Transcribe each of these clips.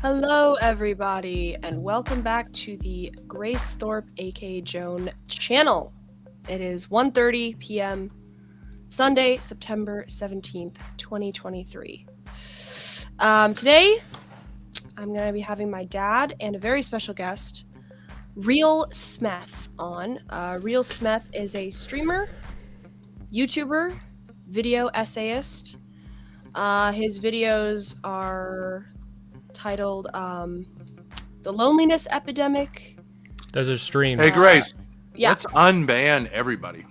Hello, everybody, and welcome back to the Grace Thorpe, aka Joan, channel. It is 1:30 p.m. Sunday, September 17th, 2023. Today, I'm going to be having my dad and a very special guest, Real Smith, on. Real Smith is a streamer, YouTuber, video essayist. His videos are titled The Loneliness Epidemic. Those are streams. Hey, Grace. Yeah. Let's unban everybody.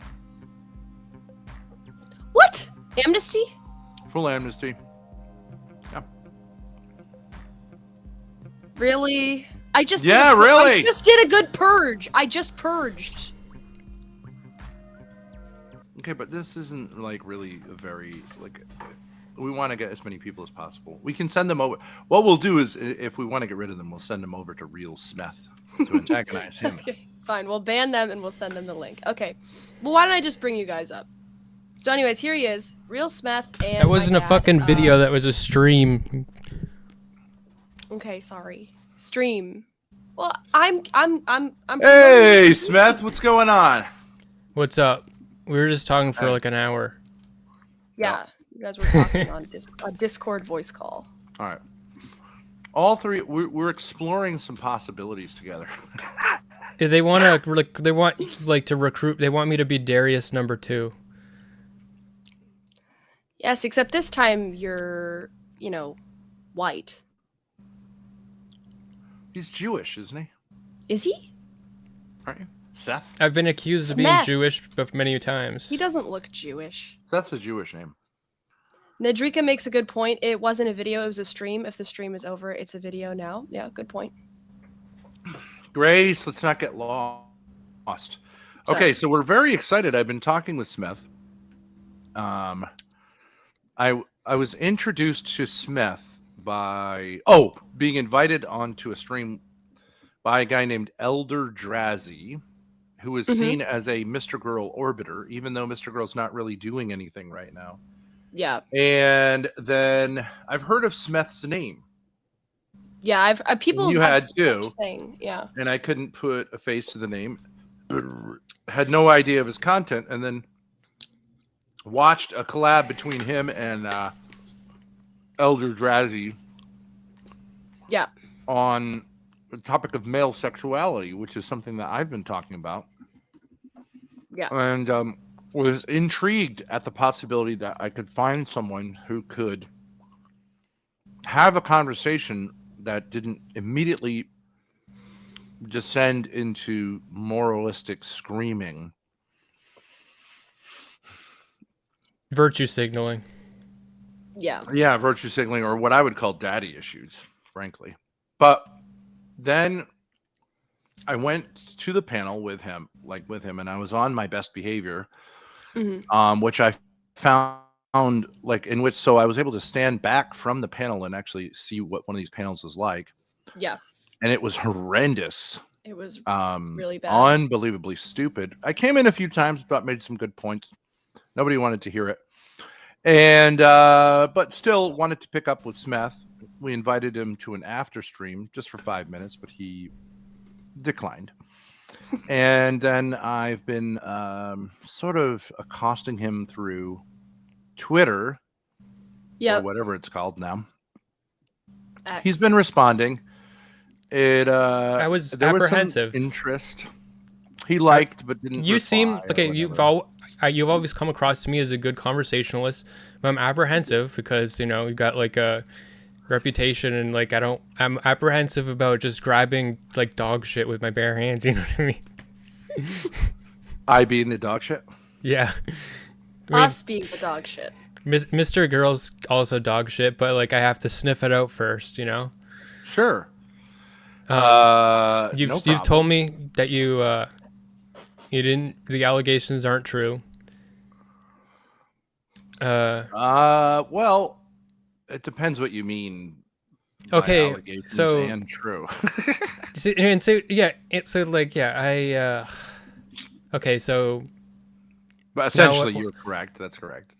What? Amnesty? Full amnesty. Yeah. Really? I just really. I just did a good purge. I just purged. Okay, but this isn't like really a very we want to get as many people as possible. We can send them over. What we'll do is, if we want to get rid of them, we'll send them over to Real Smith to antagonize him. Okay, fine. We'll ban them and we'll send them the link. Okay. Well, why don't I just bring you guys up? So, anyways, here he is, Real Smith, and that wasn't my a dad, fucking video. That was a stream. Okay, sorry. Stream. Well, I'm. Hey, Smith, what's going on? What's up? We were just talking for like an hour. Yeah, you guys were talking on a Discord voice call. All right. All three, we're exploring some possibilities together. They want to they want to recruit. They want me to be Darius #2. Yes, except this time you're, white. He's Jewish, isn't he? Is he? Right? Seth? I've been accused of being Jewish many times. He doesn't look Jewish. That's a Jewish name. Nadrika makes a good point. It wasn't a video, it was a stream. If the stream is over, it's a video now. Yeah, good point. Grace, let's not get lost. Sorry. Okay, so we're very excited. I've been talking with Smith. I was introduced to Smith by being invited onto a stream by a guy named Elder Drazzy, who is seen as a Mr. Girl orbiter, even though Mr. Girl's not really doing anything right now. Yeah. And then I've heard of Smith's name. Yeah, I've people. You had too. Saying, yeah. And I couldn't put a face to the name. Had no idea of his content, and then watched a collab between him and Elder Drazzy. Yeah. On the topic of male sexuality, which is something that I've been talking about. Yeah. And was intrigued at the possibility that I could find someone who could have a conversation that didn't immediately descend into moralistic screaming. Virtue signaling. Yeah. Yeah, virtue signaling, or what I would call daddy issues, frankly. But then I went to the panel with him, and I was on my best behavior, which I found so I was able to stand back from the panel and actually see what one of these panels is like. Yeah. And it was horrendous. It was really bad. Unbelievably stupid. I came in a few times, thought made some good points. Nobody wanted to hear it. And but still wanted to pick up with Smith. We invited him to an after stream just for 5 minutes, but he declined. And then I've been sort of accosting him through Twitter, or whatever it's called now. X. He's been responding. I was apprehensive. Was some interest. He liked, but didn't. You seem okay. You've always come across to me as a good conversationalist, but I'm apprehensive because you got like a reputation, and like I'm apprehensive about just grabbing like dog shit with my bare hands. You know what I mean? I being the dog shit. Yeah. Us being the dog shit. Mr. Girl's also dog shit, but like I have to sniff it out first. Sure. You've told me that you didn't. The allegations aren't true. Well, it depends what you mean. Okay, so and true. Okay, so. But essentially, you're correct. That's correct.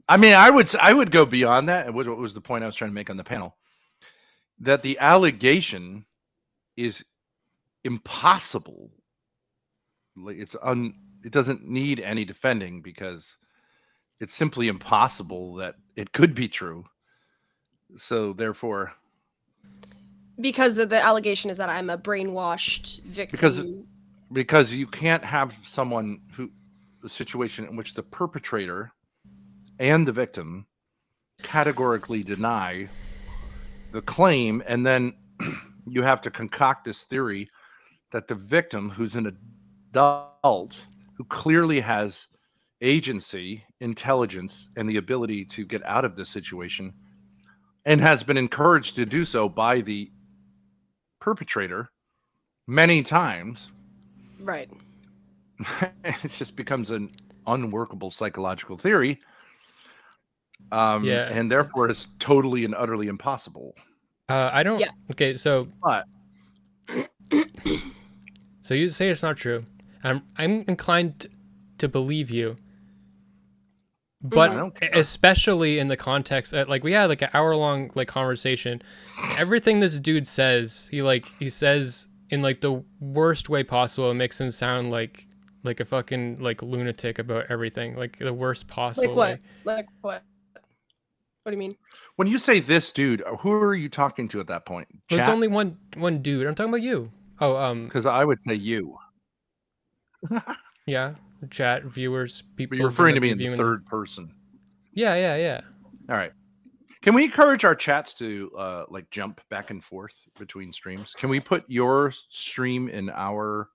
I mean, I would go beyond that. What was the point I was trying to make on the panel? that the allegation is impossible. It doesn't need any defending because it's simply impossible that it could be true. So therefore, because the allegation is that I'm a brainwashed victim. because you can't have the situation in which the perpetrator and the victim categorically deny the claim, and then you have to concoct this theory that the victim, who's an adult who clearly has agency, intelligence, and the ability to get out of this situation, and has been encouraged to do so by the perpetrator many times, Right. it just becomes an unworkable psychological theory. And therefore it's totally and utterly impossible. I don't. Yeah. Okay, so. But So you say it's not true. I'm inclined to believe you, but especially in the context, like we had like an hour-long like conversation. Everything this dude says, he says in like the worst way possible. It makes him sound like a fucking like lunatic about everything, like the worst possible way. Like what? What do you mean? when you say this dude, who are you talking to at that point? Well, it's only one dude. I'm talking about you. Oh, because I would say you. Yeah, chat, viewers, people. But you're referring to me in the third person. Yeah. All right. Can we encourage our chats to like jump back and forth between streams? Can we put your stream in our...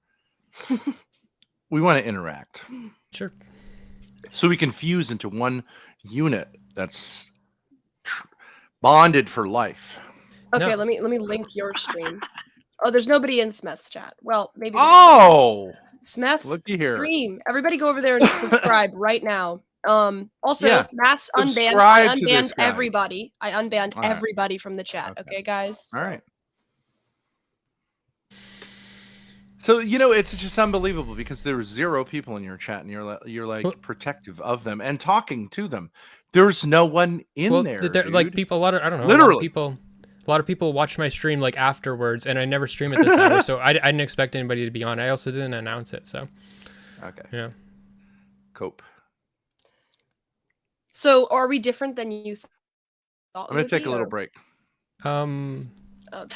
We want to interact. Sure. So we can fuse into one unit that's bonded for life. Okay, No. let me link your stream. Oh, there's nobody in Smeth's chat. Well, maybe. Oh, Smeth's looky here. stream. Everybody go over there and subscribe right now. Also, Yeah, mass unbanned. subscribe I to this unbanned guy. everybody. I unbanned All right. everybody from the chat. Okay, guys. All right. So, you know, it's just unbelievable because there's 0 people in your chat and you're like Well- protective of them and talking to them. There's no one in there. Like dude. people, I don't know. Literally. A lot of people watch my stream like afterwards, and I never stream at this hour, so I didn't expect anybody to be on. I also didn't announce it, so. Okay. Yeah. Cope. So, are we different than you thought? I'm going to take a little break. Oh,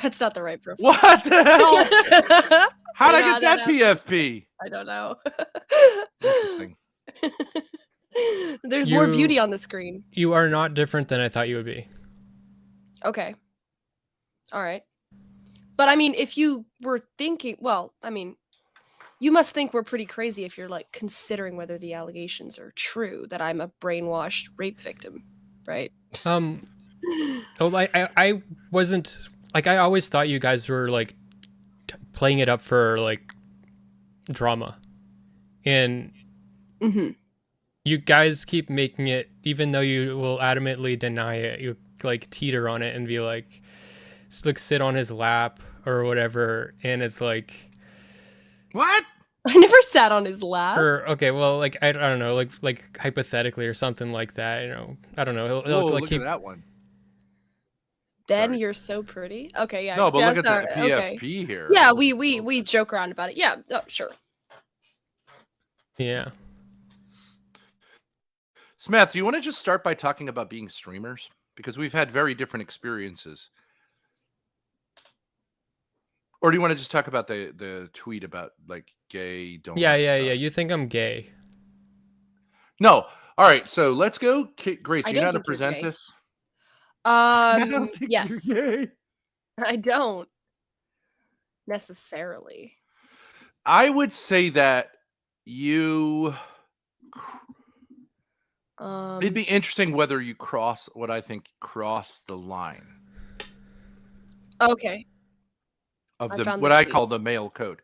that's not the right profile. What the hell? How'd I get that PFP? I don't know. Interesting. There's more beauty on the screen. You are not different than I thought you would be. Okay. All right. But I mean, if you were thinking, well, I mean, you must think we're pretty crazy if you're like considering whether the allegations are true that I'm a brainwashed rape victim, right? Oh, I wasn't like, I always thought you guys were like playing it up for like drama, and you guys keep making it, even though you will adamantly deny it. You like teeter on it and be like sit on his lap or whatever, and it's like, what? I never sat on his lap. Or okay, well, like I don't know, like hypothetically or something like that. You know, I don't know. He'll like look keep at that one. Ben, Sorry. you're so pretty. Okay, yeah. No, but yeah, look at the PFP okay. here. Yeah, we joke around about it. Yeah, oh, sure. Yeah. Smith, you want to just start by talking about being streamers? Because we've had very different experiences. Or do you want to just talk about the tweet about like gay donut Yeah. stuff? You think I'm gay? No. All right. So let's go. Grace, I you know how don't to think you're present gay. this? I don't think Yes. you're gay. I don't necessarily. I would say that you. It'd be interesting whether you cross what I think cross the line Okay. of I the found what the I tweet. call the male code.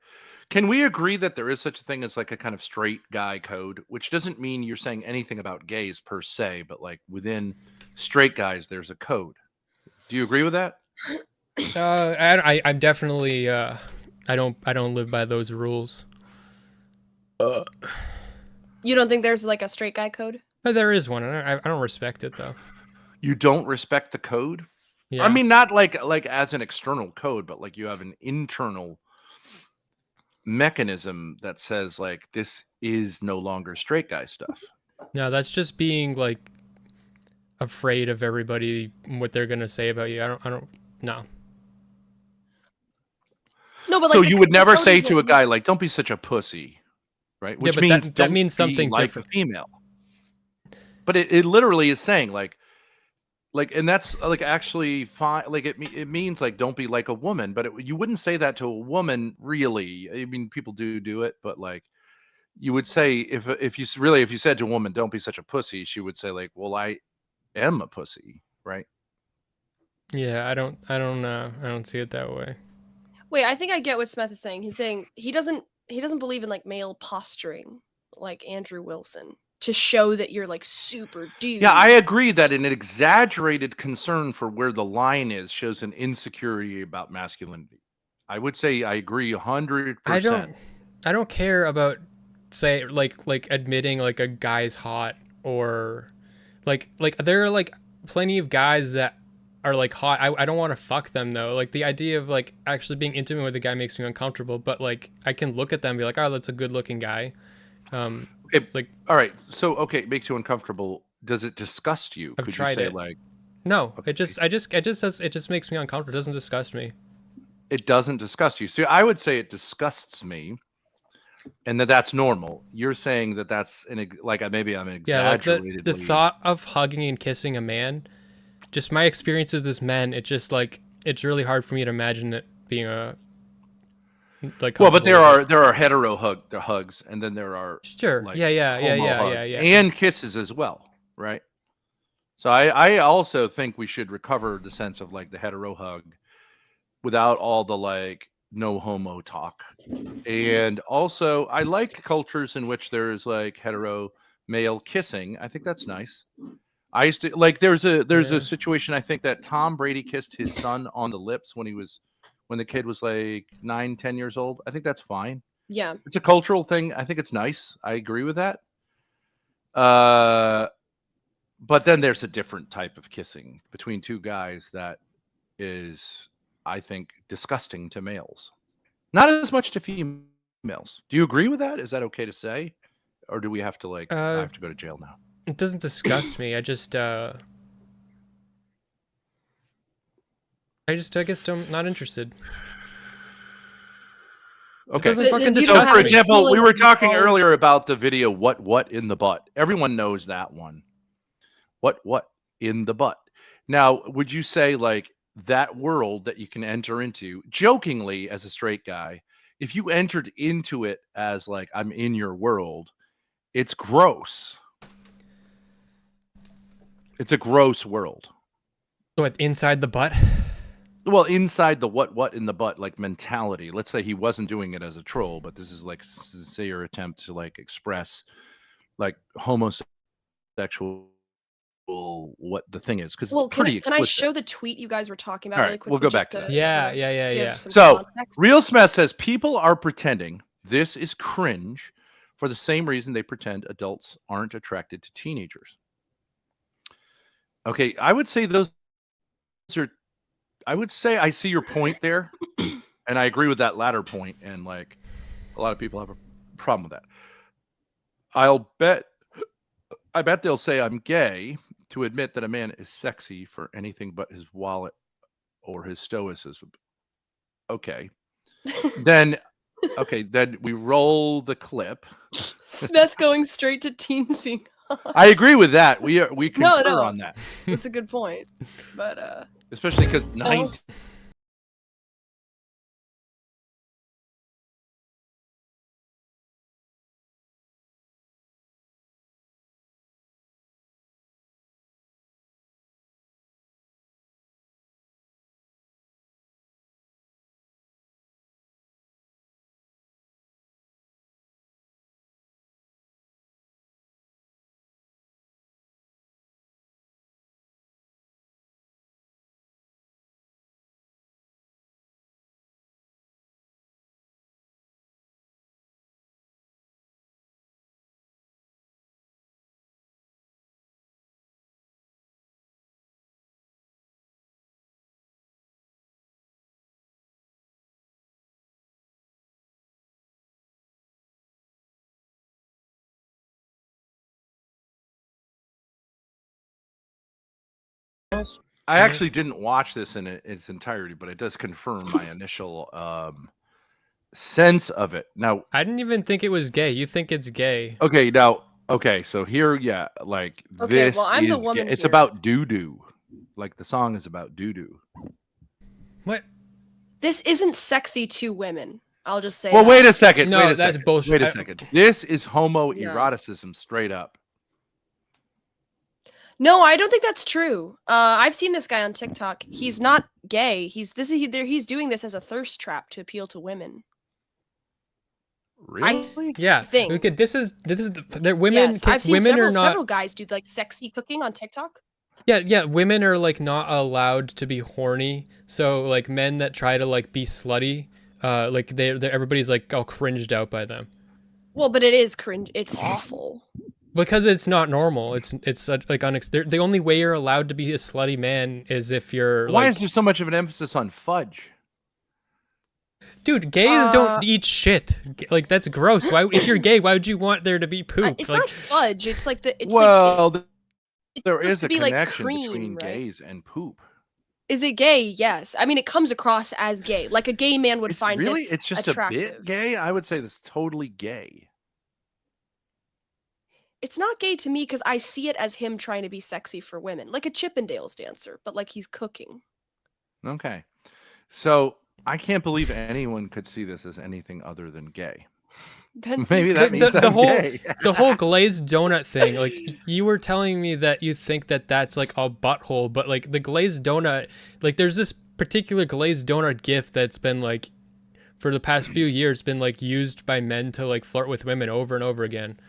Can we agree that there is such a thing as like a kind of straight guy code, which doesn't mean you're saying anything about gays per se, but like within straight guys, there's a code. Do you agree with that? I'm definitely I don't live by those rules. You don't think there's like a straight guy code? But there is one. I don't respect it though. You don't respect the code? Yeah. I mean, not like as an external code, but like you have an internal mechanism that says like this is no longer straight guy stuff. No, that's just being like afraid of everybody what they're gonna say about you. I don't. No. No, but So like you would the never code say is to a written. guy like, "Don't be such a pussy," right? Yeah, Which but means that don't means be something like a different. female. But it literally is saying and that's like actually fine. Like it means like don't be like a woman, but you wouldn't say that to a woman really. I mean, people do it, but like you would say if you said to a woman, "Don't be such a pussy," she would say like, "Well, I am a pussy," right? Yeah, I don't see it that way. Wait, I think I get what Smith is saying. He's saying he doesn't believe in like male posturing like Andrew Wilson to show that you're like super dude. Yeah, I agree that an exaggerated concern for where the line is shows an insecurity about masculinity. I would say I agree 100%. I don't care about say like admitting like a guy's hot or like there are like plenty of guys that are like hot. I don't want to fuck them though. Like the idea of like actually being intimate with a guy makes me uncomfortable, but like I can look at them and be like, "Oh, that's a good-looking guy." Okay, Like all right. So, okay, it makes you uncomfortable. Does it disgust you? I've Could you tried say it. like, No, okay, it just says it just makes me uncomfortable. It doesn't disgust me. it doesn't disgust you? See, I would say it disgusts me, and that's normal. You're saying that that's like maybe I'm Yeah, like the exaggeratedly. thought of hugging and kissing a man, just my experiences with men, it just like it's really hard for me to imagine it being a like Well, but comfortable with it. there are hetero hugs, and then there are Sure. like homo hugs Yeah. and kisses as well, right? So I also think we should recover the sense of like the hetero hug without all the like no homo talk. And also I like cultures in which there is like hetero male kissing. I think that's nice. I used to like there's a Yeah. situation I think that Tom Brady kissed his son on the lips when the kid was like 9, 10 years old. I think that's fine. Yeah. It's a cultural thing. I think it's nice. I agree with that. Uh but then there's a different type of kissing between two guys that is, I think, disgusting to males. Not as much to females. Do you agree with that? Is that okay to say? Or do we have to like I Uh, have to go to jail now? it doesn't disgust me. I guess I'm not interested. It Okay. doesn't fucking And you So don't disgust have for any me. example, we feeling were of talking love. earlier about the video what in the butt. Everyone knows that one. What in the butt. Now, would you say like that world that you can enter into jokingly as a straight guy, if you entered into it as like I'm in your world, it's gross. It's a gross world. What inside the butt? Well, inside the what in the butt like mentality. Let's say he wasn't doing it as a troll, but this is like sincere attempt to like express like homosexual what the thing is because it's Well, pretty can I explicit. show the tweet you guys were talking about All really right, we'll quickly go just back to to that. Yeah, kind of give yeah. some So, context? Real Smith says people are pretending this is cringe for the same reason they pretend adults aren't attracted to teenagers. Okay, I would say those are I would say I see your point there, and I agree with that latter point, and like a lot of people have a problem with that. I'll bet I bet they'll say I'm gay to admit that a man is sexy for anything but his wallet or his stoicism. Okay. Then then we roll the clip. Smith going straight to teens being hot. I agree with that. We No, concur no. on that. That's a good point. But Especially because almost 19 I actually didn't watch this in its entirety, but it does confirm my initial sense of it. Now, I didn't even think it was gay. You think it's gay? okay, so here, like Okay, this well, I'm the is woman it's here. about doo doo, like the song is about doo doo. What? This isn't sexy to women. I'll just say. Well, that. wait a second. No, wait a that's second. bullshit. Wait a second. This is homoeroticism straight up. No, I don't think that's true. I've seen this guy on TikTok. He's not gay. He's doing this as a thirst trap to appeal to women. Really? Yeah. Think. Look at this is the women. Yes, I've seen women are not. several guys do like sexy cooking on TikTok. Yeah. Women are like not allowed to be horny. So like men that try to like be slutty, like they everybody's like all cringed out by them. Well, but it is cringe. It's awful. Because it's not normal. It's such like the only way you're allowed to be a slutty man is if you're. Why like, is there so much of an emphasis on fudge? Dude, gays don't eat shit. Like that's gross. Why, if you're gay, why would you want there to be poop? It's like, not fudge. It's like the. It's well, like, there is a be connection like cream, between right? gays and poop. Is it gay? Yes. I mean, it comes across as gay. Like a gay man would find really, this it's just attractive. a bit gay. I would say this is totally gay. It's not gay to me because I see it as him trying to be sexy for women, like a Chippendales dancer, but like he's cooking. Okay, so I can't believe anyone could see this as anything other than gay. Maybe that means I'm gay. The whole glazed donut thing. Like you were telling me that you think that that's like a butthole, but like the glazed donut, like there's this particular glazed donut gift that's been like, for the past few years, been like used by men to like flirt with women over and over again.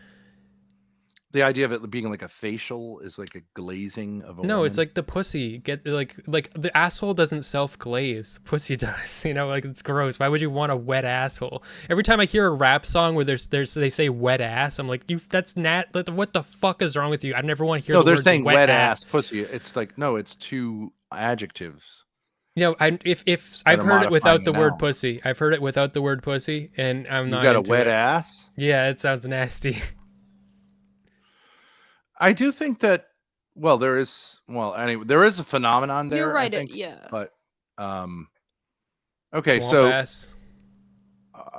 The idea of it being like a facial is like a glazing of a No, woman. it's like the pussy. Get like the asshole doesn't self-glaze. Pussy does. You know, like it's gross. Why would you want a wet asshole? Every time I hear a rap song where they say wet ass, I'm like, that's not. What the fuck is wrong with you? I never want to hear. No, the they're words saying wet ass pussy. It's like no, it's two adjectives. You know, if I've heard it without the word pussy, I've heard it without the word pussy, and I'm not. You got a wet ass? Yeah, it sounds nasty. I do think that. Well, there is. Well, anyway, there is a phenomenon there. You're right. I think, yeah. But, okay, Swamp so. ass.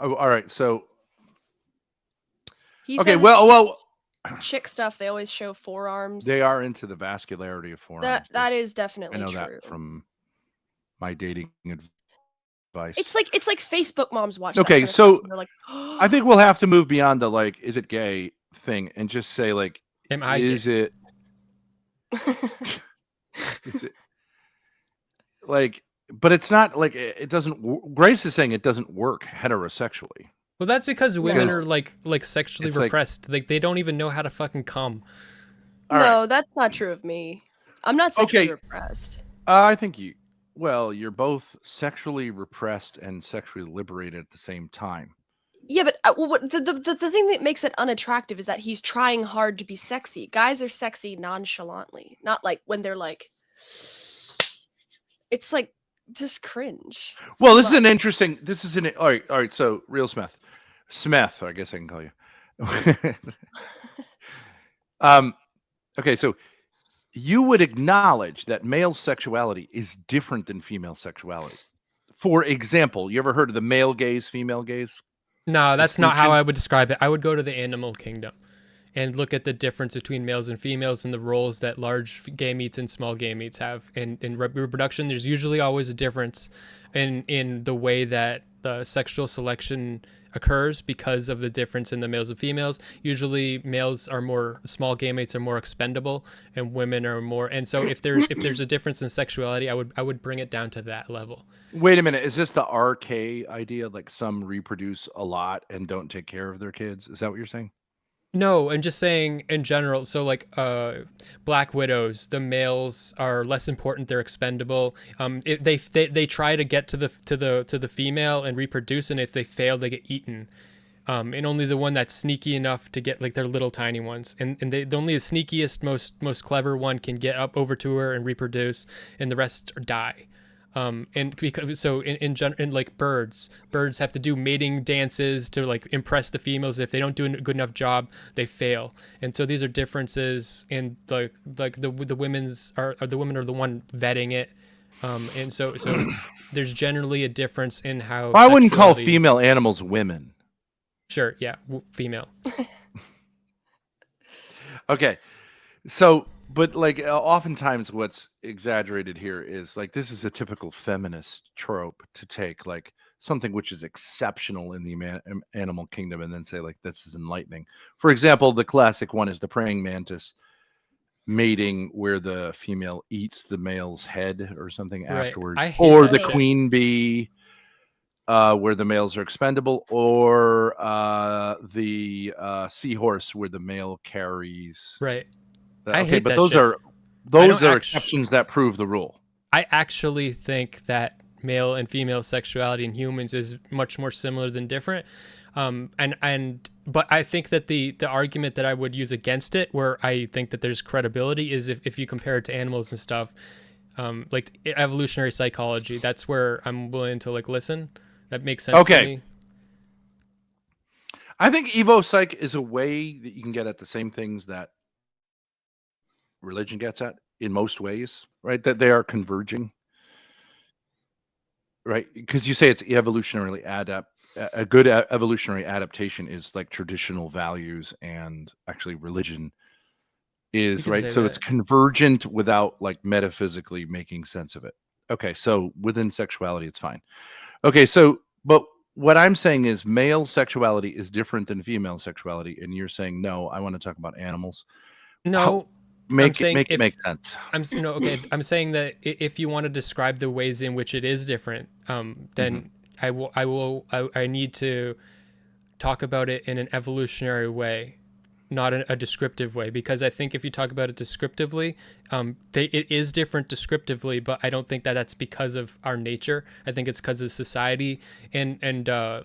All right, so. He okay, says well. Chick stuff. They always show forearms. They are into the vascularity of forearms. That is definitely I know true. that from my dating advice. It's like Facebook moms watch. Okay, that so they're like, I think we'll have to move beyond the like, is it gay thing, and just say like, Am I is gay? it? Is it like? But it's not like it doesn't. Grace is saying it doesn't work heterosexually. Well, that's because women are like sexually repressed. Like they don't even know how to fucking come. No, that's not true of me. I'm not sexually repressed. I think you. Well, you're both sexually repressed and sexually liberated at the same time. Yeah, but the thing that makes it unattractive is that he's trying hard to be sexy. Guys are sexy nonchalantly, not like when they're like. It's like just cringe. Well, this is an interesting. This is an all right. So, real Smith, I guess I can call you. Okay, so you would acknowledge that male sexuality is different than female sexuality. For example, you ever heard of the male gaze, female gaze? No, that's not how I would describe it. I would go to the animal kingdom and look at the difference between males and females and the roles that large gametes and small gametes have. In reproduction, there's usually always a difference in the way that the sexual selection occurs because of the difference in the males and females. Usually small gametes are more expendable and women are more. And so if there's a difference in sexuality, I would bring it down to that level. Wait a minute. Is this the RK idea? Like some reproduce a lot and don't take care of their kids? Is that what you're saying? No, I'm just saying in general. So like Black Widows, the males are less important. They're expendable. They try to get to the female and reproduce, and if they fail, they get eaten. And only the one that's sneaky enough to get like their little tiny ones, and only the sneakiest, most clever one can get up over to her and reproduce, and the rest die. And because so in like birds have to do mating dances to like impress the females. If they don't do a good enough job, they fail. And so these are differences in the women's are the women are the one vetting it. And so there's generally a difference in how I wouldn't call sexuality. female animals women. Sure, yeah, female. Okay. So, but like oftentimes what's exaggerated here is like this is a typical feminist trope to take like something which is exceptional in the animal kingdom and then say like this is enlightening. For example, the classic one is the praying mantis mating where the female eats the male's head or something Right. afterwards, I hate or that the shit. queen bee where the males are expendable, or the seahorse where the male carries. Right. I Okay, hate but that those shit. are exceptions that prove the rule. I actually think that male and female sexuality in humans is much more similar than different. But I think that the argument that I would use against it, where I think that there's credibility, is if you compare it to animals and stuff, like evolutionary psychology. That's where I'm willing to like listen. That makes sense to me. I think Evo Psych is a way that you can get at the same things that religion gets at in most ways, right? That they are converging, right? Because you say it's evolutionarily a good evolutionary adaptation is like traditional values, and actually religion is, right? So it's convergent without like metaphysically making sense of it. Okay, so within sexuality, it's fine. Okay, so but what I'm saying is male sexuality is different than female sexuality, and you're saying no. I want to talk about animals. No, make it make sense. I'm saying that if you want to describe the ways in which it is different, then I need to talk about it in an evolutionary way, not a descriptive way, because I think if you talk about it descriptively, it is different descriptively, but I don't think that that's because of our nature. I think it's because of society and the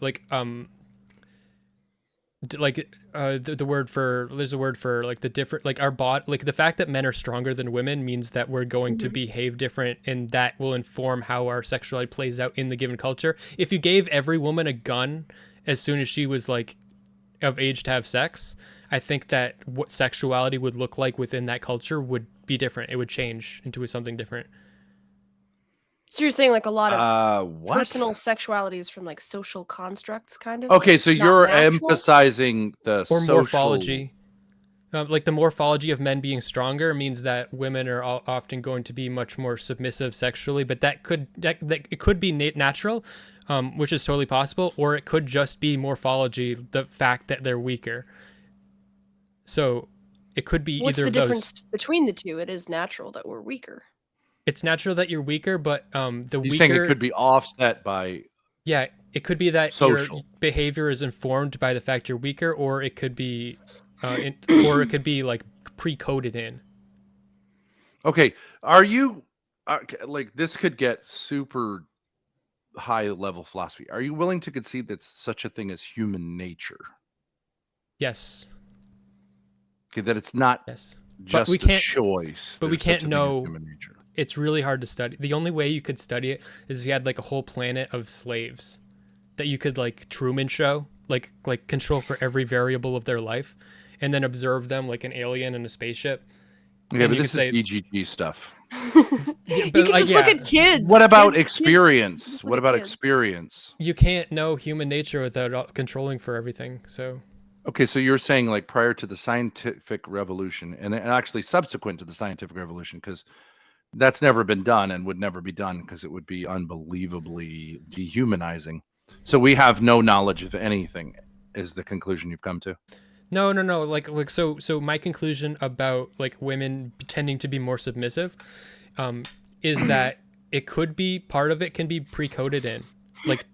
word for there's a word for like the different like our body, like the fact that men are stronger than women means that we're going to behave different, and that will inform how our sexuality plays out in the given culture. If you gave every woman a gun as soon as she was like of age to have sex, I think that what sexuality would look like within that culture would be different. It would change into something different. So you're saying like a lot of What? personal sexuality is from like social constructs, kind of? Okay, so Not you're natural? emphasizing the Or social morphology. Like the morphology of men being stronger means that women are often going to be much more submissive sexually, but that it could be natural, which is totally possible, or it could just be morphology, the fact that they're weaker. So it could be What's either the of those. difference between the two? It is natural that we're weaker. It's natural that you're weaker, but You're saying it could be offset by yeah, it could be that social. your behavior is informed by the fact you're weaker, or it could be or it could be like pre-coded in. Okay, are you like this could get super high level philosophy? Are you willing to concede that such a thing as human nature? Yes. Okay, that it's not Yes. just But we a can't, choice. but we There's such a can't thing as know. human nature. It's really hard to study. The only way you could study it is if you had like a whole planet of slaves that you could like Truman Show, like control for every variable of their life, and then observe them like an alien in a spaceship. Yeah, And but you this could is say, EGG stuff. You can just look at kids. What about Kids- experience? just look What at about kids. experience? You can't know human nature without controlling for everything. So Okay, so you're saying like prior to the scientific revolution, and actually subsequent to the scientific revolution, because that's never been done and would never be done because it would be unbelievably dehumanizing. So we have no knowledge of anything, is the conclusion you've come to? No. So my conclusion about like women tending to be more submissive, is that it could be part of it can be pre-coded in, like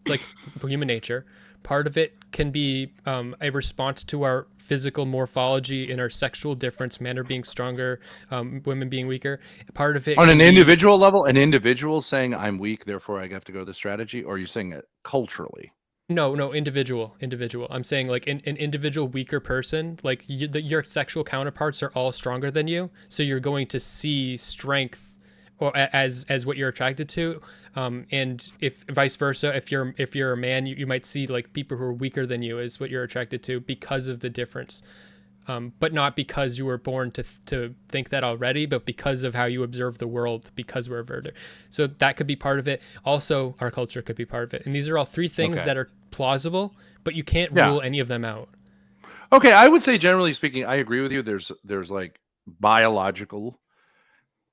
human nature. Part of it can be a response to our physical morphology and our sexual difference, men are being stronger, women being weaker. Part of it On can an be, individual level, an individual saying I'm weak, therefore I have to go this strategy, or are you saying it culturally? No, individual. I'm saying like an individual weaker person, like your sexual counterparts are all stronger than you, so you're going to see strength or as what you're attracted to, and if vice versa, if you're a man, you might see like people who are weaker than you as what you're attracted to because of the difference, but not because you were born to think that already, but because of how you observe the world, because we're averted. So that could be part of it. Also, our culture could be part of it, and these are all three things Okay. that are plausible, but you can't Yeah. rule any of them out. Okay, I would say generally speaking, I agree with you. There's like biological.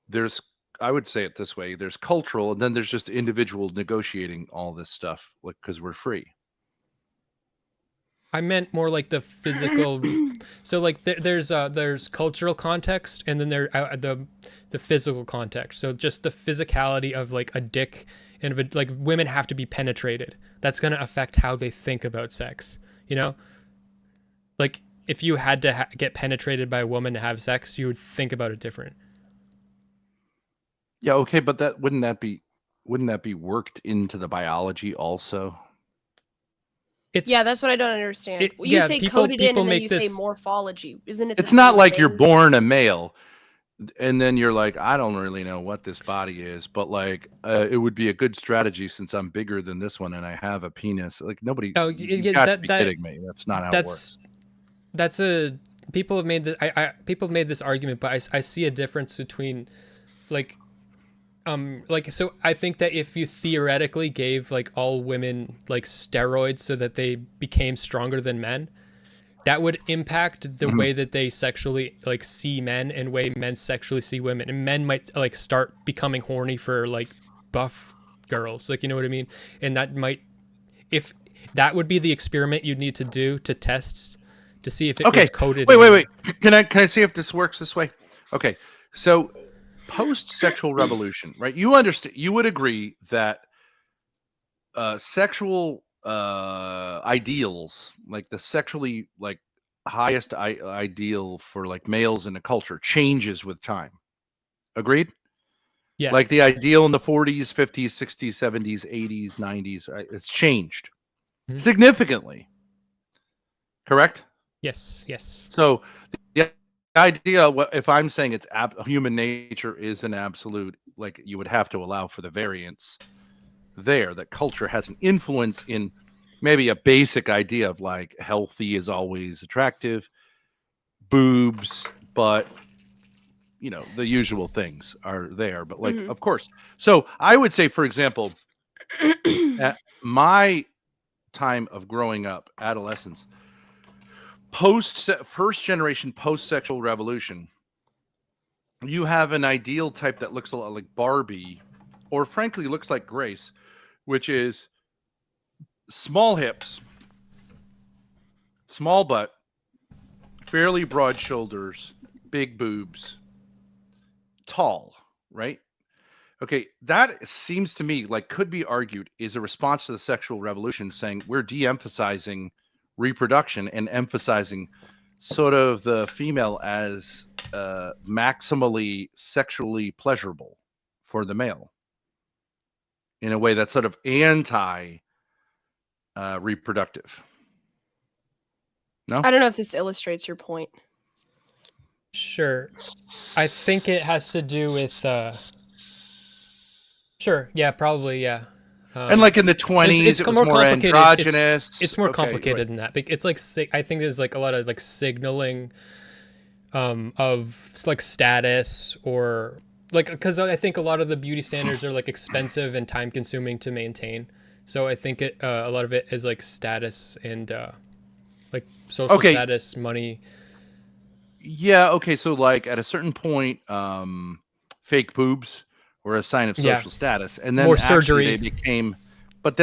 There's I would say it this way. There's cultural, and then there's just individual negotiating all this stuff, like because we're free. I meant more like the physical. So like there's cultural context, and then the physical context. So just the physicality of like a dick, and like women have to be penetrated. That's gonna affect how they think about sex. You know, like if you had to get penetrated by a woman to have sex, you would think about it different. Yeah, okay, but that wouldn't that be worked into the biology also? It's Yeah, that's what I don't understand. It- You yeah, say people- coded in, people and then make you say this- morphology. Isn't it? The It's not same like you're thing? born a male, and then you're like, I don't really know what this body is, but like, it would be a good strategy since I'm bigger than this one and I have a penis. Like nobody, Oh, you yeah, got to that- be that- kidding me. That's not how it works. that's a people have made the people have made this argument, but I see a difference between like so I think that if you theoretically gave like all women like steroids so that they became stronger than men, that would impact the way that they sexually like see men and way men sexually see women, and men might like start becoming horny for like buff girls, like, you know what I mean? And that might, if that would be the experiment you'd need to do to test to see if it Okay, was coded. wait. Can I see if this works this way? Okay, so post-sexual revolution, right? You understand? You would agree that sexual ideals, like the sexually like highest ideal for like males in a culture, changes with time. Agreed? Yeah. Like the ideal in the 40s, 50s, 60s, 70s, 80s, 90s, it's changed significantly. Correct? Yes. So the idea, if I'm saying it's human nature is an absolute, like you would have to allow for the variance there, that culture has an influence in maybe a basic idea of like healthy is always attractive, boobs, but you know, the usual things are there, but like, of course. So I would say, for example, at my time of growing up, adolescence, first generation post-sexual revolution, you have an ideal type that looks a lot like Barbie, or frankly looks like Grace, which is small hips, small butt, fairly broad shoulders, big boobs, tall, right? Okay, that seems to me like could be argued is a response to the sexual revolution, saying we're de-emphasizing reproduction and emphasizing sort of the female as maximally sexually pleasurable for the male in a way that's sort of anti reproductive. No? I don't know if this illustrates your point. Sure. I think it has to do with sure, yeah, probably, yeah. And like in the 20s, it was more androgynous. It's more Okay, complicated right. than that. It's like I think there's like a lot of like signaling of like status, or like, because I think a lot of the beauty standards are like expensive and time consuming to maintain. So I think a lot of it is like status and like social status, money. Yeah, okay, so like at a certain point, fake boobs were a sign of social status, and then more actually surgery.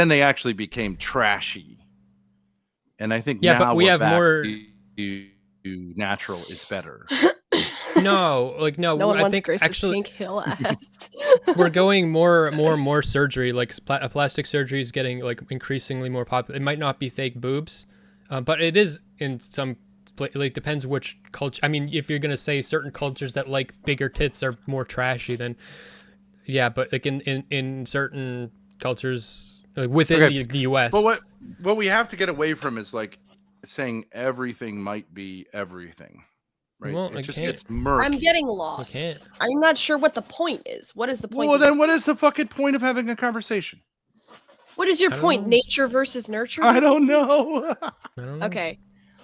they actually became trashy. And I think Yeah, now but we have more natural is better. No, like no one I wants think Grace's actually pink hill ass. we're going more surgery. Like plastic surgery is getting like increasingly more popular. It might not be fake boobs, but it is in some. Like depends which culture. I mean, if you're gonna say certain cultures that like bigger tits are more trashy, then yeah. But like in certain cultures, like within the U.S. But what we have to get away from is like saying everything might be everything, right? Well, It I just can't. gets murky. I'm getting lost. can't. I'm not sure what the point is. What is the point? Well, then what is the fucking point of having a conversation? What is your I don't point? know. Nature versus nurture? I don't basically? know. I don't know. Okay,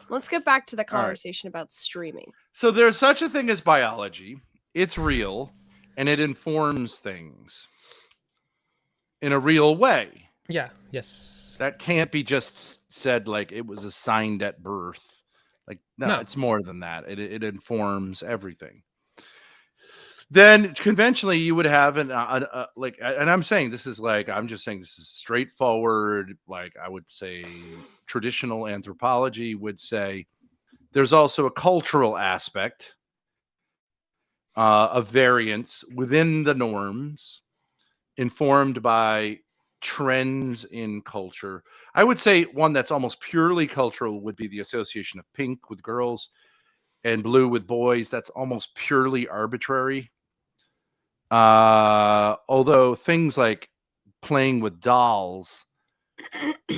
let's get back to the All right. conversation about streaming. So there's such a thing as biology. It's real, and it informs things in a real way. Yeah. Yes. That can't be just said like it was assigned at birth. Like no, No. it's more than that. It informs everything. Then conventionally you would have and I'm saying this is like I'm just saying this is straightforward. Like I would say traditional anthropology would say there's also a cultural aspect of variance within the norms, informed by trends in culture. I would say one that's almost purely cultural would be the association of pink with girls and blue with boys. That's almost purely arbitrary. Although things like playing with dolls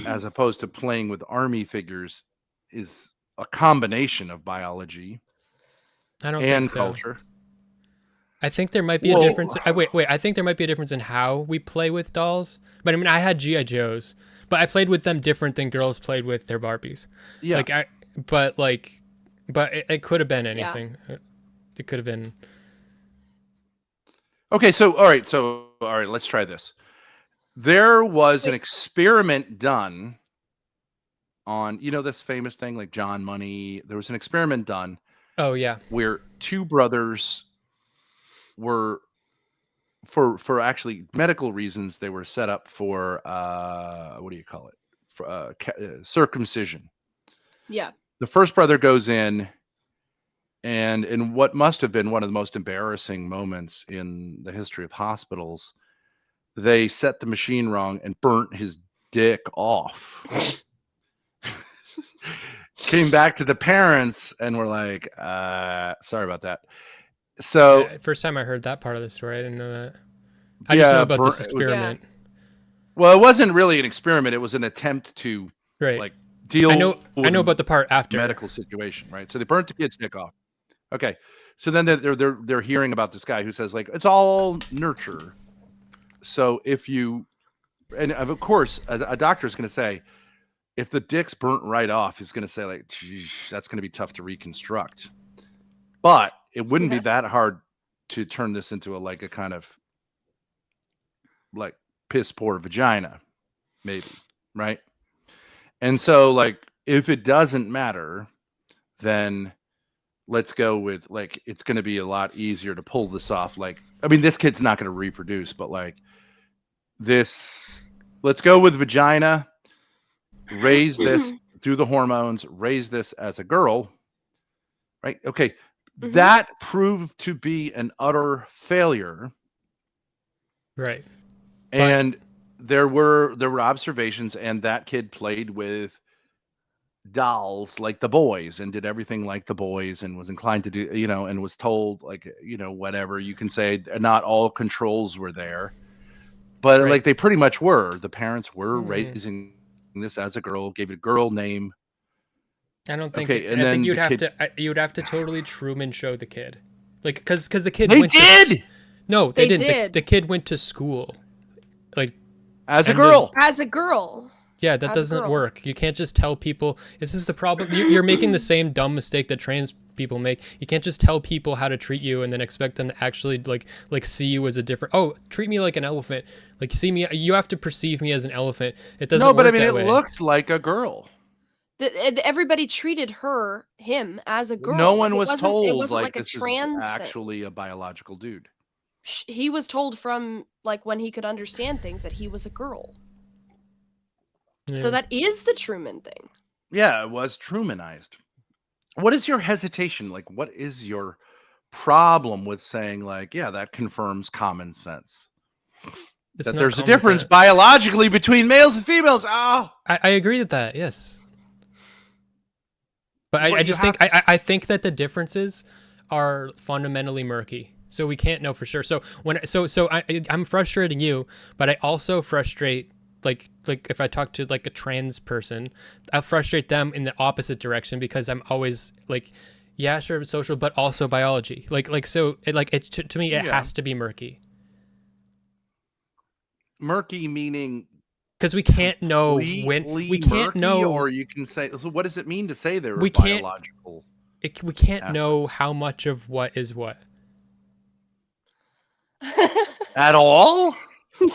as opposed to playing with army figures is a combination of biology I don't and think so. culture. I think there might be a Well- difference. Wait. I think there might be a difference in how we play with dolls. But I mean, I had GI Joes, but I played with them different than girls played with their Barbies. Yeah. But it could have been anything. It could have been. Okay, so all right, let's try this. There was an experiment done on, this famous thing like John Money. There was an experiment done Oh yeah. where two brothers were for actually medical reasons they were set up for what do you call it? For circumcision. Yeah. The first brother goes in, and in what must have been one of the most embarrassing moments in the history of hospitals, they set the machine wrong and burnt his dick off. Came back to the parents and were like, sorry about that. So First time I heard that part of the story, I didn't know that. I just know about this experiment. Well, it wasn't really an experiment. It was an attempt to Right. deal. I know with about the part after. medical situation, right? So they burnt the kid's dick off. Okay, so then they're hearing about this guy who says like it's all nurture. So if you, and of course a doctor's going to say, if the dick's burnt right off, he's going to say like, that's going to be tough to reconstruct. But it wouldn't be that hard to turn this into a kind of like piss poor vagina, maybe, right? And so if it doesn't matter, then let's go with it's going to be a lot easier to pull this off. This kid's not going to reproduce, but this, let's go with vagina, raise this through the hormones, raise this as a girl, right? Okay. Mm-hmm. That proved to be an utter failure. Right. And there were observations, and that kid played with dolls like the boys and did everything like the boys and was inclined to do, and was told whatever. You can say not all controls were there, but they pretty much were. The parents were raising this as a girl, gave it a girl name. I don't think. Okay, I think you'd have to totally Truman show the kid, because the kid. They did. No, they didn't. The kid went to school, as a girl. As a girl. Yeah, that doesn't work. You can't just tell people. This is the problem. You're making the same dumb mistake that trans people make. You can't just tell people how to treat you and then expect them to actually see you as a different. Oh, treat me like an elephant. See me. You have to perceive me as an elephant. It doesn't. No, but work it that way. looked like a girl. Everybody treated him as a girl. No one was told it wasn't like a this trans is thing. actually a biological dude. He was told from when he could understand things that he was a girl. Yeah. So that is the Truman thing. Yeah, it was Trumanized. What is your hesitation? What is your problem with saying that confirms common sense? That there's a difference biologically between males and females. Oh, I agree with that. Yes. But I just think I think that the differences are fundamentally murky, so we can't know for sure. So I'm frustrating you, but I also frustrate if I talk to a trans person, I'll frustrate them in the opposite direction because I'm always Yeah, sure, social, but also biology. So to me it Yeah. has to be murky. Murky meaning Because we can't know when completely we can't murky, know or you can say, so what does it mean to say there are we can't biological we can't know aspects? how much of what is what. At all?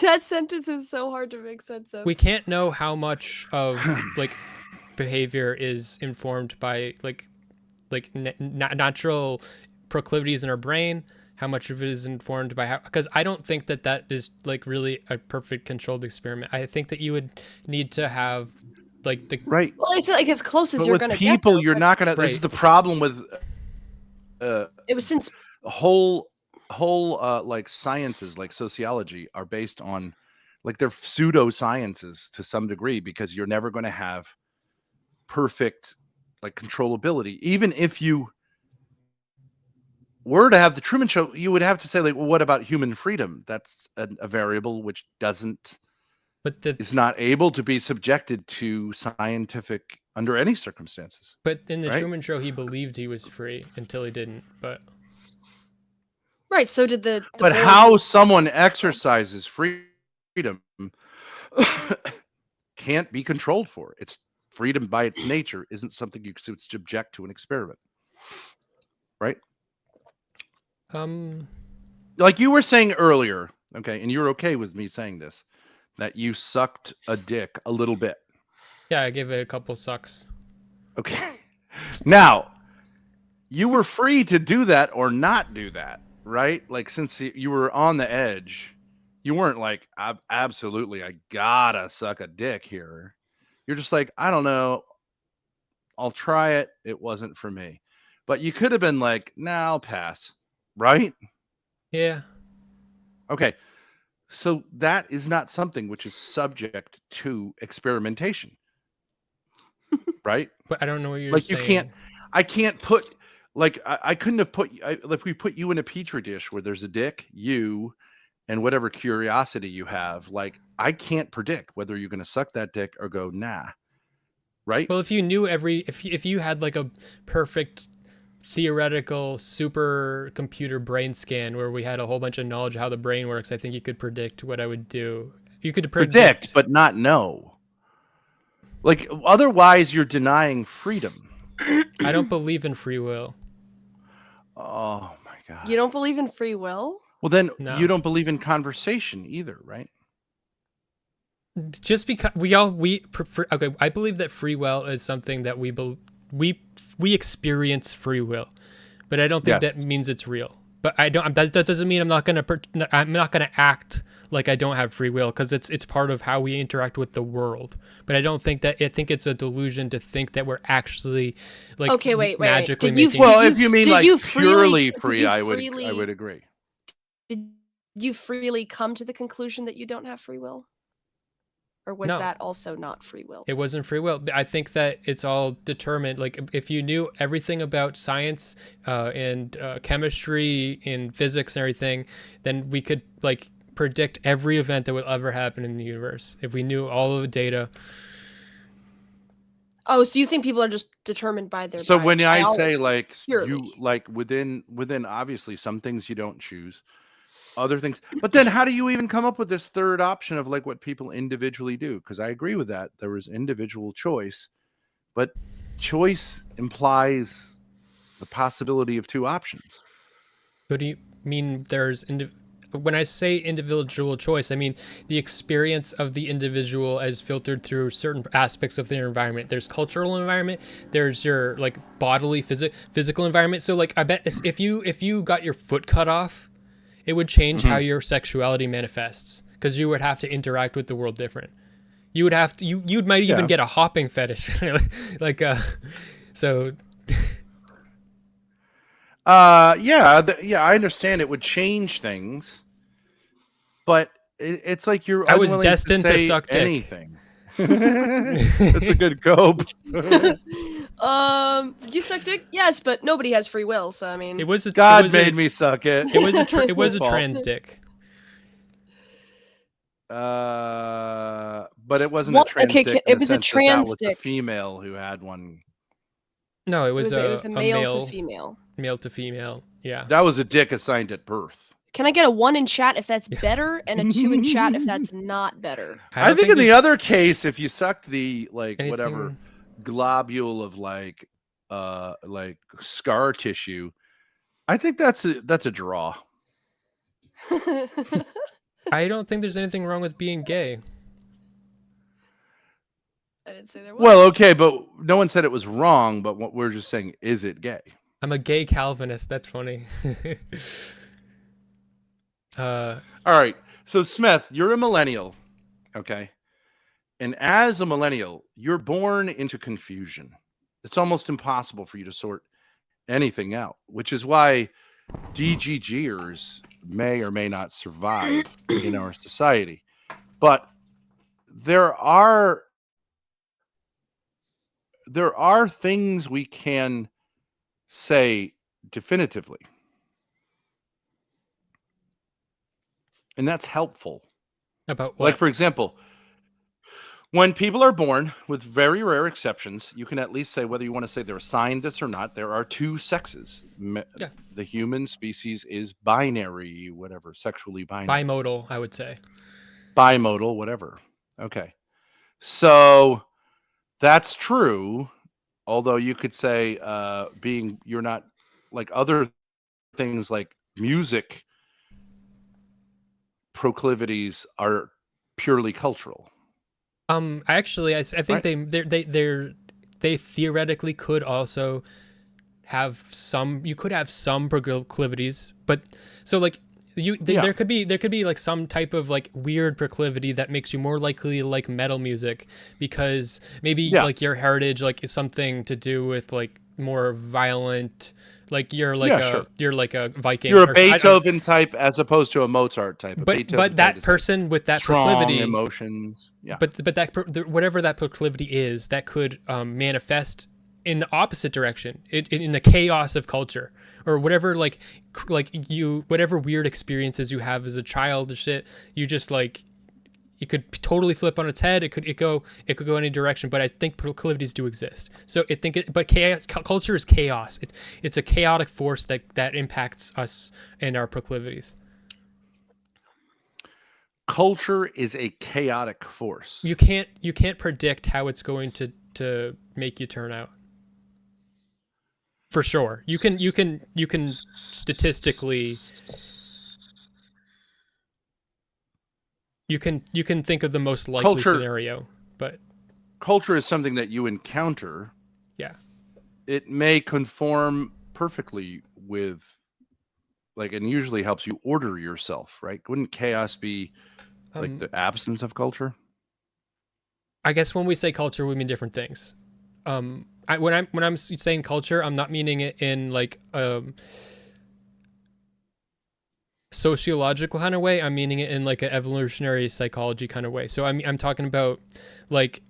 That sentence is so hard to make sense of. We can't know how much of like behavior is informed by natural proclivities in our brain, how much of it is informed by how, because I don't think that is like really a perfect controlled experiment. I think that you would need to have like the Right. Well, it's like as close as But you're with going to get. people, Though, you're but not going to. This is Right. the problem with it was since whole like sciences, like sociology, are based on, like, they're pseudosciences to some degree, because you're never going to have perfect, like, controllability. Even if you were to have the Truman Show, you would have to say, like, well, what about human freedom? That's a variable which is not able to be subjected to scientific under any circumstances. But in the right? Truman Show, he believed he was free until he didn't. But right. So did the But boy how who- someone exercises freedom can't be controlled for. It's freedom by its nature isn't something you could subject to an experiment. Right? Like you were saying earlier, okay, and you're okay with me saying this, that you sucked a dick a little bit. yeah, I gave it a couple sucks. Okay. Now, you were free to do that or not do that, right? Like, since you were on the edge, you weren't like, absolutely, I gotta suck a dick here. You're just like, I don't know, I'll try it. It wasn't for me. But you could have been like, nah, I'll pass, right? Yeah. Okay. So that is not something which is subject to experimentation, right? But I don't know what you're Like, saying. I can't put, like, I couldn't have put, if we put you in a petri dish where there's a dick, you, and whatever curiosity you have, like, I can't predict whether you're going to suck that dick or go, nah. Right? Well, if you knew if you had like a perfect theoretical supercomputer brain scan where we had a whole bunch of knowledge of how the brain works, I think you could predict what I would do. You could predict, but not know. Like, otherwise, you're denying freedom. I don't believe in free will. Oh my God. You don't believe in free will? Well, then No. you don't believe in conversation either, right? Just because we prefer, okay, I believe that free will is something that we experience free will, but I don't think that means it's real. But I don't. That doesn't mean I'm not gonna act like I don't have free will, because it's part of how we interact with the world. But I don't think that. I think it's a delusion to think that we're actually like Okay, wait. magically Did you, making. Well, if you mean like freely, purely free, I would agree. Did you freely come to the conclusion that you don't have free will? Or was No. that also not free will? It wasn't free will. I think that it's all determined. Like, if you knew everything about science and chemistry and physics and everything, then we could like predict every event that would ever happen in the universe. If we knew all of the data. Oh, so you think people are just determined by their So when I biology, say, like, purely. you, like, within obviously some things you don't choose, other things, but then how do you even come up with this third option of like what people individually do? Because I agree with that. There was individual choice, but choice implies the possibility of two options. What do you mean? When I say individual choice, I mean the experience of the individual as filtered through certain aspects of their environment. There's cultural environment. There's your like bodily physical environment. So like, I bet if you got your foot cut off, it would change how your sexuality manifests, because you would have to interact with the world different. You would have to, you might even get a hopping fetish. So. Yeah, I understand it would change things, but it's like you're I was unwilling destined to suck dick. anything. That's a good cope. You suck dick? Yes, but nobody has free will, so I mean, God made me suck it. It was a trans dick. But it wasn't a trans dick. It was a trans that was dick. a female who had one. No, it was It was a male to female. Yeah. That was a dick assigned at birth. Can I get a 1 in chat if that's better, and a 2 in chat if that's not better? I think in the other case, if you sucked the whatever anything... globule of like scar tissue, I think that's a draw. I don't think there's anything wrong with being gay. I didn't say there was. Well, okay, but no one said it was wrong, but what we're just saying, is it gay? I'm a gay Calvinist. That's funny. All right. So Smith, you're a millennial, okay? And as a millennial, you're born into confusion. It's almost impossible for you to sort anything out, which is why DGGers may or may not survive in our society. But there are things we can say definitively. And that's helpful. About what? Like, for example, when people are born, with very rare exceptions, you can at least say, whether you want to say they're assigned this or not, there are two sexes. Yeah. The human species is binary, whatever, sexually binary. Bimodal, I would say. Bimodal, whatever. Okay. So that's true. Although you could say you're not, like other things like music proclivities are purely cultural. I think right? they theoretically could also have some. You could have some proclivities, but so like there could be like some type of like weird proclivity that makes you more likely to like metal music because maybe like your heritage like is something to do with like more violent. Like you're like you're like a Viking. You're a Beethoven type as opposed to a Mozart type. But that person with that proclivity, emotions. Yeah. But that whatever that proclivity is, that could manifest in the opposite direction, in the chaos of culture or whatever. Like whatever weird experiences you have as a child or shit, you just like. It could totally flip on its head. It could go any direction. But I think proclivities do exist. So but chaos, culture is chaos. It's a chaotic force that impacts us and our proclivities. Culture is a chaotic force. You can't predict how it's going to make you turn out. For sure, you can statistically. You can think of the most likely scenario, but culture is something that you encounter. Yeah. It may conform perfectly with and usually helps you order yourself, right? Wouldn't chaos be like the absence of culture? I guess when we say culture, we mean different things. When I'm saying culture, I'm not meaning it in like sociological kind of way. I'm meaning it in like an evolutionary psychology kind of way. So I'm talking about like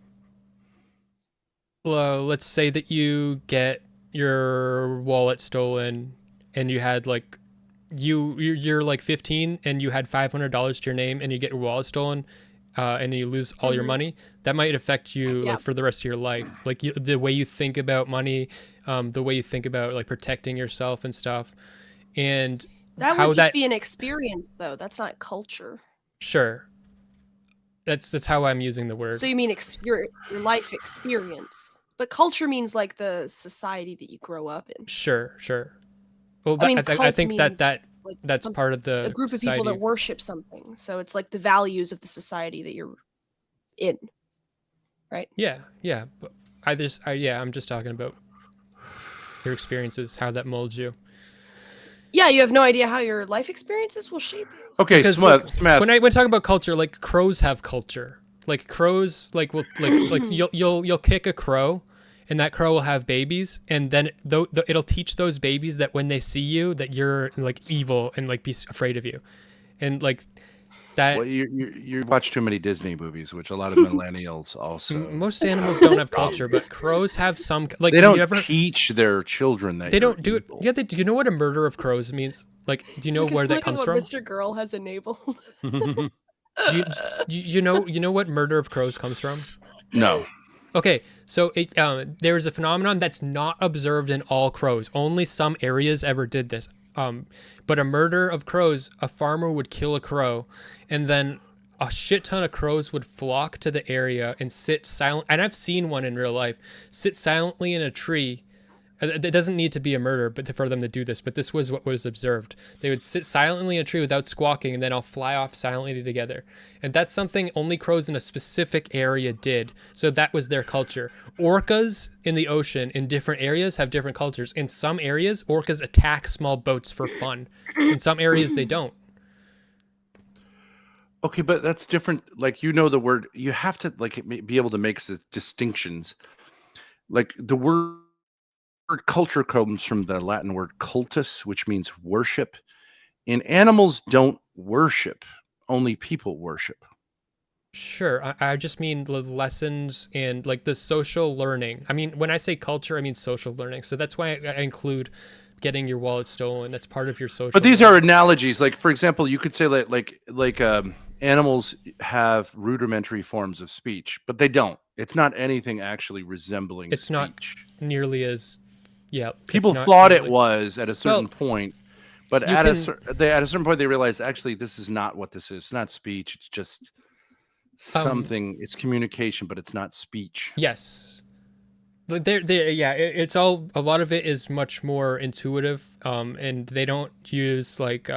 let's say that you get your wallet stolen and you had like you're like 15 and you had $500 to your name and you get your wallet stolen and you lose all your money. That might affect you like for the rest of your life, like the way you think about money, the way you think about like protecting yourself and stuff. And that would just be an experience, though. That's not culture. Sure. That's how I'm using the word. So you mean your life experience. But culture means like the society that you grow up in. Sure. Well, I think that's part of the a group of society. people that worship something. So it's like the values of the society that you're in, right? Yeah. But I'm just talking about your experiences, how that molds you. Yeah, you have no idea how your life experiences will shape you. Okay, Smith. When I talk about culture, like crows have culture. Like crows, like will like you'll kick a crow, and that crow will have babies, and then it'll teach those babies that when they see you, that you're like evil and like be afraid of you, and like that. Well, you watch too many Disney movies, which a lot of millennials also. Most animals don't have culture, but crows have some. Like they don't teach their children that they don't do it. Yeah, do you know what a murder of crows means? Like, do you know where that comes from? Mr. Girl has enabled. you know what murder of crows comes from? No. Okay, So there's a phenomenon that's not observed in all crows. Only some areas ever did this. But a murder of crows, a farmer would kill a crow, and then a shit ton of crows would flock to the area and sit silent. And I've seen one in real life sit silently in a tree. It doesn't need to be a murder, but for them to do this. But this was what was observed. They would sit silently in a tree without squawking, and then all fly off silently together. And that's something only crows in a specific area did. So that was their culture. Orcas in the ocean in different areas have different cultures. In some areas, orcas attack small boats for fun. In some areas, they don't. Okay, but that's different. Like, the word, you have to be able to make distinctions. Like, the word culture comes from the Latin word cultus, which means worship. And animals don't worship, only people worship. Sure. I just mean the lessons and like the social learning. I mean, when I say culture, I mean social learning. So that's why I include getting your wallet stolen. That's part of your social. But these are analogies. Like, for example, you could say that like animals have rudimentary forms of speech, but they don't. It's not anything actually resembling it's speech. Not nearly as, yeah. People thought it was at a certain point, but at a certain point they realized actually this is not what this is. It's not speech. It's just something. It's communication, but it's not speech. Yes. Yeah, it's all, a lot of it is much more intuitive, and they don't use like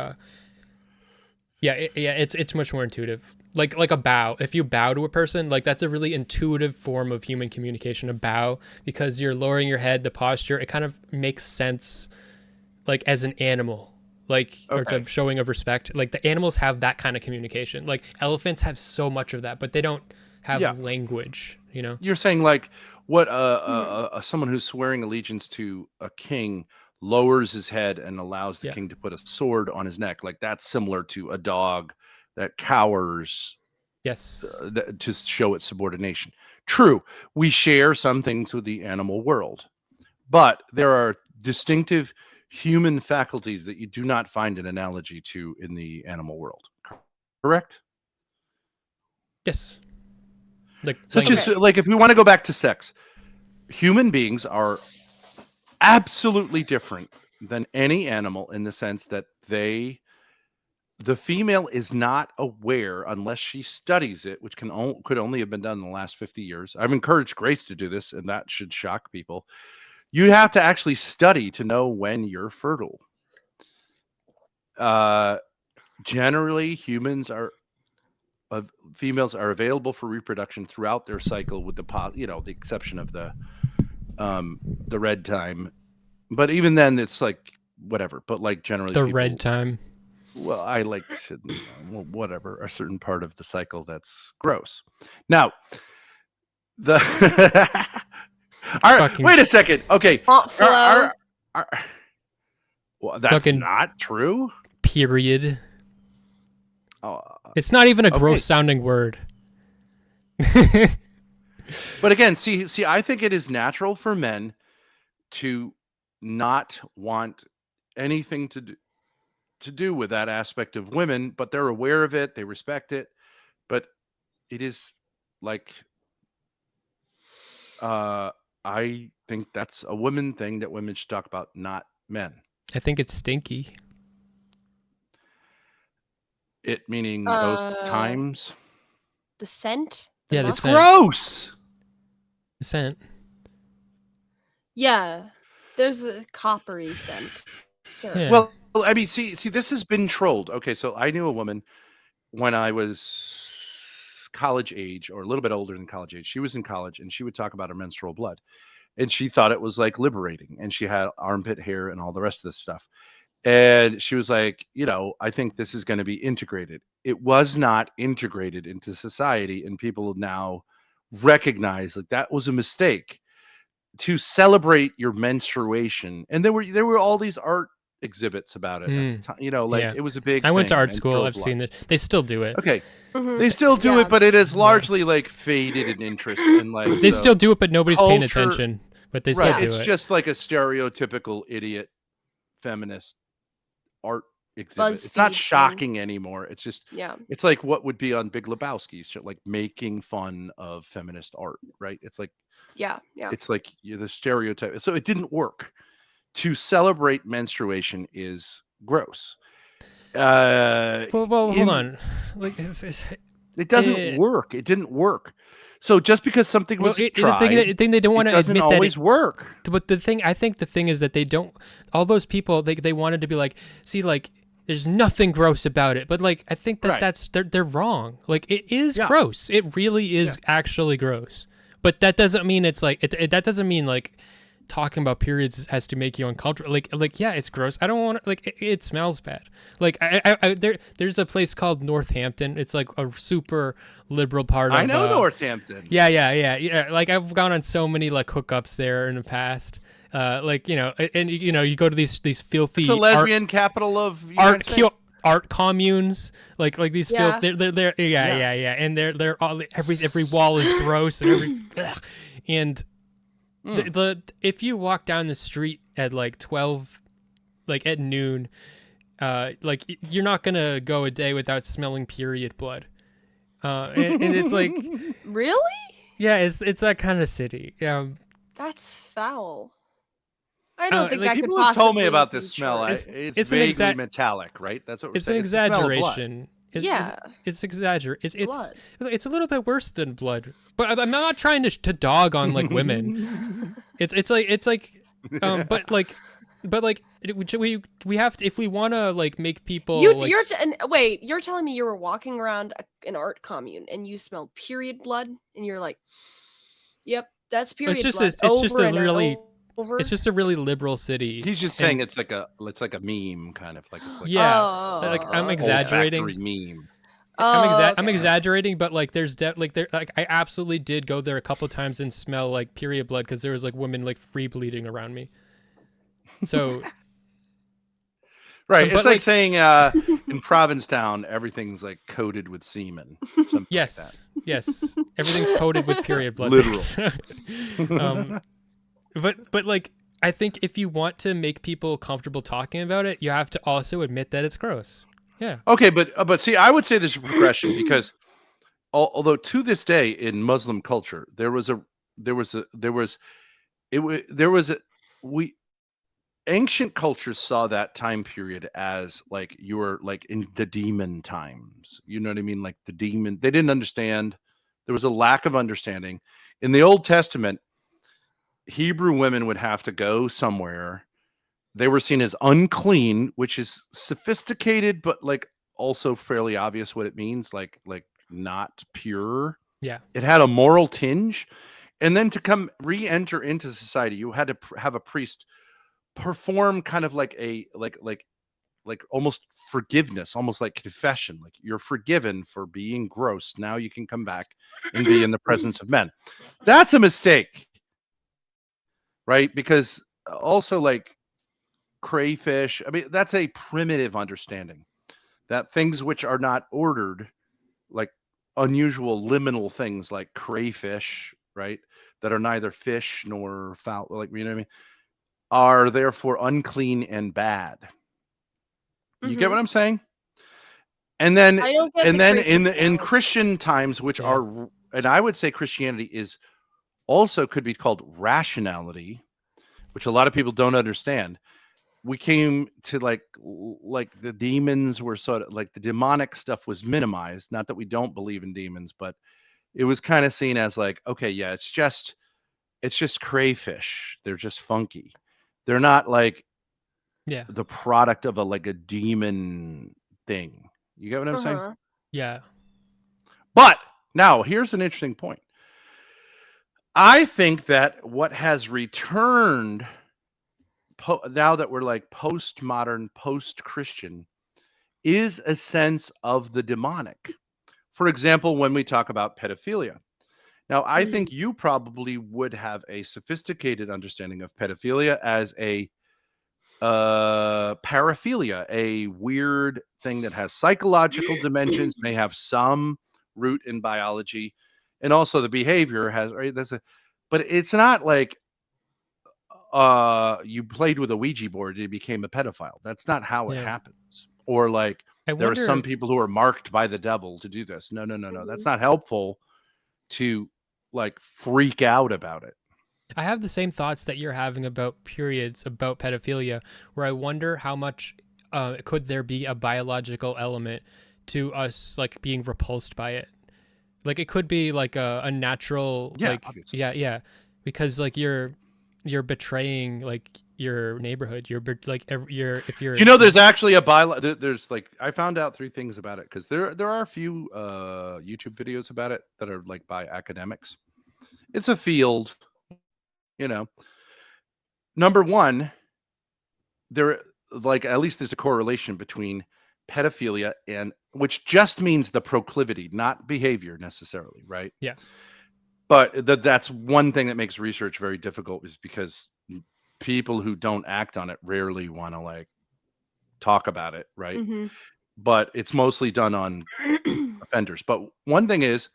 it's much more intuitive, like a bow. If you bow to a person, like that's a really intuitive form of human communication, a bow, because you're lowering your head, the posture, it kind of makes sense like as an animal, like or it's a showing of respect. Like the animals have that kind of communication. Like elephants have so much of that, but they don't have language, You're saying like what someone who's swearing allegiance to a king lowers his head and allows the king to put a sword on his neck. Like that's similar to a dog that cowers. Yes. To show its subordination. True. We share some things with the animal world, but there are distinctive human faculties that you do not find an analogy to in the animal world. Correct? Yes. Such as, like, if we want to go back to sex, human beings are absolutely different than any animal in the sense that the female is not aware unless she studies it, which could only have been done in the last 50 years. I've encouraged Grace to do this, and that should shock people. You have to actually study to know when you're fertile. Generally, females are available for reproduction throughout their cycle, with the exception of the red time. But even then, it's like whatever. But like generally, the red time. Well, I like to, whatever, a certain part of the cycle that's gross. Now, wait a second. Okay. Well, that's not true. Period. It's not even a gross sounding word. But again, see, I think it is natural for men to not want anything to do with that aspect of women, but they're aware of it, they respect it, but it is like I think that's a woman thing that women should talk about, not men. I think it's stinky. It meaning those times. The scent? The scent. Gross. The scent. Yeah. There's a coppery scent. Sure. Yeah. Well, I mean, see, this has been trolled. Okay, so I knew a woman when I was college age, or a little bit older than college age. She was in college, and she would talk about her menstrual blood, and she thought it was like liberating, and she had armpit hair and all the rest of this stuff. And she was like, I think this is going to be integrated. It was not integrated into society, and people now recognize like that was a mistake to celebrate your menstruation. And there were all these art exhibits about it at the time, it was a big I went to thing, art school. I've seen it. They still do it. Okay. They still do it, but it is largely like faded in interest, and like they still do it, but nobody's paying attention. But they still do it's it. just like a stereotypical idiot feminist art exhibit. It's not shocking anymore. It's just it's like what would be on Big Lebowski's, like making fun of feminist art, right? It's like Yeah, yeah. It's like the stereotype. So it didn't work. To celebrate menstruation is gross. Well, hold on. Like, it doesn't work. It didn't work. So just because something was tried, the thing they don't want to doesn't admit always that work. But I think the thing is that they don't. All those people, they wanted to be like, see, like, there's nothing gross about it. But like, I think that Right. they're wrong. Like, it is Yeah. gross. It really is actually gross. But that doesn't mean it's like that doesn't mean like talking about periods has to make you uncomfortable. Like yeah, it's gross. I don't want to, like, it smells bad. Like there's a place called Northampton. It's like a super liberal part of I know Northampton. Yeah. Like, I've gone on so many like hookups there in the past. Like, you know, and you know, you go to these filthy It's a lesbian capital of art communes, like these Yeah. they're and they're all every wall is gross and every ugh. And the if you walk down the street at like 12, like at noon, like you're not gonna go a day without smelling period blood. And it's like, Really? yeah, it's that kind of city. That's foul. I don't think like, that could People have possibly told me about be this smell. true. It's an vaguely metallic, right? That's what we're It's saying. an It's the smell of blood. exaggeration. It's exaggerate. Blood. It's a little bit worse than blood. But I'm not trying to dog on like women. It's like but like we have to, if we want to like make people like, wait, you're telling me you were walking around an art commune and you smelled period blood and you're like, yep, that's period blood. It's just a really liberal city. He's just saying it's like a meme, kind of like, it's like yeah, Oh, like I'm exaggerating. meme. I'm exaggerating, but like there's like I absolutely did go there a couple of times and smell like period blood because there was like women like free bleeding around me. So right, but it's like saying in Provincetown everything's like coated with semen. Yes, yes, everything's coated with period blood. Literal. But like, I think if you want to make people comfortable talking about it, you have to also admit that it's gross. Yeah. Okay, but see, I would say there's a progression because although to this day in Muslim culture ancient cultures saw that time period as like you were like in the demon times. You know what I mean? Like the demon, they didn't understand. There was a lack of understanding. In the Old Testament, Hebrew women would have to go somewhere. They were seen as unclean, which is sophisticated, but like also fairly obvious what it means, like not pure. Yeah. It had a moral tinge. And then to come re-enter into society, you had to have a priest perform kind of like a like almost forgiveness, almost like confession, like you're forgiven for being gross. Now you can come back and be in the presence of men. That's a mistake. Right? Because also like crayfish, I mean, that's a primitive understanding that things which are not ordered, like unusual liminal things like crayfish, right, that are neither fish nor fowl, like, you know what I mean, are therefore unclean and bad. You get what I'm saying? And then in Christian times, which are, and I would say Christianity is also could be called rationality, which a lot of people don't understand. We came to like the demons were sort of like the demonic stuff was minimized. Not that we don't believe in demons, but it was kind of seen as like, okay, yeah, it's just crayfish. They're just funky. They're not like the product of a demon thing. You get what I'm saying? Yeah. But now here's an interesting point. I think that what has returned now that we're like postmodern, post-Christian, is a sense of the demonic. For example, when we talk about pedophilia. Now, I think you probably would have a sophisticated understanding of pedophilia as a paraphilia, a weird thing that has psychological dimensions, may have some root in biology, and also the behavior has, right? But it's not like you played with a Ouija board and you became a pedophile. That's not how it happens. Or like there are some people who are marked by the devil to do this. No. That's not helpful to like freak out about it. I have the same thoughts that you're having about periods, about pedophilia, where I wonder how much could there be a biological element to us like being repulsed by it. Like it could be like a natural Yeah, like obviously. yeah, because like you're betraying like your neighborhood. You know, there's actually a there's like I found out 3 things about it because there are a few YouTube videos about it that are like by academics. It's a field, you know. Number one, there like at least there's a correlation between pedophilia and which just means the proclivity, not behavior necessarily, right? Yeah. But that's one thing that makes research very difficult is because people who don't act on it rarely want to like talk about it, right? Mm-hmm. But it's mostly done on offenders. But one thing is,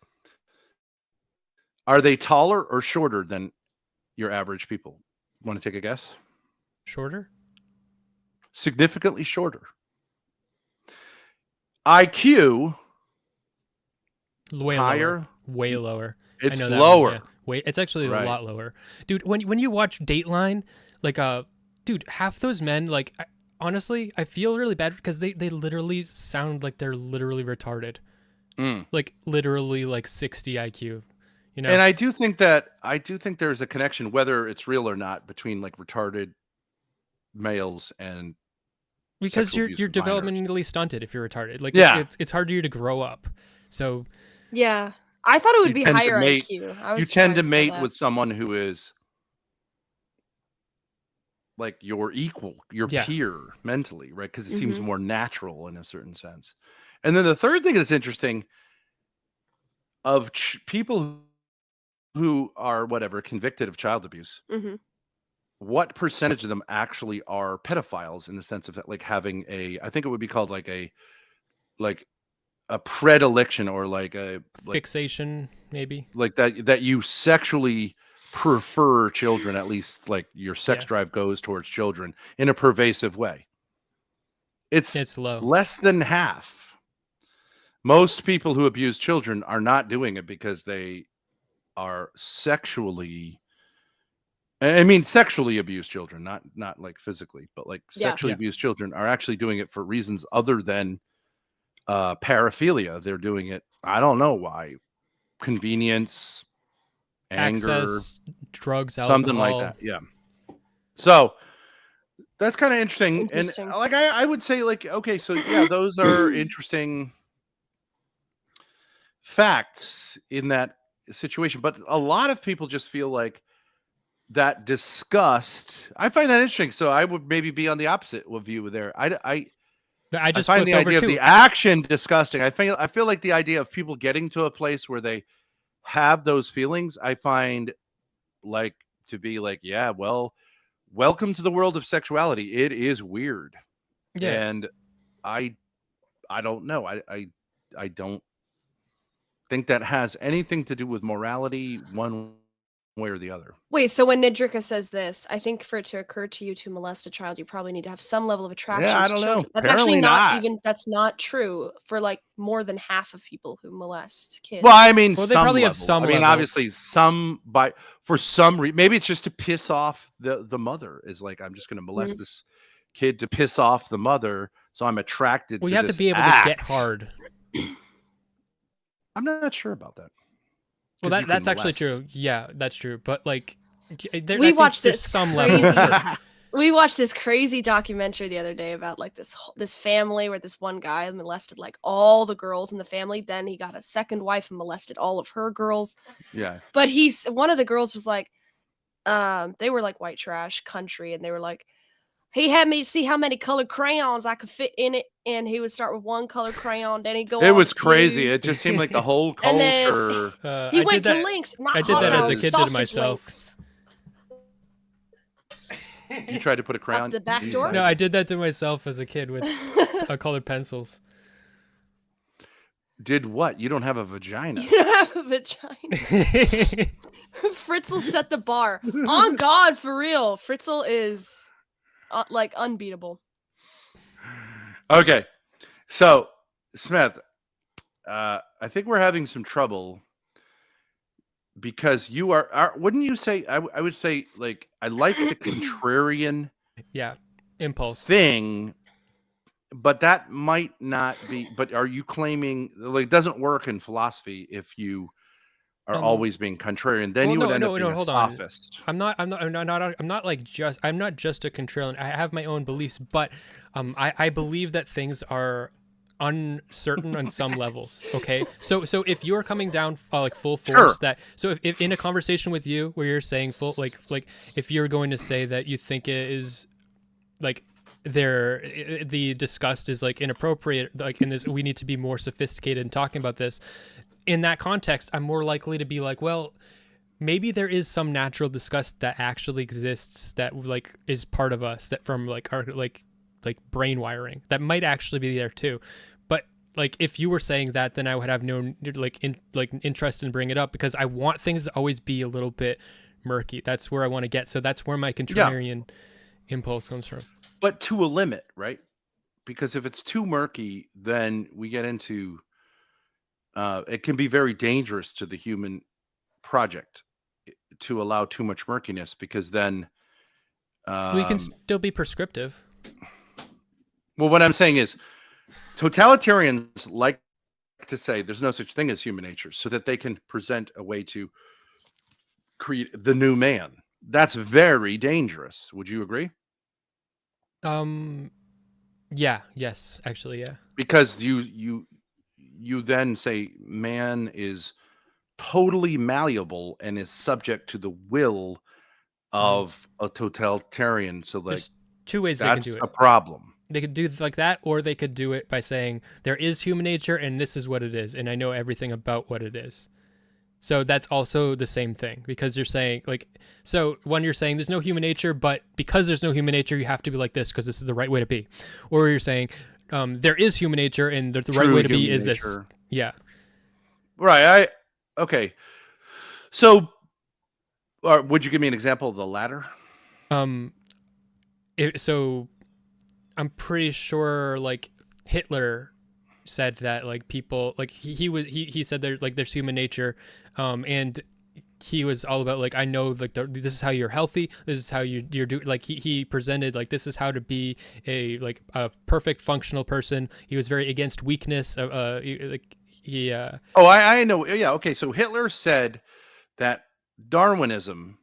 are they taller or shorter than your average people? Want to take a guess? Shorter? Significantly shorter. IQ Way higher. lower. Way lower. It's I know that lower. one, yeah. Wait, it's actually Right. a lot lower, dude. When you watch Dateline, like dude, half those men, like honestly, I feel really bad because they literally sound like they're literally retarded, like literally like 60 IQ, you know. And I do think there's a connection, whether it's real or not, between like retarded males and because sexual you're abuse of minors. developmentally stunted if you're retarded. Like Yeah. it's hard for you to grow up. So Yeah. I thought it would You be tend to higher mate- IQ. I was You tend to surprised by mate that. with someone who is like your equal, your Yeah. peer mentally, right? Because it Mhm. seems more natural in a certain sense. And then the third thing that's interesting of people who are whatever convicted of child abuse, Mhm. what percentage of them actually are pedophiles in the sense of like having I think it would be called like a predilection or like a fixation, maybe. like that you sexually prefer children, at least like your sex Yeah. drive goes towards children in a pervasive way. It's low. less than half. Most people who abuse children are not doing it because they are sexually abused children, not like physically, but like Yeah. sexually Yeah. abused children are actually doing it for reasons other than paraphilia. They're doing it, I don't know why. Convenience, anger, Access, drugs, alcohol. something like that. Yeah. So that's kind of interesting. Interesting. And like I would say, like, okay, so yeah, those are interesting facts in that situation. But a lot of people just feel like that disgust. I find that interesting. So I would maybe be on the opposite of you there. I just find the flipped over idea of too. the action disgusting. I feel like the idea of people getting to a place where they have those feelings, I find like to be like, yeah, well, welcome to the world of sexuality. It is weird. Yeah. And I don't know. I don't think that has anything to do with morality one way or the other. Wait, so when Nidrika says this, I think for it to occur to you to molest a child, you probably need to have some level of attraction I to don't know. children. That's Apparently actually not. that's not true for like more than half of people who molest kids. Well, I mean, Well, they some probably have level. some I mean, level. obviously, some for some reason, maybe it's just to piss off the mother. Is like, I'm just going to molest this kid to piss off the mother, so I'm attracted. Well, to you have this to be able act. to get hard. I'm not sure about that. Well, 'Cause you that's can actually molest. true. Yeah, that's true. But like, We watched there's this some crazy. level. We watched this crazy documentary the other day about like this family where this one guy molested like all the girls in the family. Then he got a second wife and molested all of her girls. Yeah. But one of the girls was like, they were like white trash country, and they were like, he had me see how many colored crayons I could fit in it, and he would start with one colored crayon, then he'd go. It on was to crazy. blue. It just seemed like the whole And then culture. he I went did to that- links, not I did hot that as a dogs, kid to sausage myself. links. You tried to put a crayon the back door? inside. No, I did that to myself as a kid with colored pencils. Did what? You don't have a vagina. You don't have a vagina. Fritzl set the bar. On God, for real. Fritzl is like unbeatable. Okay, so Smith, I think we're having some trouble because you are wouldn't you say? I would say like I like the contrarian Yeah, impulse. thing, but that might not be. But are you claiming like it doesn't work in philosophy if you are Um, always being contrarian? Then well, you would no, end up no, being no. a Hold on. sophist. I'm not just a contrarian. I have my own beliefs, but I believe that things are uncertain on some levels. Okay, so if you're coming down like full force, Sure. if in a conversation with you where you're saying full like if you're going to say that you think it is like the disgust is like inappropriate, like in this we need to be more sophisticated in talking about this. In that context, I'm more likely to be like, well, maybe there is some natural disgust that actually exists that like is part of us, that from like our like brain wiring that might actually be there too. But like if you were saying that, then I would have no interest in bringing it up, because I want things to always be a little bit murky. That's where I want to get. So that's where my contrarian impulse comes from. But to a limit, right? Because if it's too murky, then we get into it can be very dangerous to the human project to allow too much murkiness, because then We can still be prescriptive. well, what I'm saying is totalitarians like to say there's no such thing as human nature so that they can present a way to create the new man. That's very dangerous. Would you agree? Yeah, yes, actually, yeah. Because you then say man is totally malleable and is subject to the will of a totalitarian. So like There's two ways they can that's do a it. problem. They could do like that, or they could do it by saying there is human nature and this is what it is, and I know everything about what it is. So that's also the same thing, because you're saying like, so when you're saying there's no human nature, but because there's no human nature, you have to be like this because this is the right way to be, or you're saying there is human nature and the right way to be is this. Yeah. Right. Okay. So, would you give me an example of the latter? So I'm pretty sure like Hitler said that like people like he said there's human nature, and he was all about like I know like this is how you're healthy, this is how you're doing, like he presented like this is how to be a like a perfect functional person. He was very against weakness. Oh, I know. Yeah. Okay. So Hitler said that Darwinism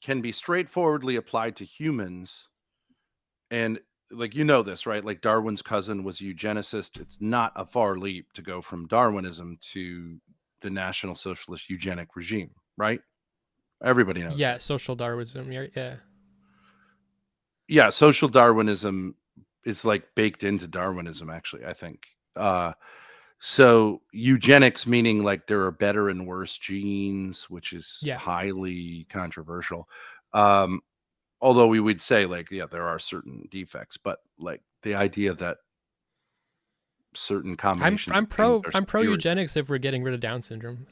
can be straightforwardly applied to humans, and like this, right? Like Darwin's cousin was a eugenicist. It's not a far leap to go from Darwinism to the National Socialist eugenic regime, right? Everybody knows. Yeah, social Darwinism. Yeah. Yeah, social Darwinism is like baked into Darwinism, actually, I think. So eugenics, meaning like there are better and worse genes, which is highly controversial. Although we would say like, yeah, there are certain defects, but like the idea that certain combinations. I'm pro eugenics if we're getting rid of Down syndrome.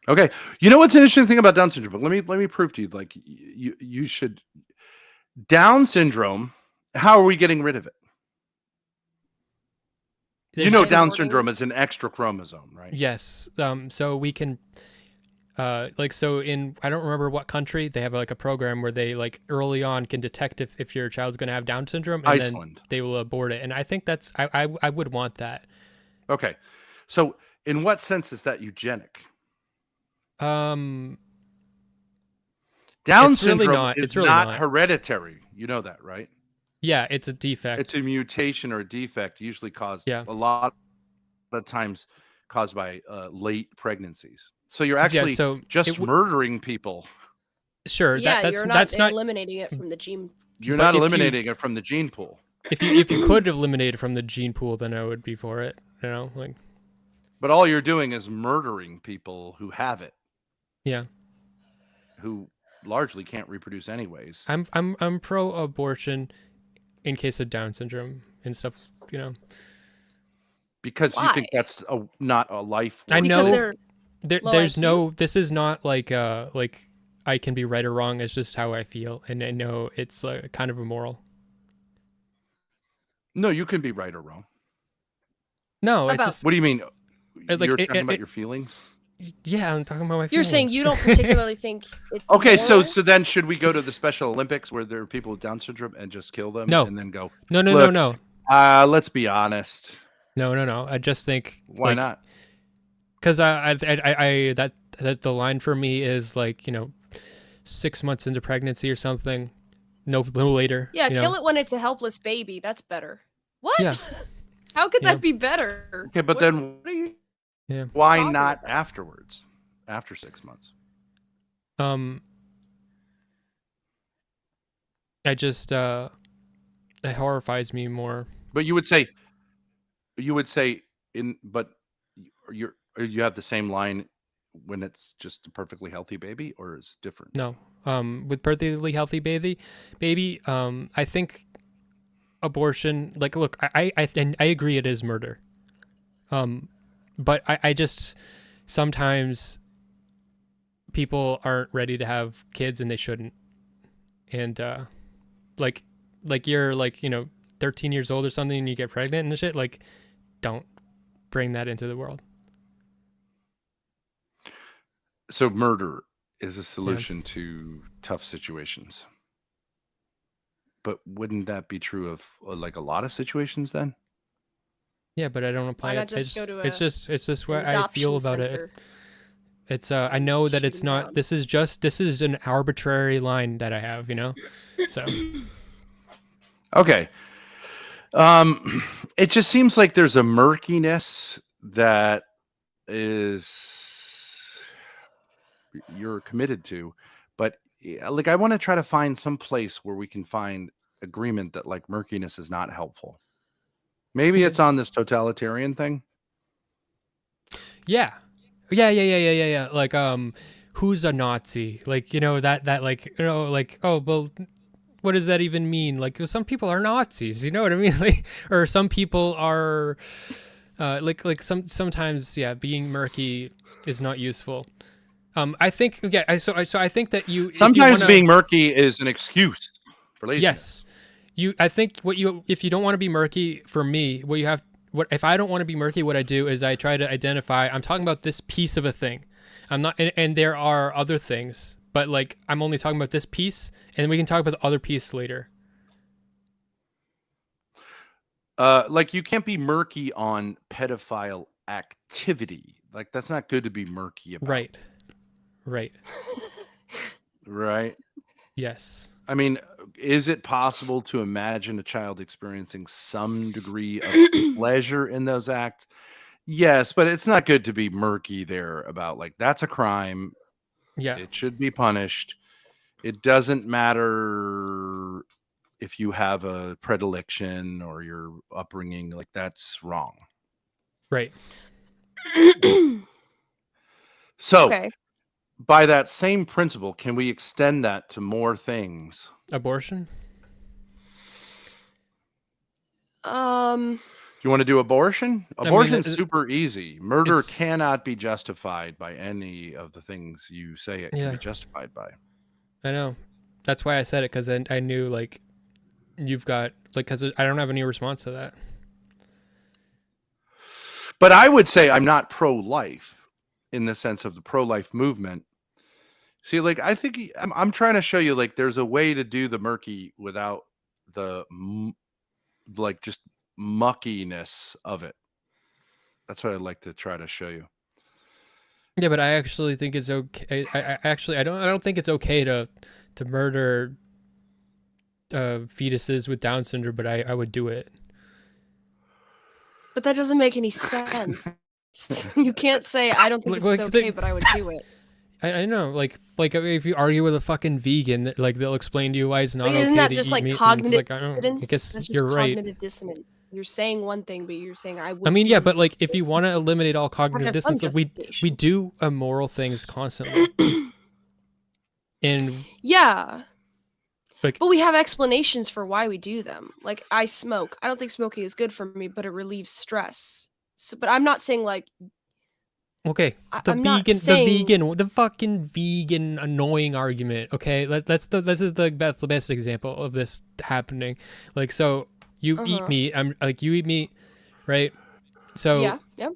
Okay, you know what's an interesting thing about Down syndrome? But let me prove to you, like you should. Down syndrome. How are we getting rid of it? Down syndrome is an extra chromosome, right? Yes. So we can, so in, I don't remember what country, they have like a program where they like early on can detect if your child's going to have Down syndrome, and Iceland. then they will abort it. And I think that's, I would want that. Okay. So in what sense is that eugenic? Down syndrome is not hereditary. You know that, right? Yeah, it's a defect. It's a mutation or a defect, usually caused a lot of times caused by late pregnancies. So you're actually just murdering people. Sure, yeah, you're not eliminating it from the gene. You're not eliminating it from the gene pool. If you could eliminate it from the gene pool, then I would be for it. But all you're doing is murdering people who have it. Yeah. Who largely can't reproduce anyways. I'm pro-abortion in case of Down syndrome and stuff, Because you think that's not a life. I know there's no. This is not like I can be right or wrong. It's just how I feel, and I know it's kind of immoral. No, you can be right or wrong. No, it's just. What do you mean? You're talking about your feelings? Yeah, I'm talking about my. You're saying feelings. you don't particularly think it's Okay, so moral? then should we go to the Special Olympics where there are people with Down syndrome and just kill them No. and then go? No, no, Look, no, no, let's be honest. no, no, no. I just think Why not? Because that the line for me is like 6 months into pregnancy or something, no later. Yeah, kill it when it's a helpless baby. That's better. What? Yeah. How could Yeah. that be better? Okay, but then what are you why talking not about? afterwards? After 6 months. I just it horrifies me more. But you would say but you have the same line when it's just a perfectly healthy baby, or is it different? No. With perfectly healthy baby, I think abortion, like, look, I agree it is murder. But I just sometimes people aren't ready to have kids and they shouldn't. And like you're 13 years old or something and you get pregnant and shit, like, don't bring that into the world. So murder is a solution to tough situations. But wouldn't that be true of like a lot of situations then? Yeah, but I don't apply Why not it. just go to It's just what an I feel adoption about center? it. It's I know that Shoot it's 'em not. down. This is an arbitrary line that I have, So Okay. It just seems like there's a murkiness that you're committed to, but like I want to try to find some place where we can find agreement that like murkiness is not helpful. Maybe Okay. it's on this totalitarian thing. yeah. Like who's a Nazi? Like that like like, oh well, what does that even mean? Like, some people are Nazis, you know what I mean? Like, or some people are sometimes being murky is not useful. I think so I think that Sometimes being murky is an excuse for laziness. Yes. I think if you don't want to be murky, for me, if I don't want to be murky, what I do is I try to identify, I'm talking about this piece of a thing. I'm not, and there are other things, but like, I'm only talking about this piece, and we can talk about the other piece later. Like you can't be murky on pedophile activity. Like that's not good to be murky about. Right. Right. Yes. I mean, is it possible to imagine a child experiencing some degree of pleasure in those acts? Yes, but it's not good to be murky there about like that's a crime. Yeah. It should be punished. It doesn't matter if you have a predilection or your upbringing, like that's wrong. Right. So, Okay. by that same principle, can we extend that to more things? Abortion? Do you want to do abortion? Abortion's super easy. Murder cannot be justified by any of the things you say it can be justified by. I know. That's why I said it, because I knew, like, you've got, like, because I don't have any response to that. But I would say I'm not pro-life in the sense of the pro-life movement. See, like, I think I'm trying to show you, like, there's a way to do the murky without the, like, just muckiness of it. That's what I'd like to try to show you. Yeah, but I actually think it's okay. I don't think it's okay to murder fetuses with Down syndrome, but I would do it. But that doesn't make any sense. You can't say I don't think this is okay, but I would do it. I know, like if you argue with a fucking vegan, like they'll explain to you why it's not okay. Isn't that just like cognitive dissonance? I guess that's just you're right. Cognitive dissonance. You're saying one thing, but you're saying I would. I mean, yeah, but like if you want to eliminate all cognitive dissonance, like, we do immoral things constantly. And yeah, like, but we have explanations for why we do them. Like, I smoke. I don't think smoking is good for me, but it relieves stress. So, but I'm not saying like. Okay, the fucking vegan annoying argument. Okay, this is the best example of this happening. Like, so you eat meat. You eat meat, right? So yeah.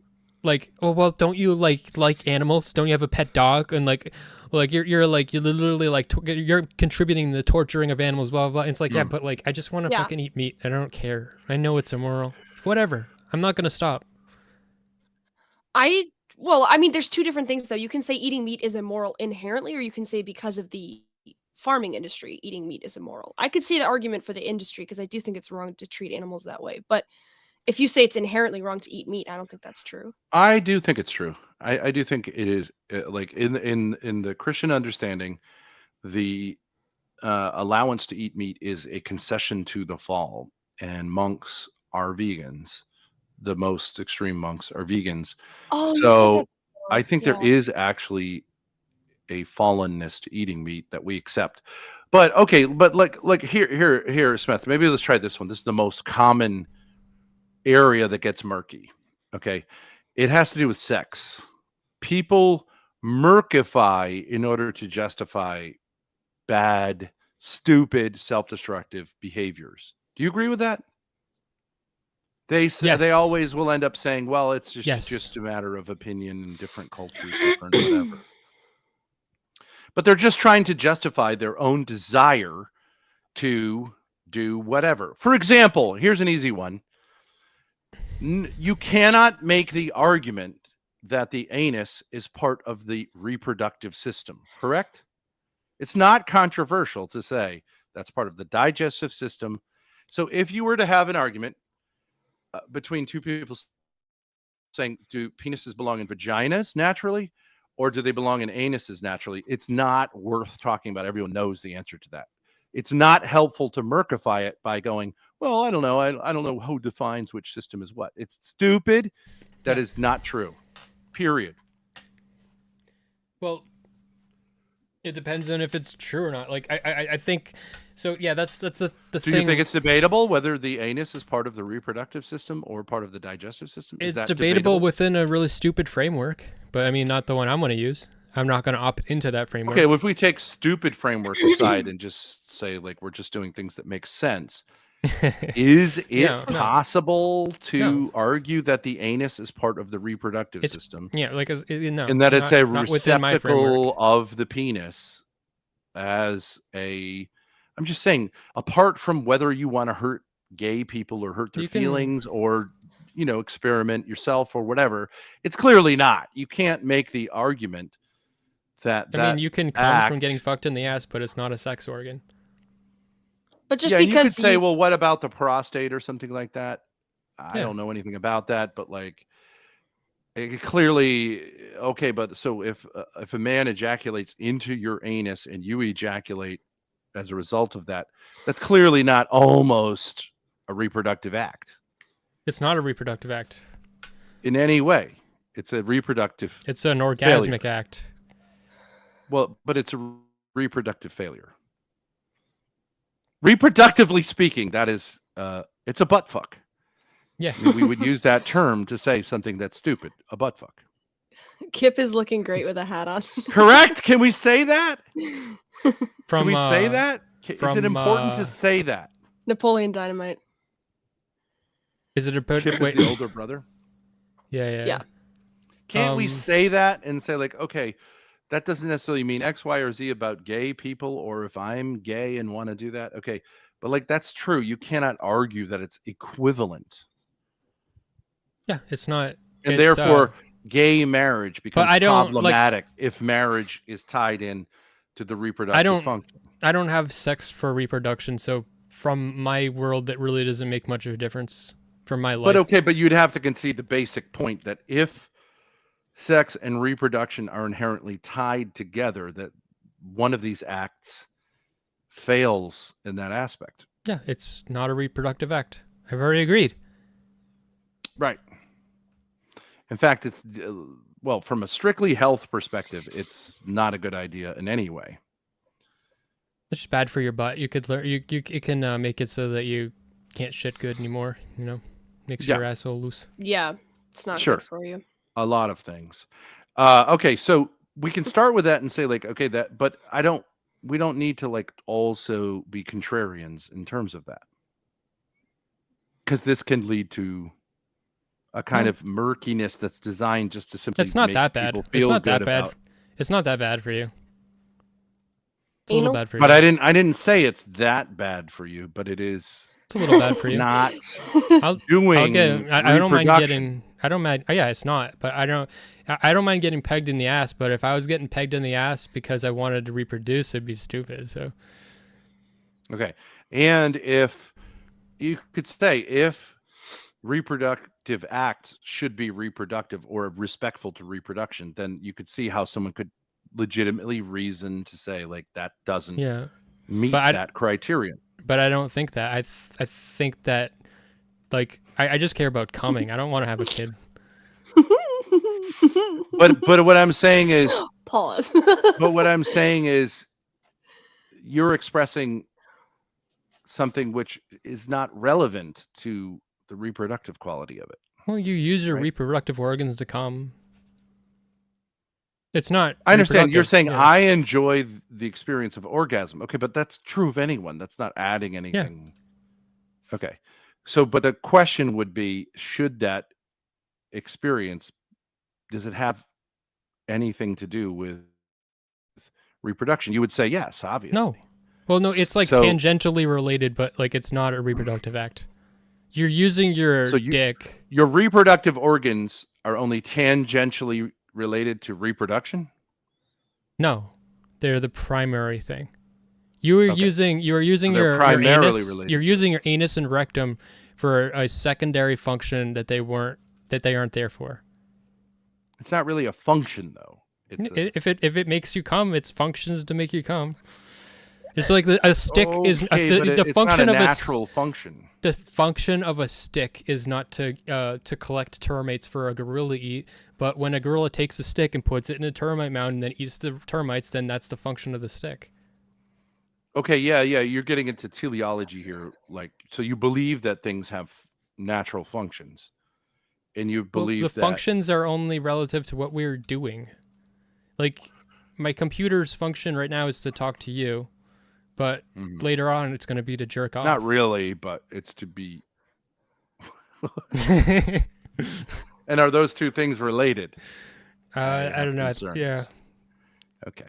like, oh well, don't you like animals? Don't you have a pet dog? And like you're literally like you're contributing the torturing of animals, blah blah blah. And it's like, yeah, but like I just want to Yeah. fucking eat meat. I don't care. I know it's immoral. Whatever. I'm not gonna stop. Well, I mean, there's two different things though. You can say eating meat is immoral inherently, or you can say because of the farming industry, eating meat is immoral. I could see the argument for the industry because I do think it's wrong to treat animals that way. But if you say it's inherently wrong to eat meat, I don't think that's true. I do think it's true. I do think it is like in the Christian understanding, the allowance to eat meat is a concession to the fall, and monks are vegans. The most extreme monks are vegans. Oh, you said that So I before. think there Yeah. is actually a fallenness to eating meat that we accept. But okay, but like here, Smith. Maybe let's try this one. This is the most common area that gets murky. Okay, it has to do with sex. People murkify in order to justify bad, stupid, self-destructive behaviors. Do you agree with that? They Yes. they always will end up saying, "Well, it's Yes. just a matter of opinion in different cultures, different whatever." But they're just trying to justify their own desire to do whatever. For example, here's an easy one. You cannot make the argument that the anus is part of the reproductive system, correct? It's not controversial to say that's part of the digestive system. So if you were to have an argument between two people saying, do penises belong in vaginas naturally, or do they belong in anuses naturally? It's not worth talking about. Everyone knows the answer to that. It's not helpful to murkify it by going, well, I don't know. I don't know who defines which system is what. It's stupid. That is not true. Period. Well, it depends on if it's true or not. Like I think so. Yeah, that's the So thing. you think it's debatable whether the anus is part of the reproductive system or part of the digestive system? Is It's that debatable within a really stupid framework, but I mean, not the one I'm going to use. I'm not going to opt into that framework. Okay, well, if we take stupid framework aside and just say like we're just doing things that make sense, is it possible to argue that the anus is part of the reproductive system? Yeah, like no, and that it's a not within my framework. receptacle of the penis as a. I'm just saying, apart from whether you want to hurt gay people or hurt their feelings or experiment yourself or whatever, it's clearly not. You can't make the argument that I mean, you can come from getting fucked in the ass, but it's not a sex organ. But just because you could say, you... well, what about the prostate or something like that? I don't know anything about that, but like, it clearly okay. But so if a man ejaculates into your anus and you ejaculate as a result of that, that's clearly not almost a reproductive act. It's not a reproductive act in any way. It's a reproductive. It's an orgasmic act. Well, but it's a reproductive failure. Reproductively speaking, that is, it's a butt fuck. Yeah. I mean, we would use that term to say something that's stupid, a butt fuck. Kip is looking great with a hat on. Correct? Can we say that? Can we say that? Is it important to say that? Napoleon Dynamite. Is it a Kip is the older brother? Yeah. Can't we say that and say like, okay, that doesn't necessarily mean X, Y, or Z about gay people, or if I'm gay and want to do that. Okay. But like, that's true. You cannot argue that it's equivalent. Yeah, it's not. And therefore, gay marriage becomes problematic if marriage is tied in to the reproductive function. I don't have sex for reproduction. So from my world, that really doesn't make much of a difference for my life. But okay, but you'd have to concede the basic point that if sex and reproduction are inherently tied together, that one of these acts fails in that aspect. Yeah, it's not a reproductive act. I've already agreed. Right. In fact, it's, well, from a strictly health perspective, it's not a good idea in any way. It's just bad for your butt. You could learn. It can make it so that you can't shit good anymore. Makes your asshole loose. Yeah, it's not good for you. A lot of things. Okay, so we can start with that and say like, okay, but we don't need to like also be contrarians in terms of that, because this can lead to a kind of murkiness that's designed just to simply It's not make that bad. people It's feel not good that bad. about. It's not that bad for you. It's a little Anal? bad for you. But I didn't say it's that bad for you, but it is It's a little bad for you. not I'll doing get. I don't mind reproduction. getting. I don't mind. Yeah, it's not. But I don't mind getting pegged in the ass. But if I was getting pegged in the ass because I wanted to reproduce, it'd be stupid. So. Okay. And if you could say if reproductive acts should be reproductive or respectful to reproduction, then you could see how someone could legitimately reason to say like that doesn't meet that criterion. But I don't think that. I think that like I just care about coming. I don't want to have a kid. But what I'm saying is pause. but what I'm saying is you're expressing something which is not relevant to the reproductive quality of it. Well, you use your reproductive organs to come. It's not. I understand. You're saying yeah. I enjoy the experience of orgasm. Okay, but that's true of anyone. That's not adding anything. Yeah. Okay. So, but the question would be, should that experience, does it have anything to do with reproduction? You would say yes, obviously. No. Well, no, it's like tangentially related, but like it's not a reproductive act. You're using your dick. Your reproductive organs are only tangentially related to reproduction? No, they're the primary thing. You are using your primarily anus. Related. You're using your anus and rectum for a secondary function that they aren't there for. It's not really a function though. If it makes you come, it functions to make you come. It's like a stick is the function not a of natural function. The function of a stick is not to collect termites for a gorilla to eat, but when a gorilla takes a stick and puts it in a termite mound and then eats the termites, then that's the function of the stick. Okay, yeah, you're getting into teleology here. Like, so you believe that things have natural functions, and you believe the functions are only relative to what we're doing. Like, my computer's function right now is to talk to you. But later on, it's going to be to jerk off. Not really, but it's to be. And are those two things related? I don't know. Yeah. Okay.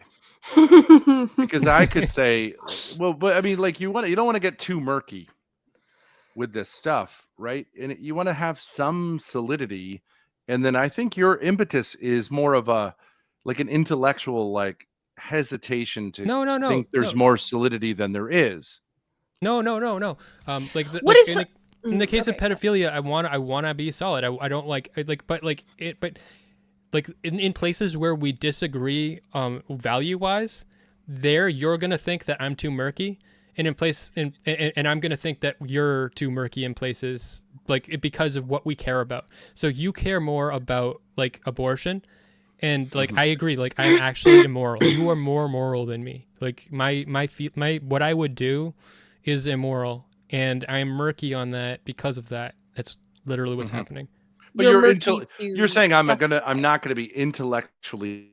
Because I could say, well, but I mean, like you don't want to get too murky with this stuff, right? And you want to have some solidity, and then I think your impetus is more of an intellectual hesitation to think there's more solidity than there is. No. Like in the case of pedophilia, I want to be solid. I don't but in places where we disagree value wise, there you're gonna think that I'm too murky, and and I'm gonna think that you're too murky in places because of what we care about. So you care more about abortion. And I agree, I'm actually immoral. You are more moral than me. My what I would do is immoral, and I'm murky on that because of that. That's literally what's happening. But you're saying I'm not gonna be intellectually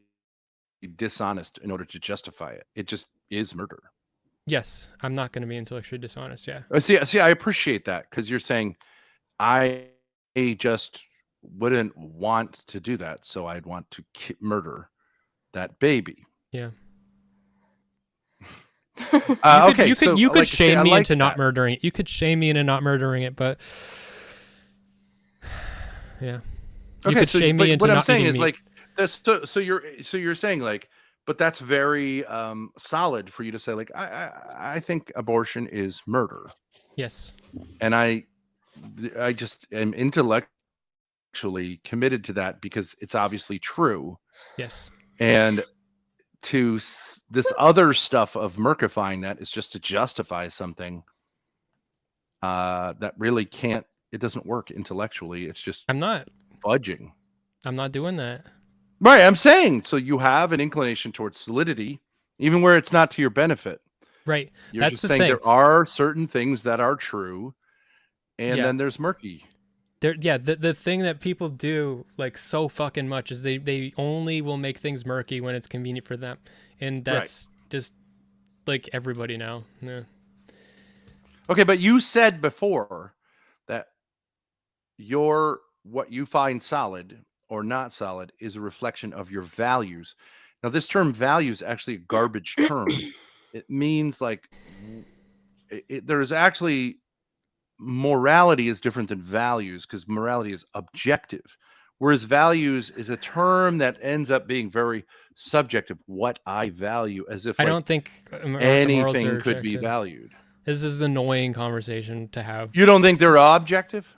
dishonest in order to justify it. It just is murder. Yes, I'm not going to be intellectually dishonest. Yeah. See, I appreciate that because you're saying I just wouldn't want to do that, so I'd want to murder that baby. Yeah. Okay, you could shame me into not murdering it. You could shame me into not murdering it, but yeah. Okay, you could shame me into what I'm not saying eating is meat. so you're saying but that's very solid for you to say I think abortion is murder. Yes. And I just am intellectually committed to that because it's obviously true. Yes. And to this other stuff of murkifying that is just to justify something that really it doesn't work intellectually. It's just I'm not fudging. I'm not doing that. Right, I'm saying so you have an inclination towards solidity, even where it's not to your benefit. Right. You're That's just the saying thing. there are certain things that are true, and then there's murky. The thing that people do so fucking much is they only will make things murky when it's convenient for them, and that's just everybody now. Yeah. Okay, but you said before that your what you find solid or not solid is a reflection of your values. Now, this term values actually a garbage term. It means like there's actually morality is different than values because morality is objective, whereas values is a term that ends up being very subjective. What I value, as if I like don't think morals anything are could be objective. valued. This is an annoying conversation to have. You don't think they're objective?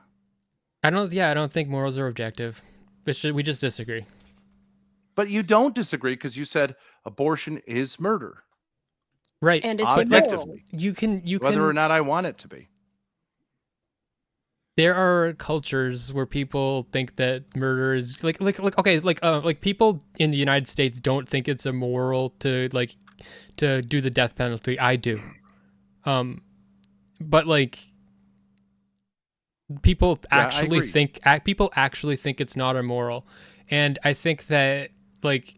I don't think morals are objective. We just disagree. But you don't disagree because you said abortion is murder. Right. And it's objectively. You can Whether or not I want it to be. There are cultures where people think that murder is like people in the United States don't think it's immoral to do the death penalty. I do. But like people actually think it's not immoral. And I think that like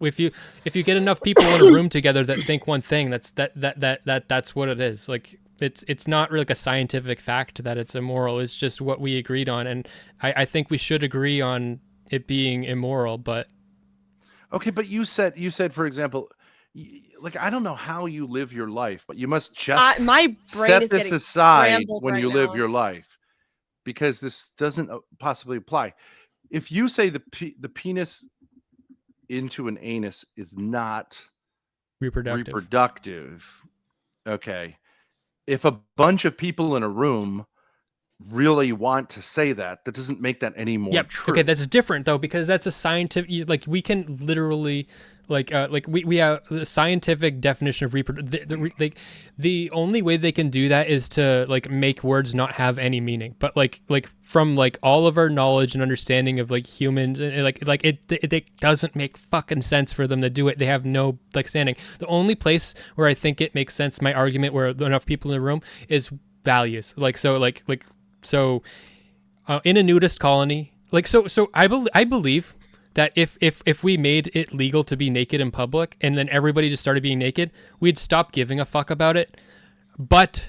if you get enough people in a room together that think one thing, that's what it is. Like it's not really like a scientific fact that it's immoral. It's just what we agreed on, and I think we should agree on it being immoral. But okay, but you said for example, like I don't know how you live your life, but you must just my brain set is this getting aside when right you live now. your life, because this doesn't possibly apply. If you say the penis into an anus is not reproductive, okay. If a bunch of people in a room really want to say that doesn't make that any more true. Okay, that's different though, because that's a scientific, like we can literally we have a scientific definition of the only way they can do that is to like make words not have any meaning. But like from like all of our knowledge and understanding of like humans, it doesn't make fucking sense for them to do it. They have no like standing. The only place where I think it makes sense, my argument, where enough people in the room, is values. So in a nudist colony, I believe that if we made it legal to be naked in public and then everybody just started being naked, we'd stop giving a fuck about it. But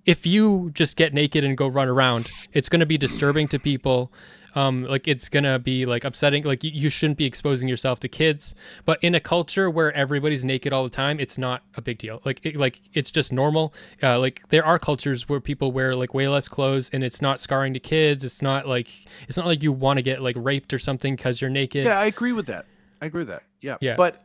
if you just get naked and go run around, it's going to be disturbing to people. It's going to be like upsetting. Like you shouldn't be exposing yourself to kids. But in a culture where everybody's naked all the time, it's not a big deal. It's just normal. There are cultures where people wear like way less clothes and it's not scarring to kids. It's not like you want to get like raped or something because you're naked. Yeah, I agree with that. Yeah. But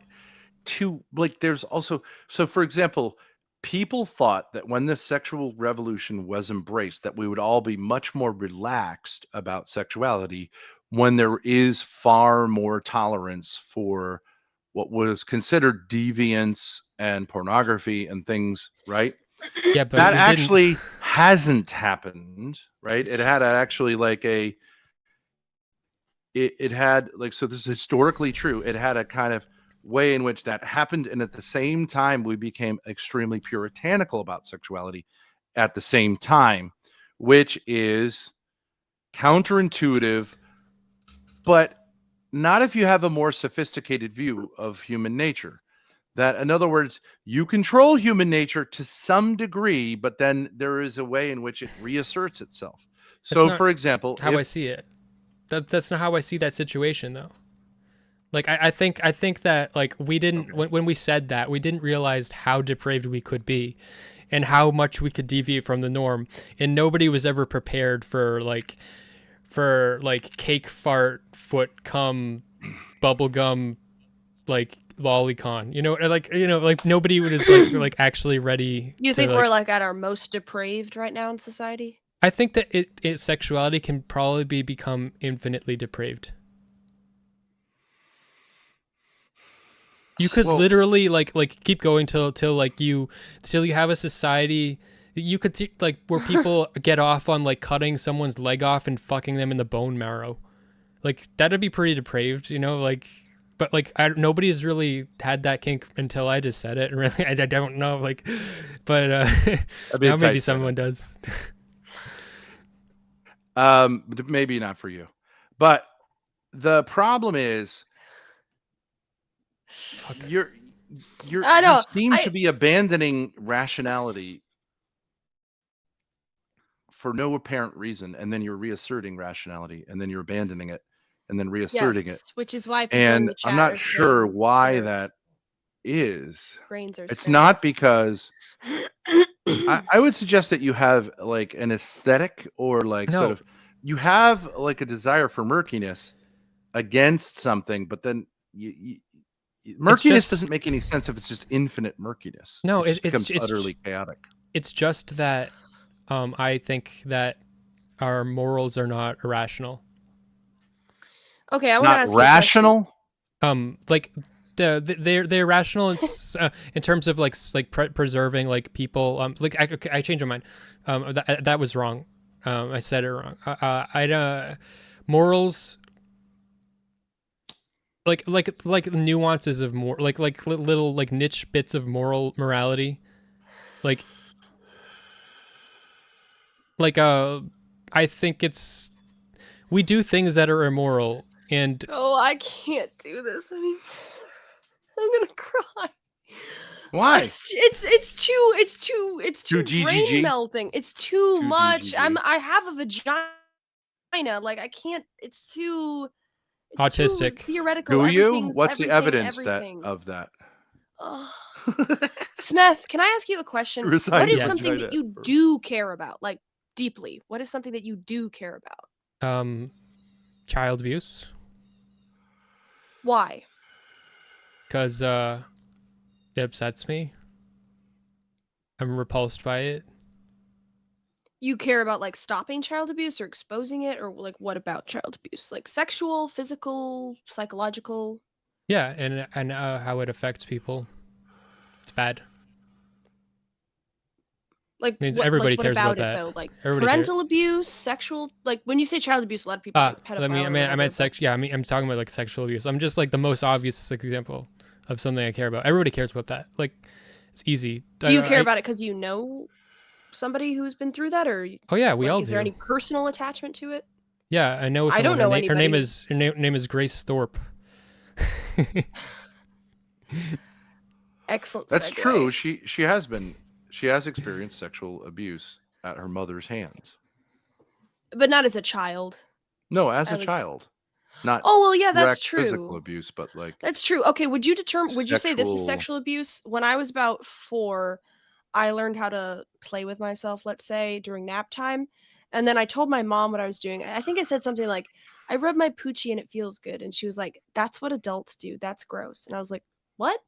there's also, so for example, people thought that when the sexual revolution was embraced, that we would all be much more relaxed about sexuality when there is far more tolerance for what was considered deviance and pornography and things, right? Yeah, but that actually hasn't happened, right? It had actually like it had like, so this is historically true. It had a kind of way in which that happened, and at the same time we became extremely puritanical about sexuality at the same time, which is counterintuitive, but not if you have a more sophisticated view of human nature. That, in other words, you control human nature to some degree, but then there is a way in which it reasserts itself. So for example, how I see it, that's not how I see that situation though. Like I think that like we didn't, when we said that, we didn't realize how depraved we could be and how much we could deviate from the norm, and nobody was ever prepared for cake fart foot cum bubblegum like lolicon, nobody was like actually ready. You think we're like at our most depraved right now in society? I think that sexuality can probably become infinitely depraved. You could literally like keep going till you have a society. You could where people get off on like cutting someone's leg off and fucking them in the bone marrow. Like that'd be pretty depraved, But like nobody's really had that kink until I just said it. And really, I don't know. But now maybe someone does. Maybe not for you, but the problem is. You seem to be abandoning rationality for no apparent reason, and then you're reasserting rationality, and then you're abandoning it, and then reasserting it. Yes, which is why people in And the I'm chat not are sure saying why their that is. brains are It's scrambled. not because I would suggest that you have like an aesthetic or like sort No. of you have like a desire for murkiness against something, but then murkiness doesn't make any sense if it's just infinite murkiness. No, it just becomes it's utterly chaotic. It's just that I think that our morals are not irrational. Okay, I want to Not ask you a question. rational. Like they're irrational in terms of like preserving like people. Like I changed my mind. That was wrong. I said it wrong. Morals. Like nuances of more like little like niche bits of morality, like I think we do things that are immoral, and Oh, I can't do this anymore. I'm gonna cry. Why? It's too Too brain GGG? melting. It's too Too much. GGG. I have a vagina. Like I can't. It's too autistic. too theoretical. Do you? Everything's What's the everything, evidence everything. of that? Ugh. Smith, can I ask you a question? Resign What is your something vagina that you first. do care about, like deeply? What is something that you do care about? Child abuse, Why? because it upsets me. I'm repulsed by it. You care about like stopping child abuse or exposing it, or like what about child abuse? Like sexual, physical, psychological? Yeah, and how it affects people. It's bad. Like Means what? everybody Like what cares about about it that. though? Like Everybody parental abuse, sexual. Like when you say child abuse, a lot of people think pedophile. I or meant whatever, sex. Yeah, I'm talking about like sexual abuse. I'm just like the most obvious example of something I care about. Everybody cares about that. Like it's easy. Do you care about it because you know somebody who's been through that, or Oh yeah, we like, all is do. there any personal attachment to it? Yeah, I know. I don't know her name anybody is name is Grace Thorp. Excellent. That's segue. true. She has experienced sexual abuse at her mother's hands. But not as a child. No, as a child. Not Oh well, yeah, that's direct physical true. abuse, but like That's true. Okay, would you say this is sexual- sexual abuse? When I was about 4, I learned how to play with myself, let's say, during nap time. And then I told my mom what I was doing. I think I said something like, I rub my poochie and it feels good. And she was like, that's what adults do. That's gross. And I was like, what?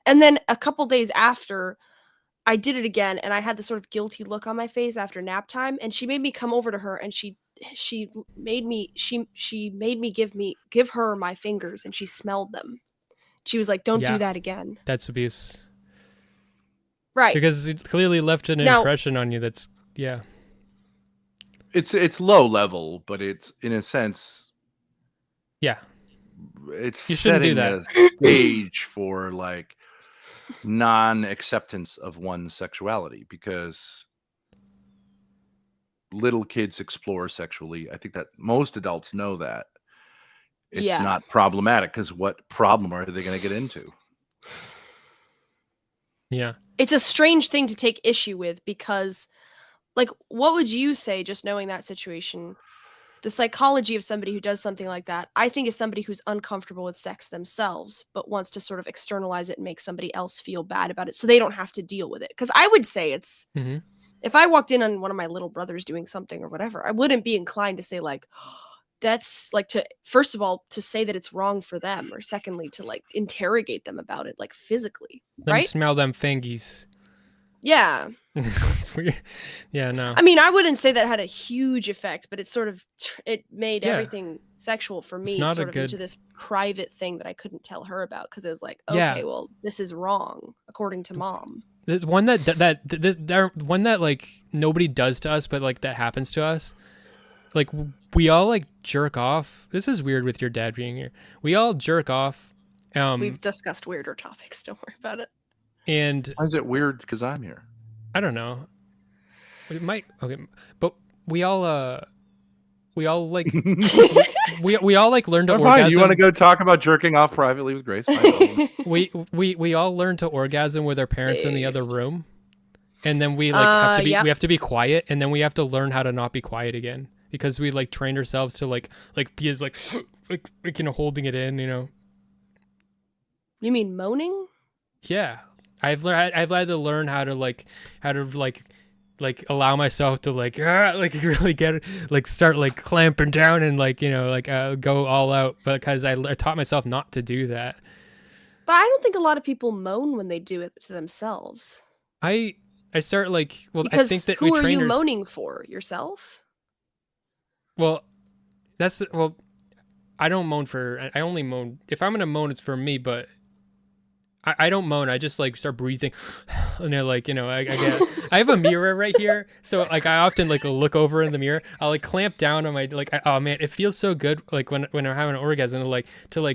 And then a couple days after, I did it again, and I had this sort of guilty look on my face after nap time. And she made me come over to her, and she made me give her my fingers, and she smelled them. She was like, don't do that again. That's abuse. Right. Because it clearly left an impression on you. That's It's low level, but it's in a sense. Yeah. It's you shouldn't do setting that. a stage for like non-acceptance of one's sexuality, because little kids explore sexually. I think that most adults know that. It's not problematic, because what problem are they going to get into? Yeah. It's a strange thing to take issue with, because like, what would you say, just knowing that situation? The psychology of somebody who does something like that, I think, is somebody who's uncomfortable with sex themselves, but wants to sort of externalize it and make somebody else feel bad about it so they don't have to deal with it. Because I would say it's, if I walked in on one of my little brothers doing something or whatever, I wouldn't be inclined to say like, that's like, to first of all, to say that it's wrong for them, or secondly, to like interrogate them about it, like physically. Let me right? smell them fingies. Yeah. It's weird. Yeah, no. I mean, I wouldn't say that had a huge effect, but it sort of it made everything sexual for me sort of into this private thing that I couldn't tell her about, because it was like, okay, well, this is wrong according to mom. There's one one that like nobody does to us, but like that happens to us. Like we all like jerk off. This is weird with your dad being here. We all jerk off. We've discussed weirder topics. Don't worry about it. And why is it weird? Because I'm here. I don't know. It might but we all like we all like learn to orgasm. Fine. You want to go talk about jerking off privately with Grace? we all learn to orgasm with our parents in the other room. and then we like have to be Yep. we have to be quiet, and then we have to learn how to not be quiet again because we like trained ourselves to like be as like holding it in, You mean moaning? Yeah, I've had to learn how to allow myself to really get it, start clamping down and go all out, because I taught myself not to do that. But I don't think a lot of people moan when they do it to themselves. I start Because I think that who we are you trainers, moaning for? Yourself? well, I don't moan for, I only moan if I'm gonna moan, it's for me, but I don't moan. I just start breathing, and I have a mirror right here, so I often look over in the mirror. I'll clamp down on my oh man, it feels so good when I'm having an orgasm to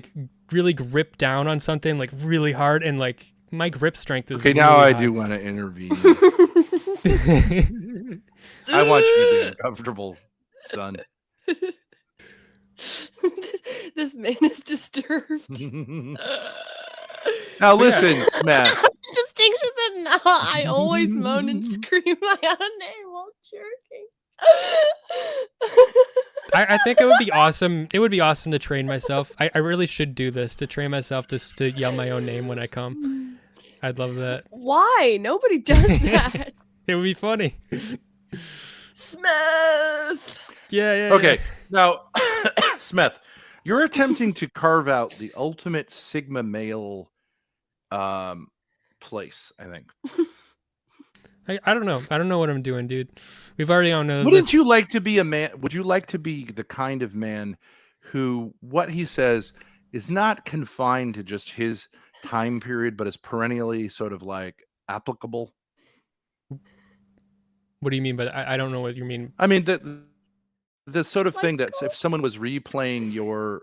really grip down on something really hard, and my grip strength is Okay, really now I high. do want to intervene. I want you to be uncomfortable, son. This man is disturbed. Now listen, Smith. Distinction said, "Nah, I always moan and scream my own name while jerking." I think it would be awesome. It would be awesome to train myself. I really should do this, to train myself to yell my own name when I come. I'd love that. Why? Nobody does that. It would be funny. Smith. Yeah. Okay, now, Smith, you're attempting to carve out the ultimate Sigma male place, I think. I don't know. I don't know what I'm doing, dude. We've already on Wouldn't you like to be a man? Would you like to be the kind of man who what he says is not confined to just his time period, but is perennially sort of applicable? What do you mean by that? I don't know what you mean. I mean, the sort of thing that if someone was replaying your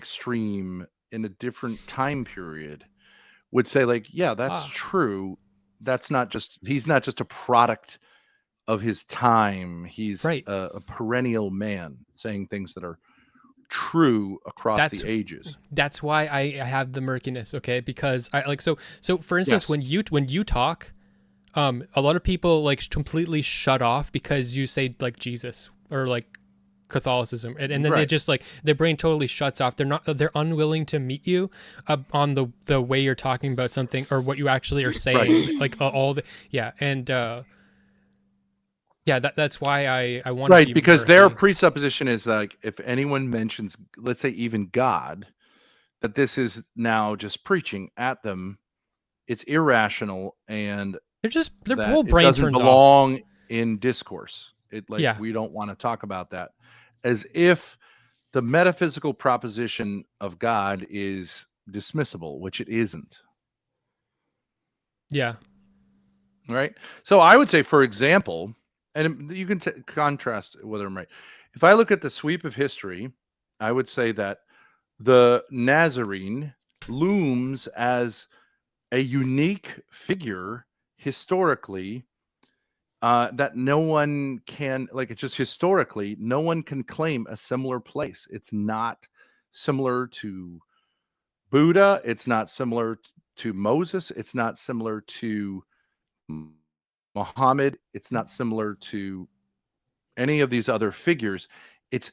stream in a different time period, would say yeah, that's true. That's not just, he's not just a product of his time. He's right. a perennial man saying things that are true across the ages. That's why I have the murkiness, okay? Because I so for instance, yes. when you talk, a lot of people completely shut off because you say Jesus or Catholicism, and then they just their brain totally shuts off. They're unwilling to meet you on the way you're talking about something or what you actually are saying. That's why I want to be because their presupposition is if anyone mentions, let's say even God, that this is now just preaching at them. It's irrational, and their whole brain doesn't turns belong off in discourse. We don't want to talk about that, as if the metaphysical proposition of God is dismissible, which it isn't. Yeah. Right. So I would say, for example, and you can contrast whether I'm right. If I look at the sweep of history, I would say that the Nazarene looms as a unique figure historically, that no one can, it's just historically, no one can claim a similar place. It's not similar to Buddha. It's not similar to Moses. It's not similar to Muhammad. It's not similar to any of these other figures. It's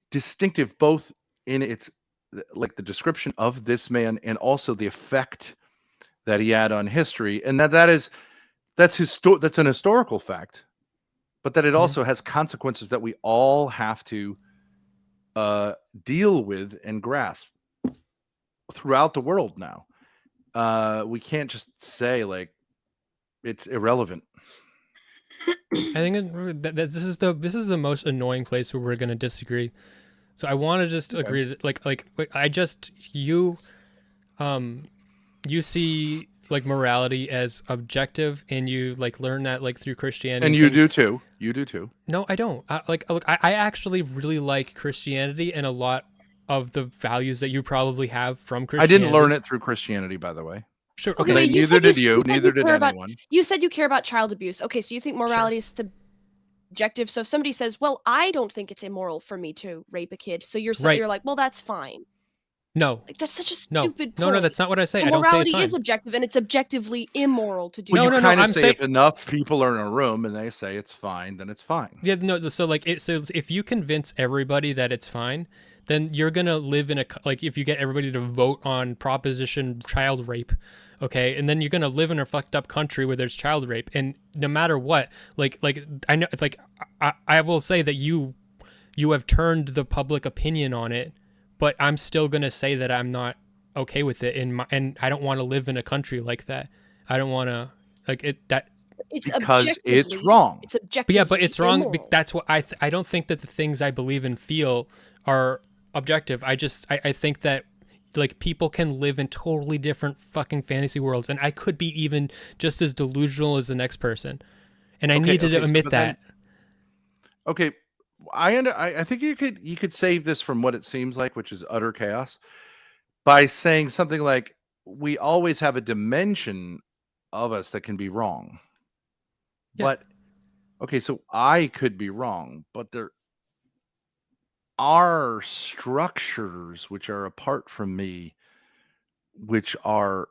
distinctive both in its the description of this man and also the effect that he had on history, and that's an historical fact, but that it also has consequences that we all have to deal with and grasp throughout the world now. We can't just say it's irrelevant. I think that this is the most annoying place where we're going to disagree. So I want to just agree. You see morality as objective, and you learn that through Christianity. And you do too. You do too. No, I don't. I actually really like Christianity and a lot of the values that you probably have from Christianity. I didn't learn it through Christianity, by the way. Sure. Okay, wait, neither did you. Neither did anyone. You said you care about child abuse. Okay, so you think morality is subjective. So if somebody says, "Well, I don't think it's immoral for me to rape a kid," so you're like, "Well, that's fine." No. Like, that's such a No. stupid No, point. no, that's not what I say. So I don't say it's morality is fine. objective, and it's objectively immoral to do Well, No, that. you no, kind of I'm say saying if enough people are in a room and they say it's fine, then it's fine. yeah, no. So like, so if you convince everybody that it's fine, then you're gonna live in a like if you get everybody to vote on proposition child rape, okay, and then you're gonna live in a fucked up country where there's child rape, and no matter what, like I know, like I will say that you have turned the public opinion on it, but I'm still gonna say that I'm not okay with it, and I don't want to live in a country like that. I don't want to like it that. It's Because it's objectively wrong. It's But yeah, objectively but it's wrong. immoral. That's what I don't think that the things I believe and feel are objective. I think that like people can live in totally different fucking fantasy worlds, and I could be even just as delusional as the next person, and I need to admit that. Okay, I think you could save this from what it seems like, which is utter chaos, by saying something like, "We always have a dimension of us that can be wrong." Yeah. But okay, so I could be wrong, but there are structures which are apart from me, which are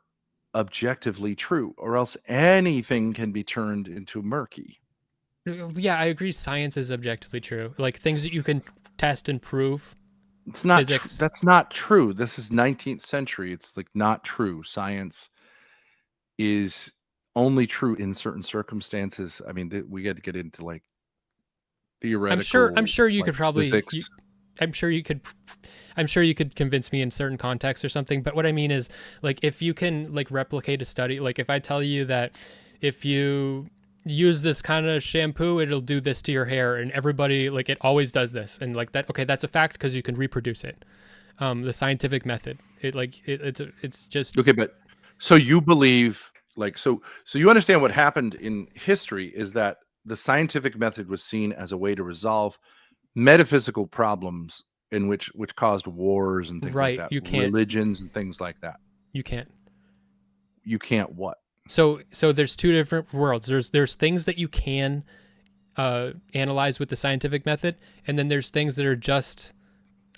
objectively true, or else anything can be turned into murky. Yeah, I agree. Science is objectively true. Like things that you can test and prove. It's not Physics. that's not true. This is 19th century. It's like not true. Science is only true in certain circumstances. I mean, we got to get into like theoretical. I'm sure you like, could probably. physics. I'm sure you could convince me in certain contexts or something. But what I mean is, like, if you can like replicate a study, like if I tell you that if you use this kind of shampoo, it'll do this to your hair, and everybody like it always does this, and like that. Okay, that's a fact because you can reproduce it. The scientific method. It's just Okay, but so you believe like so you understand what happened in history is that the scientific method was seen as a way to resolve metaphysical problems in which caused wars and things right. like that, You can't. religions and things like that. You can't. You can't what? So there's two different worlds. There's things that you can analyze with the scientific method, and then there's things that are just,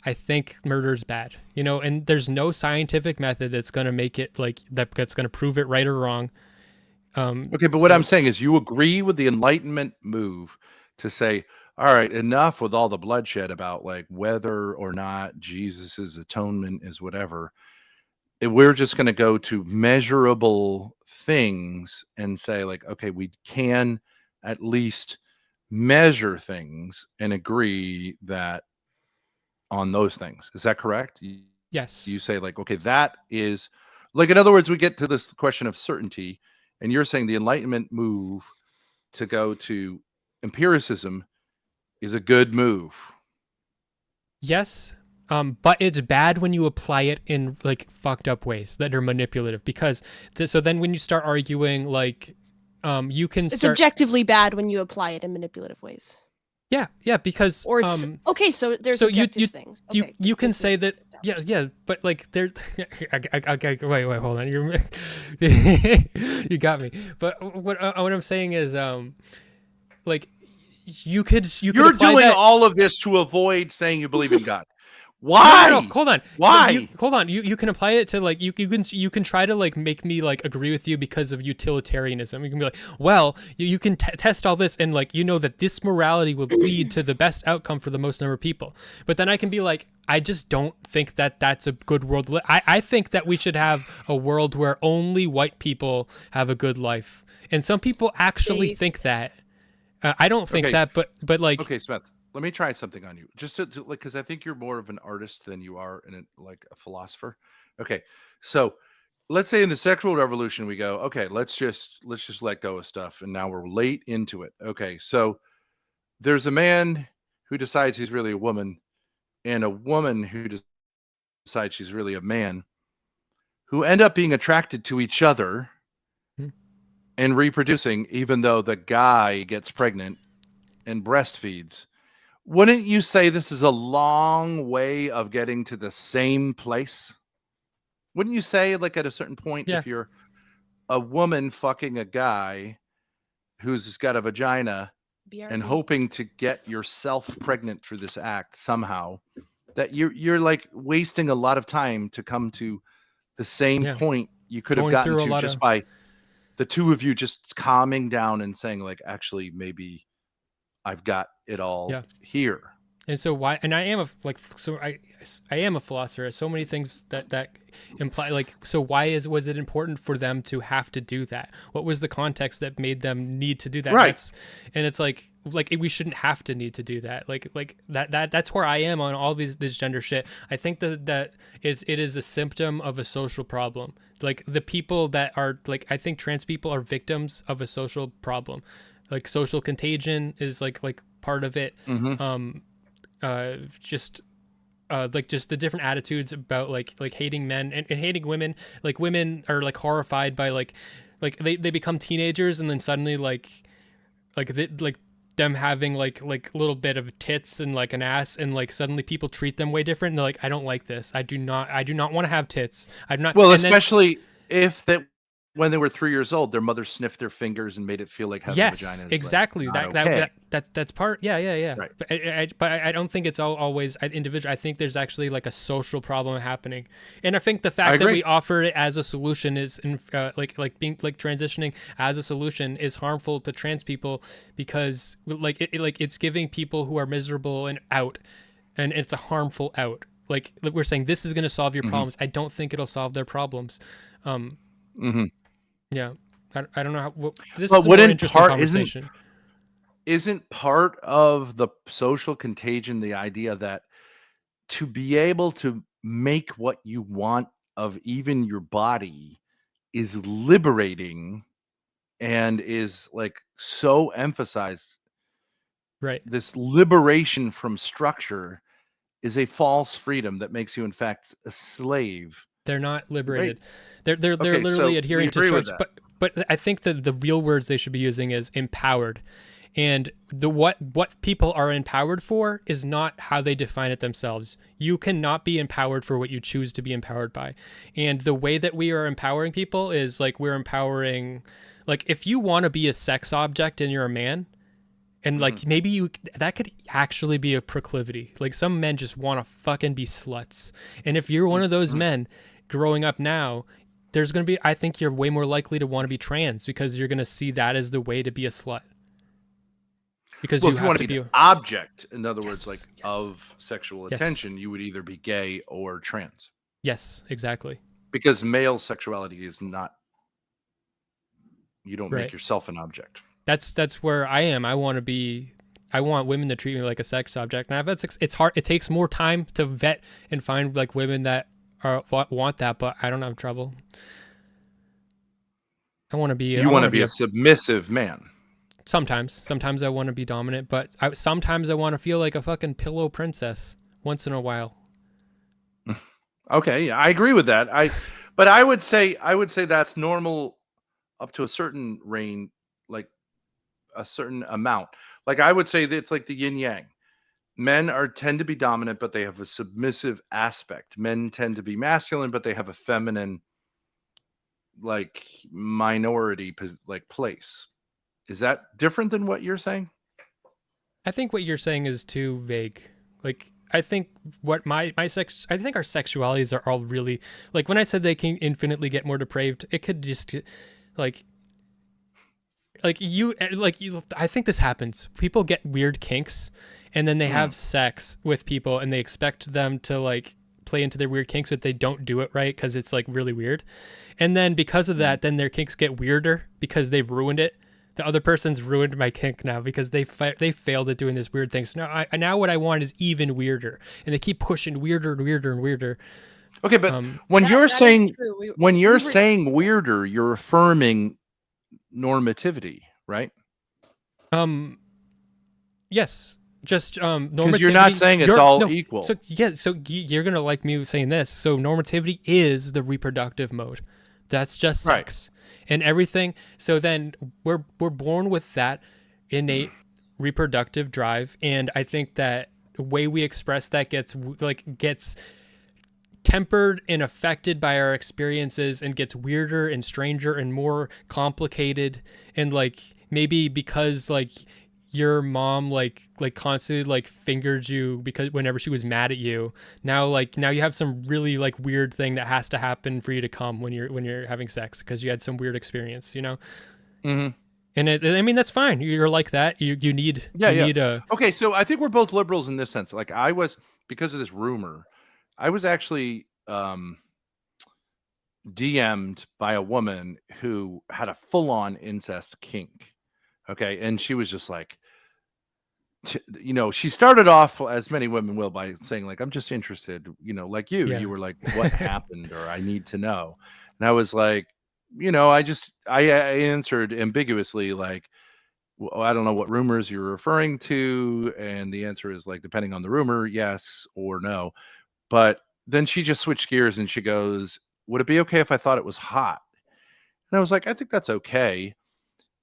I think murder's bad, you know, and there's no scientific method that's going to make it like that's going to prove it right or wrong. Okay, but what I'm saying is you agree with the Enlightenment move to say, all right, enough with all the bloodshed about like whether or not Jesus's atonement is whatever. We're just going to go to measurable things and say like, okay, we can at least measure things and agree that on those things. Is that correct? Yes. You say like, okay, that is like, in other words, we get to this question of certainty, and you're saying the Enlightenment move to go to empiricism is a good move. Yes. But it's bad when you apply it in like fucked up ways that are manipulative because so then when you start arguing like you can It's start objectively bad when you apply it in manipulative ways. yeah because Or it's okay, so there's so objective things. Okay, you can say that yeah but like there wait hold on you got me, but what I'm saying is like you're doing that. all of this to avoid saying you believe in God. Why? No, hold on. Why? Hold on. You can apply it to like you can try to like make me like agree with you because of utilitarianism. You can be like, well, you can test all this and like you know that this morality will lead to the best outcome for the most number of people. But then I can be like, I just don't think that that's a good world. I think that we should have a world where only white people have a good life, and some people actually think that. I don't think that, but like okay, Smith. Let me try something on you, just to like, because I think you're more of an artist than you are like a philosopher. Okay, so let's say in the sexual revolution we go, okay, let's just let go of stuff, and now we're late into it. Okay, so there's a man who decides he's really a woman, and a woman who decides she's really a man, who end up being attracted to each other and reproducing, even though the guy gets pregnant and breastfeeds. Wouldn't you say this is a long way of getting to the same place? Wouldn't you say, like, at a certain point, if you're a woman fucking a guy who's got a vagina BRB. and hoping to get yourself pregnant through this act somehow, that you're like wasting a lot of time to come to the same Yeah. point you could have Going gotten through a to lot just of by the two of you just calming down and saying like, actually, maybe I've got it all yeah. here. And so why? And I am I am a philosopher. So many things that imply like. So why was it important for them to have to do that? What was the context that made them need to do that? Right. And it's like we shouldn't have to need to do that. Like that's where I am on all this gender shit. I think that it is a symptom of a social problem. Like the people that are like, I think trans people are victims of a social problem. Like social contagion is like part of it. Mm-hmm. Just just the different attitudes about like hating men and hating women. Like women are like horrified by like they become teenagers and then suddenly like them having like little bit of tits and like an ass, and like suddenly people treat them way different, and they're like, I don't like this. I do not want to have tits. I'm not. Well, And then, especially if that when they were 3 years old, their mother sniffed their fingers and made it feel like having a vagina is exactly. like, not okay. That's part. Yeah. Right. But I don't think it's always individual. I think there's actually like a social problem happening, and I think the fact that we offer it as a solution is like being like transitioning as a solution is harmful to trans people, because like it's giving people who are miserable an out, and it's a harmful out. Like we're saying this is going to solve your problems. I don't think it'll solve their problems. Yeah, I don't know how. This is a more interesting conversation. Isn't part of the social contagion the idea that to be able to make what you want of even your body is liberating and is like so emphasized? Right. This liberation from structure is a false freedom that makes you, in fact, a slave. They're not liberated. Right. They're literally adhering to structure. But I think that the real words they should be using is empowered. And what people are empowered for is not how they define it themselves. You cannot be empowered for what you choose to be empowered by. And the way that we are empowering people is like we're empowering, like if you want to be a sex object and you're a man, and like maybe that could actually be a proclivity. Like some men just want to fucking be sluts. And if you're one of those men growing up now, there's going to be, I think you're way more likely to want to be trans because you're going to see that as the way to be a slut. Because you have want to be an object, in other words, like of sexual attention, you would either be gay or trans. Yes, exactly. Because male sexuality is not, you don't make yourself an object. That's where I am. I want women to treat me like a sex object. And I've had sex. It's hard. It takes more time to vet and find like women that want that, but I don't have trouble. I want to be. You want to be a submissive man. Sometimes I want to be dominant, but sometimes I want to feel like a fucking pillow princess once in a while. Okay, yeah, I agree with that. But I would say that's normal up to a certain range, like a certain amount. Like I would say that it's like the yin yang. Men tend to be dominant, but they have a submissive aspect. Men tend to be masculine, but they have a feminine, like minority, like place. Is that different than what you're saying? I think what you're saying is too vague. Like I think what I think our sexualities are all really, like when I said they can infinitely get more depraved, it could just I think this happens. People get weird kinks and then they have sex with people and they expect them to like play into their weird kinks, but they don't do it right because it's like really weird. And then because of that, then their kinks get weirder because they've ruined it. The other person's ruined my kink now because they failed at doing this weird thing. So now what I want is even weirder, and they keep pushing weirder and weirder and weirder. Okay, but when you're saying weirder, you're affirming normativity, right? Yes. Just normativity. Because you're not saying it's all equal. So you're gonna like me saying this. So normativity is the reproductive mode. That's just sex. And everything. So then we're born with that innate reproductive drive, and I think that the way we express that gets tempered and affected by our experiences and gets weirder and stranger and more complicated, and like maybe because like your mom like constantly like fingered you because whenever she was mad at you, now you have some really like weird thing that has to happen for you to come when you're having sex because you had some weird experience, you know. Mm-hmm. And I mean, that's fine. You're like that. You need need a Okay, so I think we're both liberals in this sense. Like I was, because of this rumor, I was actually DM'd by a woman who had a full-on incest kink. Okay, and she was just like, she started off, as many women will, by saying like, I'm just interested, like you were like, what happened, or I need to know. And I was like, I answered ambiguously like, well, I don't know what rumors you're referring to. And the answer is like, depending on the rumor, yes or no. But then she just switched gears and she goes, would it be okay if I thought it was hot? And I was like, I think that's okay.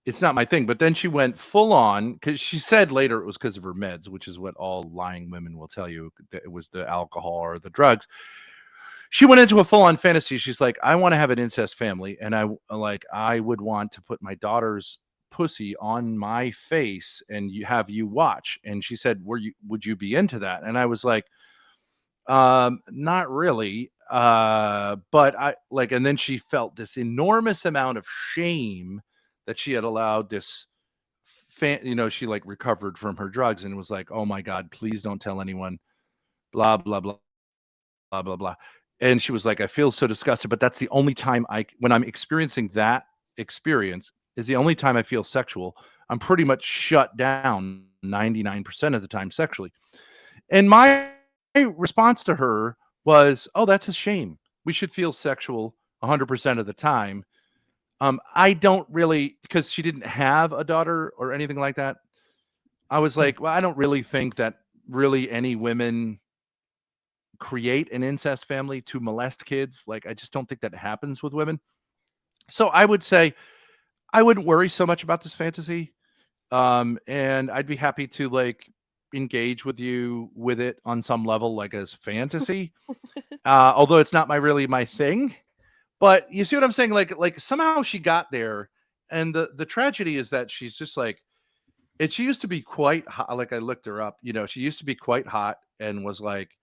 It's not my thing. But then she went full on, because she said later it was because of her meds, which is what all lying women will tell you, that it was the alcohol or the drugs. She went into a full on fantasy. She's like, I want to have an incest family, and I would want to put my daughter's pussy on my face and have you watch. And she said, would you be into that? And I was like, not really. But I like, and then she felt this enormous amount of shame that she had allowed this she like recovered from her drugs and was like, oh my God, please don't tell anyone, blah, blah, blah, blah, blah, blah. And she was like, I feel so disgusted, but that's the only time when I'm experiencing that experience is the only time I feel sexual. I'm pretty much shut down 99% of the time sexually. And my response to her was, oh, that's a shame. We should feel sexual 100% of the time. I don't really, because she didn't have a daughter or anything like that. I was like, well, I don't really think that really any women create an incest family to molest kids. Like, I just don't think that happens with women. So I would say I wouldn't worry so much about this fantasy. And I'd be happy to like engage with you with it on some level, like as fantasy. Although it's not really my thing. But you see what I'm saying? Like somehow she got there, and the tragedy is that she's just like, and she used to be quite hot. Like I looked her up, she used to be quite hot and was like,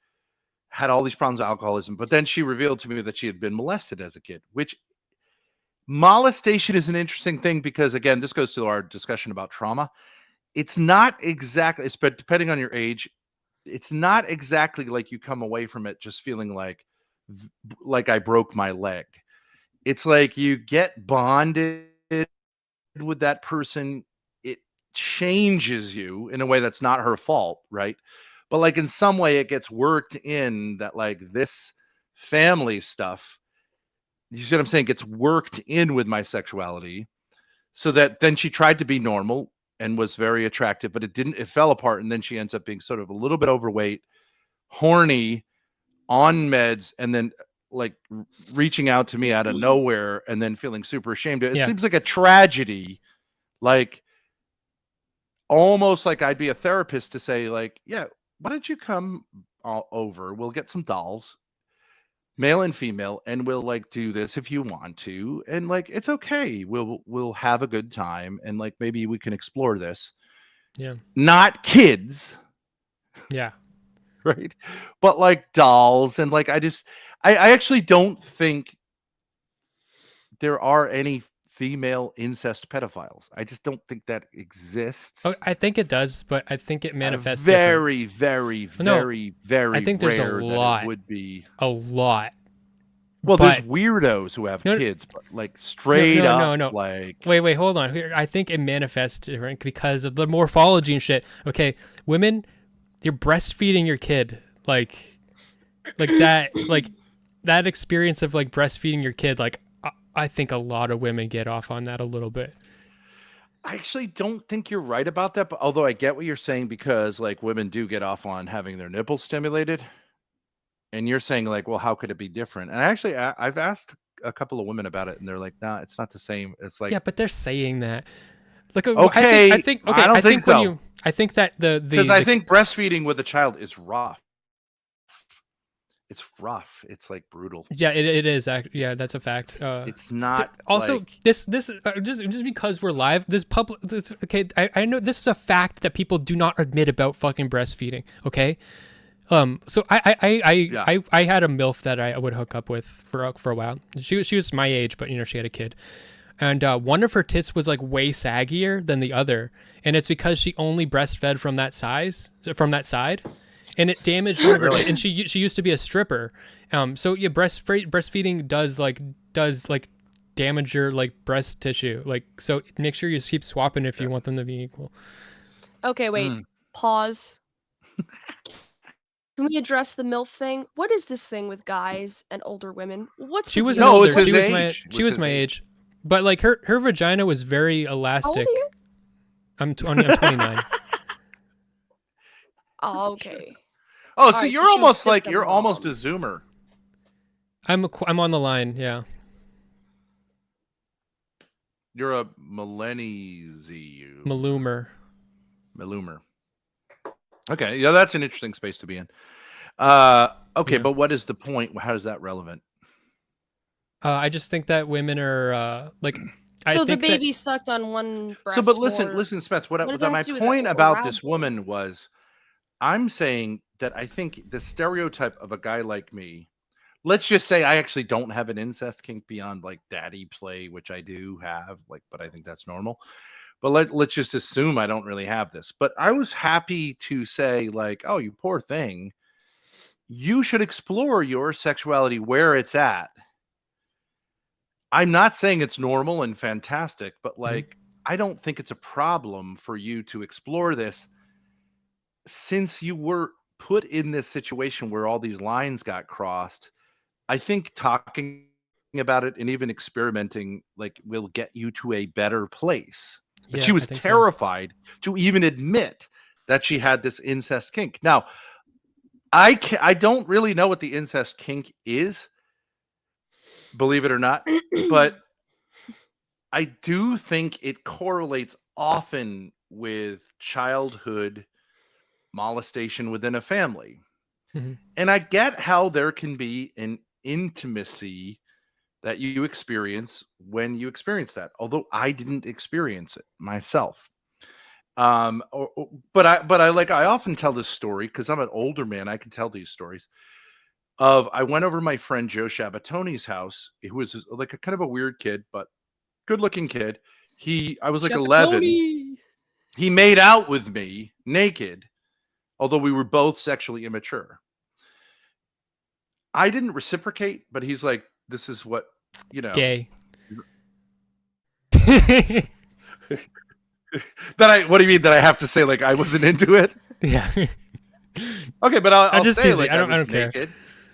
had all these problems with alcoholism. But then she revealed to me that she had been molested as a kid, which molestation is an interesting thing because, again, this goes to our discussion about trauma. It's not exactly, but depending on your age, it's not exactly like you come away from it just feeling like I broke my leg. It's like you get bonded with that person. It changes you in a way that's not her fault, right? But like in some way it gets worked in that like this family stuff, you see what I'm saying, gets worked in with my sexuality, so that then she tried to be normal and was very attractive, but it fell apart. And then she ends up being sort of a little bit overweight, horny, on meds, and then like reaching out to me out of nowhere and then feeling super ashamed. It seems like a tragedy, like almost like I'd be a therapist to say like, yeah, why don't you come over? We'll get some dolls, male and female, and we'll like do this if you want to. And like, it's okay. We'll have a good time. And like, maybe we can explore this. Yeah. Not kids. Yeah. Right. But like dolls. And like, I actually don't think there are any female incest pedophiles. I just don't think that exists. Oh, I think it does, but I think it manifests very, very, very, very. I think there's a lot. That it would be a lot. Well, there's weirdos who have kids, but like straight up. No. Like, wait, hold on. I think it manifests different because of the morphology and shit. Okay, women, you're breastfeeding your kid, like that, like that experience of like breastfeeding your kid. Like, I think a lot of women get off on that a little bit. I actually don't think you're right about that, but although I get what you're saying, because like women do get off on having their nipples stimulated. And you're saying like, well, how could it be different? And actually, I've asked a couple of women about it, and they're like, "Nah, it's not the same." It's like, yeah, but they're saying that. Like, okay, I think okay, I think so. I think that because I think breastfeeding with a child is rough. it's rough. It's like brutal. Yeah, it is. Yeah, that's a fact. It's not also like, this just because we're live. Okay. I know this is a fact that people do not admit about fucking breastfeeding. Okay. So I had a MILF that I would hook up with for a while. She was my age, but she had a kid, and one of her tits was like way saggier than the other, and it's because she only breastfed from that side, and it damaged one of her. And she used to be a stripper, so yeah, breastfeeding does damage your like breast tissue, like, so make sure you keep swapping if you want them to be equal. Okay, wait. Pause. Can we address the MILF thing? What is this thing with guys and older women? What's She the was deal? an older. it's his age. She was my age, but like her vagina was very How old elastic. are you? I'm 29. Oh, okay. oh, so Alright, you're so she was almost just like a you're almost a mom. Zoomer. I'm on the line. Yeah. You're a millennial. Maloomer. Okay, yeah, that's an interesting space to be in. Okay, Yeah. but what is the point? How is that relevant? I just think that women are like. So the baby sucked on one breast. But listen, more. Spence. What does that My have to do with point the about arousal? this woman was, I'm saying that I think the stereotype of a guy like me. Let's just say I actually don't have an incest kink beyond like daddy play, which I do have, like, but I think that's normal. But let's just assume I don't really have this. But I was happy to say, like, oh, you poor thing. You should explore your sexuality where it's at. I'm not saying it's normal and fantastic, but like, I don't think it's a problem for you to explore this, since you were put in this situation where all these lines got crossed. I think talking about it and even experimenting like will get you to a better place. But she was terrified to even admit that she had this incest kink. Now, I don't really know what the incest kink is, believe it or not, but I do think it correlates often with childhood molestation within a family. Mm-hmm. And I get how there can be an intimacy that you experience when you experience that, although I didn't experience it myself. But I often tell this story because I'm an older man. I can tell these stories of, I went over to my friend Joe Shabatoni's house, who was like a kind of a weird kid, but good looking kid. I was like 11. He made out with me naked, although we were both sexually immature. I didn't reciprocate, but he's like, this is what, gay. What do you mean that I have to say like I wasn't into it? Yeah. Okay, but I'll just say like I don't naked. care.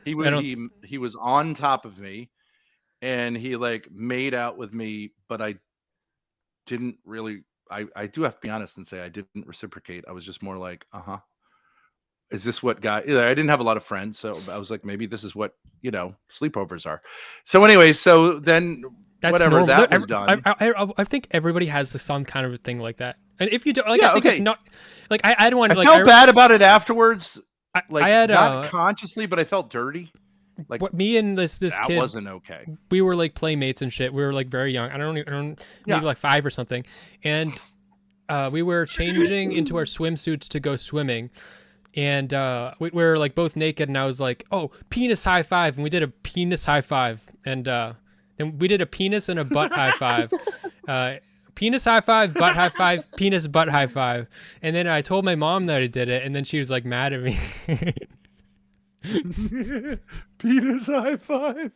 He was on top of me, and he like made out with me, but I didn't really. I do have to be honest and say I didn't reciprocate. I was just more like, is this what guy? I didn't have a lot of friends, so I was like, maybe this is what sleepovers are. So anyway, so then whatever normal. That was done. I think everybody has some kind of a thing like that, and if you don't, like, I think it's not like I don't want to. I felt bad about it afterwards. I had not consciously, but I felt dirty. Like what, me and this that kid wasn't okay. We were like playmates and shit. We were like very young. I don't maybe like 5 or something, and we were changing into our swimsuits to go swimming. And we were like both naked, and I was like, "Oh, penis high five!" And we did a penis high five, and then we did a penis and a butt high five. Penis high five, butt high five, penis butt high five. And then I told my mom that I did it, and then she was like mad at me. Penis high five.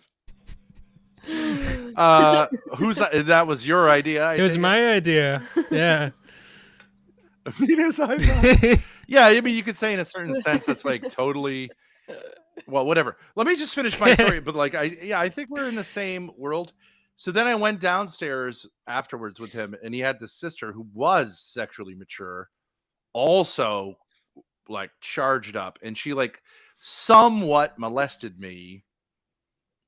That was your idea? It was my idea. Yeah. Penis high five. Yeah, I mean, you could say in a certain sense that's like totally, well, whatever. Let me just finish my story. But like, I think we're in the same world. So then I went downstairs afterwards with him, and he had this sister who was sexually mature, also like charged up, and she like somewhat molested me,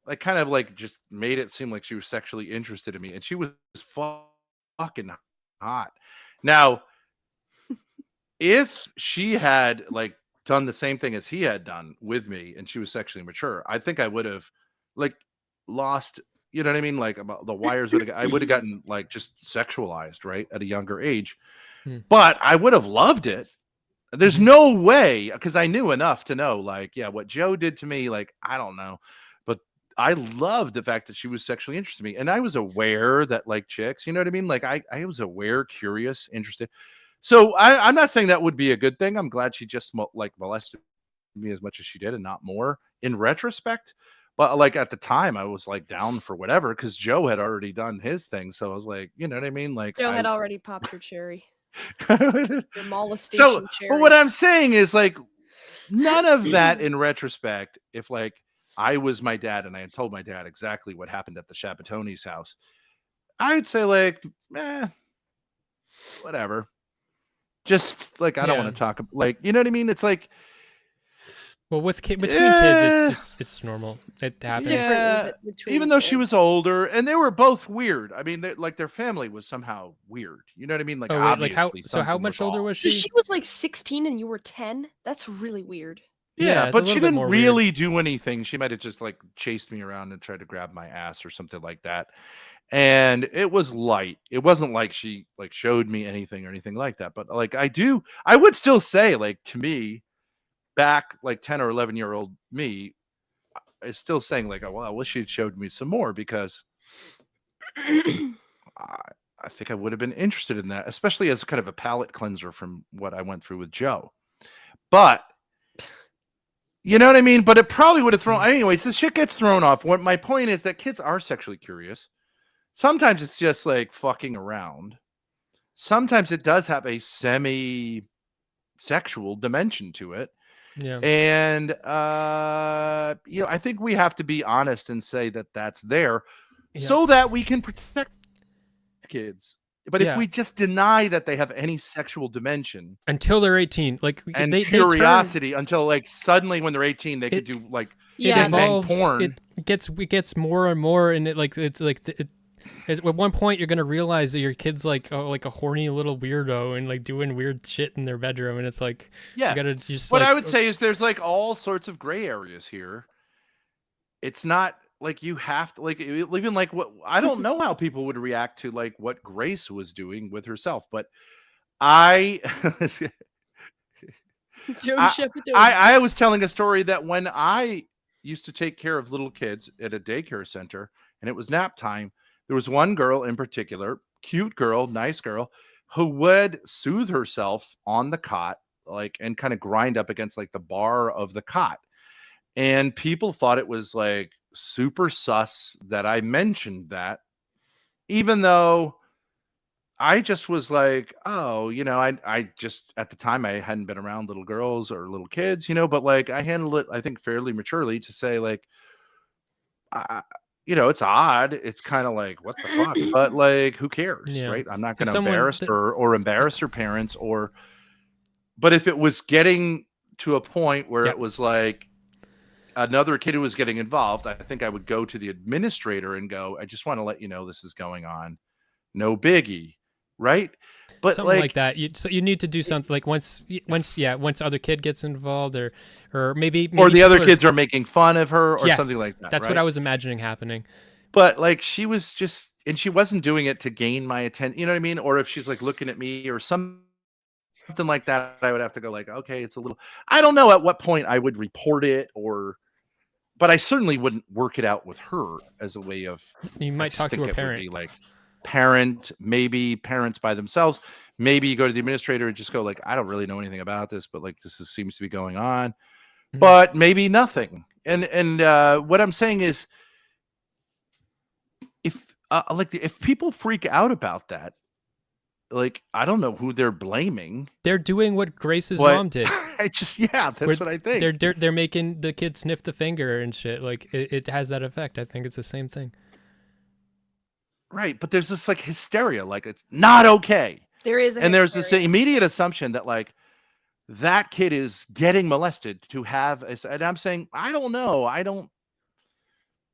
like kind of like just made it seem like she was sexually interested in me, and she was fucking hot. Now, if she had like done the same thing as he had done with me and she was sexually mature, I think I would have like lost, you know what I mean? Like about the wires I would have gotten like just sexualized, right? At a younger age. Hmm. But I would have loved it. There's no way, because I knew enough to know, like, yeah, what Joe did to me, like, I don't know. But I loved the fact that she was sexually interested in me. And I was aware that, like, chicks, you know what I mean? Like, I was aware, curious, interested. So I'm not saying that would be a good thing. I'm glad she just, like, molested me as much as she did and not more in retrospect. But, like, at the time, I was, like, down for whatever because Joe had already done his thing. So I was like, you know what I mean? Like, Joe had already popped your cherry. Your molestation so, cherry. but what I'm saying is like none of that in retrospect, if like I was my dad and I had told my dad exactly what happened at the Shapatoni's house, I'd say like, whatever. Just like I don't want to talk like, you know what I mean? It's like, well, between kids, it's normal. It happens. Yeah, even though she was older, and they were both weird. I mean, like their family was somehow weird. You know what I mean? Like, like how much older was she? So she was like 16 and you were 10. That's really weird. Yeah, but she didn't really do anything. She might have just like chased me around and tried to grab my ass or something like that. And it was light. It wasn't like she like showed me anything or anything like that. But like I would still say like to me, back like 10 or 11-year-old me is still saying like, oh, well, I wish she'd showed me some more because I think I would have been interested in that, especially as kind of a palate cleanser from what I went through with Joe. But you know what I mean? But it probably would have thrown anyways, this shit gets thrown off. What my point is that kids are sexually curious. Sometimes it's just like fucking around. Sometimes it does have a semi-sexual dimension to it. Yeah. And you know, I think we have to be honest and say that that's there so that we can protect kids. But if we just deny that they have any sexual dimension until they're 18, like and curiosity until like suddenly when they're 18 they could do like porn. It gets more and more, and at one point you're gonna realize that your kid's like a horny little weirdo and like doing weird shit in their bedroom, and it's like you gotta just. What I would say is there's like all sorts of gray areas here. It's not like you have to like even like what I don't know how people would react to like what Grace was doing with herself, but I was telling a story that when I used to take care of little kids at a daycare center and it was nap time, there was one girl in particular, cute girl, nice girl, who would soothe herself on the cot, like, and kind of grind up against like the bar of the cot. And people thought it was like super sus that I mentioned that, even though I just was like, oh, you know, I just at the time I hadn't been around little girls or little kids, you know, but like I handled it, I think, fairly maturely to say like, you know, it's odd. It's kind of like, what the fuck? But like, who cares, right? I'm not going to embarrass her or embarrass her parents but if it was getting to a point where it was like another kid who was getting involved, I think I would go to the administrator and go, I just want to let you know this is going on. No biggie. Right. But something like that. You need to do something like once other kid gets involved or maybe the other kids are making fun of her or something like that. That's what I was imagining happening. But like she was just, and she wasn't doing it to gain my attention. You know what I mean? Or if she's like looking at me or something like that, I would have to go like, okay, it's a little, I don't know at what point I would report it but I certainly wouldn't work it out with her as a way of, you might talk to a parent. Like maybe parents by themselves, maybe you go to the administrator and just go like, I don't really know anything about this, but like seems to be going on, but maybe nothing. And what I'm saying is if people freak out about that, like, I don't know who they're blaming. They're doing what Grace's mom did. That's what I think. They're making the kid sniff the finger and shit. Like it has that effect. I think it's the same thing. Right, but there's this like hysteria, like it's not okay. There is, and there's this immediate assumption that like that kid is getting molested to have, and I'm saying I don't know,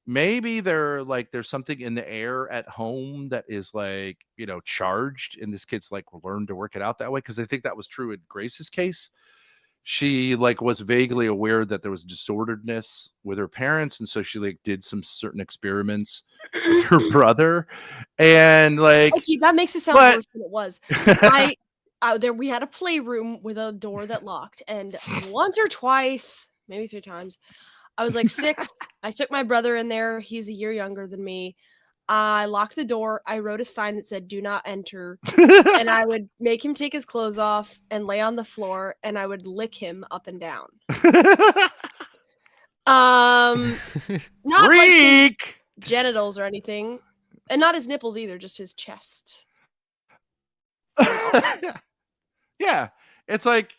maybe there's something in the air at home that is like, you know, charged, and this kid's like learned to work it out that way, because I think that was true in Grace's case. she like was vaguely aware that there was disorderedness with her parents, and so she like did some certain experiments with her brother, and like, Okay, that makes it sound but worse than it was. There we had a playroom with a door that locked, and once or twice, maybe 3 times, I was like 6. I took my brother in there. He's a year younger than me. I locked the door. I wrote a sign that said "Do not enter," and I would make him take his clothes off and lay on the floor, and I would lick him up and down. Not like his freak. genitals or anything, and not his nipples either, just his chest. Yeah, it's like,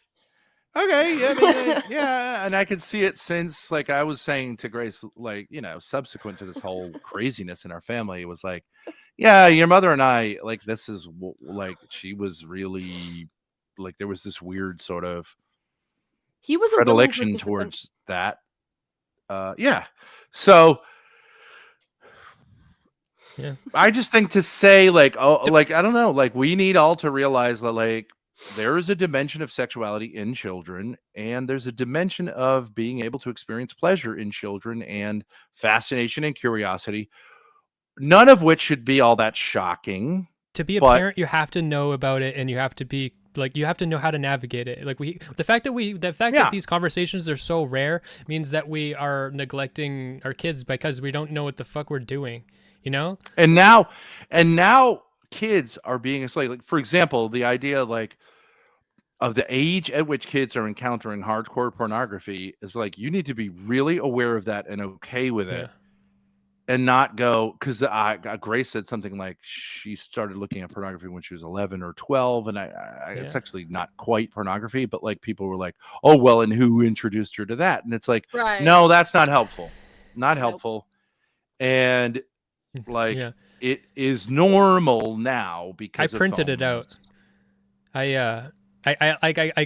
okay, yeah, I mean, yeah, and I could see it since, like, I was saying to Grace, like, you know, subsequent to this whole craziness in our family, it was like, yeah, your mother and I, like, this is like, she was really like, there was this weird sort of He was a willing predilection participant. towards that. Yeah, so Yeah. I just think to say like, oh, like, I don't know, like, we need all to realize that like there is a dimension of sexuality in children, and there's a dimension of being able to experience pleasure in children and fascination and curiosity, none of which should be all that shocking. To be a But parent, you have to know about it, and you have to be like, you have to know how to navigate it. Like the fact Yeah. that these conversations are so rare means that we are neglecting our kids because we don't know what the fuck we're doing, you know? and now kids are being enslaved. Like, for example, the idea like of the age at which kids are encountering hardcore pornography is like, you need to be really aware of that and okay with it. Yeah. And not go, because Grace said something like she started looking at pornography when she was 11 or 12, and it's actually not quite pornography, but like people were like, oh well, and who introduced her to that? And it's like, Right. no, that's not helpful, not Nope. helpful. And like, Yeah. it is normal now because I printed it out. I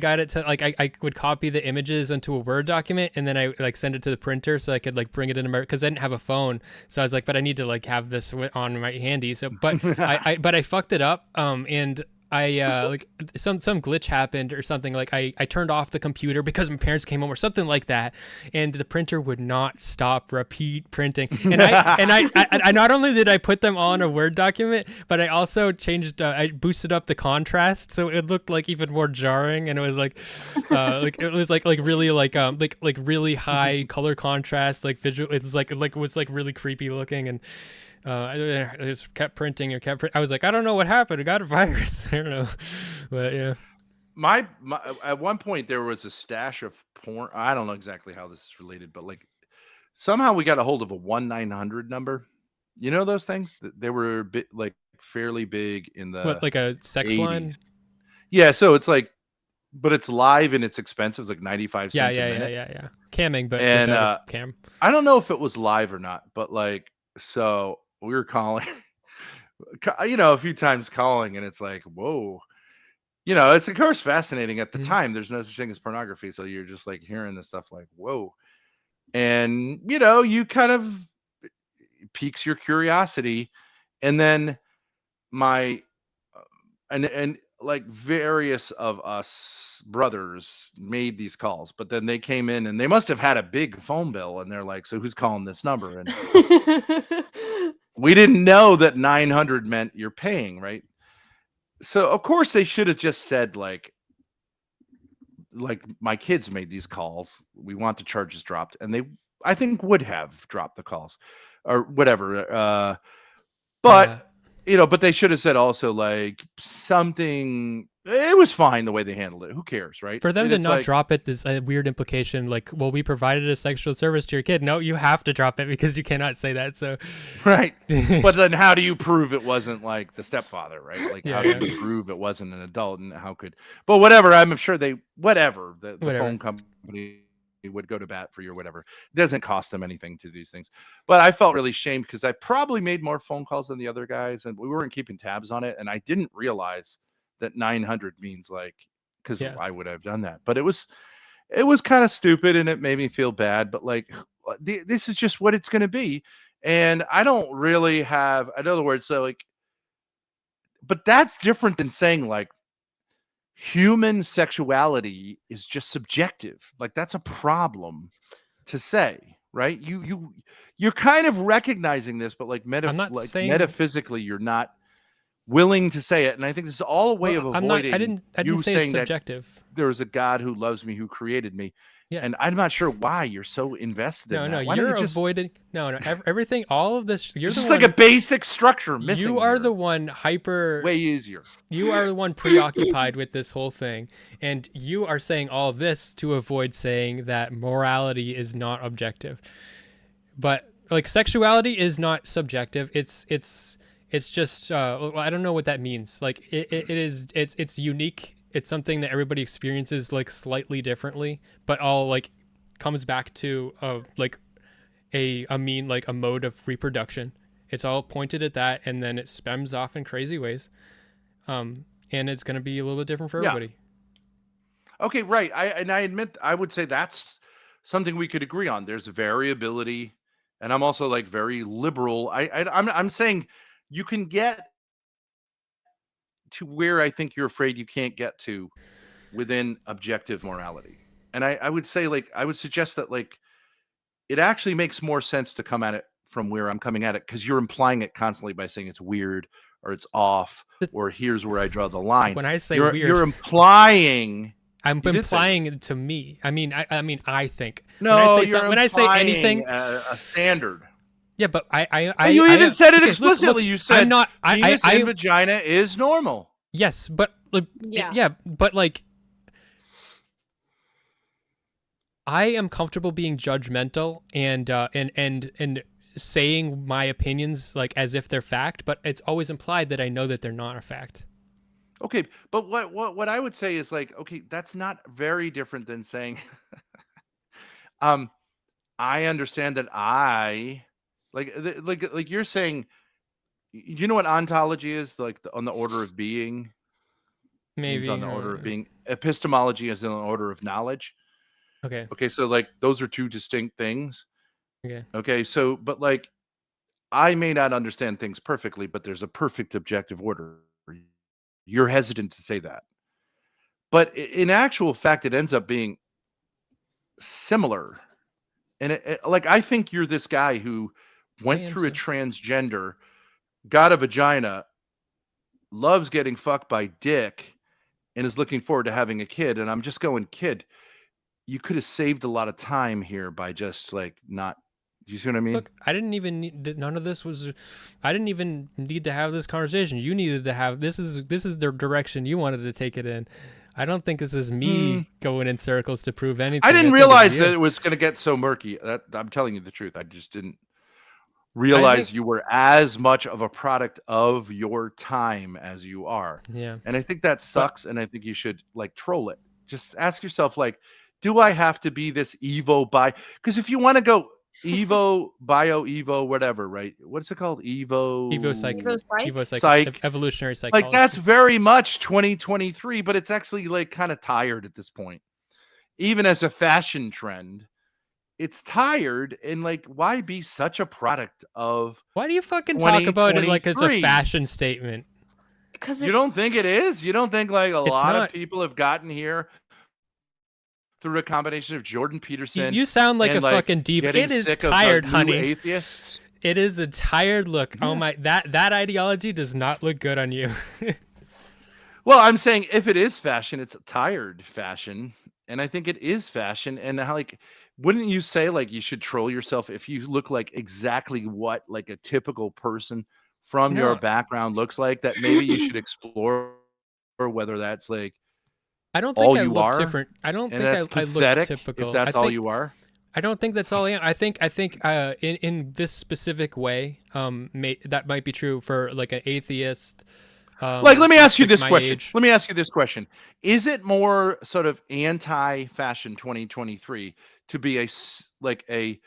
got it to like, I would copy the images into a Word document, and then I like send it to the printer so I could like bring it in because I didn't have a phone. So I was like, but I need to like have this on my handy. So, but I fucked it up. And I like some glitch happened or something. Like I turned off the computer because my parents came home or something like that, and the printer would not stop repeat printing. And I not only did I put them on a Word document, but I also changed. I boosted up the contrast so it looked like even more jarring, and it was like it was like really like really high color contrast, like visual. It's like it was like really creepy looking, and I just kept printing. I was like, I don't know what happened. I got a virus. I don't know, but yeah. my at one point there was a stash of porn. I don't know exactly how this is related, but like somehow we got a hold of a 1-900 number. You know those things? They were like fairly big in the What, like a sex 80s. line? Yeah, so it's like, but it's live and it's expensive. It's like 95 cents a minute. Yeah. Camming, but And without a cam. I don't know if it was live or not, but like, so we were calling, you know, a few times calling, and it's like, whoa, you know, it's of course fascinating at the time. There's no such thing as pornography, so you're just like hearing this stuff, like, whoa, and you know, you kind of piques your curiosity, and then my and like various of us brothers made these calls, but then they came in and they must have had a big phone bill, and they're like, so who's calling this number? And we didn't know that 900 meant you're paying, right? So of course they should have just said like my kids made these calls, we want the charges dropped, and they, I think, would have dropped the calls or whatever. But you know, but they should have said also like something. It was fine the way they handled it. Who cares, right? For them And to it's not like, drop it is a weird implication. Like, well, we provided a sexual service to your kid. No, you have to drop it because you cannot say that. So, right. But then how do you prove it wasn't like the stepfather, right? Like, Yeah, how do you prove it wasn't an adult? And how could, but whatever, I'm sure they, whatever, the phone company would go to bat for you or whatever. It doesn't cost them anything to do these things. But I felt really shamed because I probably made more phone calls than the other guys, and we weren't keeping tabs on it. And I didn't realize that 900 means like, because why would I have done that? But it was kind of stupid, and it made me feel bad. But like, this is just what it's going to be. And I don't really have, in other words, so like, but that's different than saying like, human sexuality is just subjective. Like that's a problem to say, right? You're kind of recognizing this, but like I'm not saying metaphysically, you're not willing to say it. And I think this is all a way of I'm not. avoiding I didn't you say it's saying that subjective. there is a God who loves me, who created me. Yeah. And I'm not sure why you're so invested in that. No, Why don't you're you just, avoiding. No, everything, all of this. You're it's the just one. like a basic structure missing. You are here. the one hyper. Way easier. You are the one preoccupied with this whole thing, and you are saying all this to avoid saying that morality is not objective. But like sexuality is not subjective. It's just I don't know what that means. Like it's unique. It's something that everybody experiences like slightly differently, but all like comes back to like a mode of reproduction. It's all pointed at that, and then it stems off in crazy ways. And it's going to be a little bit different for everybody. Okay, right. I admit, I would say that's something we could agree on. There's variability, and I'm also like very liberal. I'm saying you can get to where I think you're afraid you can't get to within objective morality. And I would say, like, I would suggest that, like, it actually makes more sense to come at it from where I'm coming at it, because you're implying it constantly by saying it's weird or it's off or here's where I draw the line. When I say you're, weird, you're implying. I'm implying it to me. I mean, I think. No, when I say anything, a standard. Yeah, but you even said it explicitly. Look, you said I'm not. Penis and vagina is normal. Yes, but like, yeah, but like, I am comfortable being judgmental and saying my opinions like as if they're fact, but it's always implied that I know that they're not a fact. Okay, but what I would say is like, okay, that's not very different than saying, I understand that I like you're saying, you know what ontology is, like on the order of being. Maybe on the order of being. Epistemology is in the order of knowledge. Okay. Okay, so like those are two distinct things. Okay. Okay, so but like I may not understand things perfectly, but there's a perfect objective order. You're hesitant to say that. But in actual fact, it ends up being similar. And like, I think you're this guy who went through a transgender, got a vagina, loves getting fucked by dick, and is looking forward to having a kid. And I'm just going, kid, you could have saved a lot of time here by just like not. Do you see what I mean? Look, I didn't even need, none of this was, I didn't even need to have this conversation. You needed to have, this is the direction you wanted to take it in. I don't think this is me going in circles to prove anything. I didn't realize that it was going to get so murky. I'm telling you the truth. I just didn't realize you were as much of a product of your time as you are. Yeah. And I think that sucks. And I think you should like troll it. Just ask yourself, like, do I have to be this Evo bi? Because if you want to go Evo, bio, whatever, right? What's it called? Evo Psych. Evolutionary psychology. Like that's very much 2023, but it's actually like kind of tired at this point. Even as a fashion trend, it's tired. And like, why be such a product of? Why do you fucking talk about it like it's a fashion statement? Because you don't think it is? You don't think like a lot of people have gotten here through a combination of Jordan Peterson? You sound like a fucking diva. It is tired, honey. Atheists. It is a tired look. Yeah. Oh my, that ideology does not look good on you. Well, I'm saying if it is fashion, it's tired fashion, and I think it is fashion. And how, like, wouldn't you say like you should troll yourself if you look like exactly what like a typical person from your background looks like? That maybe you should explore whether that's like. I don't think I look different. I don't think I look typical. If that's all you are. I don't think that's all I am. I think in this specific way, that might be true for like an atheist. Like, let me ask you this question. Is it more sort of anti-fashion 2023 to be a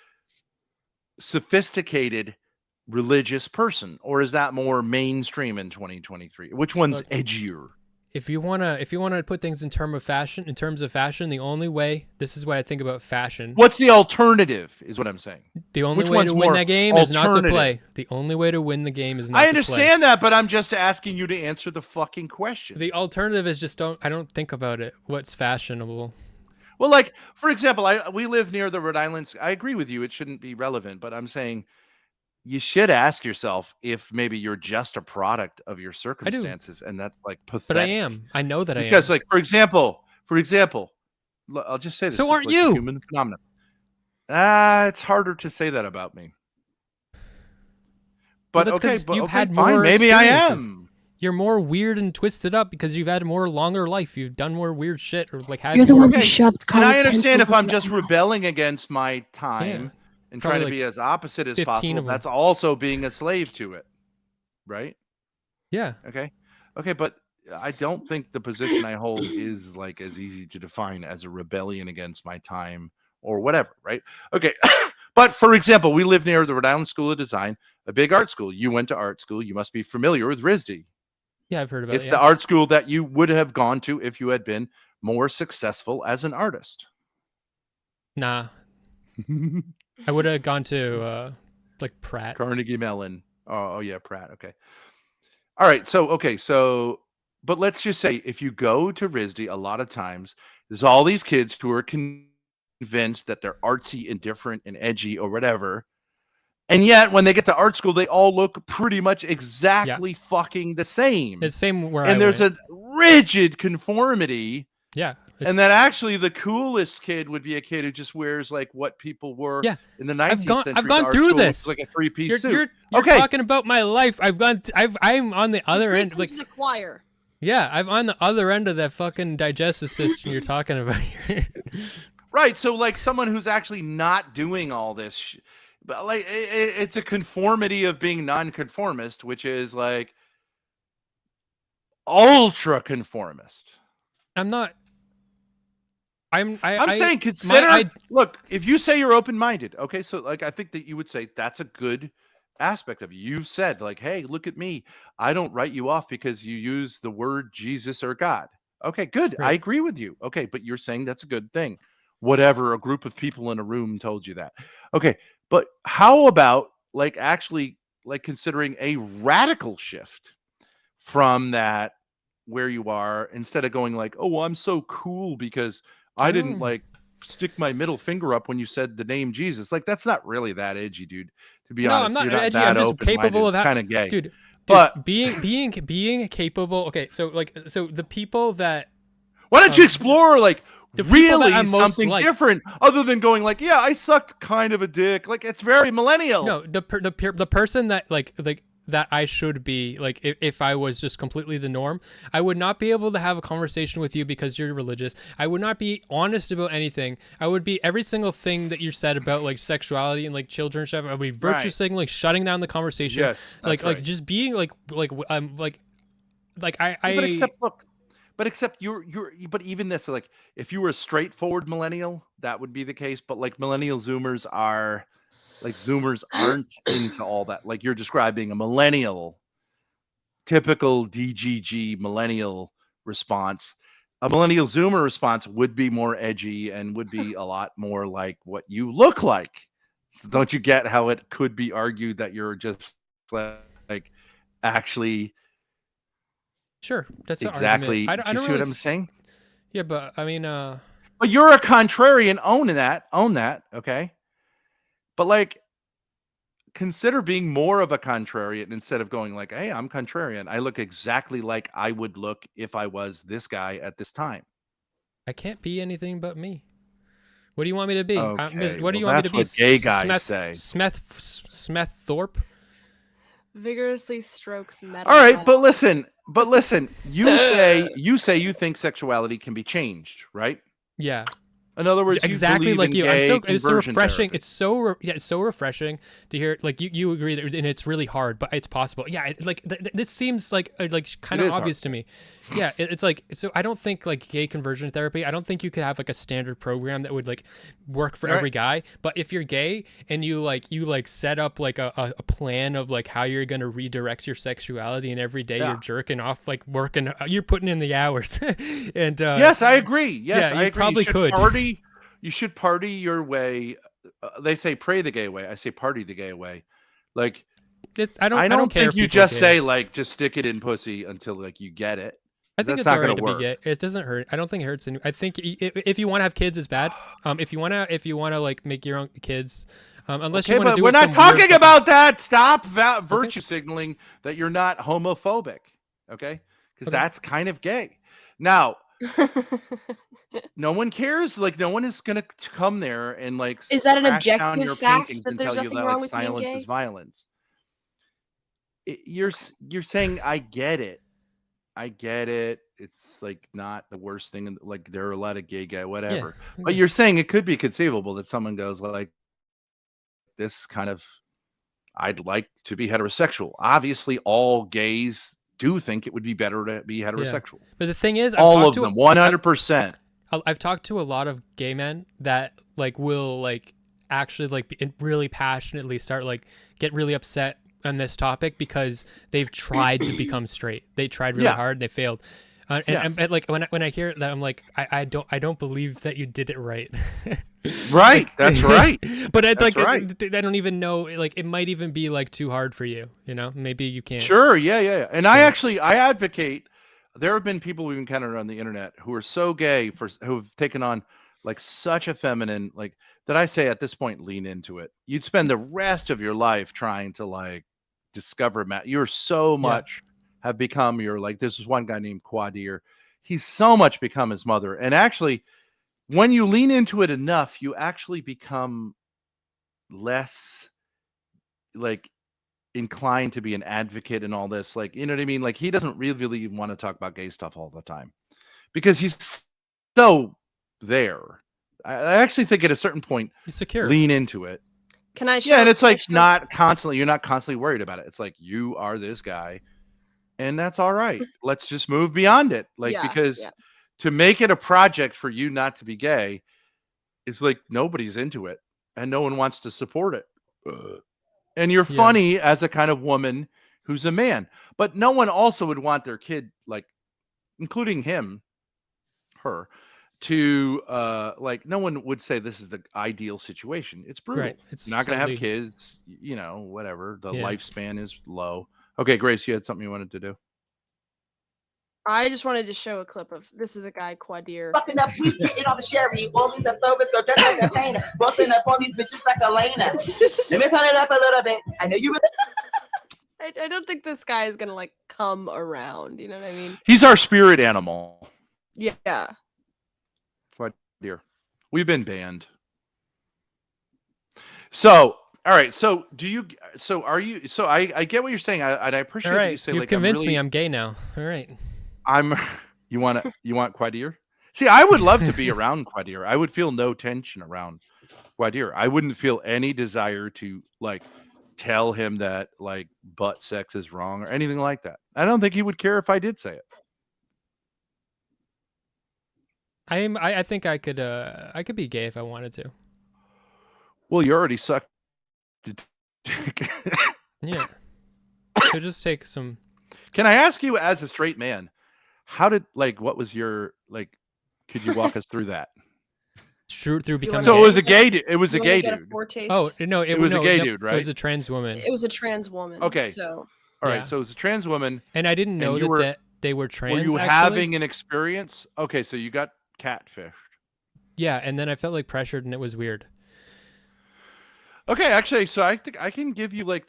sophisticated religious person, or is that more mainstream in 2023? Which one's edgier? If you wanna put things in terms of fashion, the only way, this is what I think about fashion. What's the alternative? Is what I'm saying. The only Which way one's to win more that game is not to alternative? play. The only way to win the game is not I to play. understand that, but I'm just asking you to answer the fucking question. The alternative is just I don't think about it. What's fashionable? Well, like, for example, we live near the Rhode Island. I agree with you. It shouldn't be relevant, but I'm saying you should ask yourself if maybe you're just a product of your circumstances, and that's like pathetic. But I am. I know that because, I am. like, for example, I'll just say this. So it's aren't like you? a human phenomenon. It's harder to say that about me. But Well, okay, you've okay, had fine. more Maybe I experiences. am. You're more weird and twisted up because you've had a more longer life. You've done more weird shit, or like had. You're the more... one who shoved And I colored understand if pencils up I'm your just ass. rebelling against my time and trying to like be as opposite as 15 possible. of them. That's also being a slave to it, right? Yeah. Okay, but I don't think the position I hold is like as easy to define as a rebellion against my time or whatever, right? Okay. But for example, we live near the Rhode Island School of Design, a big art school. You went to art school. You must be familiar with RISD. Yeah, I've heard about it. It's the art school that you would have gone to if you had been more successful as an artist. Nah. I would have gone to like Pratt. Carnegie Mellon. Oh yeah, Pratt. Okay. All right. So, but let's just say if you go to RISD, a lot of times there's all these kids who are convinced that they're artsy and different and edgy or whatever. And yet when they get to art school, they all look pretty much exactly fucking the same. It's the same where and there's a rigid conformity. Yeah. And then actually the coolest kid would be a kid who just wears like what people wore in the 19th century. I've gone through this. Like a three-piece suit. You're talking about my life. I'm on the other end. Like the choir. Yeah, I'm on the other end of that fucking digestive system you're talking about here. Right. So like someone who's actually not doing all this, but like it's a conformity of being nonconformist, which is like ultra conformist. I'm not. I'm saying consider. Look, if you say you're open-minded, okay, so like I think that you would say that's a good aspect of you. You've said like, hey, look at me. I don't write you off because you use the word Jesus or God. Okay, good. Right. I agree with you. Okay, but you're saying that's a good thing. Whatever, a group of people in a room told you that. Okay, but how about like actually like considering a radical shift from that where you are instead of going like, oh, I'm so cool because I didn't like stick my middle finger up when you said the name Jesus. Like that's not really that edgy, dude. To be honest, I'm not you're edgy. That I'm just capable of kind of gay, dude. But being capable. Okay, so the people that. Why don't you explore like really something like, different other than going like, yeah, I sucked kind of a dick. Like it's very millennial. No, the person that like that I should be like if I was just completely the norm, I would not be able to have a conversation with you because you're religious. I would not be honest about anything. I would be every single thing that you said about like sexuality and like children and stuff. I would be virtue signaling, shutting down the conversation. Yes, like just being like I. But except but even this, like if you were a straightforward millennial, that would be the case. But like millennial Zoomers are. Like Zoomers aren't into all that. Like you're describing a millennial, typical DGG millennial response. A millennial Zoomer response would be more edgy and would be a lot more like what you look like. So don't you get how it could be argued that you're just like actually sure, that's exactly. I don't see really what I'm saying? Yeah, but I mean, but you're a contrarian. Own that. Okay. But like, consider being more of a contrarian instead of going like, hey, I'm contrarian. I look exactly like I would look if I was this guy at this time. I can't be anything but me. What do you want me to be? Okay. What do you want me to be? That's what gay guys say. Smith Thorp? Vigorously strokes metal. All right, but listen. You say you think sexuality can be changed, right? Yeah. In other words, exactly you like you. It's so refreshing. Therapy. It's so refreshing to hear. Like you agree that, and it's really hard, but it's possible. Yeah, this seems like kind of obvious to me. Yeah, it's like so. I don't think like gay conversion therapy. I don't think you could have like a standard program that would like work for every guy. But if you're gay and you set up like a plan of like how you're gonna redirect your sexuality, and every day you're jerking off, like working, you're putting in the hours. And yes, I agree. Yes, yeah, I agree. Probably could. You should party your way they say pray the gay away. I say party the gay away. Like, I I don't don't care think if you people are just gay. say like just stick it in pussy until like you get it. I think That's it's not alright gonna to work. be gay. It doesn't hurt. I don't think it hurts. I think if you want to have kids, it's bad. If you wanna like make your own kids, unless you Okay, want to but do we're it not some weird talking fucking- about that. Stop virtue signaling that you're not homophobic. Okay, because Okay. that's kind of gay. Now, no one cares. Like, no one is gonna come there and like Is that an crash down objective your fact paintings that and there's tell you nothing that wrong like with being silence gay? is violence. You're saying I get it. I get it. It's like not the worst thing, and like there are a lot of gay guy, whatever. But okay. you're saying it could be conceivable that someone goes like this kind of. I'd like to be heterosexual. Obviously, all gays do think it would be better to be heterosexual. But the thing is, All of them, 100%. I've talked to a lot of gay men that like will like actually like really passionately start like get really upset on this topic because they've tried to become straight. They tried really Yeah. hard and they failed. And like when I hear that, I'm like, I don't believe that you did it right. Right. That's right. But That's right. I don't even know. Like it might even be like too hard for you. You know, maybe you can't. Sure. Yeah. And I advocate. There have been people we've encountered on the internet who are so gay who've taken on like such a feminine, like that I say at this point, lean into it. You'd spend the rest of your life trying to like discover you're so much have become your like, this is one guy named Quadir. He's so much become his mother. And actually, when you lean into it enough, you actually become less like inclined to be an advocate and all this. Like, you know what I mean? Like, he doesn't really want to talk about gay stuff all the time because he's so there. I actually think at a certain point, It's secure. lean into it. Can I show? Yeah, and it's can I like show- you're not constantly worried about it. It's like you are this guy, and that's all right. Let's just move beyond it. Like, because to make it a project for you not to be gay, it's like nobody's into it and no one wants to support it. And you're funny as a kind of woman who's a man, but no one also would want their kid, like, including her, to like, no one would say this is the ideal situation. It's brutal. Right. It's You're not going to have certainly- kids, you know, whatever. The Yeah. lifespan is low. Okay, Grace, you had something you wanted to do. I just wanted to show a clip of this is the guy Quadir. Fucking up, we getting on the sherry. All these leftovers go just like a Tainer. Busting up on these bitches like a Lena. Let me turn it up a little bit. I know you were. I don't think this guy is gonna like come around. You know what I mean? He's our spirit animal. Yeah. Dear, we've been banned. So, all right. So, are you? So, I get what you're saying. I appreciate All that right, you say you've like convinced me I'm gay now. All right. You want Quadir? See, I would love to be around Quadir. I would feel no tension around Quadir. I wouldn't feel any desire to like tell him that like butt sex is wrong or anything like that. I don't think he would care if I did say it. I think I could be gay if I wanted to. Well, you already sucked dick. Yeah. So just take some. Can I ask you, as a straight man, what was your like? Could you walk us through that? Through becoming. So gay? it was a gay dude. It was a You wanna gay get a dude. foretaste? Oh no! It was a gay no, dude, right? It was a trans woman. It was a trans woman. Okay. So All right. Yeah. So it was a trans woman. And I didn't know that they were trans. Were you actually. having an experience? Okay, so you got catfished. Yeah, and then I felt like pressured, and it was weird. Okay, actually, so I think I can give you like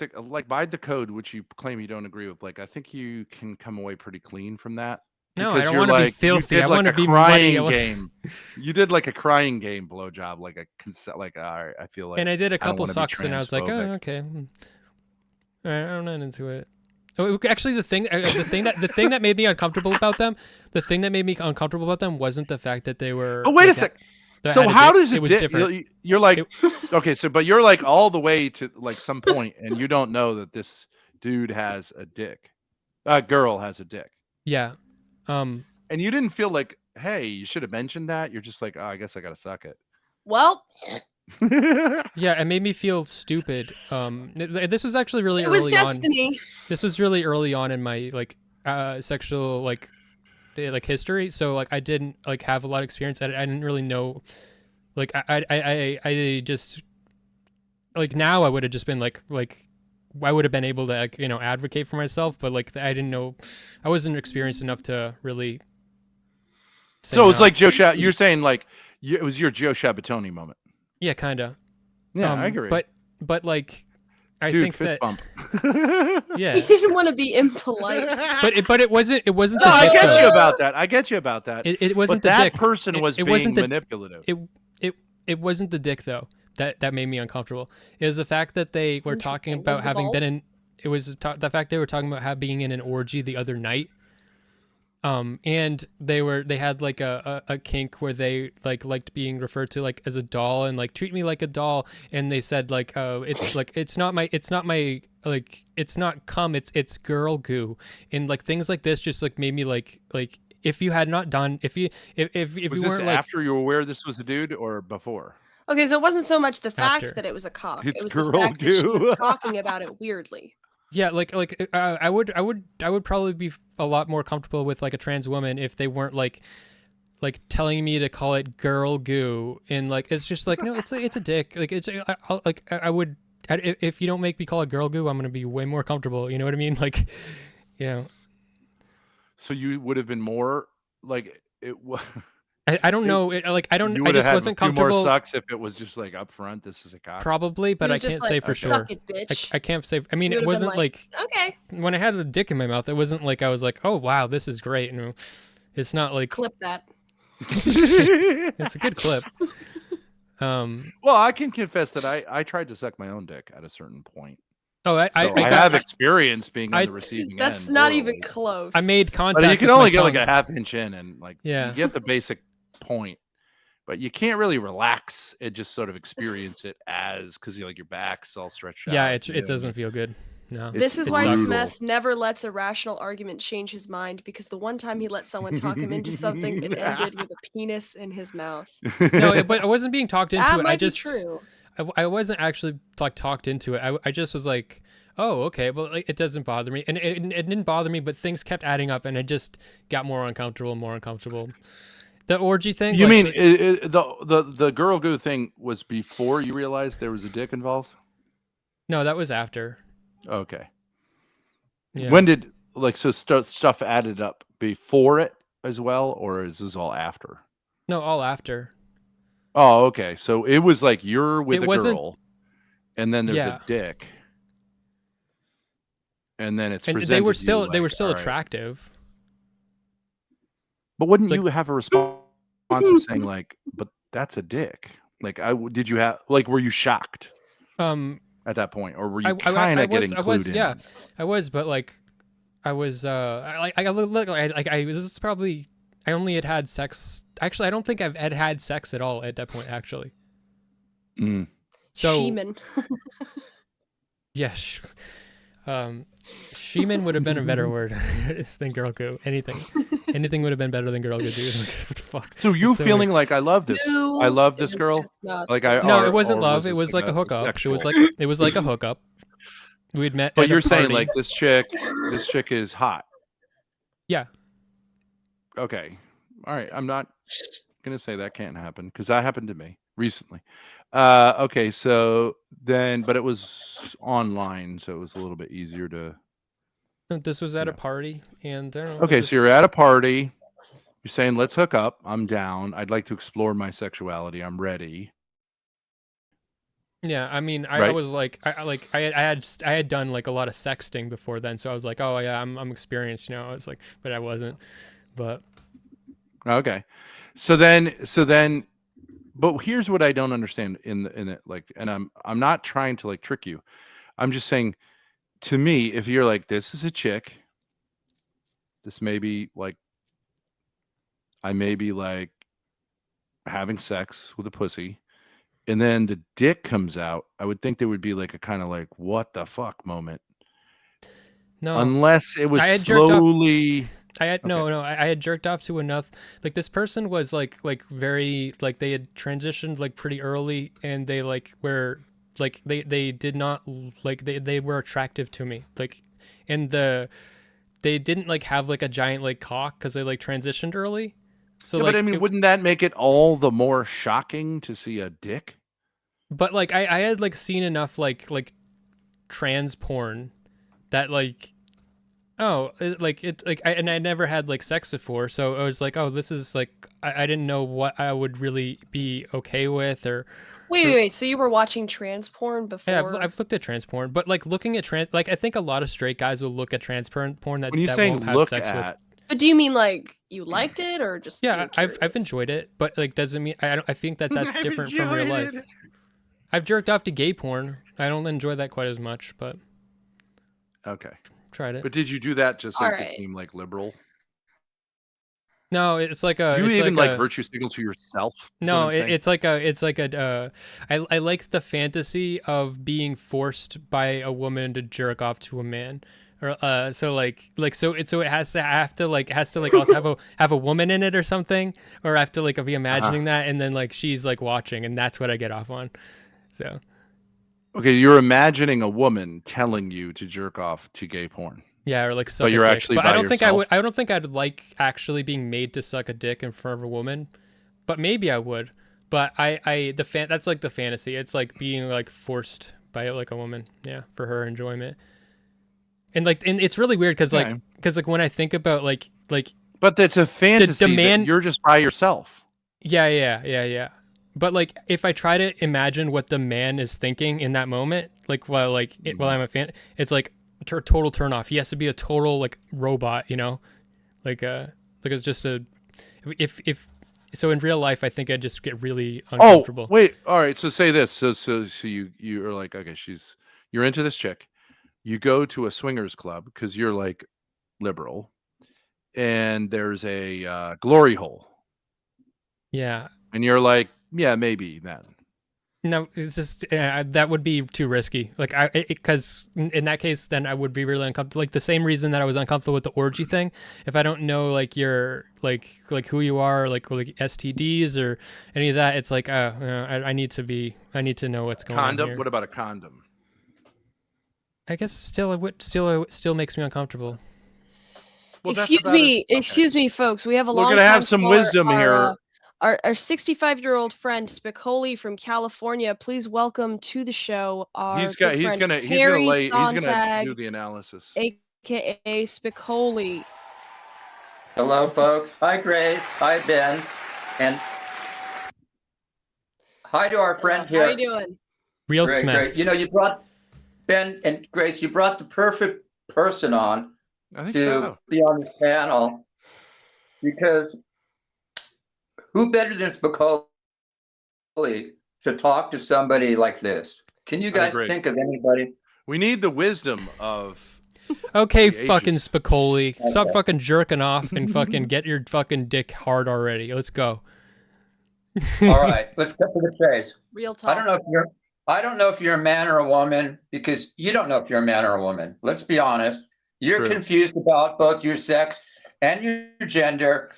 by the code, which you claim you don't agree with. Like, I think you can come away pretty clean from that. No, because I don't you're want to be like- filthy. You did I like want to a be crying muddy. game. You did like a crying game blowjob, like a consent. Like, all right, I feel like. And I did a I don't couple wanna be sucks, and I was like, oh, transphobic. okay. All right, I'm not into it. Oh, actually, the thing that made me uncomfortable about them, wasn't the fact that they were. Oh, wait a like, sec. they So had a how dick. does it? was different. You're like, okay, so but you're like all the way to like some point, and you don't know that this dude has a dick, a girl has a dick, Yeah. and you didn't feel like, hey, you should have mentioned that. You're just like, oh, I guess I gotta suck well, it. Yeah, it made me feel stupid. This was actually really it early was on. destiny. This was really early on in my sexual like history. So like I didn't like have a lot of experience. I didn't really know. Like I just like now I would have just been like I would have been able to like, advocate for myself, but like I didn't know, I wasn't experienced enough to really say So it's no. like you're saying like it was your Joe Shabatoni moment. Yeah, kind of. Yeah, I agree. But like I Dude, think fist that bump. yeah. He didn't want to be impolite. But it wasn't No, the I dick, get though. you about that. I get you about that. It wasn't but the that dick. person was being wasn't the, manipulative. It wasn't the dick though that made me uncomfortable. It was the fact that they were talking Interesting. Was about the having balls? been in. It was the fact they were talking about being in an orgy the other night. And they had like a kink where they liked being referred to like as a doll and like treat me like a doll, and they said like it's like it's not my like it's not cum, it's girl goo, and like things like this just like made me like if you had not done if you was you this weren't like after you were aware this was a dude or before? Okay, so it wasn't so much the fact After. that it was a cock. It's It was the girl fact that she goo. was talking about it weirdly. Yeah, I would probably be a lot more comfortable with like a trans woman if they weren't like telling me to call it girl goo, and like it's just like no, it's a dick. Like I would if you don't make me call it girl goo, I'm gonna be way more comfortable. You know what I mean? Like, you know. So you would have been more like it was. I don't know. I don't. You I would have just had wasn't a few more comfortable. sucks if it was just like up front. This is a cock. Probably, but He I was just can't say like, for "Suck sure. it, bitch." I can't say. I mean, You it would have been wasn't like okay, when I had a dick in my mouth. It wasn't like I was like, oh wow, this is great. No, it's not like clip that. it's a good clip. Well, I can confess that I tried to suck my own dick at a certain point. Oh, So I have experience being on the receiving That's end. not orally. even close. I made contact. But you can with my only get like tongue. a half inch in, and like Yeah. you get the basic point, but you can't really relax and just sort of experience it as because your back's all stretched Yeah, out. it doesn't feel good. No. This is It's why brutal. Smith never lets a rational argument change his mind, because the one time he let someone talk him into something, it ended with a penis in his mouth. No, but I wasn't being talked into That it. might I just be true. I wasn't actually like talked into it. I just was like, oh, okay, well, like, it doesn't bother me, and it didn't bother me, but things kept adding up, and I just got more uncomfortable and more uncomfortable. The orgy thing. You like, mean the girl goo thing was before you realized there was a dick involved? No, that was after. Okay. Yeah. When did stuff added up before it as well, or is this all after? No, all after. Oh, okay. So it was like you're with It a wasn't- girl, and then there's Yeah. a dick, and then it's And presented they were to you still like, all right. attractive. But wouldn't like- you have a response of saying like, "But that's a dick"? Like, did you have like, were you shocked at that point, or were you kind of getting clued in? Yeah, on it? I was, but like, I was I was probably I only had sex. Actually, I don't think I've had sex at all at that point. Actually, Mm. so Sheeman. yeah, Sheeman would have been a better word than girl goo. Anything would have been better than girl goo, dude. Like, what the fuck? So you It's so feeling like I love this? No, I love it this was girl. just not- Like I No, or- it wasn't or love. this It was like a hookup. sexual- It was like a hookup. We'd met. But at a you're saying party. like this chick is hot. Yeah. Okay. All right. I'm not gonna say that can't happen because that happened to me recently. Okay. So then, but it was online, so it was a little bit easier to. This was at a Yeah. party, and I don't know, Okay. just- So you're at a party. You're saying, "Let's hook up. I'm down. I'd like to explore my sexuality. I'm ready." Yeah, I mean, I Right. was like, I had done like a lot of sexting before then, so I was like, oh yeah, I'm experienced, I was like, but I wasn't, but Okay. So then, but here's what I don't understand in it, like, and I'm not trying to like trick you. I'm just saying, to me, if you're like, this is a chick, this may be like, I may be like having sex with a pussy, and then the dick comes out, I would think there would be like a kind of like, what the fuck moment. no, Unless it was I had jerked off- slowly. I had Okay. no, I had jerked off to enough. Like this person was like very like they had transitioned like pretty early, and they like were like they did not like they were attractive to me, like, and they didn't like have like a giant like cock because they like transitioned early. So Yeah, like, but I mean, wouldn't that make it all the more shocking to see a dick? But like I had like seen enough like trans porn that like and I never had like sex before, so I was like, oh, this is like I didn't know what I would really be okay with or Wait. So you were watching trans porn before? yeah, I've looked at trans porn, but like looking at trans, like I think a lot of straight guys will look at trans porn that When you that saying won't have look sex with. at, But do you mean like you liked it or just? Yeah, you're I've curious? enjoyed it, but like doesn't mean I think that's I've different from real enjoyed life. it. I've jerked off to gay porn. I don't enjoy that quite as much, but Okay, tried it. but did you do that just so All you right. became like liberal? No, it's like a. Do you it's even like like a, virtue signal to yourself? Is what No, I'm saying? it's like a. I like the fantasy of being forced by a woman to jerk off to a man, or so it has to also have a woman in it or something, or I have to like be imagining that, and then like she's like watching, and that's what I get off on. So Okay, you're imagining a woman telling you to jerk off to gay porn. yeah, or like suck But you're a dick. actually But by I don't think I yourself? would. I don't think I'd like actually being made to suck a dick in front of a woman. But maybe I would. But that's like the fantasy. It's like being like forced by like a woman, yeah, for her enjoyment. And it's really weird because Okay. when I think about like But that's a fantasy. man- That you're just by yourself. yeah. But like if I try to imagine what the man is thinking in that moment, like while I'm a fan, it's like total turn off. He has to be a total like robot, you know, like it's just a if so in real life I think I'd just get really uncomfortable. Oh, wait. All right. So say this. So you are like, okay, you're into this chick. You go to a swingers club because you're like liberal, and there's a glory hole, Yeah. and you're like, yeah, maybe then. No, it's just that would be too risky. Like because in that case, then I would be really uncomfortable. Like the same reason that I was uncomfortable with the orgy thing. If I don't know like your like who you are, like STDs or any of that, it's like I need to know what's going on Condom. here. What about a condom? I guess it still makes me uncomfortable. Well, that's Excuse about me, it. Okay. excuse me, folks. We have a We're long. gonna have some wisdom here. Our 65-year-old friend Spicoli from California. Please welcome to the show our He's good gonna friend he's Harry gonna Sontag, do the analysis. aka Spicoli. Hello, folks. Hi, Grace. Hi, Ben. And hi to our friend here. How you doing? Real Great, Smith. great. You know, you brought Ben and Grace. You brought the perfect person on I think to so. be on this panel because who better than Spicoli to talk to somebody like this? Can you guys agree. think of anybody? We need the wisdom of. Okay, The fucking ages. Spicoli. Stop Okay. fucking jerking off and fucking get your fucking dick hard already. Let's go. All right, let's get to the chase. Real talk. I don't know if you're a man or a woman because you don't know if you're a man or a woman. Let's be honest. You're True. confused about both your sex and your gender.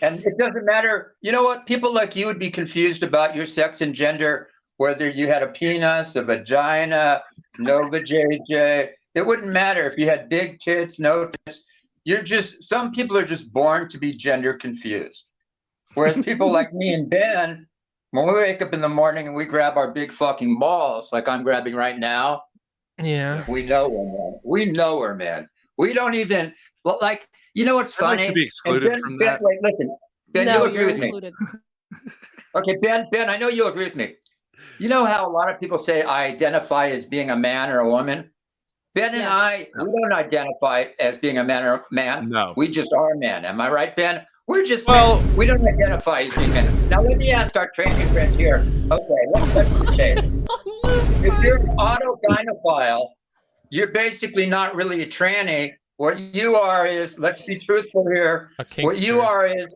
And it doesn't matter. You know what? People like you would be confused about your sex and gender, whether you had a penis, a vagina, no vajayjay. It wouldn't matter if you had big tits, no tits. Some people are just born to be gender confused. Whereas people like me and Ben, when we wake up in the morning and we grab our big fucking balls, like I'm grabbing right now, Yeah. we know we're men. We know we're men. We don't even, well, like, you know what's I'd like funny? to be excluded And from Ben, that. wait, listen. Ben, no, you'll agree you're with me. included. Okay, Ben, I know you'll agree with me. You know how a lot of people say I identify as being a man or a woman? Ben and Yes. we don't identify as being a man or a man. No. We just are men. Am I right, Ben? We're just Well- men. We don't identify as being men. Now let me ask our training friends here. Okay, let's say if you're an autogynephile, you're basically not really a tranny. What you are is, let's be truthful here. A What you kinkster. are is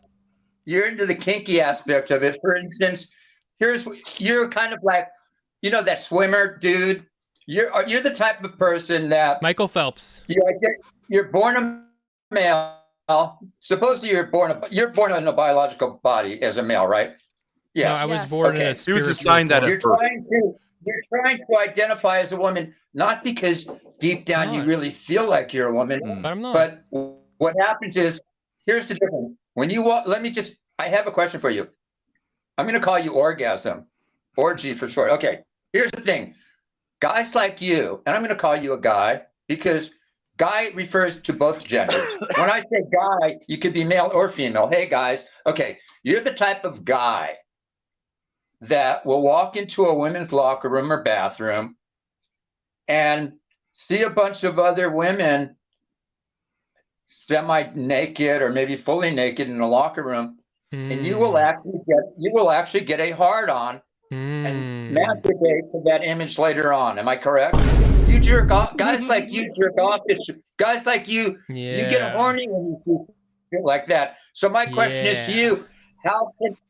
you're into the kinky aspect of it. For instance, you're kind of like, you know, that swimmer dude. You're the type of person that Michael Phelps. you're born a male. Supposedly you're born in a biological body as a male, right? No, Yeah. I was Yes. born in Okay. a He was spiritual assigned that form. at birth. You're trying to identify as a woman, not because deep down you Not. really feel like you're a woman, Mm. But I'm not. but what happens is, here's the difference. When you walk, I have a question for you. I'm going to call you orgasm. Orgy for short. Okay, here's the thing. Guys like you, and I'm going to call you a guy because guy refers to both genders. When I say guy, you could be male or female. Hey, guys. Okay, you're the type of guy that will walk into a women's locker room or bathroom and see a bunch of other women semi-naked or maybe fully naked in a locker room, and you will actually get a hard-on and masturbate to that image later on. Am I correct? You jerk off. Guys like you jerk off. Guys like you, you get horny when you see shit like that. So my question is to you: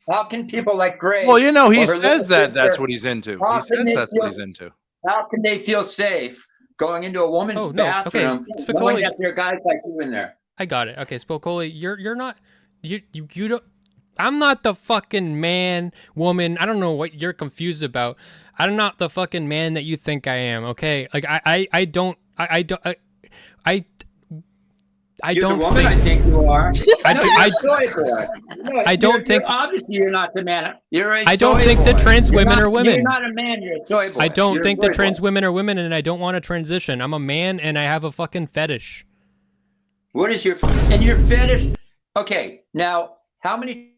how can people like Grace? Well, you know, he or her says little that that's sister- what he's into. how He can says they that's feel- what he's into. How can they feel safe going into a woman's Oh, no, okay. bathroom Spicoli- knowing that there are guys like you in there? I got it. Okay, Spokoli, you're not you don't. I'm not the fucking man, woman. I don't know what you're confused about. I'm not the fucking man that you think I am. Okay, like I don't You're don't the woman I think you are. I don't think obviously you're not the man. You're a I don't soy think the boy. trans You're women not- are women. You're not a man. You're a soy boy. I don't You're a think soy the trans boy. women are women, and I don't want to transition. I'm a man, and I have a fucking fetish. What is your and your fetish? Okay, now how many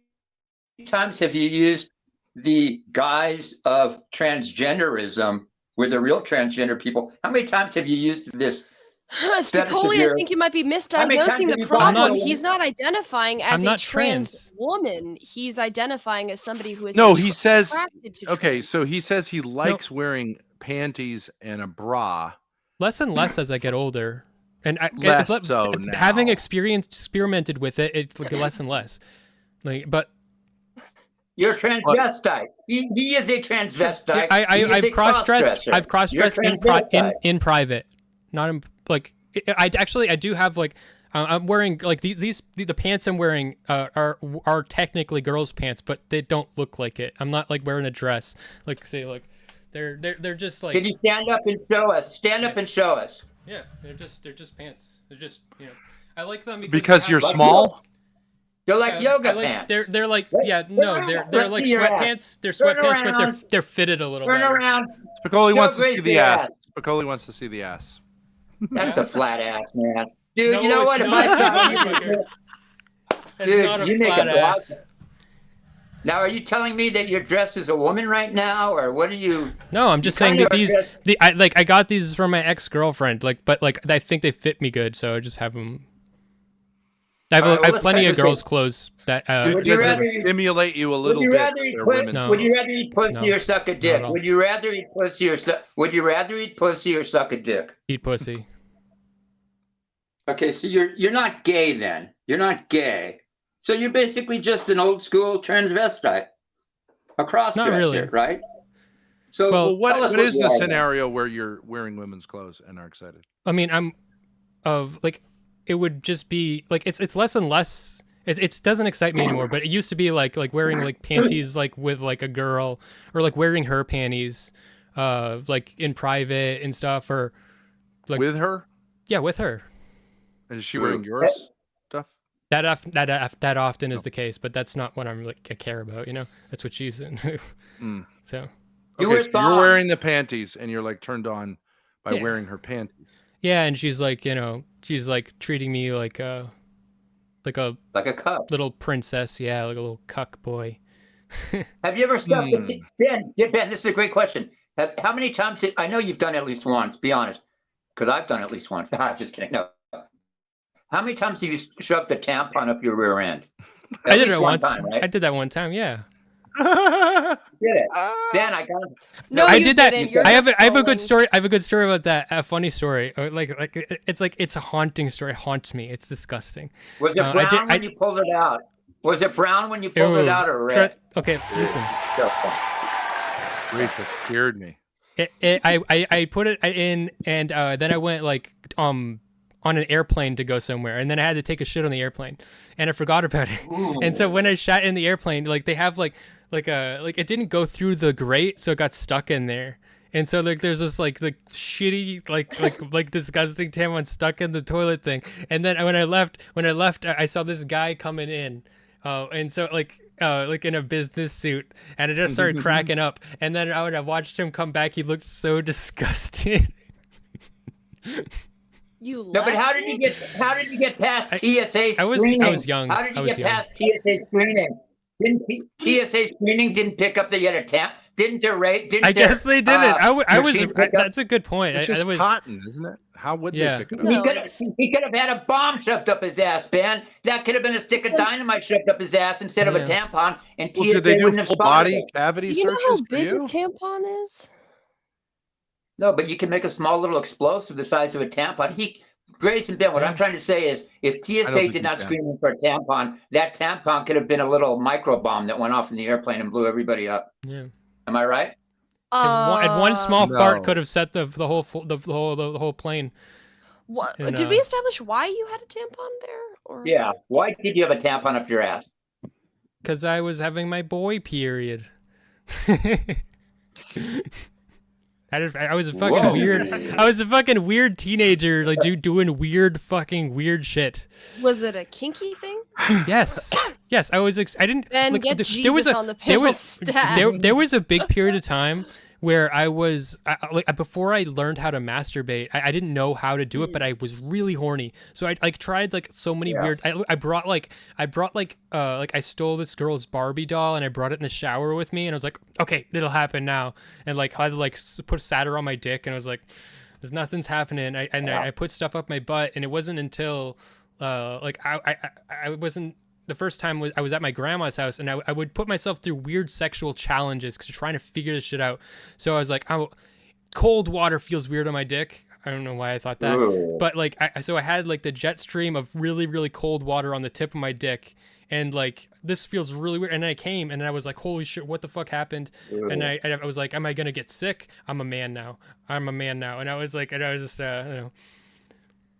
times have you used the guise of transgenderism with the real transgender people? How many times have you used this? Spicoli, I think you might be How many misdiagnosing times the have you gone problem. to- He's not identifying as I'm a not trans trans. woman. He's identifying as somebody who is No, he says. attracted to Okay, trans. so he says he likes wearing panties and a bra. Less and less as I get older, and Less so having now. experimented with it, it's like less and less. Like, but You're a transvestite. He is a transvestite. He is a I've cross-dressed. cross-dresser. I've cross-dressed You're a in transvestite. private, not in like. I do have like I'm wearing like the pants I'm wearing are technically girls' pants, but they don't look like it. I'm not like wearing a dress. Like say like they're just like Can you stand up and show us? Stand up and show us. yeah they're just pants. They're just I like them Because they you're have- small. They're like yoga I like, pants. They're like Let's like see your ass. sweatpants. They're Turn sweatpants, but around. they're fitted a little Turn better. around. Spicoli Show wants to Grace see the your ass. ass. Spicoli wants to see the ass. That's a flat ass, man. Dude, No, you know it's what? If not, I saw you, motherfucker. It's dude, not a you make flat a block. ass. Now, are you telling me that you're dressed as a woman right now, or what are you? No, I'm just You saying kinda that these are I got these from my ex-girlfriend, but I think they fit me good, so I just have them. I have, All right, well, I have let's plenty cut of this girls' in. clothes that Dude, Would you does it rather- stimulate you a Would little you bit? rather eat They're pussy? women. No. Would you rather eat pussy No. or suck a dick? at all. Would you rather eat pussy or Would you rather eat pussy or suck a dick? eat pussy. Okay, so you're not gay then. You're not gay. So you're basically just an old school transvestite, a cross-dresser, really. right? So Well, Well, what tell us what is you the are then. scenario where you're wearing women's clothes and are excited? I mean, I'm of like it would just be like it's less and less. It doesn't excite me anymore. But it used to be like wearing like panties like with like a girl or like wearing her panties, like in private and stuff or like With her? yeah with her. Is she wearing your stuff? That often is the case, but that's not what I'm like I care about. You know, that's what she's in. Mm. So You Okay, wear so you're thongs. wearing the panties and you're like turned on by Yeah. wearing her panties. yeah, and she's like she's like treating me like a Like a cup. little princess. Yeah, like a little cuck boy. Have you ever stuffed Hmm. Ben, this is a great question. How many times I know you've done it at least once, be honest. Because I've done it at least once. I'm just kidding. No. How many times have you shoved a tampon up your rear end? I did least it one once. time, right? I did that one time. Yeah. Did it. Ben, I got No, I you did that. didn't. You're I have just I have a trolling. good story. I have a good story about that. A funny story. It's a haunting story. It haunts me. It's disgusting. Was it I brown did- when you pulled it out? Was it brown when you pulled it Ew. out or red? Okay, listen. Grace, it scared me. I put it in, and then I went like on an airplane to go somewhere, and then I had to take a shit on the airplane, and I forgot about it. And so when I shat in the airplane, like they have like it didn't go through the grate, so it got stuck in there. And so like there's this like shitty like disgusting tampon stuck in the toilet thing. And then when I left I saw this guy coming in. And so like like in a business suit, and I just started cracking up. And then when I watched him come back, he looked so disgusted. You No, but left how did you get past TSA I screening? was young. How did I you was get young. past TSA screening? TSA screening didn't pick up that you had a tamp? Didn't their rate? Didn't I guess they didn't. I was. machine pick up? That's a good point. It's I just was. cotton, isn't it? How would Yeah. they pick it up? No, He could have had a bomb shoved up his ass, Ben. That could have been a stick of dynamite shoved up his ass instead of a Yeah. tampon, and Well, TSA did they do wouldn't have full spotted body it. cavity Do you know searches how for big a you? tampon is? No, but you can make a small little explosive the size of a tampon. Grace and Ben, what I'm trying to say is, if don't TSA think did you not can. screen him for a tampon, that tampon could have been a little micro bomb that went off in the airplane and blew everybody up. Yeah. Am I right? And one small fart No. could have set the whole plane. What And, did we establish why you had a tampon there? Or Yeah. Why did you have a tampon up your ass? Because I was having my boy period. I was a fucking Whoa. weird. I was a fucking weird teenager, like doing weird shit. was it a kinky thing? Yes, yes. I was. I didn't. Then like, get there Jesus was a, on the there panel was stat. there was a big period of time where I was like before I learned how to masturbate. I didn't know how to do it, but I was really horny. So I like tried like so many weird. I brought like I stole this girl's Barbie doll and I brought it in the shower with me, and I was like, okay, it'll happen now. And like I had to like put Satyr on my dick, and I was like, there's nothing's happening. I put stuff up my butt, and it wasn't until like I wasn't. The first time I was at my grandma's house, and I would put myself through weird sexual challenges because trying to figure this shit out. So I was like, cold water feels weird on my dick. I don't know why I thought that, Ooh. but like, so I had like the jet stream of really, really cold water on the tip of my dick, and like this feels really weird. And then I came, and I was like, holy shit, what the fuck happened? Ooh. And I was like, am I gonna get sick? I'm a man now. And I was like, and I was just, you know.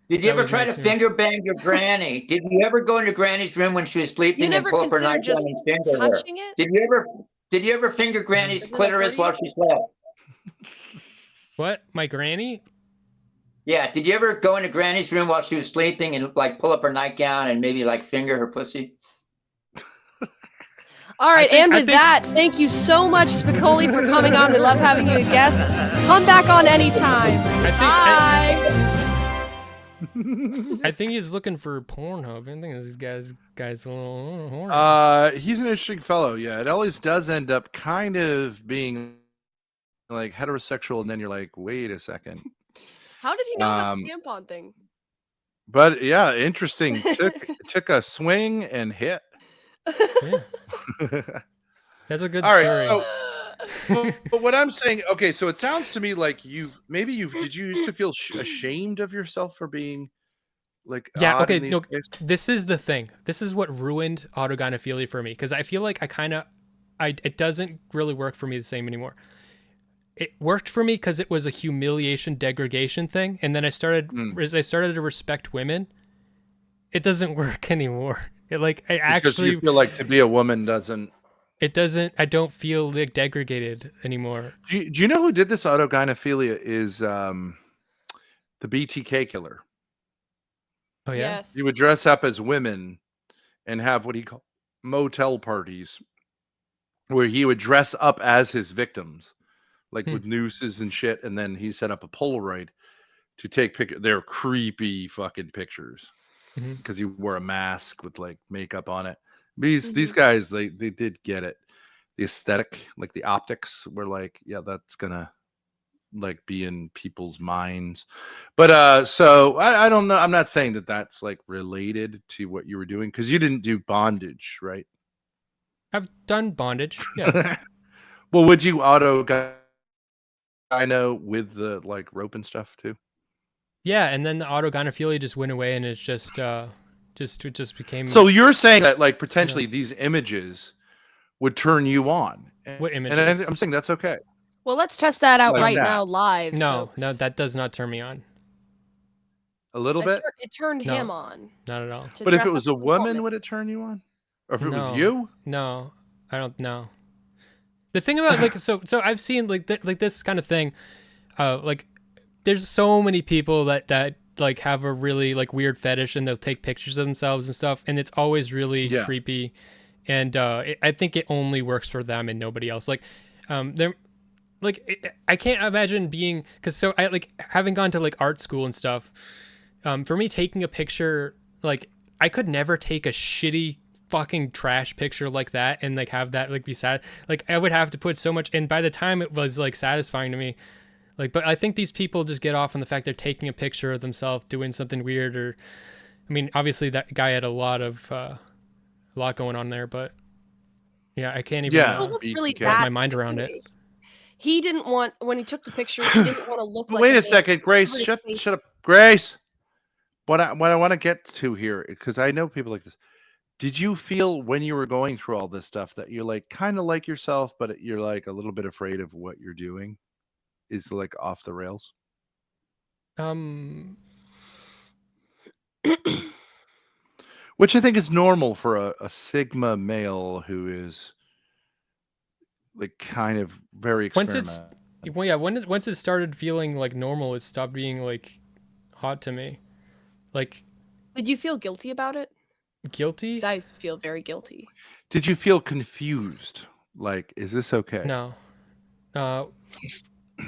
Did you That ever was try my to experience. finger bang your granny? Did you ever go into Granny's room when she was sleeping You and never pull up her considered nightgown just and finger her? touching it? Did you ever finger Granny's Is it clitoris while accordion? she slept? What? My granny? Yeah. Did you ever go into Granny's room while she was sleeping and like pull up her nightgown and maybe like finger her pussy? All right, think- and I with think- that, thank you so much, Spicoli, for coming on. We love having you a guest. Come back on anytime. Bye. I think he's looking for Pornhub. I think this guy's a little horny. He's an interesting fellow. Yeah, it always does end up kind of being like heterosexual, and then you're like, wait a second. How did he know about the tampon thing? But yeah, interesting. Took a swing and hit. Yeah. That's a good All right, story. but what I'm saying, okay, so it sounds to me like you did you used to feel ashamed of yourself for being like Yeah, odd okay, in these no, ways? this is the thing. This is what ruined autogynephilia for me, because I feel like it doesn't really work for me the same anymore. It worked for me because it was a humiliation degradation thing, and then as I started to respect women, it doesn't work anymore. Because Actually, you feel like to be a woman doesn't. it doesn't. I don't feel like degraded anymore. Do you know who did this autogynephilia? Is the BTK killer? Oh yeah. Yes. He would dress up as women and have what he called motel parties, where he would dress up as his victims, like with nooses and shit, and then he set up a Polaroid to take pictures. They're creepy fucking pictures because he wore a mask with like makeup on it. These guys, they did get it. The aesthetic, like the optics, were like, yeah, that's gonna like be in people's minds. But so I don't know. I'm not saying that that's like related to what you were doing, because you didn't do bondage, right? I've done bondage. Yeah. Well, would you gyno with the like rope and stuff too? Yeah, and then the autogynephilia just went away, and it's just became. So you're saying that like potentially these images would turn you on? What And images? I'm saying that's okay. Well, let's test that out Like right that. now live. No, folks. no, that does not turn me on. A little bit. It turned No. him on. Not at all. to But if dress it up was a as woman, would it turn you on? Or if it No. was you? No, I don't know. The thing about like so I've seen like this kind of thing, like there's so many people that like have a really like weird fetish, and they'll take pictures of themselves and stuff, and it's always really Yeah. creepy, and I think it only works for them and nobody else. Like, they're like, I can't imagine being, because so I like having gone to like art school and stuff. For me, taking a picture, like I could never take a shitty fucking trash picture like that and like have that like be sad. Like I would have to put so much, and by the time it was like satisfying to me, like, but I think these people just get off on the fact they're taking a picture of themselves doing something weird, or I mean, obviously that guy had a lot going on there, but yeah, I can't even Yeah. It wasn't really wrap that. my mind around it. He didn't want, when he took the pictures, he didn't want to look like. Wait a second, Grace. Shut up, Grace. What I want to get to here, because I know people like this. Did you feel when you were going through all this stuff that you're like kind of like yourself, but you're like a little bit afraid of what you're doing is like off the rails? Which I think is normal for a Sigma male who is like kind of very experimental. Once it started feeling like normal, it stopped being like hot to me. Like, did you feel guilty about it? Guilty? I used to feel very guilty. Did you feel confused? Like, is this okay? No.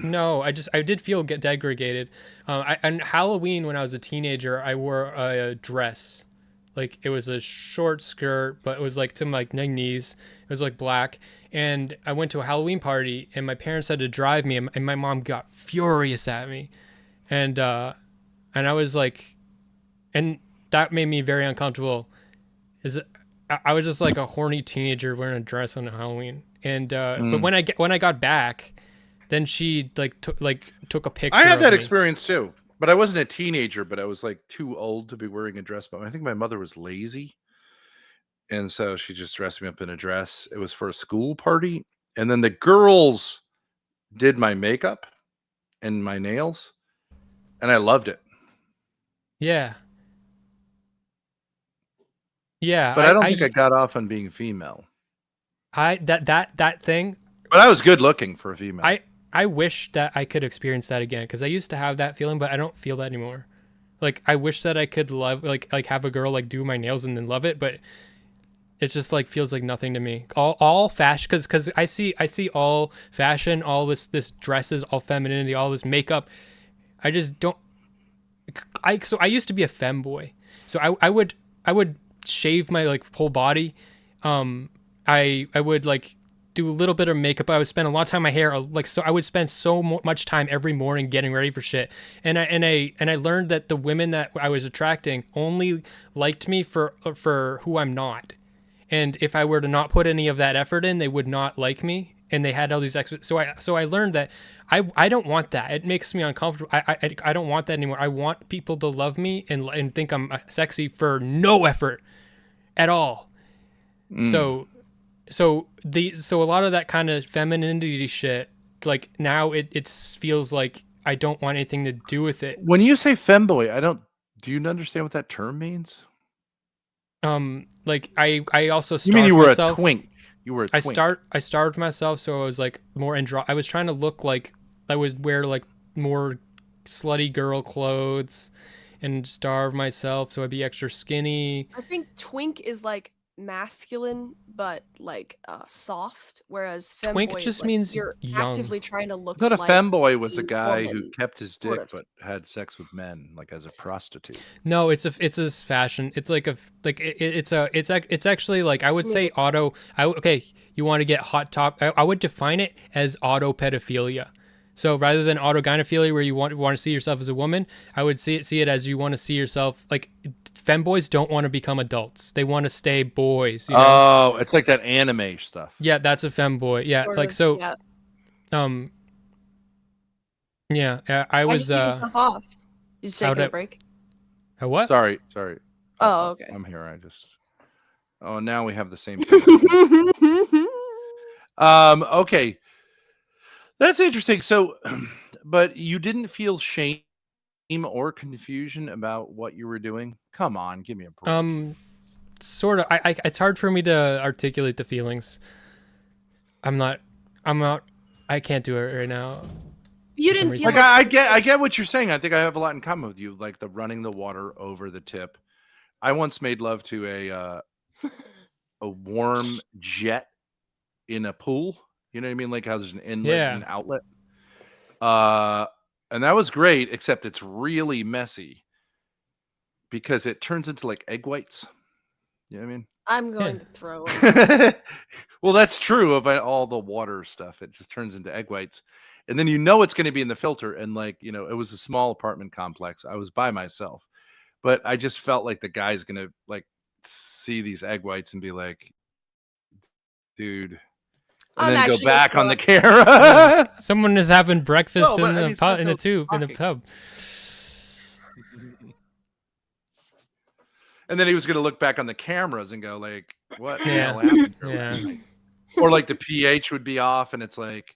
No, I did feel degraded. On Halloween when I was a teenager, I wore a dress. Like it was a short skirt, but it was like to my knees. It was like black. And I went to a Halloween party and my parents had to drive me, and my mom got furious at me. And I was like, and that made me very uncomfortable. I was just like a horny teenager wearing a dress on Halloween. And but when I got back, then she took a picture. I had that of me. experience too, but I wasn't a teenager. But I was like too old to be wearing a dress. But I think my mother was lazy, and so she just dressed me up in a dress. It was for a school party, and then the girls did my makeup and my nails, and I loved it. Yeah. Yeah, but I don't think I got off on being female. That thing. But I was good looking for a female. I wish that I could experience that again, because I used to have that feeling, but I don't feel that anymore. Like I wish that I could love like have a girl like do my nails and then love it, but it just like feels like nothing to me. All fashion, because I see all fashion, all this dresses, all femininity, all this makeup. I just don't. So I used to be a femboy, so I would shave my like whole body. I would like do a little bit of makeup. I would spend a lot of time on my hair. Like, so I would spend so much time every morning getting ready for shit. And I learned that the women that I was attracting only liked me for who I'm not. And if I were to not put any of that effort in, they would not like me. And they had all these so I learned that I don't want that. It makes me uncomfortable. I don't want that anymore. I want people to love me and think I'm sexy for no effort at all. So a lot of that kind of femininity shit, like now it feels like I don't want anything to do with it. When you say femboy, do you understand what that term means? Like I also starved myself. You mean you were a twink? You were a twink. I starved myself, so I was like more I was trying to look like I was wear like more slutty girl clothes and starve myself so I'd be extra skinny. I think twink is like masculine but like soft, whereas femboy twink just like means you're young. actively trying to look. I thought a like femboy was a guy who woman, kept his dick sort of. but had sex with men, like as a prostitute. No, it's a fashion. It's like it's actually like I would say okay, you want to get hot top? I would define it as auto pedophilia. So rather than autogynephilia, where you want to see yourself as a woman, I would see it as you want to see yourself like. Femboys don't want to become adults. They want to stay boys. You know? Oh, it's like that anime stuff. Yeah, that's a femboy. Yeah, Sort like of, so. Yeah. Yeah, I was. Why'd you take yourself off? Did you take a break? A what? Sorry. Oh, okay. I'm here. Oh, now we have the same thing. Okay. That's interesting. So, but you didn't feel shame or confusion about what you were doing? Come on, give me a break. Sort of. It's hard for me to articulate the feelings. I'm not. I can't do it right now. You didn't feel like I get what you're saying. I think I have a lot in common with you, like the running the water over the tip. I once made love to a warm jet in a pool. You know what I mean? Like how there's an inlet and an outlet. And that was great, except it's really messy because it turns into like egg whites. You know what I mean? I'm going to throw up. Well, that's true of all the water stuff. It just turns into egg whites. And then you know it's going to be in the filter. And like, you know, it was a small apartment complex. I was by myself. But I just felt like the guy's going to like see these egg whites and be like, dude. And then go back on the camera. Someone is having breakfast in the tub. And then he was going to look back on the cameras and go like, what the hell happened here? Yeah. Or like the pH would be off and it's like,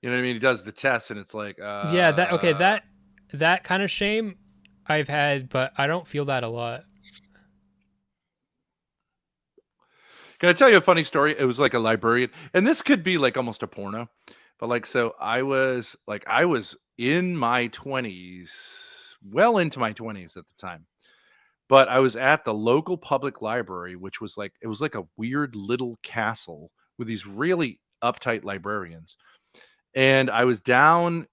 you know what I mean? He does the test and it's like, that kind of shame I've had, but I don't feel that a lot. Can I tell you a funny story? It was like a librarian, and this could be like almost a porno, but like, so I was in my 20s, well into my 20s at the time, but I was at the local public library, which was like, it was like a weird little castle with these really uptight librarians. And I was down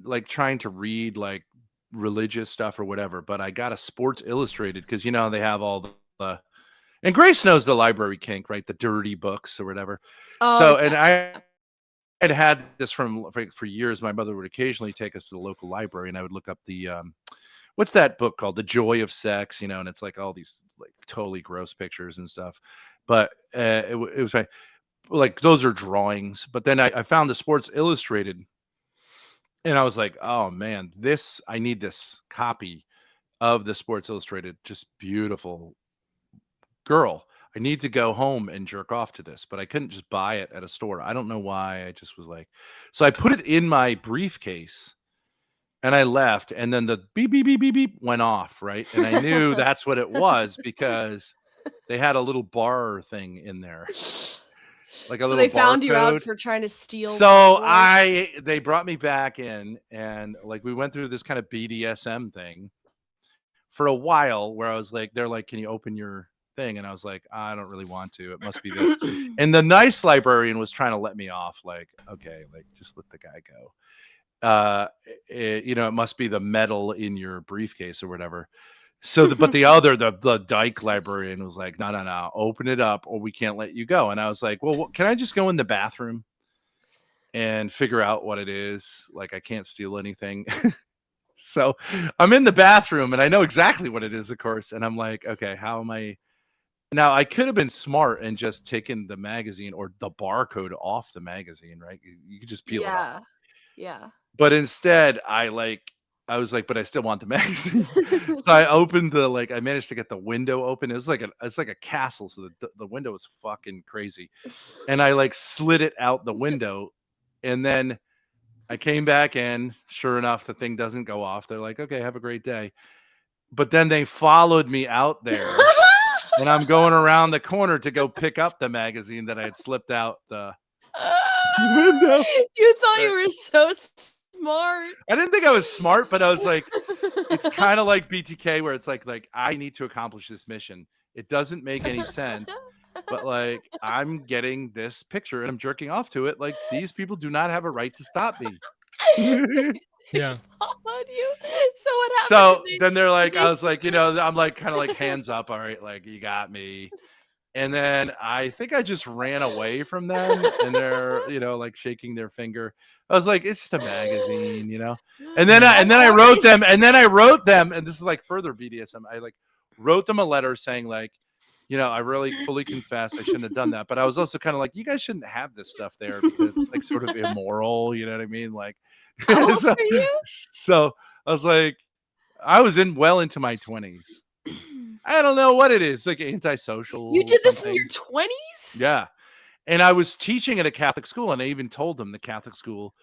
like trying to read like religious stuff or whatever, but I got a Sports Illustrated because, you know, they have all the and Grace knows the library kink, right? The dirty books or whatever. And I had this for years. My mother would occasionally take us to the local library and I would look up the, what's that book called? The Joy of Sex, you know, and it's like all these like totally gross pictures and stuff. But it was like, those are drawings. But then I found the Sports Illustrated and I was like, oh man, I need this copy of the Sports Illustrated. Just beautiful. Girl, I need to go home and jerk off to this, but I couldn't just buy it at a store. I don't know why. I just was like, so I put it in my briefcase and I left, and then the beep, beep, beep, beep, beep went off, right? And I knew that's what it was because they had a little bar thing in there. Like a so little they found you out barcode. for trying to steal. So they brought me back in and like we went through this kind of BDSM thing for a while where I was like, they're like, can you open your thing? And I was like, I don't really want to. It must be this. And the nice librarian was trying to let me off. Like, okay, like just let the guy go. You know, it must be the metal in your briefcase or whatever. So, but the dyke librarian was like, no, open it up or we can't let you go. And I was like, well, can I just go in the bathroom and figure out what it is? Like, I can't steal anything. So I'm in the bathroom and I know exactly what it is, of course. And I'm like, okay, how am I? Now, I could have been smart and just taken the magazine or the barcode off the magazine, right? You could just peel it off. Yeah. But instead, I was like, but I still want the magazine. So I opened I managed to get the window open. It's like a castle. So the window was fucking crazy. And I like slid it out the window. And then I came back in. Sure enough, the thing doesn't go off. They're like, okay, have a great day. But then they followed me out there. And I'm going around the corner to go pick up the magazine that I had slipped out the window. You thought you were so smart. I didn't think I was smart, but I was like, it's kind of like BTK where it's like I need to accomplish this mission. It doesn't make any sense, but like I'm getting this picture and I'm jerking off to it. Like these people do not have a right to stop me. Yeah. Followed you. So what happened? So then they're like, I was like, you know, I'm like kind of like hands up. All right, like you got me. And then I think I just ran away from them and they're, you know, like shaking their finger. I was like, it's just a magazine, you know? And then I wrote them and this is like further BDSM. I like wrote them a letter saying like, you know, I really fully confess I shouldn't have done that. But I was also kind of like, you guys shouldn't have this stuff there because it's like sort of immoral, you know what I mean? Like how old are you? So I was like, I was well into my 20s. I don't know what it is, like antisocial. You did this in your 20s? Yeah. And I was teaching at a Catholic school, and I even told them the Catholic school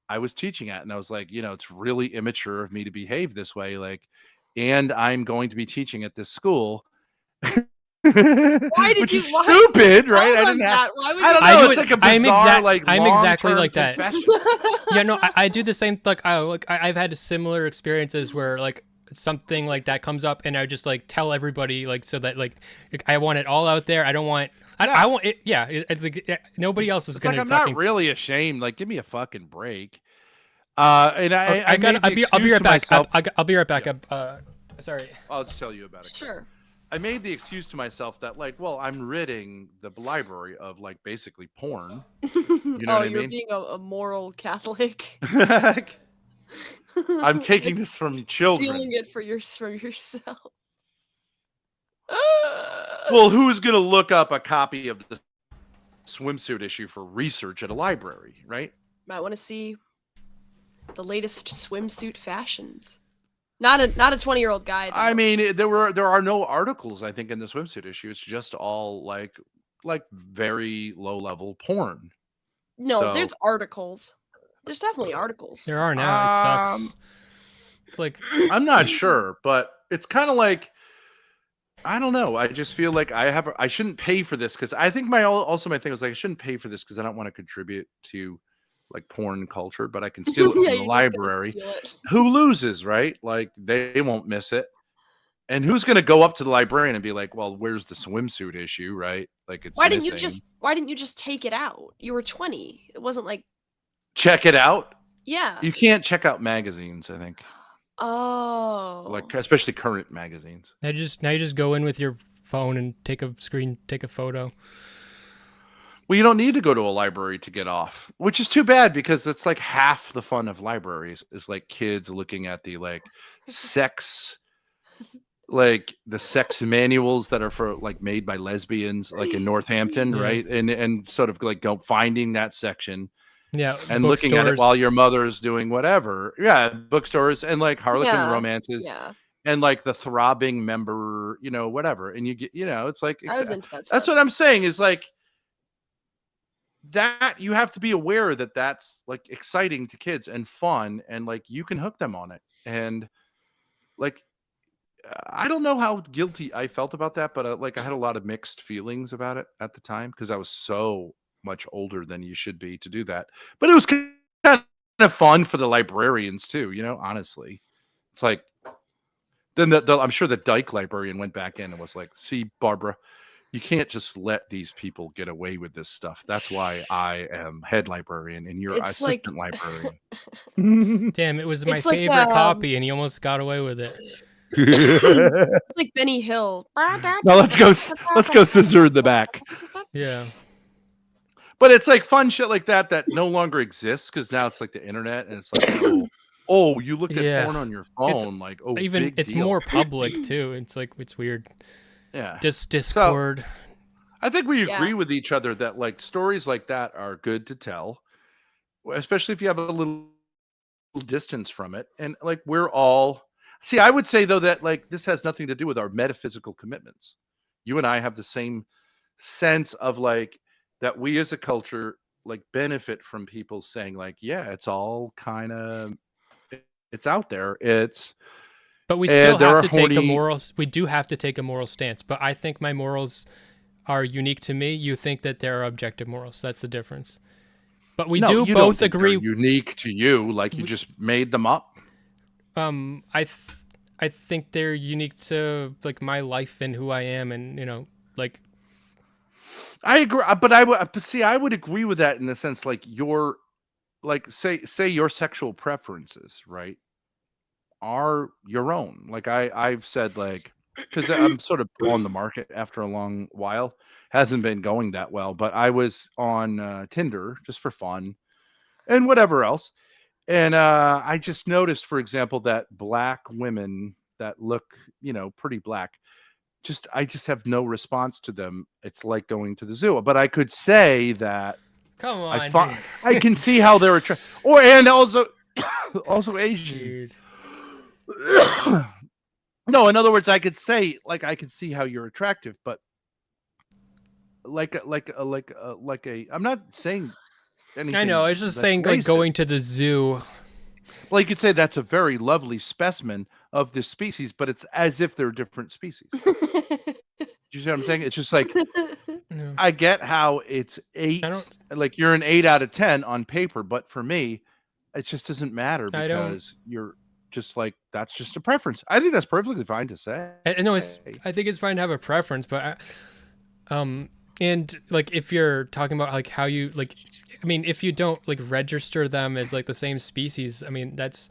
I was teaching at, and I was like, you know, it's really immature of me to behave this way, like, and I'm going to be teaching at this school. Why did you? Stupid, right? I didn't have. Why would I don't know. It's like a bizarre, I'm exactly like that. Confession. Yeah, no, I do the same. I've had similar experiences where like something like that comes up, and I just like tell everybody like so that like I want it all out there. I don't want I won't. It's like nobody else is It's gonna. like I'm fucking, not really ashamed. Like, give me a fucking break. And I gotta. made the I'll be excuse right to back. myself. I'll be right back. Yeah. Sorry. I'll just tell you about it. Sure. I made the excuse to myself that, like, well, I'm ridding the library of, like, basically porn. You know what I you're mean? being a moral Catholic. I'm taking this from children. Stealing it from yourself. Well, who's going to look up a copy of the swimsuit issue for research at a library, right? Might want to see the latest swimsuit fashions. Not a 20-year-old guy, though. I mean, there are no articles, I think, in the swimsuit issue. It's just all like very low level porn. No, So- there's articles. There's definitely articles. There are now. It sucks. It's like I'm not sure, but it's kind of like, I don't know. I just feel like I shouldn't pay for this because I think my thing was like I shouldn't pay for this because I don't want to contribute to like porn culture, but I can steal it from Yeah, the you're just gonna library. steal it. Who loses, right? Like they won't miss it. And who's going to go up to the librarian and be like, "Well, where's the swimsuit issue?" Right? Like it's Why didn't you missing. Why didn't you just take it out? You were 20. It wasn't like, check it out? yeah. You can't check out magazines, I think. Oh. Like especially current magazines. now you just go in with your phone and take a photo. Well, you don't need to go to a library to get off, which is too bad because that's like half the fun of libraries is like kids looking at the like sex, like the sex manuals that are for like made by lesbians, like in Northampton, Yeah. right? And sort of like finding that section Yeah, and looking at it bookstores. while your mother's doing whatever. Yeah, bookstores and like Harlequin Yeah, romances Yeah. and like the throbbing member, whatever. And you get, it's like I was into that stuff. that's what I'm saying is like that you have to be aware that that's like exciting to kids and fun and like you can hook them on it. And like I don't know how guilty I felt about that, but like I had a lot of mixed feelings about it at the time because I was so much older than you should be to do that. But it was kind of fun for the librarians too, honestly. It's like then I'm sure the Dyke librarian went back in and was like, "See, Barbara, you can't just let these people get away with this stuff. That's why I am head librarian and you're It's like- assistant librarian." Damn, it was my It's like, favorite copy, and he almost got away with it. It's like Benny Hill. Now let's go scissor in the back. Yeah. But it's like fun shit like that no longer exists because now it's like the internet and it's like, oh, you looked at Yeah. porn on your phone, like, oh, Even big it's deal. more public too. It's like it's weird. Yeah. Discord. I think we Yeah. agree with each other that like stories like that are good to tell, especially if you have a little distance from it. And like we're all I would say though that like this has nothing to do with our metaphysical commitments. You and I have the same sense of like that we as a culture like benefit from people saying like, yeah, it's all kind of it's out there. But we still there have are to take a horny- moral. We do have to take a moral stance. But I think my morals are unique to me. You think that there are objective morals. That's the difference. But we No, do you don't both think they're agree. unique to you, like you just made them up. I think they're unique to like my life and who I am, and like I agree, but I would agree with that in the sense like your like say your sexual preferences, right, are your own. Like I've said like because I'm sort of on the market after a long while, hasn't been going that well, but I was on Tinder just for fun and whatever else. And I just noticed, for example, that black women that look, pretty black, I just have no response to them. It's like going to the zoo. But I could say that come on, I can see how they're attractive. And also Asian. dude. No, in other words, I could say like I could see how you're attractive, but I'm not saying anything. I know. I was just that's saying like racist. going to the zoo. Well, you could say that's a very lovely specimen of this species, but it's as if they're different species. Do you see what I'm saying? It's just like No. I get how it's 8, like you're an 8 out of 10 on paper, but for me, it just doesn't matter I don't- because you're just like that's just a preference. I think that's perfectly fine to say. I know I think it's fine to have a preference, but And like if you're talking about like how you like, I mean, if you don't like register them as like the same species, I mean that's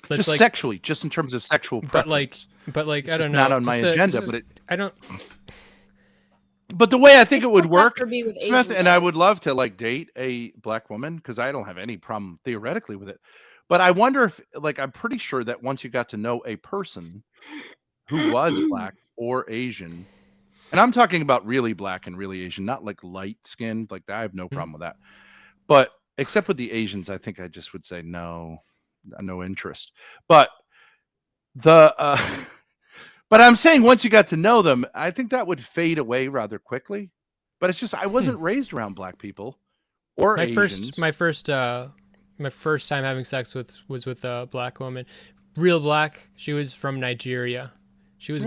Just like sexually, just in terms of sexual preference. but like It's I just don't know. not on my agenda, but I don't. But the way I think it would Have work, to be with Smith, Asian and I guys. would love to like date a black woman because I don't have any problem theoretically with it. But I wonder if, like, I'm pretty sure that once you got to know a person who was black or Asian, and I'm talking about really black and really Asian, not like light skinned, like I have no problem with that. But except with the Asians, I think I just would say no interest. But the but I'm saying once you got to know them, I think that would fade away rather quickly. But it's just I wasn't raised around black people or Asians. My first time having sex was with a black woman, real black. She was from Nigeria. She was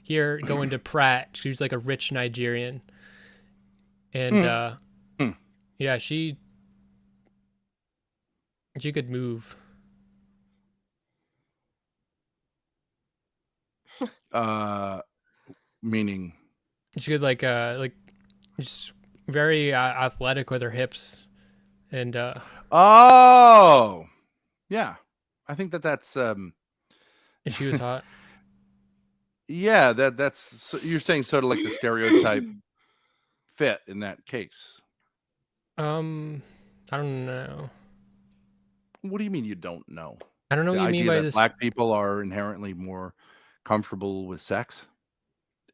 here going to Pratt. She was like a rich Nigerian, and yeah, she could move. Meaning She could like just very athletic with her hips, and oh yeah, I think that's she was hot. yeah, that's you're saying sort of like the stereotype fit in that case. I don't know. What do you mean you don't know? I don't know The what you mean idea by that this. black people are inherently more comfortable with sex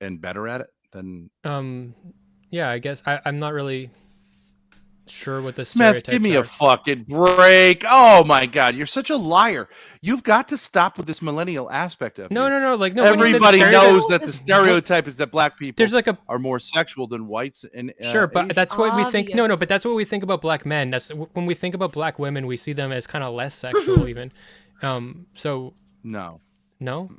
and better at it than Yeah, I guess I'm not really sure what the Smith. stereotypes Give me are. a fucking break. Oh my god, you're such a liar. You've got to stop with this millennial aspect of No, you. no, no. Like no. when you said Everybody stereotype- knows that the stereotype is that black people There's like a are more sexual than whites. And sure, but Asians. that's what we think. No, Obvious. but that's what we think about black men. That's when we think about black women, we see them as kind of less sexual, even. So No. no.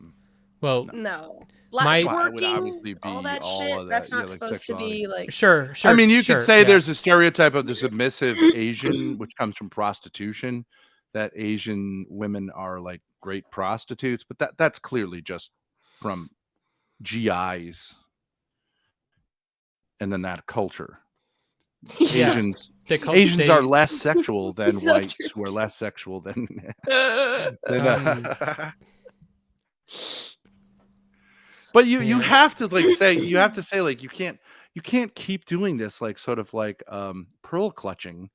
Well, No. My- Well, it would Twerking, obviously be all that all shit, of that's that, not yeah, like supposed to sexuality. be like... sure. I mean, you sure, could say yeah. there's a stereotype of the submissive Asian, which comes from prostitution, that Asian women are like great prostitutes, but that's clearly just from GIs and then that culture. He's Yeah. Asians They are less sexual than So whites, true. who are less sexual than. But you Yeah. have to like say like you can't keep doing this like sort of like pearl clutching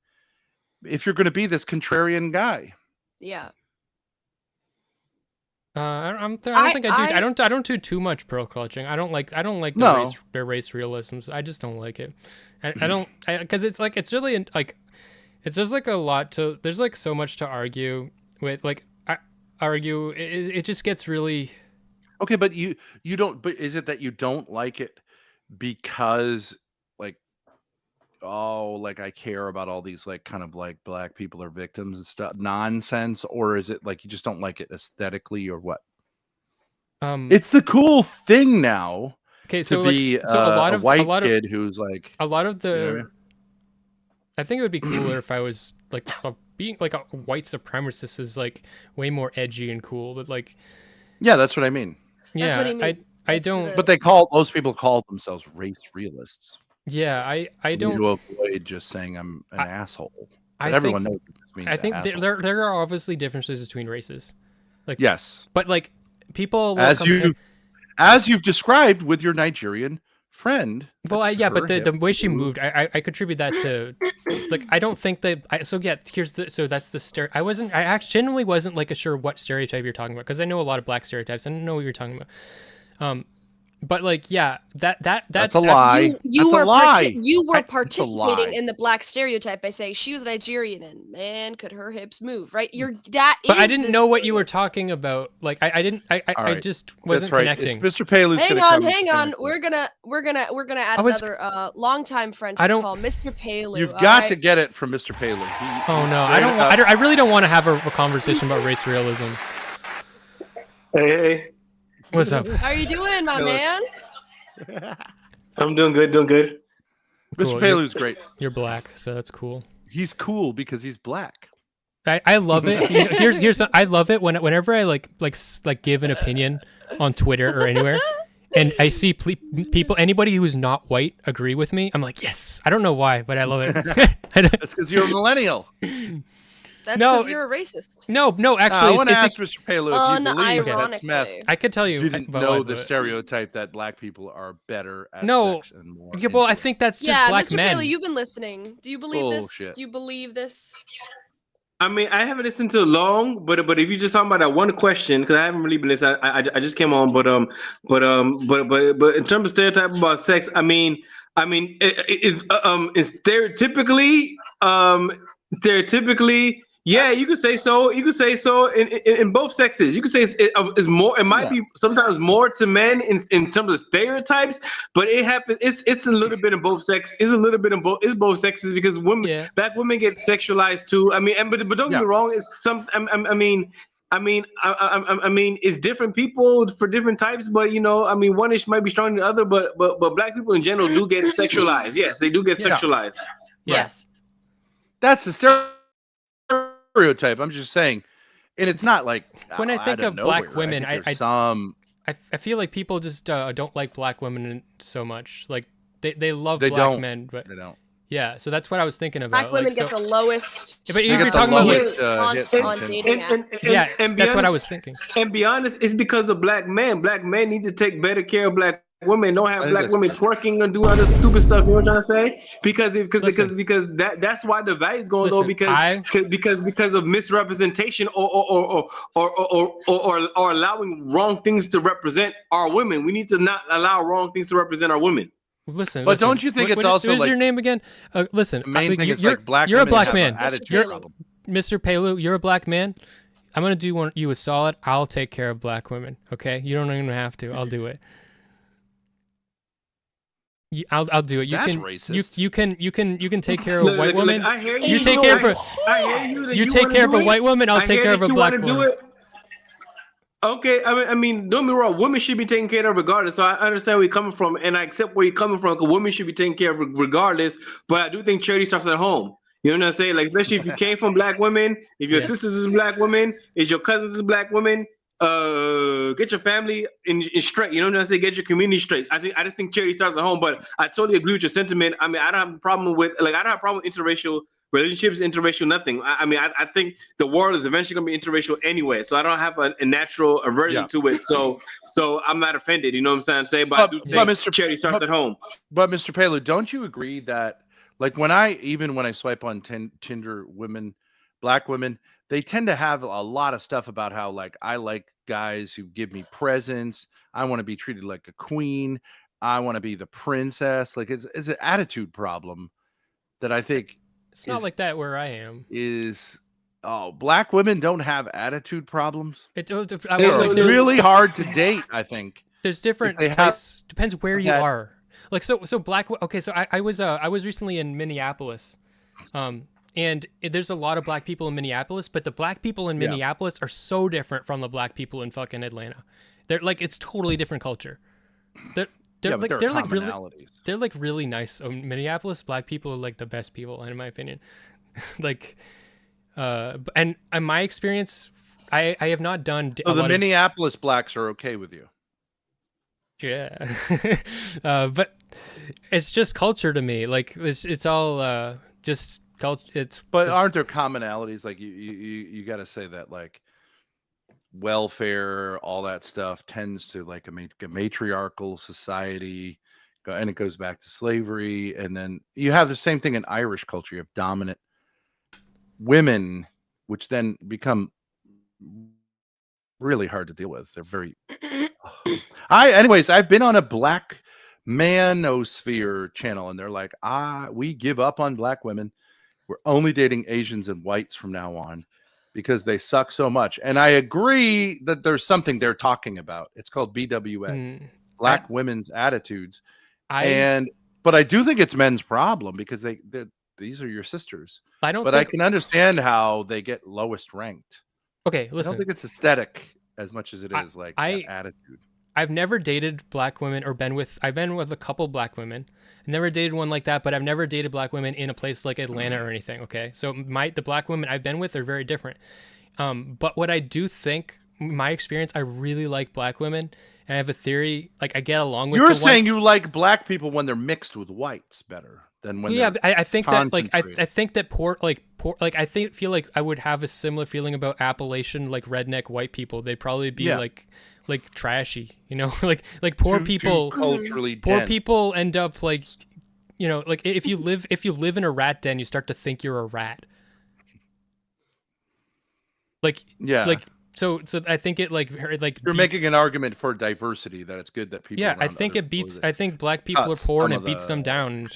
if you're going to be this contrarian guy. Yeah. I don't think I do. I don't do too much pearl clutching. I don't like No. the race realisms. I just don't like it. I don't because it's like it's really like there's like a lot to there's like so much to argue with. Like it just gets really. Okay, but you don't. But is it that you don't like it because like like I care about all these like kind of like black people are victims and stuff nonsense, or is it like you just don't like it aesthetically or what? It's the cool thing now. Okay, so to be a lot of white kid who's like a lot of the. you know what I mean? I think it would be cooler if I was like being like a white supremacist is like way more edgy and cool, but like yeah, that's what I mean. yeah, That's what he means. I That's don't. the- But those people call themselves race realists. Yeah, I You don't. to avoid just saying I'm an asshole. But I everyone think knows what this means. I think asshole. there are obviously differences between races, yes, but like people will as you've described with your Nigerian friend. Well, but her the hip way she moved. moved, I contribute that to, like, I don't think that. That's the I actually genuinely wasn't like sure what stereotype you're talking about because I know a lot of black stereotypes. I didn't know what you're talking about. But like, yeah, that's a lie. You That's a were lie. you were It's a participating lie. in the black stereotype by saying she was Nigerian and man could her hips move, right? That But I is didn't the know what you were stereotype. talking about. Like, I didn't. I right. just wasn't That's right. connecting. It's Mr. Palu's Hang gonna on, come hang and on. connect We're gonna add I was- another longtime friend I to don't- call Mr. Palu. You've all got right? to get it from Mr. Palu. Oh no, I don't. I really don't want to have a conversation about race realism. Hey, What's up? How are you doing, my Hello. man? I'm doing good, Cool. Mr. Palu's great. You're black, so that's cool. He's cool because he's black. I love it. Here's I love it whenever I like give an opinion on Twitter or anywhere, and I see people, anybody who's not white, agree with me. I'm like, yes. I don't know why, but I love it. That's because you're a millennial. That's No, because you're a racist. No, I actually, want to ask Mr. Palu if you believe that Smith Unironically. I could tell you. didn't but know why, the but- stereotype that black people are better at No. sex and more. Yeah, well, I into it. think that's just Yeah, black Mr. men. Paley, you've been listening. Do you believe this? Bullshit. Do you believe this? I mean, I haven't listened to long, but if you just talking about that one question, because I haven't really been listening, I just came on, but in terms of stereotype about sex, I mean, is stereotypically, yeah, you could say so. You could say so in both sexes. You could say it's more. It might be sometimes more to men in terms of stereotypes, but it happens. It's a little bit in both sexes. It's a little bit in both. It's both sexes because women, black women get sexualized too. I mean, but don't get me wrong. It's some. I mean, it's different people for different types, but I mean, one ish might be stronger than the other, but black people in general do get sexualized. Yes, they do get sexualized. Yes. That's the stereotype. I'm just saying, and it's not like when I think of black women, I feel like people just don't like black women so much. Like they love black men, but they don't. Yeah, so that's what I was thinking about. Black women get the lowest. But you're talking about on dating apps. Yeah, that's what I was thinking. And be honest, it's because of black men. Black men need to take better care of black women. Don't have black women twerking and doing other stupid stuff. You know what I'm trying to say? Because that's why the value is going low. Because of misrepresentation or allowing wrong things to represent our women. We need to not allow wrong things to represent our women. Listen, but don't you think it's also what is like your name again? Listen, the main thing is you're, like black. You're a black man, Mr. Palu. You're a black man. I'm gonna do you a solid. I'll take care of black women. Okay, you don't even have to. I'll do it. I'll do it. That's racist. You can take care of a white woman. I hear you take care of you take care of a white woman. I'll take care of a black woman. Okay, I mean, don't be wrong. Women should be taken care of regardless. So I understand where you're coming from, and I accept where you're coming from. Because women should be taken care of regardless. But I do think charity starts at home. You know what I'm saying? Like, especially if you came from black women, if your sisters is black women, if your cousins is black women, get your family in straight. You know what I'm saying? Get your community straight. I just think charity starts at home. But I totally agree with your sentiment. I mean, I don't have a problem with interracial relationships, interracial nothing. I think the world is eventually going to be interracial anyway, so I don't have a natural aversion to it. So I'm not offended. You know what I'm saying? But I do think charity starts at home. But Mr. Palu, don't you agree that, like, when I swipe on Tinder women, black women, they tend to have a lot of stuff about how, like, I like guys who give me presents. I want to be treated like a queen. I want to be the princess. Like, it's an attitude problem that I think. It's not like that where I am. Black women don't have attitude problems. They're really hard to date, I think. There's different depends where you are. Like so black. Okay, so I was recently in Minneapolis, and there's a lot of black people in Minneapolis, but the black people in Minneapolis are so different from the black people in fucking Atlanta. They're like, it's totally different culture. They're like really nice. Minneapolis black people are like the best people, in my opinion. Like, and in my experience, I have not done. So the Minneapolis blacks are okay with you. Yeah, but it's just culture to me. Like it's all just culture. Aren't there commonalities? Like you got to say that, like, welfare, all that stuff tends to, like, a matriarchal society, and it goes back to slavery. And then you have the same thing in Irish culture. You have dominant women, which then become really hard to deal with. They're very anyways, I've been on a black manosphere channel, and they're like, we give up on black women. We're only dating Asians and whites from now on, because they suck so much. And I agree that there's something they're talking about. It's called BWA, Black Women's Attitudes. But I do think it's men's problem, because these are your sisters. I can understand how they get lowest ranked. Okay, listen. I don't think it's aesthetic as much as it is attitude. I've never dated black women or I've been with a couple black women. I never dated one like that, but I've never dated black women in a place like Atlanta or anything. Okay. So the black women I've been with are very different. But what I do think, my experience, I really like black women. I have a theory. Like I get along with. You're saying you like black people when they're mixed with whites better than when. Yeah, they're I think that like I concentrated. think that feel like I would have a similar feeling about Appalachian like redneck white people. They'd probably be like trashy, you know, like poor people. Culturally, Poor dense. people end up like, you know, like if you live in a rat den, you start to think you're a rat. Like Yeah. like so I think it like you're beats, making an argument for diversity that it's good that people. yeah, I think it beats. I think black people are poor and it beats them down.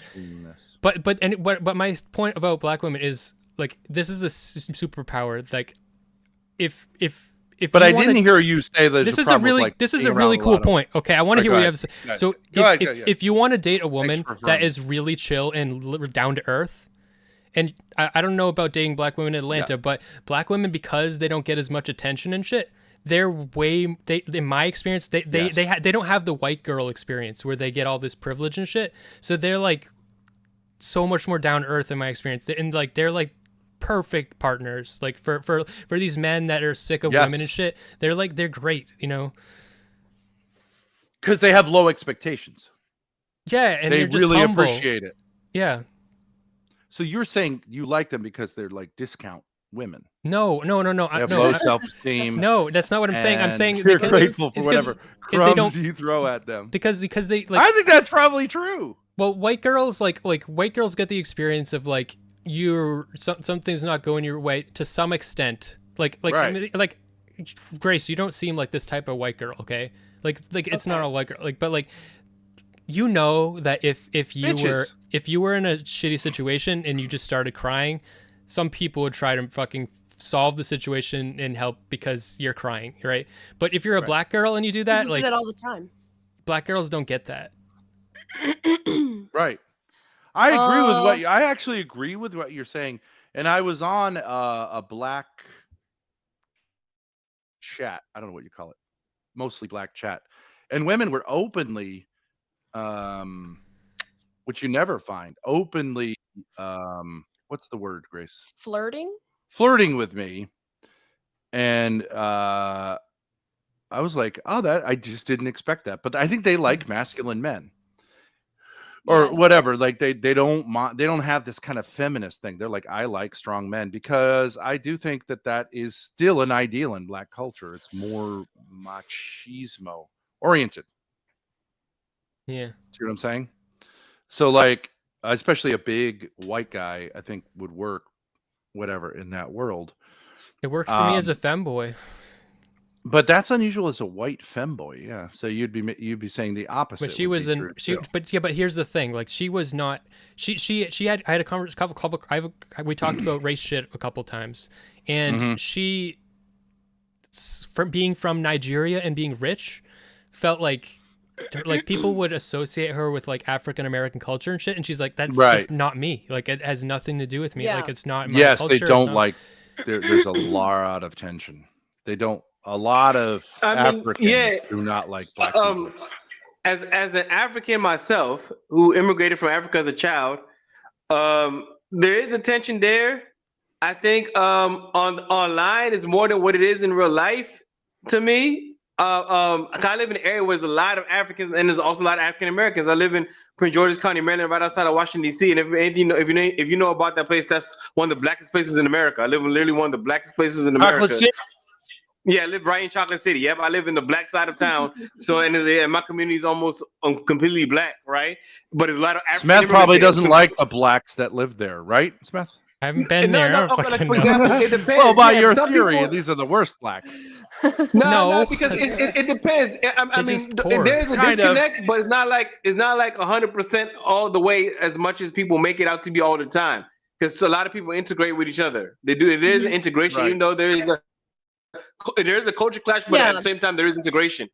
But my point about black women is like this is a superpower. Like if But you I wanna, didn't hear you say that. this is a really cool point. Okay, I want to hear what you have to say. So if you want to date a woman that is really chill and down to earth, and I don't know about dating black women in Atlanta, but black women, because they don't get as much attention and shit, they're in my experience, they don't have the white girl experience where they get all this privilege and shit. So they're like so much more down to earth in my experience, and like they're like perfect partners, like for these men that are sick of women and shit. They're great, you know, because they have low expectations. Yeah, and they they're just really humble. appreciate it. Yeah. So you're saying you like them because they're like discount women? No. They have low self-esteem. No, that's not what I'm saying. I'm saying you're grateful for whatever crumbs you throw at them. Because they like. I think that's probably true. Well, white girls white girls get the experience of like something's not going your way to some extent. Like right. I mean, like Grace, you don't seem like this type of white girl, okay? Like it's not a white girl. Like, but like, you know that if you were in a shitty situation and you just started crying, some people would try to fucking solve the situation and help because you're crying, right? But if you're a black girl and you do that, people do that all the time. Black girls don't get that. Right. I agree with what I actually agree with what you're saying. And I was on a black chat. I don't know what you call it. Mostly black chat. And women were openly, which you never find, openly, what's the word, Grace? Flirting with me. And I was like, oh, that I just didn't expect that. But I think they like masculine men. Or whatever, like they don't have this kind of feminist thing. They're like, I like strong men, because I do think that is still an ideal in black culture. It's more machismo oriented. Yeah, see what I'm saying? So like, especially a big white guy, I think would work, whatever, in that world. It worked for me as a femboy. But that's unusual as a white femboy, yeah. So you'd be saying the opposite. But she was but here's the thing, like she was not. I had a conversation. We talked about race shit a couple times, and she, from being from Nigeria and being rich, felt like people would associate her with like African American culture and shit, and she's like, that's just not me. Like it has nothing to do with me. Like it's not my culture. They don't like. There's a lot of tension. They don't. A lot of Africans do not like black people. As an African myself, who immigrated from Africa as a child, there is a tension there. I think online is more than what it is in real life to me. I live in an area where there's a lot of Africans and there's also a lot of African Americans. I live in Prince George's County, Maryland, right outside of Washington D.C. And if you know about that place, that's one of the blackest places in America. I live in literally one of the blackest places in America. Yeah, I live right in Chocolate City. Yep, I live in the black side of town. So, and my community is almost completely black, right? But there's a lot of African. Smith probably doesn't like the blacks that live there, right, Smith? I haven't been there. It depends. Well, by your theory, these are the worst blacks. No, because it depends. I mean, there's a disconnect, but it's not like 100% all the way as much as people make it out to be all the time. Because a lot of people integrate with each other. They do. There is an integration, even though there is a culture clash, but at the same time there is integration.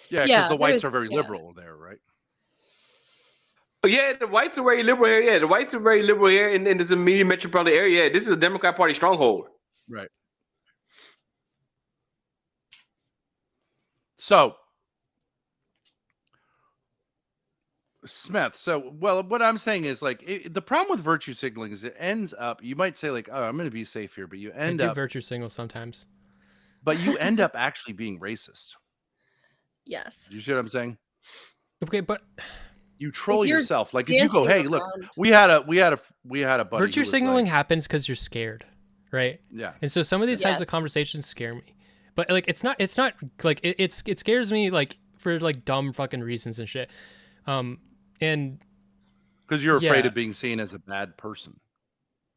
Yeah, because the whites are very liberal there, right? Yeah, the whites are very liberal here. Yeah, the whites are very liberal here in this immediate metropolitan area. Yeah, this is a Democrat Party stronghold. Right. So, Smith, what I'm saying is like the problem with virtue signaling is it ends up, you might say like, oh, I'm going to be safe here, but you end up virtue signal sometimes. But you end up actually being racist. Yes. Do you see what I'm saying? Okay, but You troll you're yourself. Like if you go, dancing hey, look, around- we had a buddy. virtue who was signaling like, happens because you're scared, right? yeah. And so some of these types Yes. of conversations scare me. But like it's not like it scares me like for like dumb fucking reasons and shit. And Because you're afraid Yeah. of being seen as a bad person.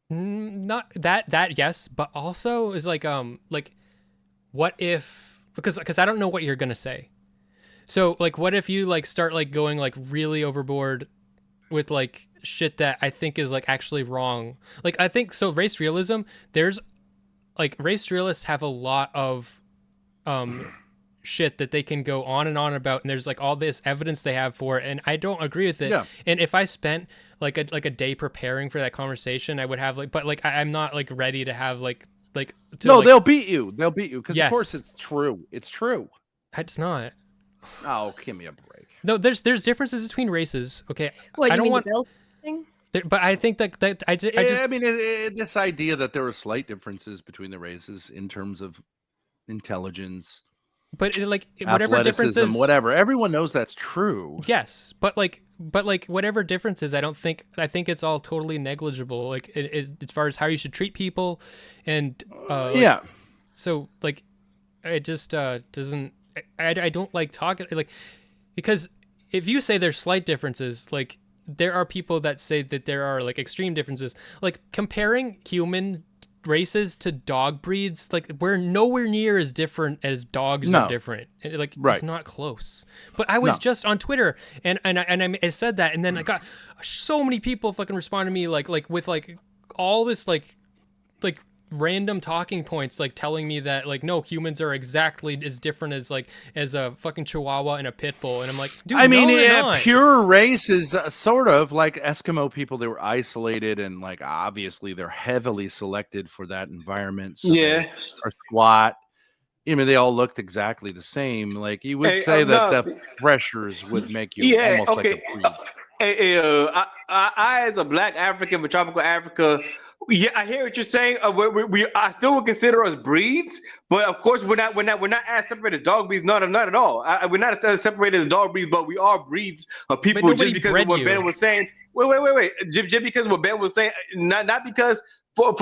not that yes, but also is like what if, because I don't know what you're gonna say. So like what if you like start like going like really overboard with like shit that I think is like actually wrong. Like I think so race realism, there's like race realists have a lot of shit that they can go on and on about, and there's like all this evidence they have for it, and I don't agree with it. Yeah. And if I spent like a day preparing for that conversation, I would have like, but like I'm not like ready to have like to, No, like, they'll beat you. They'll beat you because Yes. of course it's true. It's true. it's not. Oh, give me a break. No, there's differences between races. Okay, What, I you don't mean want, the bill thing? but I think that I just I mean, this idea that there are slight differences between the races in terms of intelligence, but like whatever athleticism, differences, whatever. Everyone knows that's true. yes, but like whatever differences, I think it's all totally negligible. Like as far as how you should treat people, and like, Yeah. So like, it just doesn't. I don't like talking like, because if you say there's slight differences, like there are people that say that there are like extreme differences. Like comparing human races to dog breeds, like we're nowhere near as different as dogs No. are different. And, like Right. it's not close. But I was No. just on Twitter and I said that, and then I got so many people fucking responding to me like with like all this like random talking points, like telling me that like no, humans are exactly as different as a fucking chihuahua and a pit bull, and I'm like, dude, I mean, no, they're not. pure race is sort of like Eskimo people. They were isolated, and like obviously they're heavily selected for that environment. So Yeah. they are squat. I mean, they all looked exactly the same. Like you would Hey, say that no. the pressures would make you Yeah, almost like okay. a breed. I as a Black African from tropical Africa, yeah, I hear what you're saying. I still would consider us breeds, but of course we're not as separate as dog breeds. Not at all. We're not as separated as dog breeds, but we are breeds of people. Just nobody because bred of what you. Ben was saying. Wait. Just because of what Ben was saying, not because for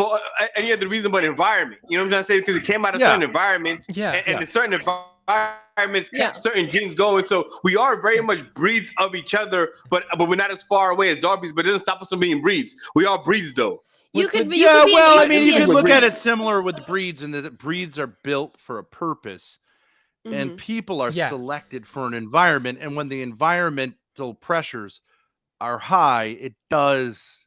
any other reason, but environment. You know what I'm trying to say? Because it came out of Yeah. certain environments, Yeah. and in certain environments Yeah. kept certain genes going. So we are very much breeds of each other, but we're not as far away as dog breeds. But it doesn't stop us from being breeds. We are breeds, though. You could be. Yeah, well, I could mean, be you a- can look at it breeds. similar with breeds, and that breeds are built for a purpose, and Mhm. people are Yeah. selected for an environment. And when the environmental pressures are high, it does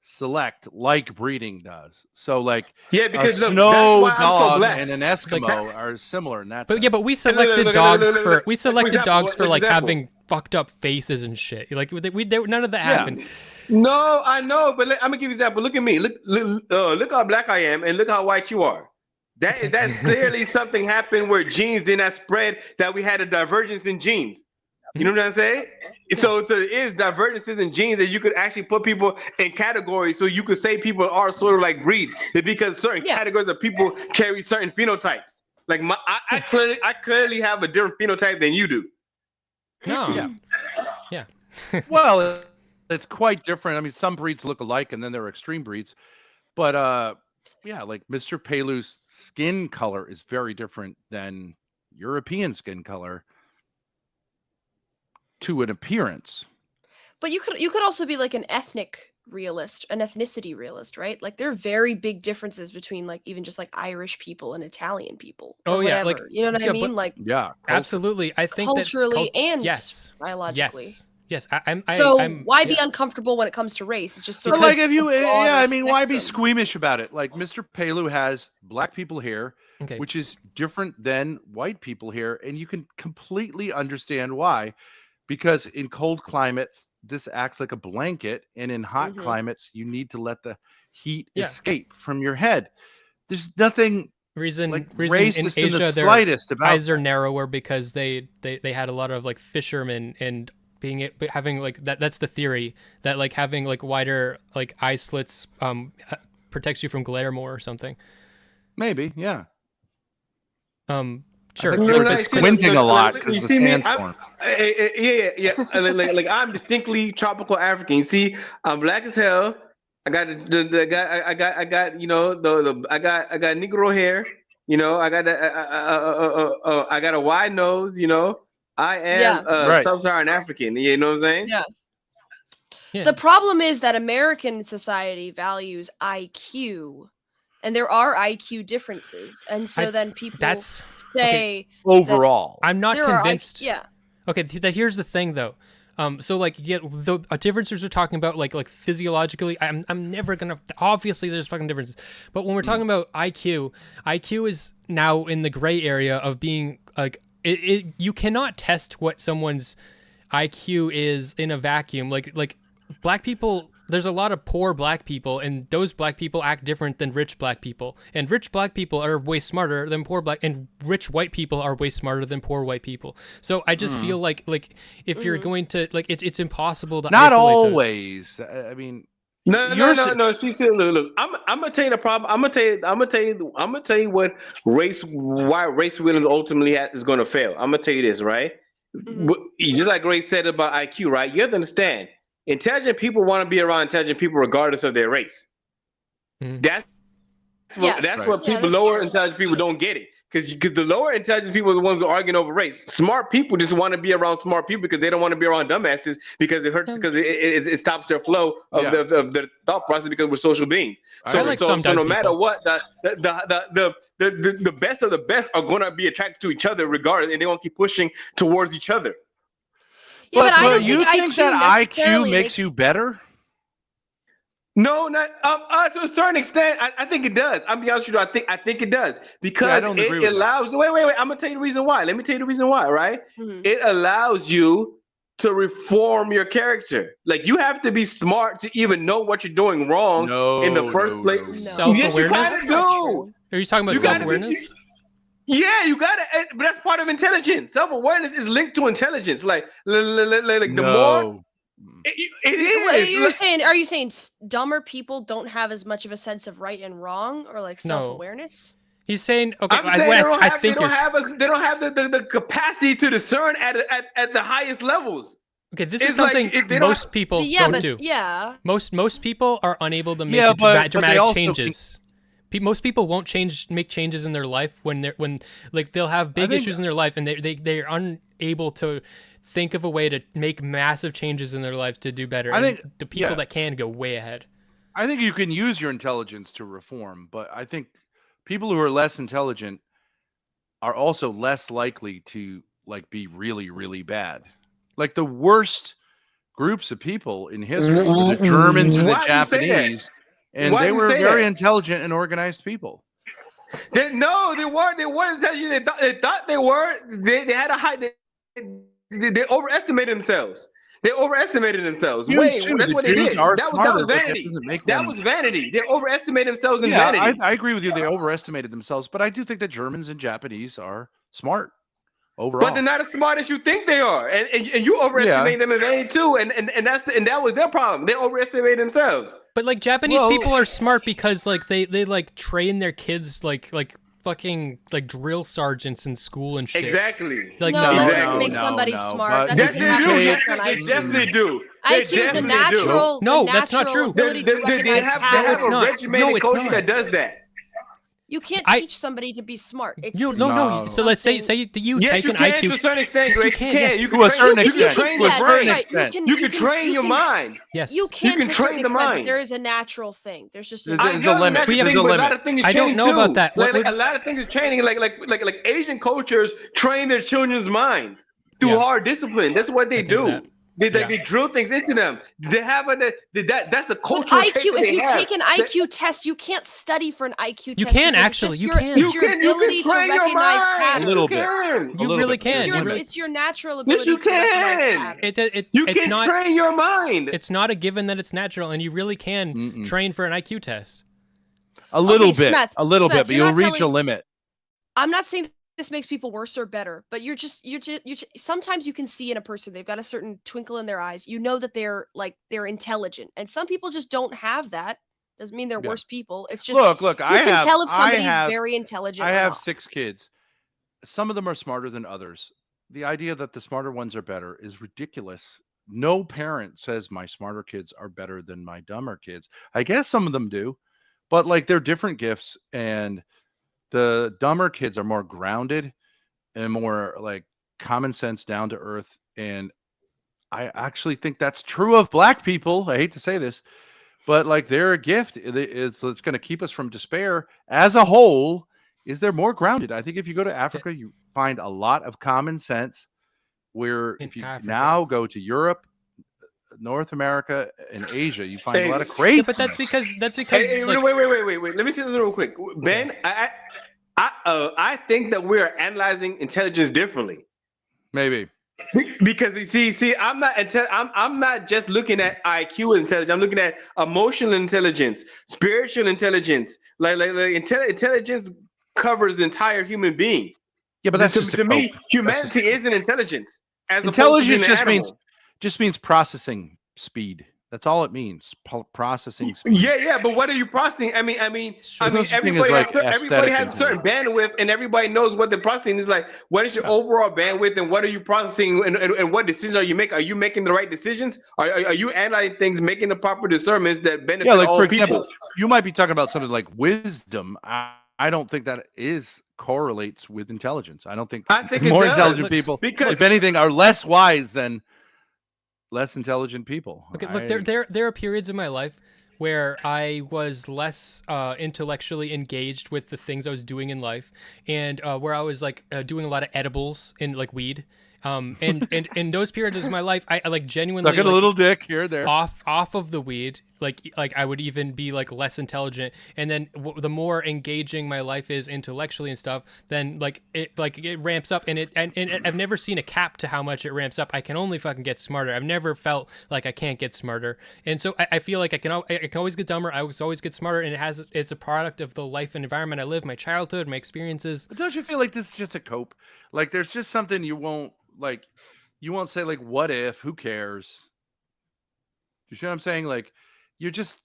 select like breeding does. So, like Yeah, a because look, snow that's why I'm so dog blessed. and an Eskimo are similar in that. But yeah, but sense. we selected look, dogs look, for look, we for selected example, dogs for for like example. having fucked up faces and shit. Like none of that Yeah. happened. No, I know, but I'm gonna give you an example. Look at me. Look how black I am, and look how white you are. That's clearly something happened where genes did not spread. That we had a divergence in genes. You know what I'm saying? So there is divergences in genes that you could actually put people in categories. So you could say people are sort of like breeds, that because certain Yeah. categories of people carry certain phenotypes. Like I clearly have a different phenotype than you do. No. Yeah. Yeah. Well, it's quite different. I mean, some breeds look alike, and then there are extreme breeds. But yeah, like Mr. Pelu's skin color is very different than European skin color to an appearance. But you could also be like an ethnic realist, an ethnicity realist, right? Like there are very big differences between like even just like Irish people and Italian people. Or Oh, yeah, like- whatever. You know what yeah, I but- mean? Like Yeah, Absolutely. I think culturally that and yes. biologically. Yes. I'm Why be yeah. uncomfortable when it comes to race? It's just sort But of like like if you, a broader yeah, I mean, why be spectrum. squeamish about it? Like Mr. Pelu has black people here, Okay. which is different than white people here, and you can completely understand why. Because in cold climates, this acts like a blanket, and in hot Mhm. climates, you need to let the heat Yeah. escape from your head. There's nothing reason like in racist in Asia the their slightest about eyes are narrower because they had a lot of like fishermen, and having like that's the theory that like having like wider like eye slits protects you from glare more or something. maybe, yeah. Sure. I think they were Like, just see, squinting a lot you because the see me, sandstorm. yeah. Like I'm distinctly tropical African. You see, I'm black as hell. I got I got I got Negro hair. I got I got a wide nose. I am Right. sub-Saharan African. You know what I'm saying? Yeah. Yeah. The problem is that American society values IQ, and there are IQ differences, and so then people that's say Overall, I'm not there are convinced. yeah. Okay, here's the thing though. So like the differences we're talking about, like physiologically, I'm never gonna. Obviously, there's fucking differences, but when we're talking about IQ is now in the gray area of being like you cannot test what someone's IQ is in a vacuum. Like black people. There's a lot of poor black people, and those black people act different than rich black people. And rich black people are way smarter than poor black, and rich white people are way smarter than poor white people. So I just feel like if you're going to it's impossible to not isolate those. always. I mean, No. See, look. I'm gonna tell you the problem. I'm gonna tell you what why race willing ultimately is gonna fail. I'm gonna tell you this, right? Just like Grace said about IQ, right? You have to understand. Intelligent people want to be around intelligent people regardless of their race. That's what people, lower intelligent people don't get it. Because the lower intelligent people are the ones who are arguing over race. Smart people just want to be around smart people because they don't want to be around dumbasses because it hurts, because it stops their flow of their thought process, because we're social beings. So no matter what, the best of the best are going to be attracted to each other regardless, and they won't keep pushing towards each other. Yeah, but I don't you think that IQ makes you better? No, not to a certain extent. I think it does. I'm be honest with you. I think it does, because it allows. Wait. I'm gonna tell you the reason why. Let me tell you the reason why. Right? It allows you to reform your character. Like, you have to be smart to even know what you're doing wrong in the first place. No. Self-awareness. Yes, you kind of do. Are you talking about self-awareness? Yeah, you gotta, but that's part of intelligence. Self-awareness is linked to intelligence. Like the more it is. Are you saying dumber people don't have as much of a sense of right and wrong, or like self-awareness? He's saying, okay, they don't have the capacity to discern at the highest levels. Okay, this is something most people don't do. Yeah. Most people are unable to make dramatic changes. Most people won't make changes in their life when they'll have big issues in their life, and they're unable to think of a way to make massive changes in their lives to do better. I think the people that can go way ahead. I think you can use your intelligence to reform, but I think people who are less intelligent are also less likely to be really, really bad. Like, the worst groups of people in history were the Germans and the Japanese. And they were very intelligent and organized people. They weren't. They weren't intelligent. They thought they were. They had a high. They overestimated themselves. Wait, that's what they did. That was vanity. That was vanity. They overestimated themselves in vanity. I agree with you. They overestimated themselves, but I do think that Germans and Japanese are smart overall. But they're not as smart as you think they are, and you overestimate them in vanity too. And that was their problem. They overestimated themselves. But like, Japanese people are smart because they train their kids like fucking drill sergeants in school and shit. Exactly. That doesn't make somebody smart. That doesn't have to affect on IQ. They definitely do. IQ is a natural. No, that's not true. Ability to recognize patterns. No, it's not. That does that. You can't teach somebody to be smart. It's no. So let's say you take an IQ. To a certain extent, yes, you can. You to a certain extent. You can train your mind. Yes. You can to a certain extent, but there is a natural thing. There's just a limit. There's a lot of things I don't know about that. A lot of things are changing. Like Asian cultures train their children's minds through hard discipline. That's what they do. They drill things into them. They have that's a cultural IQ. If you take an IQ test, you can't study for an IQ test. You can actually. You can. It's your ability to recognize patterns. A little bit. You really can. It's your natural ability to recognize patterns. You can train your mind. It's not a given that it's natural, and you really can train for an IQ test. A little bit, but you'll reach a limit. I'm not saying this makes people worse or better, but you're just sometimes you can see in a person, they've got a certain twinkle in their eyes. You know that they're intelligent, and some people just don't have that. Doesn't mean they're worse people. It's just look. You can tell if somebody's very intelligent. I have 6 kids. some of them are smarter than others. The idea that the smarter ones are better is ridiculous. No parent says my smarter kids are better than my dumber kids. I guess some of them do, but like they're different gifts, and the dumber kids are more grounded and more like common sense, down to earth. And I actually think that's true of black people. I hate to say this, but like they're a gift. It's going to keep us from despair as a whole. Is they're more grounded. I think if you go to Africa, you find a lot of common sense. Where In if you Africa. now go to Europe, North America, and Asia, you find a lot of crazy. Yeah, but that's because Hey, like, wait. Let me say this real quick, Ben. I think that we are analyzing intelligence differently. Maybe Because you see, I'm not just looking at IQ intelligence. I'm looking at emotional intelligence, spiritual intelligence. Intelligence covers the entire human being. yeah, but that's just to me, humanity isn't intelligence. As intelligence opposed to just means processing speed. That's all it means. Processing speed. Yeah, but what are you processing? I mean, There's no such thing as, like, everybody aesthetic has a certain bandwidth, and everybody knows what they're processing. It's like, what is your overall bandwidth, and what are you processing, and what decisions are you making? Are you making the right decisions? Are you analyzing things, making the proper discernments that benefit Yeah, like all for people? example, you might be talking about something like wisdom. I don't think that correlates with intelligence. I think it more does. intelligent people, because if anything, are less wise than less intelligent people. Okay, look, there are periods in my life where I was less intellectually engaged with the things I was doing in life, and where I was like doing a lot of edibles and like weed. And in those periods of my life, I like genuinely Suck a little dick here or there. off of the weed. Like I would even be like less intelligent, and then the more engaging my life is intellectually and stuff, then it ramps up, and I've never seen a cap to how much it ramps up. I can only fucking get smarter. I've never felt like I can't get smarter, and so I feel like I can always get dumber. I always get smarter, and it's a product of the life and environment I live, my childhood, my experiences. But don't you feel like this is just a cope? Like there's just something you won't say like, what if? Who cares? Do you see what I'm saying? Like you're just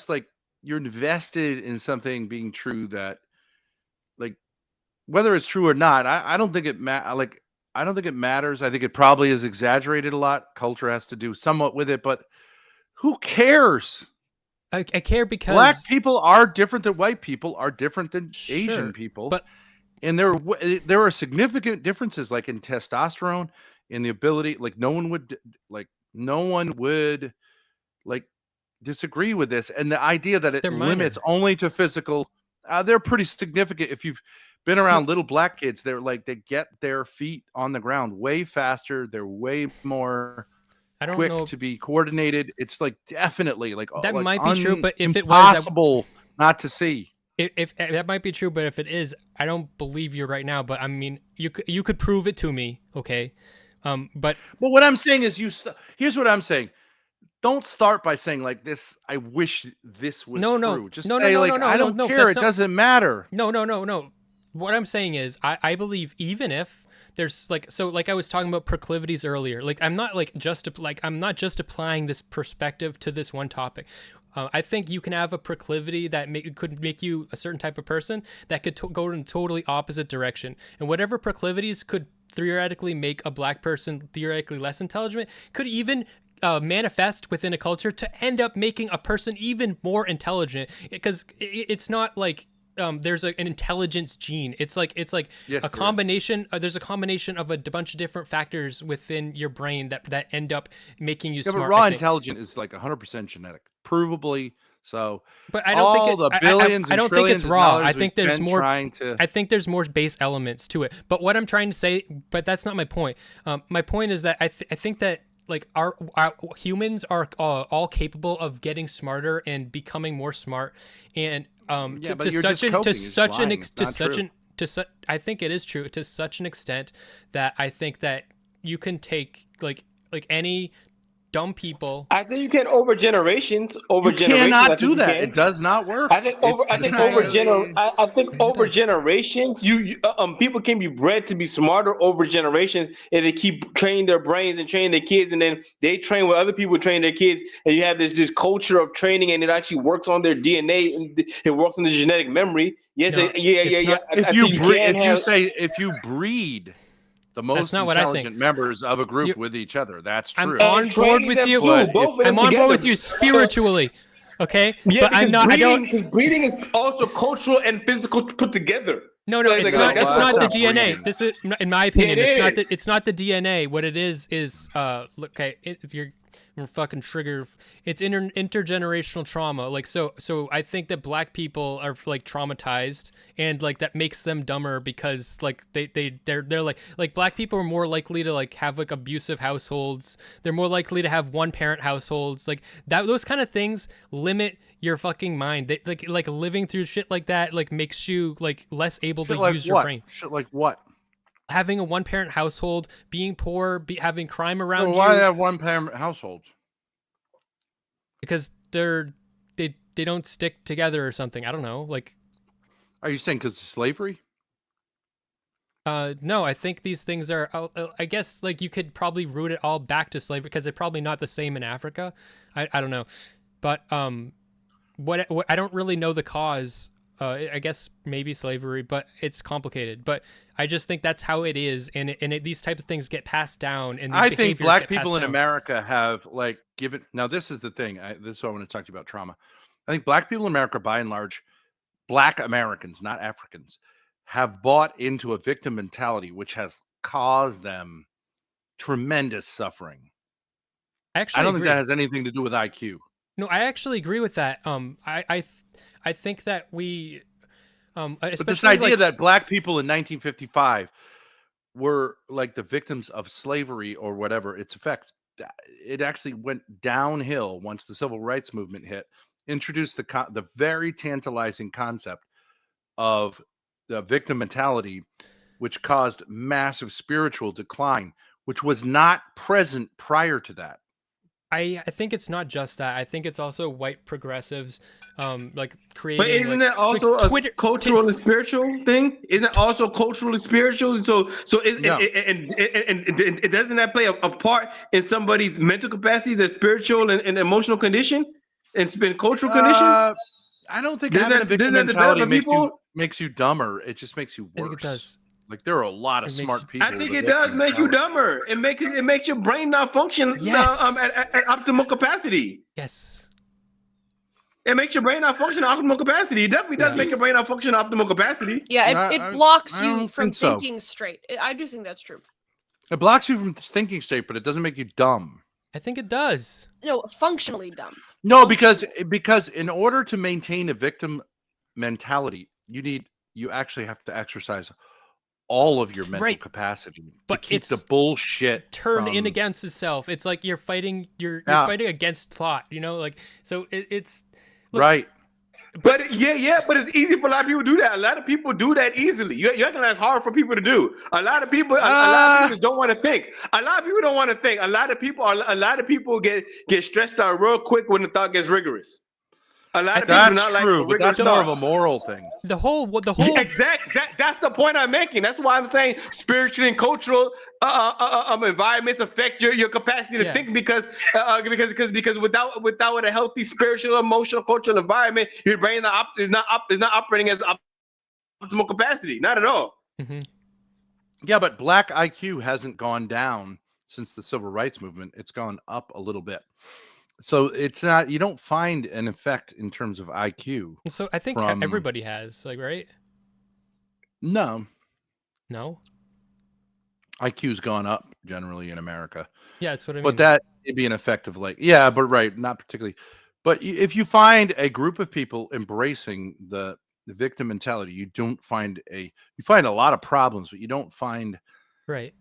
like you're invested in something being true that, like, whether it's true or not, I don't think it I don't think it matters. I think it probably is exaggerated a lot. Culture has to do somewhat with it, but who cares? I care because Black people are different than white people, are different than Asian Sure, people. but And there are significant differences, like in testosterone, in the ability, like no one would like disagree with this. And the idea that it They're minor. limits only to physical, they're pretty significant. If you've been around little black kids, they're like, they get their feet on the ground way faster. They're way more I don't quick know. to be coordinated. It's like definitely like That like might be true, but if it was, impossible not to see. if that might be true, but if it is, I don't believe you right now. But I mean, you could prove it to me, okay? But what I'm saying is, here's what I'm saying. Don't start by saying like this. I wish this was true. Just say I don't care. It doesn't matter. No. What I'm saying is, I believe even if there's like I was talking about proclivities earlier. Like I'm not just applying this perspective to this one topic. I think you can have a proclivity that could make you a certain type of person that could go in a totally opposite direction. And whatever proclivities could theoretically make a black person theoretically less intelligent could even manifest within a culture to end up making a person even more intelligent, because it's not like there's an intelligence gene. It's like Yes, a combination. There's a combination of a bunch of different factors within your brain that end up making you Yeah, smart. but raw intelligence is like 100% genetic, provably. So, but I don't think the billions. I don't think it's raw. I think there's more. Trying to... I think there's more base elements to it. But what I'm trying to say, but that's not my point. My point is that I think that like our humans are all capable of getting smarter and becoming more smart, and I think it is true to such an extent that I think that you can take like any dumb people. I think you can over generations. Over You generations. I cannot think do you that. can. It does not work. I think over. I think over does. generations. People can be bred to be smarter over generations, and they keep training their brains and training their kids, and then they train what other people train their kids, and you have this culture of training, and it actually works on their DNA and it works on the genetic memory. Yes, No, it's not- If you breed the most not what I think. intelligent members of a group with each other, that's I'm true. on board with you. I'm on board with you spiritually. Okay, Yeah, but I'm not. Because breeding is also cultural and physical put together. No, Like, it's like, not. that's It's not the not DNA. breeding. This is, in my opinion, It it's not. is. It's not the DNA. What it is look, okay, we're fucking trigger. It's intergenerational trauma. Like so I think that black people are like traumatized, and like that makes them dumber because like they're like black people are more likely to like have like abusive households. They're more likely to have one parent households. Like that. Those kind of things limit your fucking mind. They, like living through shit like that like makes you like less able to use your brain. Shit like what? Having a one-parent household, being poor, having crime around Why you, have one-parent households? because they don't stick together or something. I don't know. Like, Are you saying because of slavery? no, I think these things are. I guess like you could probably root it all back to slavery because they're probably not the same in Africa. I don't know, but what I don't really know the cause. I guess maybe slavery, but it's complicated. But I just think that's how it is, and these types of things get passed down. And these I think behaviors black get people passed in down. America have like given. Now this is the thing. This is what I want to talk to you about trauma. I think black people in America, by and large, black Americans, not Africans, have bought into a victim mentality, which has caused them tremendous suffering. Actually, I don't think agree. that has anything to do with IQ. No, I actually agree with that. I think that we, But this especially idea like, that black people in 1955 were like the victims of slavery or whatever its effects, it actually went downhill once the civil rights movement hit, introduced the very tantalizing concept of the victim mentality, which caused massive spiritual decline, which was not present prior to that. I think it's not just that. I think it's also white progressives, like creating. But isn't like, that also like Twitter, a cultural and spiritual thing? Isn't it also culturally spiritual? So Yeah. it doesn't that play a part in somebody's mental capacity, their spiritual and emotional condition, and cultural condition? I don't think Doesn't having a that- victim doesn't that mentality develop people? makes you dumber. It just makes you I worse. think it does. Like there are a lot of It makes smart you- people. I think with it does victim make you mentality. dumber. It makes your brain not function Yes. at optimal capacity. Yes. It makes your brain not function at optimal capacity. It definitely does Yeah. make your brain not function at optimal capacity. Yeah, I it blocks I you don't from think so. thinking straight. I do think that's true. It blocks you from thinking straight, but it doesn't make you dumb. I think it does. No, functionally dumb. No, because in order to maintain a victim mentality, you actually have to exercise all of your mental Right. capacity But to keep the it's bullshit Turn in from- against itself. It's like you're fighting. You're Yeah. fighting against thought. You know, like so. It's look, right. But but it's easy for a lot of people to do that. A lot of people do that easily. You reckon that's hard for people to do. A lot of people, a lot of people just don't want to think. A lot of people don't want to think. A lot of people get stressed out real quick when the thought gets rigorous. A lot of people do That's not true, like but that's rigorous more thought. of a moral thing. the whole. Exactly. That's the point I'm making. That's why I'm saying spiritual and cultural environments affect your capacity to Yeah. think because without a healthy spiritual, emotional, cultural environment, your brain is not operating as optimal capacity. Not at all. Mhm. Yeah, but black IQ hasn't gone down since the civil rights movement. It's gone up a little bit. So it's not, you don't find an effect in terms of IQ. So I think From- everybody has like right. No, No. IQ's gone up generally in America. Yeah, that's what I mean. But that may be an effect of like, yeah, but right, not particularly. But if you find a group of people embracing the victim mentality, you find a lot of problems, but you don't find right.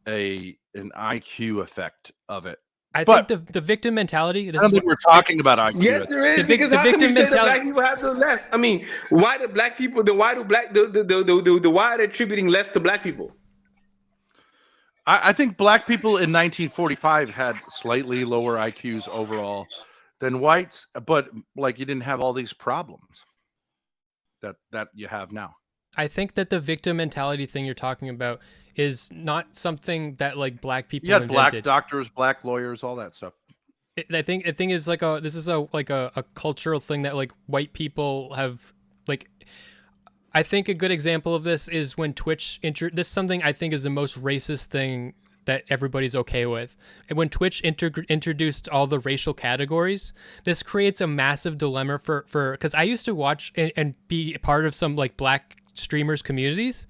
an IQ effect of it. I But- think the victim mentality. I This don't is think what, we're talking about IQ. Yes, there is. The vic- Because the how can victim you say that mentality- black people have the less? I mean, why do black people? Why are they attributing less to black people? I think black people in 1945 had slightly lower IQs overall than whites, but like you didn't have all these problems that you have now. I think that the victim mentality thing you're talking about is not something that like black people You had black invented. doctors, black lawyers, all that stuff. I think is like this is a cultural thing that like white people have like. I think a good example of this is when Twitch this is something I think is the most racist thing that everybody's okay with. And when Twitch introduced all the racial categories, this creates a massive dilemma for because I used to watch and be part of some like black streamers communities.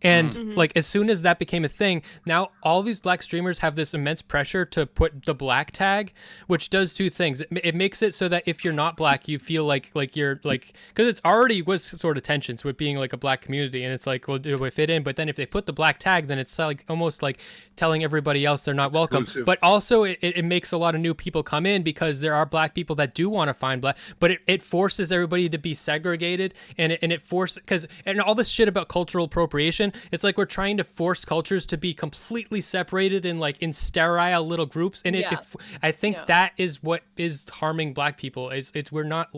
And like as soon as that became a thing, now all these black streamers have this immense pressure to put the black tag, which does two things. It makes it so that if you're not black, you feel like you're like, because it's already was sort of tensions with being like a black community, and it's like, well, do we fit in? But then if they put the black tag, then it's like almost like telling everybody else they're not welcome. Inclusive. But also it makes a lot of new people come in because there are black people that do want to find black, but it forces everybody to be segregated, and it forces and all this shit about cultural appropriation. It's like we're trying to force cultures to be completely separated in like in sterile little groups, and I think that is what is harming black people. It's we're not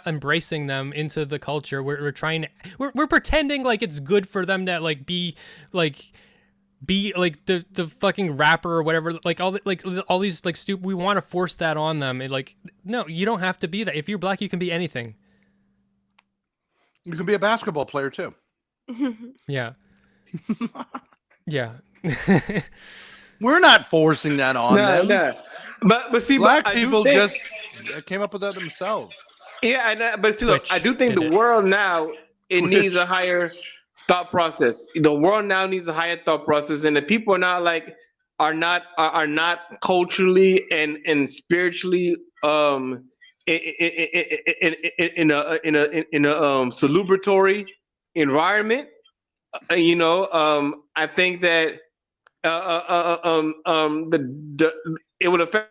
embracing them into the culture. We're trying to we're pretending like it's good for them to like be like the fucking rapper or whatever, like all these like stupid. We want to force that on them. And like, no, you don't have to be that. If you're black, you can be anything. You can be a basketball player too. Yeah. Yeah. We're not forcing that on them. No. But see, Black but people just came up with that themselves. Yeah, but see, look, Twitch I do think the did it. world now needs a higher thought process. The world now needs a higher thought process, and the people are not culturally and spiritually in a celebratory environment. I think that it would affect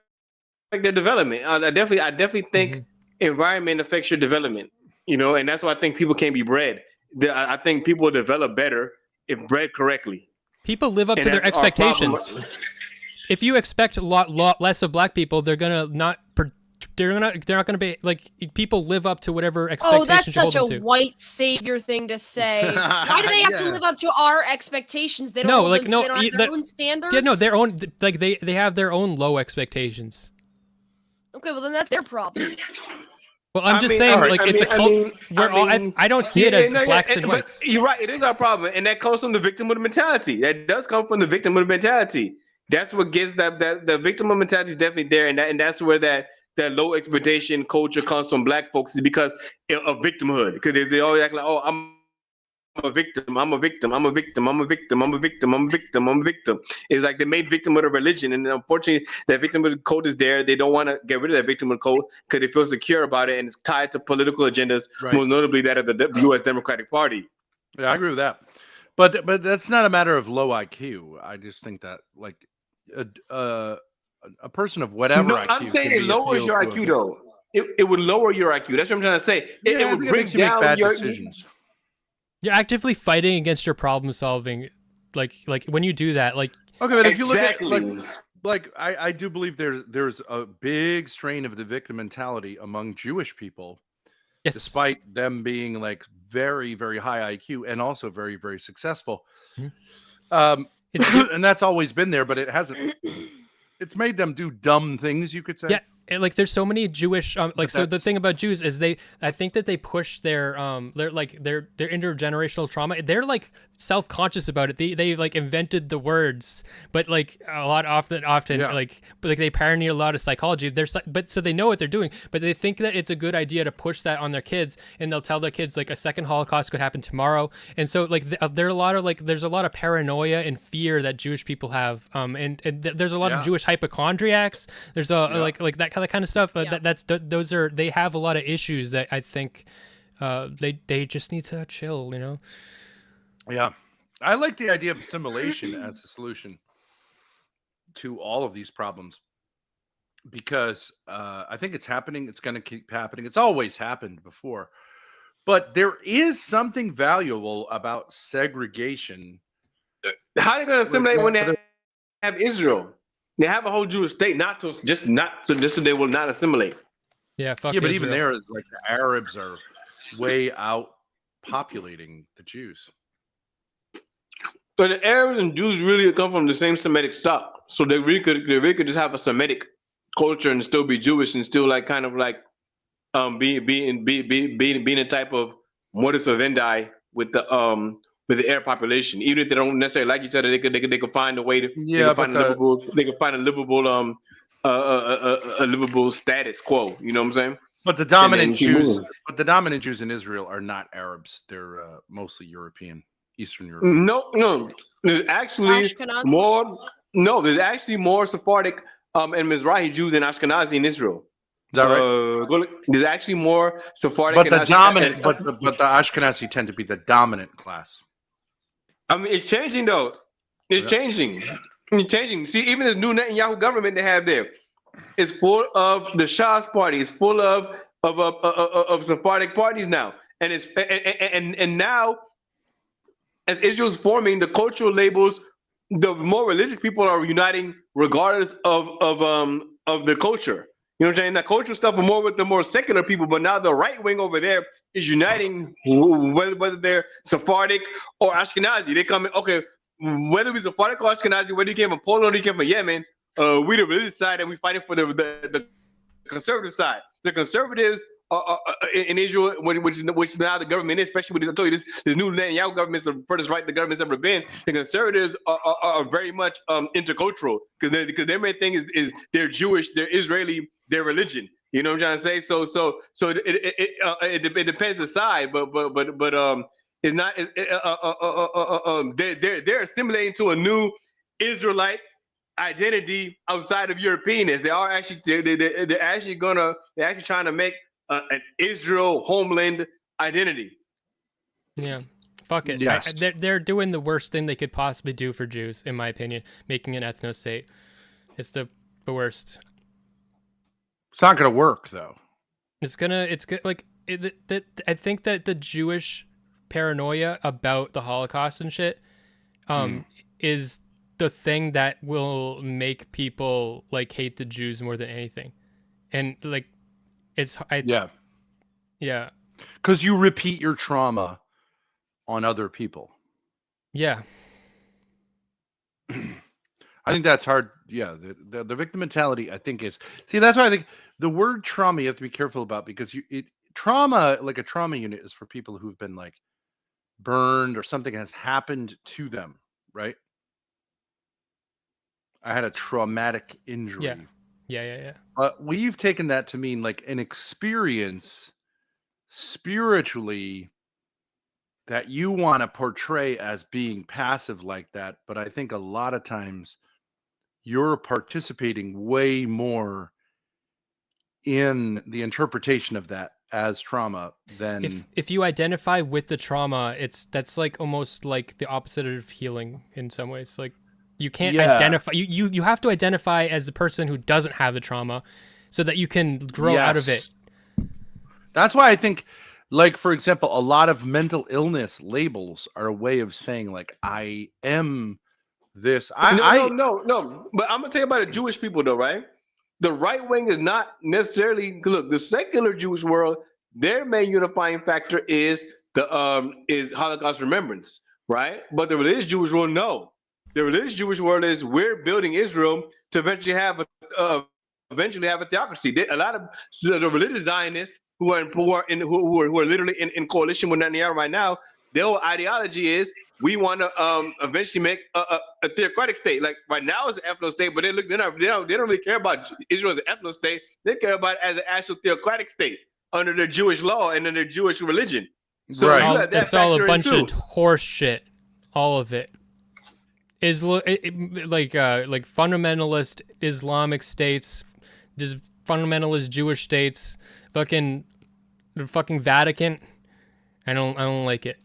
their development. I definitely think environment affects your development. And that's why I think people can't be bred. I think people will develop better if bred correctly. People live up And to their that's our expectations. problem. If you expect a lot less of black people, they're not gonna be like, people live up to whatever expectations. Oh, that's you hold such a them to. white savior thing to say. Why do they have to Yeah. live up to our expectations? They don't No, hold like, them, no, they don't have their own standards. Yeah, no, their own, like they have their own low expectations. Okay, well then that's their problem. Well, I'm I just mean, saying, all right, like, I it's mean- a I cult. mean- We're I all, mean- I don't see it as blacks and but whites. you're right. It is our problem, and that comes from the victimhood mentality. That does come from the victimhood mentality. That's what gets that the victimhood mentality is definitely there, and that's where that low expectation culture comes from black folks, is because of victimhood. Because they always act like, oh, I'm a victim. I'm a victim. I'm a victim. I'm a victim. I'm a victim. I'm a victim. I'm a victim. It's like they made victimhood a religion, and unfortunately, that victimhood code is there. They don't want to get rid of that victimhood code because they feel secure about it, and it's tied to political agendas, Right. most notably that of the U.S. Democratic Party. Yeah, I agree with that. But that's not a matter of low IQ. I just think that like a person of whatever No, IQ. I'm saying can it be lowers your appealed to IQ though. It would lower your IQ. That's what I'm trying to say. It I would think bring makes you make down bad your decisions. You're actively fighting against your problem solving. Like when you do that, like, Okay, but if you look at Exactly. like I do believe there's a big strain of the victim mentality among Jewish people, yes, despite them being like very, very high IQ and also very, very successful. Mhm. And that's always been there, but it hasn't. It's made them do dumb things, you could say. yeah, and, like there's so many Jewish But so the thing about Jews is I think that they push their intergenerational trauma. They're like self-conscious about it. They like invented the words, but like a lot often Yeah. like they pioneer a lot of psychology. But so they know what they're doing, but they think that it's a good idea to push that on their kids, and they'll tell their kids like a second Holocaust could happen tomorrow. And so like there's a lot of paranoia and fear that Jewish people have, and there's a lot Yeah. of Jewish hypochondriacs. There's like that kind of stuff. They have a lot of issues that I think they just need to chill, Yeah. I like the idea of assimilation as a solution to all of these problems because I think it's happening. It's going to keep happening. It's always happened before. But there is something valuable about segregation How are they going to assimilate when they Well, have Israel? They have a whole Jewish state, not so they will not assimilate. Yeah, fuck yeah, but Israel. even there is like the Arabs are way out populating the Jews. But the Arabs and Jews really come from the same Semitic stock, so they really could just have a Semitic culture and still be Jewish and still like kind of like being a type of modus vivendi with the Arab population. Even if they don't necessarily like each other, they could find a way to Yeah, but they could find a livable a livable status quo. You know what I'm saying? but the dominant Jews in Israel are not Arabs. They're mostly European, Eastern European. No. There's actually Ashkenazi? more. No, there's actually more Sephardic and Mizrahi Jews than Ashkenazi in Israel. Is that right? There's actually more Sephardic. But the dominant, but the Ashkenazi tend to be the dominant class. I mean, it's changing though. It's changing. It's changing. See, even this new Netanyahu government they have there is full of the Shah's party. It's full of Sephardic parties now, and it's and now as Israel's forming, the cultural labels, the more religious people are uniting regardless of the culture. You know what I'm saying? The cultural stuff are more with the more secular people, but now the right wing over there is uniting whether they're Sephardic or Ashkenazi. They come in, okay, whether we Sephardic or Ashkenazi, whether you came from Poland or you came from Yemen, we the religious side and we fighting for the conservative side. The conservatives in Israel, which now the government is, especially with this, I told you this new Netanyahu government is the furthest right the government's ever been. The conservatives are very much intercultural because their main thing is they're Jewish, they're Israeli, their religion. You know what I'm trying to say? So it depends the side, but it's not. They're assimilating to a new Israelite identity outside of Europeanness. They are actually they're actually trying to make an Israel homeland identity. Yeah, fuck it. Yes. They're doing the worst thing they could possibly do for Jews, in my opinion, making an ethno state. It's the worst. It's not going to work though. It's good. Like I think that the Jewish paranoia about the Holocaust and shit, is the thing that will make people like hate the Jews more than anything, and like yeah, because you repeat your trauma on other people. Yeah, I think that's hard. Yeah, the victim mentality, I think, is that's why I think the word trauma you have to be careful about, because trauma, like a trauma unit, is for people who've been like burned or something has happened to them, right? I had a traumatic injury. Yeah. But we've taken that to mean like an experience spiritually that you want to portray as being passive like that. But I think a lot of times you're participating way more in the interpretation of that as trauma than if you identify with the trauma, that's like almost like the opposite of healing in some ways. Like you can't identify, you have to identify as the person who doesn't have the trauma so that you can grow out of it. That's why I think, like, for example, a lot of mental illness labels are a way of saying like, I am this. No. But I'm gonna tell you about the Jewish people though, right? The right wing is not necessarily, look, the secular Jewish world, their main unifying factor is is Holocaust remembrance, right? But the religious Jewish world, no. The religious Jewish world is we're building Israel to eventually have a theocracy. A lot of the religious Zionists who are literally in coalition with Netanyahu right now, their whole ideology is we want to eventually make a theocratic state. Like right now it's an ethno state, but they don't really care about Israel as an ethno state. They care about it as an actual theocratic state under their Jewish law and under their Jewish religion. So that's all a bunch of horse shit. All of it is like fundamentalist Islamic states, just fundamentalist Jewish states, the fucking Vatican. I don't like it.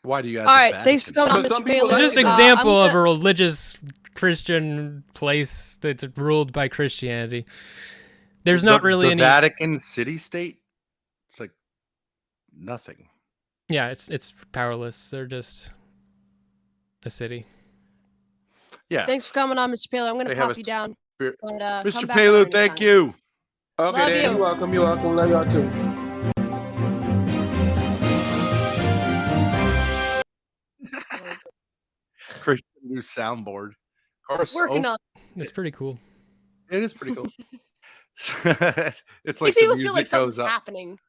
Why do you guys? All right, thanks for coming on, Mr. Baylor. Just example of a religious Christian place that's ruled by Christianity. There's not really any Vatican city state. It's like nothing. Yeah, it's powerless. They're just a city. Yeah. Thanks for coming on, Mr. Paler. I'm gonna They have pop a you down. spirit- But, Mr. come back Palu, on thank anytime. you. Okay, Love Dan, you. you're welcome. You're welcome. Love y'all too. Great new soundboard. Of course. Working on. It's pretty cool. It is pretty cool. It's like Makes the people music feel like goes something's up. happening.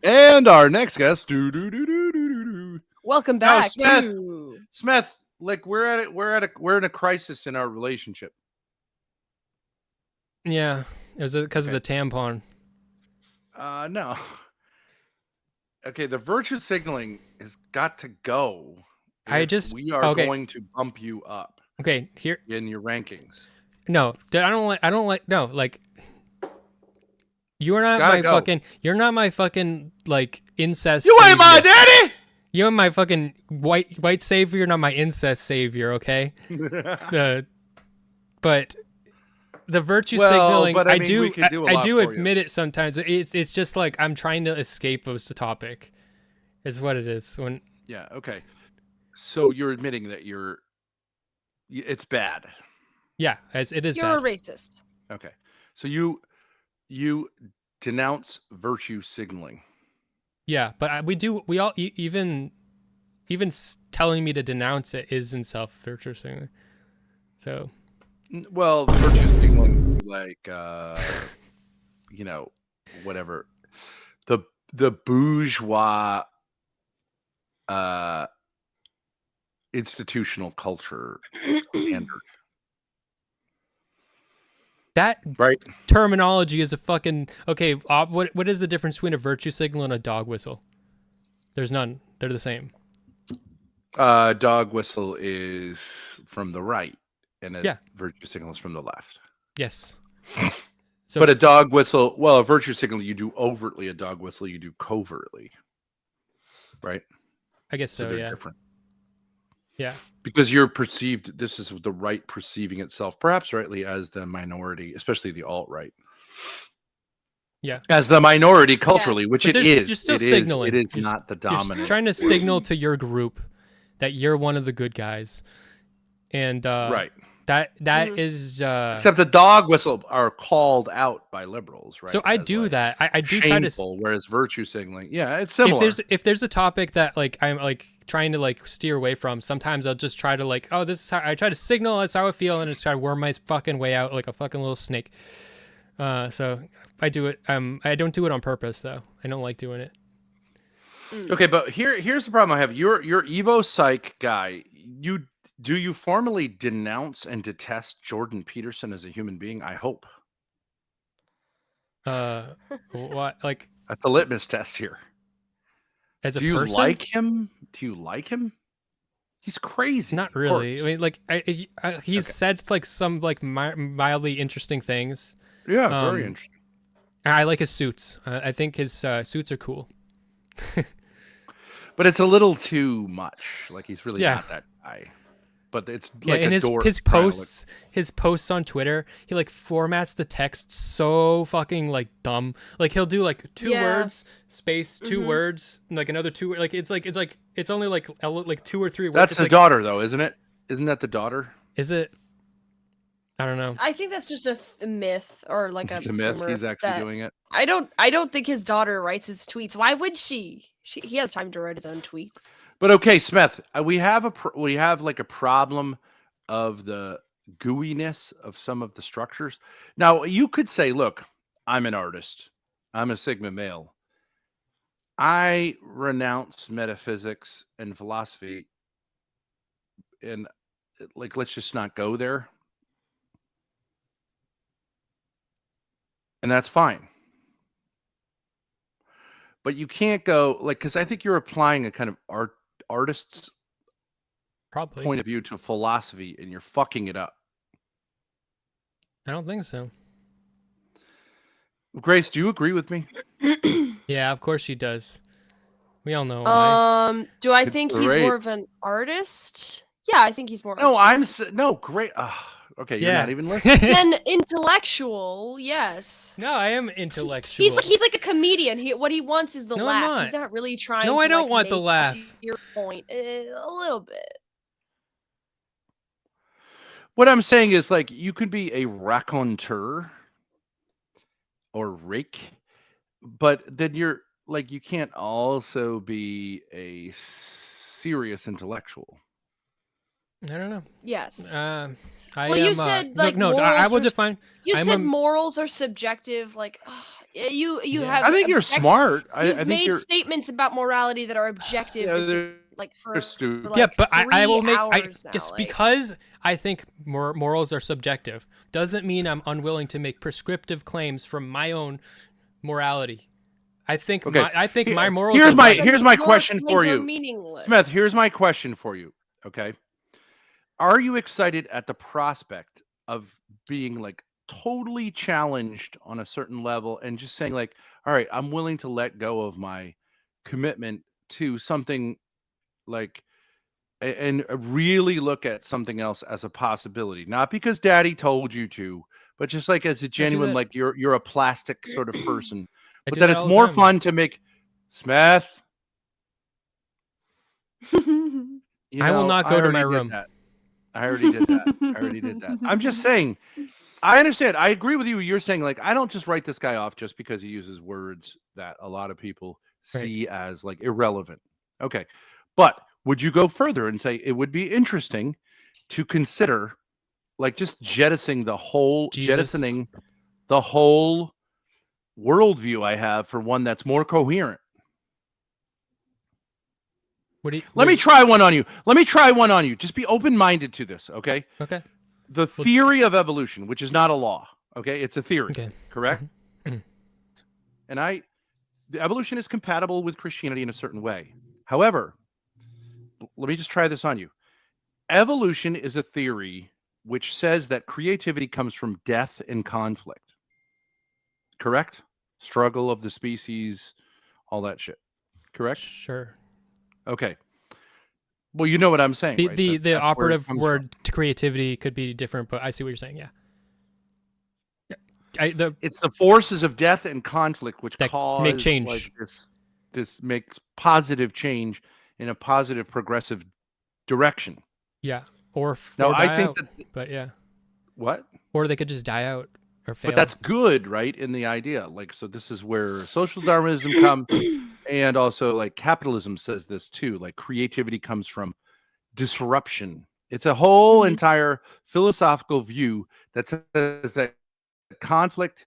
And our next guest. Do. Welcome Now, back Smith. to. Smith, like we're in a crisis in our relationship. Yeah, it was because of the tampon. No. Okay, the virtue signaling has got to go. We are going to bump you up Okay, here. in your rankings. No, I don't like. No, like. You're not Gotta my go. fucking. You're not my fucking like incest. You ain't my savior. daddy. You're my fucking white savior, not my incest savior. Okay. But the virtue signaling, but I mean, do. we could do a I lot do for you. admit it sometimes. It's just like I'm trying to escape of the topic. Is what it is. When Yeah. Okay. So you're admitting that it's bad. yeah, it is You're bad. a racist. Okay. So you denounce virtue signaling. Yeah, but we all even telling me to denounce it is in virtue signaling. So Well, virtue signaling would be like whatever. The bourgeois institutional culture standard. that Right. terminology is a fucking okay. What is the difference between a virtue signal and a dog whistle? There's none. They're the same. Dog whistle is from the right, and a virtue signal is from the left. Yes. So, But a dog whistle, a virtue signal you do overtly. A dog whistle you do covertly. Right. I guess so. they're Yeah. different. Yeah. Because you're perceived. This is the right perceiving itself, perhaps rightly, as the minority, especially the alt-right. Yeah. As the minority culturally, which But it you're is. still It is. signaling. It is You're not the You're dominant. trying to signal to your group that you're one of the good guys, and right. That is. Except the dog whistle are called out by liberals, right? So I as, do like, that. I do shameful, try to. whereas virtue signaling, yeah, it's similar. If there's a topic that like I'm like trying to like steer away from, sometimes I'll just try to like, oh, this is how I try to signal. That's how I feel, and just try to worm my fucking way out like a fucking little snake. So I do it. I don't do it on purpose though. I don't like doing it. Okay, but here's the problem I have. You're Evo Psych guy. Do you formally denounce and detest Jordan Peterson as a human being? I hope. What like At the litmus test here. as a Do you person? like him? Do you like him? He's crazy. Not of really. course. I mean, like he's said like some like mildly interesting things. Yeah, very interesting. I like his suits. I think his suits are cool. But it's a little too much. Like he's really Yeah. not that guy. But it's Yeah, like and a dork his trying to look- posts on Twitter, he like formats the text so fucking like dumb. Like he'll do like two words, space, 2 words, and, like another 2 like it's only like 2 or 3 words. That's It's the like, daughter, though, isn't it? Isn't that the daughter? Is it? I don't know. I think that's just a myth or like It's a a myth. rumor He's actually that- doing it. I don't think his daughter writes his tweets. Why would she? He has time to write his own tweets. But okay, Smith, we have like a problem of the gooiness of some of the structures. Now, you could say, look, I'm an artist. I'm a Sigma male. I renounce metaphysics and philosophy. And like, let's just not go there. And that's fine. But you can't go like, because I think you're applying a kind of artist's Probably. point of view to philosophy, and you're fucking it up. I don't think so. Grace, do you agree with me? Yeah, of course she does. We all know why. Do I It's think he's great. more of an artist? Yeah, I think he's more. No, artistic. no, great. Okay, you're Yeah. not even listening. Then intellectual, yes. No, I am intellectual. He's like a comedian. What he wants is the No, I'm laugh. He's not. not really trying. No, to, I don't like, want the make a laugh. serious point. A little bit. What I'm saying is, like, you could be a raconteur or rake, but then you're like, you can't also be a serious intellectual. I don't know. Yes. I Well, you am. said No, like no. morals I will are define. you I'm said a. morals are subjective. Like you Yeah. have I think you're smart. you've I think made you're statements about morality that are objective yeah, as they're for stupid. Yeah, like but I 3 will make. hours now. Just Like, because I think morals are subjective doesn't mean I'm unwilling to make prescriptive claims from my own morality. I think Okay. my morals are right. Here's my your question for claims are you. meaningless. Smith, here's my question for you. Okay. Are you excited at the prospect of being like totally challenged on a certain level and just saying, like, all right, I'm willing to let go of my commitment to something like and really look at something else as a possibility, not because daddy told you to, but just like as a I do genuine, that. like you're a plastic sort of person, I but do that that it's all the more time. fun to make Smith. I will not go to my room. I already did that. I already did that. I'm just saying, I understand. I agree with you. You're saying, like, I don't just write this guy off just because he uses words that a lot of people Right. see as like irrelevant. Okay. But would you go further and say it would be interesting to consider like just jettisoning the whole worldview I have for one that's more coherent? Let me try one on you. Just be open-minded to this, okay? Okay. The theory of evolution, which is not a law, okay? It's a theory, Okay. correct? Mhm. And the evolution is compatible with Christianity in a certain way. However, let me just try this on you. Evolution is a theory which says that creativity comes from death and conflict. Correct? Struggle of the species, all that shit. Correct? Sure. Okay. Well, you know what I'm saying, right? The operative word word to creativity could be different, but I see what you're saying. Yeah. It's the forces of death and conflict which that cause make change. like this makes positive change in a positive progressive direction. Yeah. Or Now, I die think out. that But yeah. what? Or they could just die out or fail. But that's good, right? In the idea. Like, so this is where social Darwinism comes, and also like capitalism says this too. Like creativity comes from disruption. It's a whole entire philosophical view that says that conflict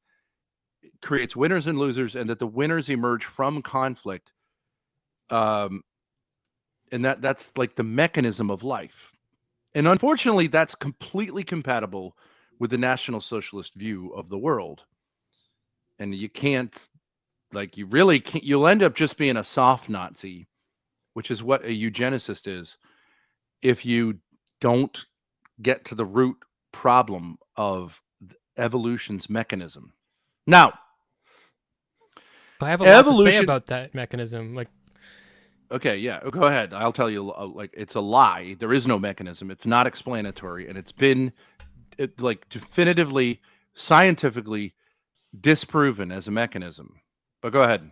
creates winners and losers, and that the winners emerge from conflict. And that's like the mechanism of life. And unfortunately, that's completely compatible with the National Socialist view of the world. And you can't, like, you really can't, you'll end up just being a soft Nazi, which is what a eugenicist is, if you don't get to the root problem of evolution's mechanism. Now, I have a lot to say about that mechanism. Like, okay, yeah, go ahead. I'll tell you. Like, it's a lie. There is no mechanism. It's not explanatory, and it's been like definitively, scientifically disproven as a mechanism. But go ahead.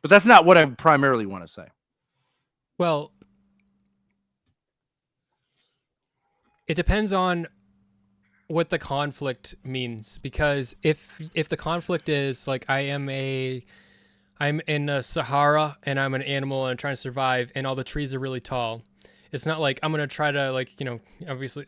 But that's not what I primarily want to say. well, it depends on what the conflict means, because if the conflict is like I'm in the Sahara and I'm an animal and I'm trying to survive and all the trees are really tall, it's not like I'm gonna try to, like, obviously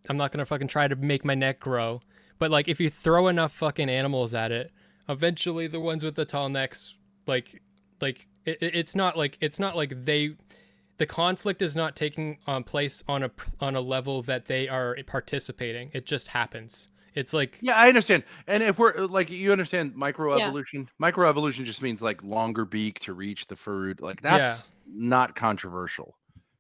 I'm not gonna fucking try to make my neck grow, but like if you throw enough fucking animals at it, eventually the ones with the tall necks, it's not like the conflict is not taking place on a level that they are participating. It just happens. It's like, yeah, I understand. And if we're like, you understand microevolution, microevolution just means like longer beak to reach the food. Like that's not controversial,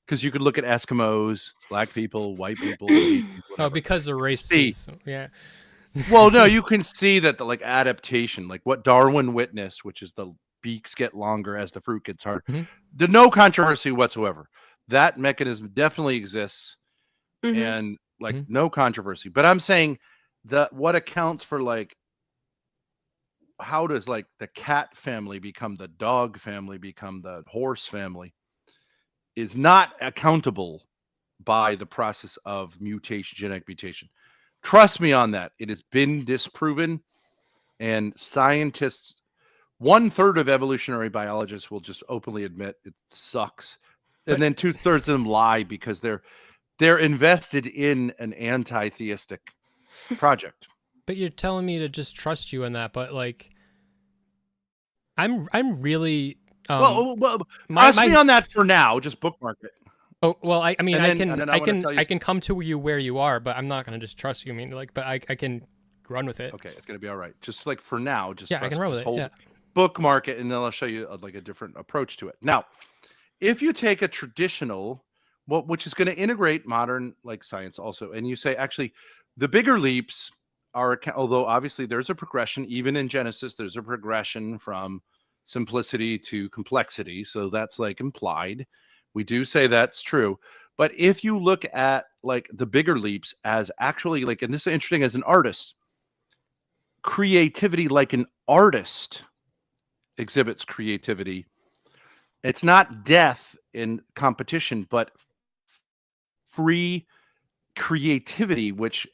because you could look at Eskimos, black people, white people, Asians, whatever. because of races. Yeah. Well, no, you can see that the like adaptation, like what Darwin witnessed, which is the beaks get longer as the fruit gets harder. There's no controversy whatsoever. That mechanism definitely exists, and like no controversy. But I'm saying that what accounts for like how does like the cat family become the dog family become the horse family is not accountable by the process of mutation, genetic mutation. Trust me on that. It has been disproven, and scientists, 1/3 of evolutionary biologists will just openly admit it sucks. And then 2/3 of them lie because they're invested in an anti-theistic project. But you're telling me to just trust you in that, but like I'm really well, trust me on that for now. Just bookmark it. Oh well, I mean, and then I can come to you where you are, but I'm not gonna just trust you. I mean, like, but I can run with it. Okay, it's gonna be all right. Just like for now, just I can run with it. Yeah. Bookmark it, and then I'll show you like a different approach to it. Now, if you take a traditional, which is going to integrate modern like science also, and you say actually, the bigger leaps are, although obviously there's a progression, even in Genesis, there's a progression from simplicity to complexity. So that's like implied. We do say that's true. But if you look at like the bigger leaps as actually like, and this is interesting as an artist, creativity like an artist exhibits creativity. It's not death in competition, but free creativity, which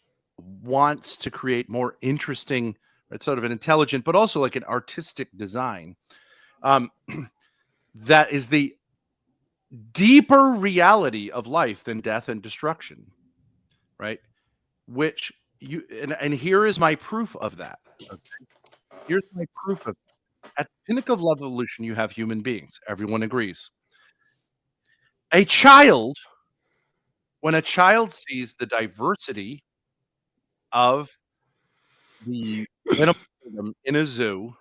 wants to create more interesting, it's sort of an intelligent, but also like an artistic design. That is the deeper reality of life than death and destruction, right? Which you, and here is my proof of that. Okay? Here's my proof of at the pinnacle of evolution, you have human beings. Everyone agrees. A child, when a child sees the diversity of the animal kingdom in a zoo,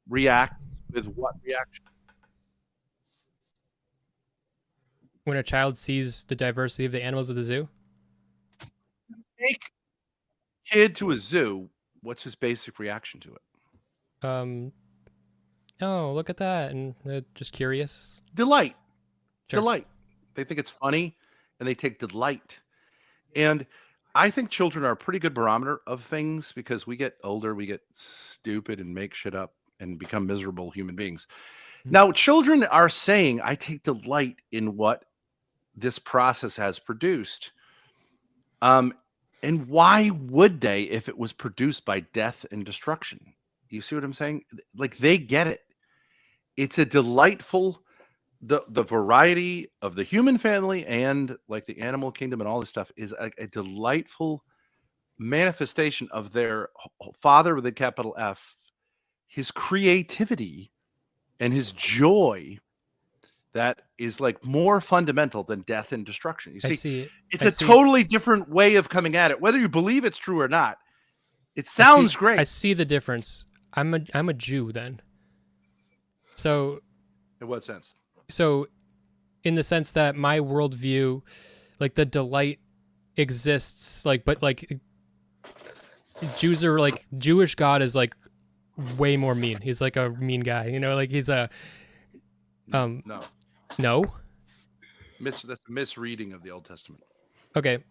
reacts with what reaction? When a child sees the diversity of the animals of the zoo? Take a kid to a zoo, what's his basic reaction to it? Oh, look at that. And just curious. Delight. Sure. Delight. They think it's funny and they take delight. And I think children are a pretty good barometer of things because we get older, we get stupid and make shit up and become miserable human beings. Mm-hmm. Now, children are saying, I take delight in what this process has produced. And why would they if it was produced by death and destruction? You see what I'm saying? Like they get it. It's a delightful, the variety of the human family and like the animal kingdom and all this stuff is a delightful manifestation of their father with a capital F, his creativity and his joy that is like more fundamental than death and destruction. You see, it's a totally different way of coming at it, whether you believe it's true or not. It sounds great. I see the difference. I'm a Jew then. So, in what sense? So, in the sense that my worldview, like the delight exists, like, but like Jews are like, Jewish God is like way more mean. He's like a mean guy, you know, like he's a, no. That's a misreading of the Old Testament. Okay.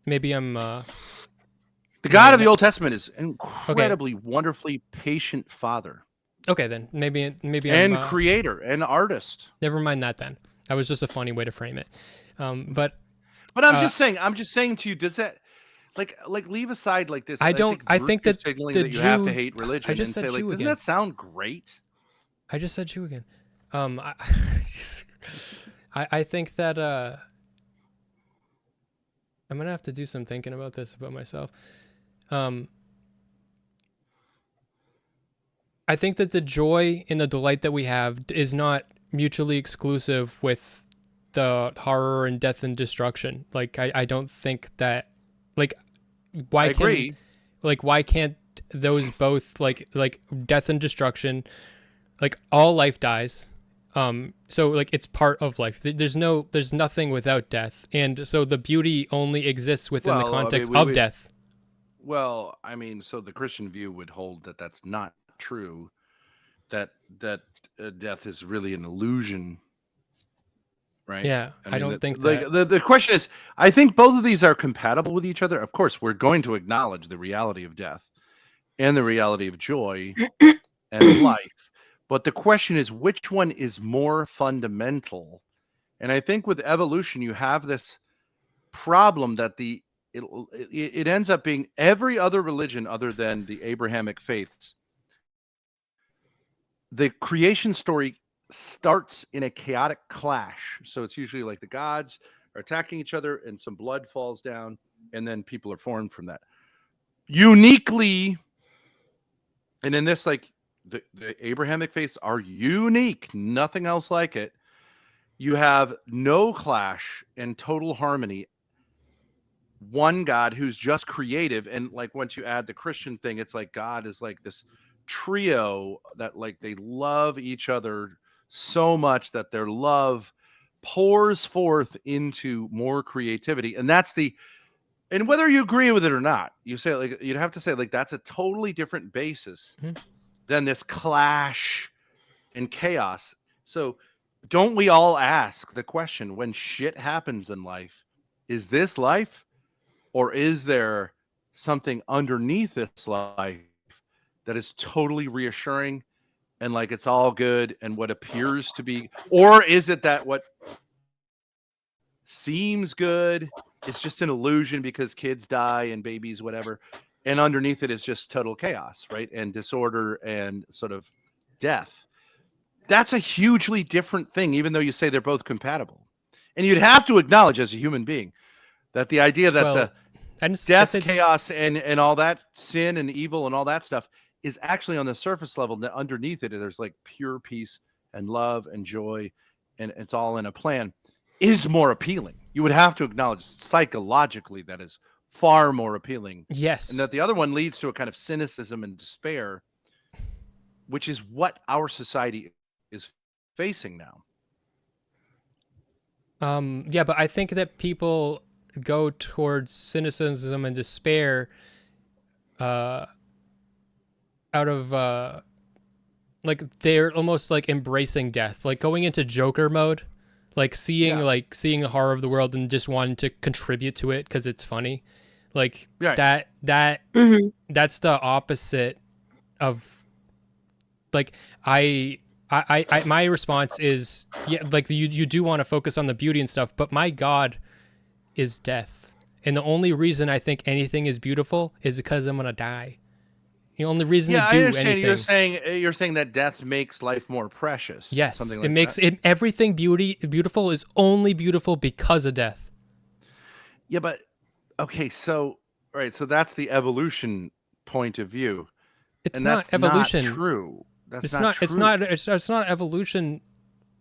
Maybe I'm, the God of the Old Testament is incredibly, wonderfully patient father. Okay, then maybe and I'm creator and artist. Never mind that then. That was just a funny way to frame it. But I'm just saying to you, does that like leave aside like this? I think that signaling that you have to hate religion. I just said say, like, doesn't that sound great? I just said Jew again. I think that I'm gonna have to do some thinking about this about myself. I think that the joy and the delight that we have is not mutually exclusive with the horror and death and destruction. Like I don't think that, like, why can't those both like death and destruction, like all life dies. So like it's part of life. There's nothing without death. And so the beauty only exists within the context of death. Well, I mean, so the Christian view would hold that that's not true, that death is really an illusion, right? Yeah, I don't think that. Like, the question is, I think both of these are compatible with each other. Of course, we're going to acknowledge the reality of death and the reality of joy and life. But the question is, which one is more fundamental? And I think with evolution, you have this problem that it ends up being every other religion other than the Abrahamic faiths. The creation story starts in a chaotic clash. So it's usually like the gods are attacking each other and some blood falls down and then people are formed from that. Uniquely, and in this, like the Abrahamic faiths are unique, nothing else like it. You have no clash and total harmony. One God who's just creative, and like once you add the Christian thing, it's like God is like this trio that like they love each other so much that their love pours forth into more creativity. And that's and whether you agree with it or not, you say like you'd have to say like that's a totally different basis than this clash and chaos. So don't we all ask the question when shit happens in life, is this life? Or is there something underneath this life that is totally reassuring and like it's all good and what appears to be? Or is it that what seems good, it's just an illusion because kids die and babies, whatever. And underneath it is just total chaos, right? And disorder and sort of death. That's a hugely different thing, even though you say they're both compatible. And you'd have to acknowledge as a human being that the idea that death, chaos, and all that sin and evil and all that stuff is actually on the surface level. That underneath it, there's like pure peace and love and joy, and it's all in a plan, is more appealing. You would have to acknowledge psychologically that is far more appealing. Yes. And that the other one leads to a kind of cynicism and despair, which is what our society is facing now. Yeah, but I think that people go towards cynicism and despair out of like they're almost like embracing death, like going into Joker mode, like seeing the horror of the world and just wanting to contribute to it because it's funny, like that's the opposite of like my response is like you do want to focus on the beauty and stuff, but my God is death. And the only reason I think anything is beautiful is because I'm gonna die. The only reason to do anything. You're saying that death makes life more precious. Yes, something like it makes it everything beautiful is only beautiful because of death. Yeah, but okay, so so that's the evolution point of view. It's not evolution. Not true. That's not true. It's not evolution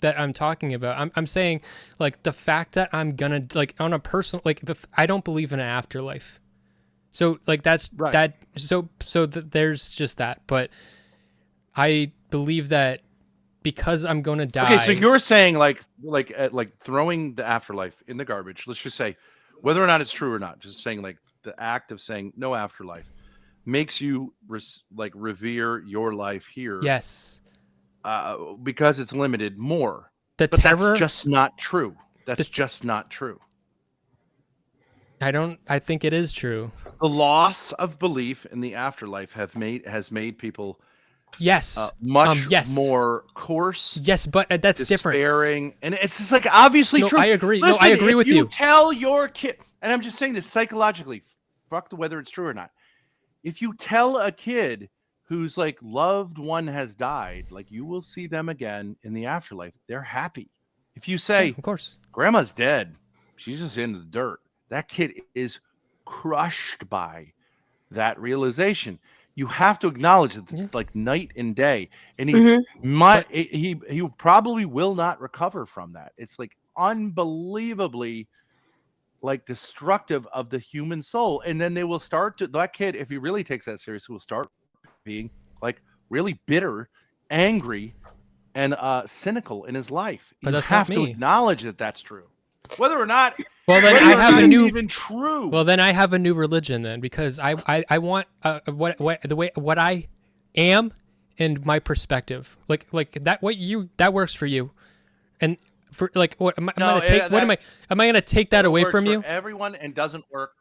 that I'm talking about. I'm saying like the fact that I'm gonna like on a personal like if I don't believe in an afterlife, so like that's that there's just that. But I believe that because I'm gonna die. Okay, so you're saying like throwing the afterlife in the garbage. Let's just say whether or not it's true or not. Just saying like the act of saying no afterlife makes you revere your life here. Yes. Because it's limited more. But that's just not true. That's just not true. I think it is true. The loss of belief in the afterlife has made people much more coarse. Yes, but that's despairing, and it's just like obviously true. I agree. Listen, I agree with you. You tell your kid, and I'm just saying this psychologically, fuck whether it's true or not. If you tell a kid whose like loved one has died, like you will see them again in the afterlife, they're happy. If you say, of course, grandma's dead, she's just in the dirt, that kid is crushed by that realization. You have to acknowledge that it's like night and day, and he probably will not recover from that. It's like unbelievably like destructive of the human soul. And then they will start to, that kid, if he really takes that seriously, will start being like really bitter, angry, and cynical in his life. But you have to acknowledge that that's true. Whether or not even true. Well, then I have a new religion then, because I want what I am and my perspective. Like that works for you. And for like what am I gonna take? Am I gonna take that away from you? Everyone, and doesn't work.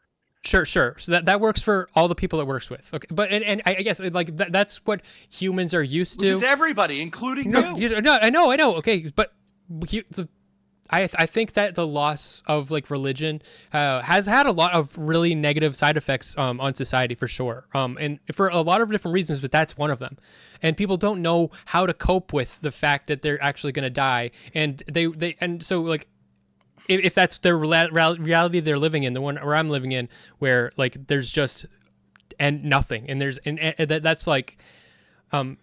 Sure. So that works for all the people it works with. Okay, but and I guess like that's what humans are used to. Which is everybody, including you. No, I know. Okay, but I think that the loss of like religion has had a lot of really negative side effects on society for sure. And for a lot of different reasons, but that's one of them. And people don't know how to cope with the fact that they're actually going to die, and and so like if that's their reality they're living in, the one where I'm living in, where like there's just and nothing, and there's and that's like and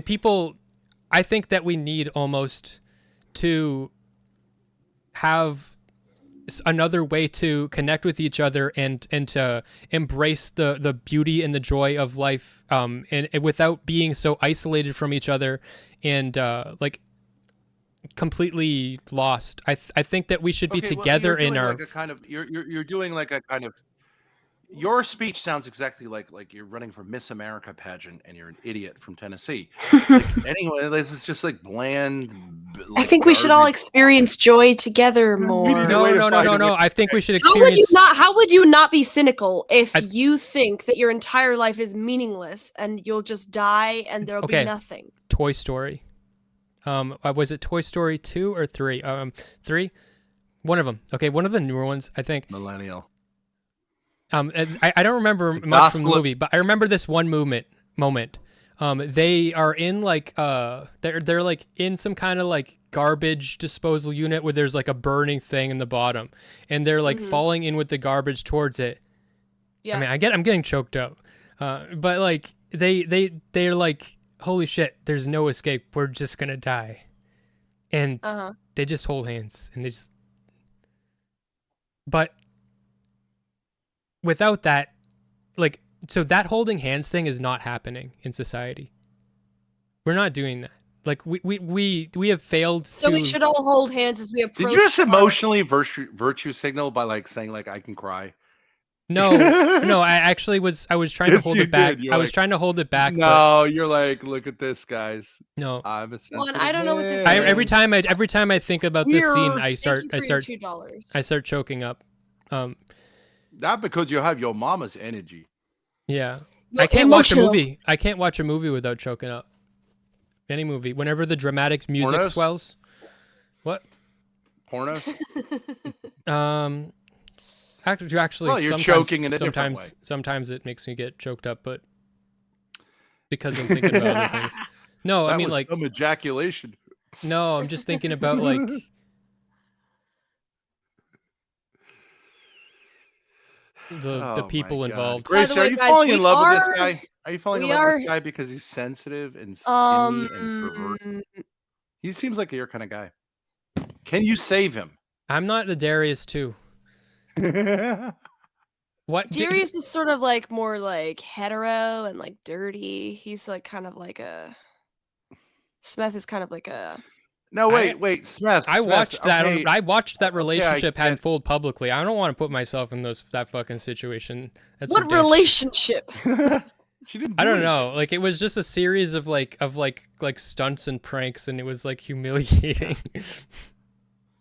people, I think that we need almost to have another way to connect with each other and to embrace the beauty and the joy of life, and without being so isolated from each other and like completely lost. I think that we should be together in our like a kind of you're doing like a kind of, your speech sounds exactly like you're running for Miss America pageant and you're an idiot from Tennessee. Like, anyway, this is just like bland. I think we should all experience joy together more. No. I think we should How would you experience. not? How would you not be cynical if you think that your entire life is meaningless and you'll just die and there'll be nothing? Toy Story. Was it Toy Story 2 or 3? 3. One of them. Okay, one of the newer ones, I think. Millennial. I don't remember much from the movie, but I remember this one moment. They are in like they're like in some kind of like garbage disposal unit where there's like a burning thing in the bottom, and they're like falling in with the garbage towards it. Yeah. I mean, I'm getting choked up. But like they're like, holy shit, there's no escape. We're just gonna die. And they just hold hands and but without that, like, so that holding hands thing is not happening in society. We're not doing that. Like we have failed. So we should all hold hands as we approach. Did you just emotionally virtue signal by like saying like I can cry? No, I actually was. I was trying to hold it back. I was trying to hold it back. No, you're like, look at this, guys. No, I'm a sensitive I don't know what this man. is. Every time I think about this scene, I start choking up. Not because you have your mama's energy. Yeah. You're I can't watch a emotional. movie. I can't watch a movie without choking up. Any movie. Whenever the dramatic music Pornos? swells. What? Pornos? Actually, Well, you're sometimes, choking in a different way. Sometimes it makes me get choked up, but because I'm thinking about other things. No, That I mean was like some ejaculation. no, I'm just thinking about like the people involved. Grace, By the are way, you guys, falling in we love with are- this guy? Are you falling in we love with are- this guy because he's sensitive and skinny and perverted? He seems like your kind of guy. Can you save him? I'm not the Darius too. What? Darius is sort of like more like hetero and like dirty. He's like kind of like a. Smith is kind of like a. No, wait, Smith. I watched that. Okay. I watched that relationship get- unfold publicly. I don't want to put myself in that fucking situation. That's What ridiculous. relationship? She didn't. I don't anything. know. Like it was just a series of like stunts and pranks, and it was like humiliating.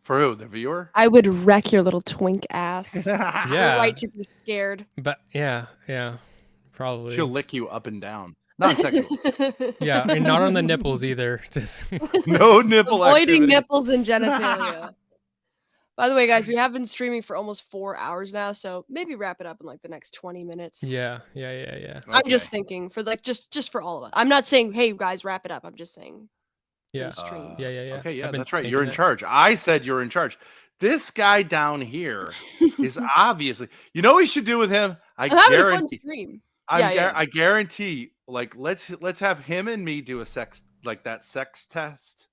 For who? The viewer? I would wreck your little twink ass. Yeah. You're right to be scared. But yeah, probably. She'll lick you up and down. Non-sexual. Yeah, and not on the nipples either. Just No nipple Avoiding activity. nipples and genitalia. By the way, guys, we have been streaming for almost 4 hours now, so maybe wrap it up in like the next 20 minutes. yeah. I'm just thinking for like just for all of us. I'm not saying, hey guys, wrap it up. I'm just saying. for Yeah. the stream. Yeah. Okay, yeah, I've been that's right. thinking You're in that. charge. I said you're in charge. This guy down here is obviously. You know what we should do with him? I'm having a fun guarantee. stream. I guarantee. Like, let's have him and me do a sex test,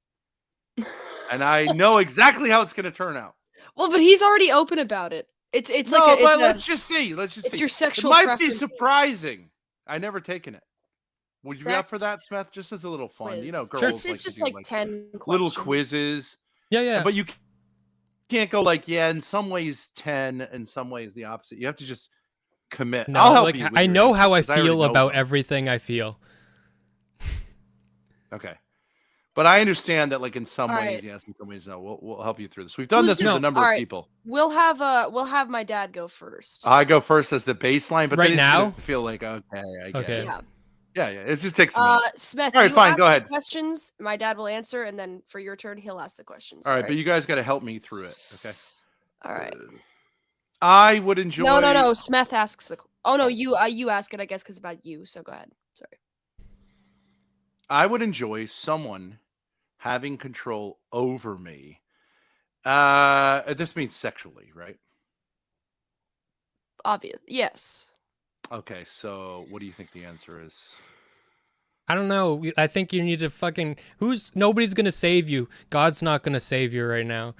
and I know exactly how it's going to turn out. Well, but he's already open about it. It's No, like but let's just see. it's see. your sexual It might be preferences. surprising. I never taken it. Would you be up for that, Sex Smith? Just as a little fun, you know, quiz. girls. It's to just do, like 10 little questions. quizzes. Yeah. But you can't go like, yeah, in some ways 10, in some ways the opposite. You have to just commit. No, I'll help like you with I your know how I answers, 'cause already feel know about them. everything I feel. Okay. But I understand that, like, in some All ways, right. yes, in some ways, no. We'll help you through this. We've done Who's this with gonna- a number all of right. people. We'll have my dad go first. I go first as the baseline, but Right then it's now? gonna feel like, okay, I get Okay. it. Yeah. Yeah. It just takes a minute. Smith, All right, you fine, ask go the ahead. questions. My dad will answer, and then for your turn, he'll ask the questions. All right, but you guys got to help me through it. Okay. All right. I would enjoy. No. Smith asks the. Oh no, you ask it. I guess because it's about you. So go ahead. Sorry. I would enjoy someone having control over me. This means sexually, right? Obvious. Yes. Okay, so what do you think the answer is? I don't know. I think you need to fucking. Nobody's gonna save you. God's not gonna save you right now.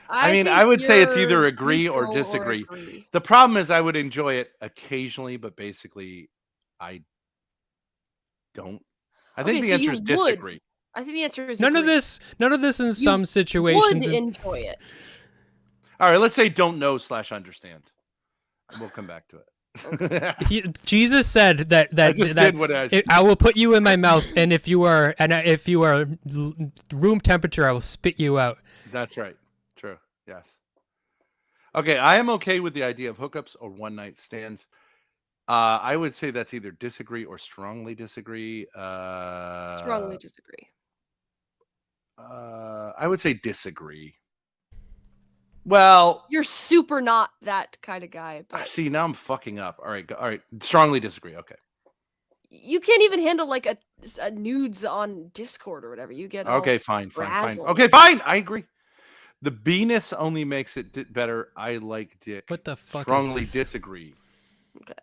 I mean, think I would say it's you're either agree or neutral disagree. agree. The problem is I would enjoy it occasionally, but basically I don't. I think the answer is disagree. I think the answer is None of agree. this in some Would situations. enjoy it. All right, let's say don't know / understand. We'll come back to it. Jesus said that I just did what I will put you in my mouth, and if you are room temperature, I will spit you out. That's right. True. Yes. Okay, I am okay with the idea of hookups or one night stands. I would say that's either disagree or strongly disagree. Strongly disagree. I would say disagree. Well, you're super not that kind of guy. But see, now I'm fucking up. All right. Strongly disagree. Okay. You can't even handle like a nudes on Discord or whatever. You get okay. Fine. frazzled. Okay, fine. I agree. The B-ness only makes it better. I like dick. What the fuck? Strongly is this? disagree. Okay.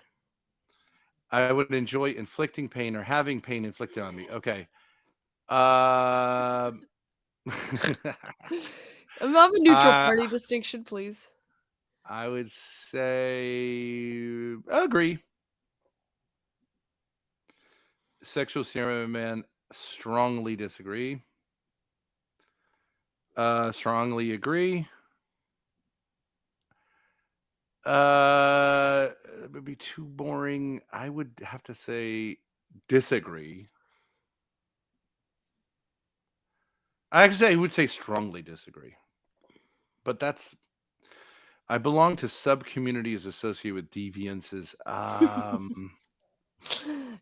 I would enjoy inflicting pain or having pain inflicted on me. Okay. I'm of a neutral party distinction, please. I would say agree. Sexual scenario man, strongly disagree. Strongly agree. It would be too boring. I would have to say disagree. I would say strongly disagree. But I belong to sub-communities associated with deviances.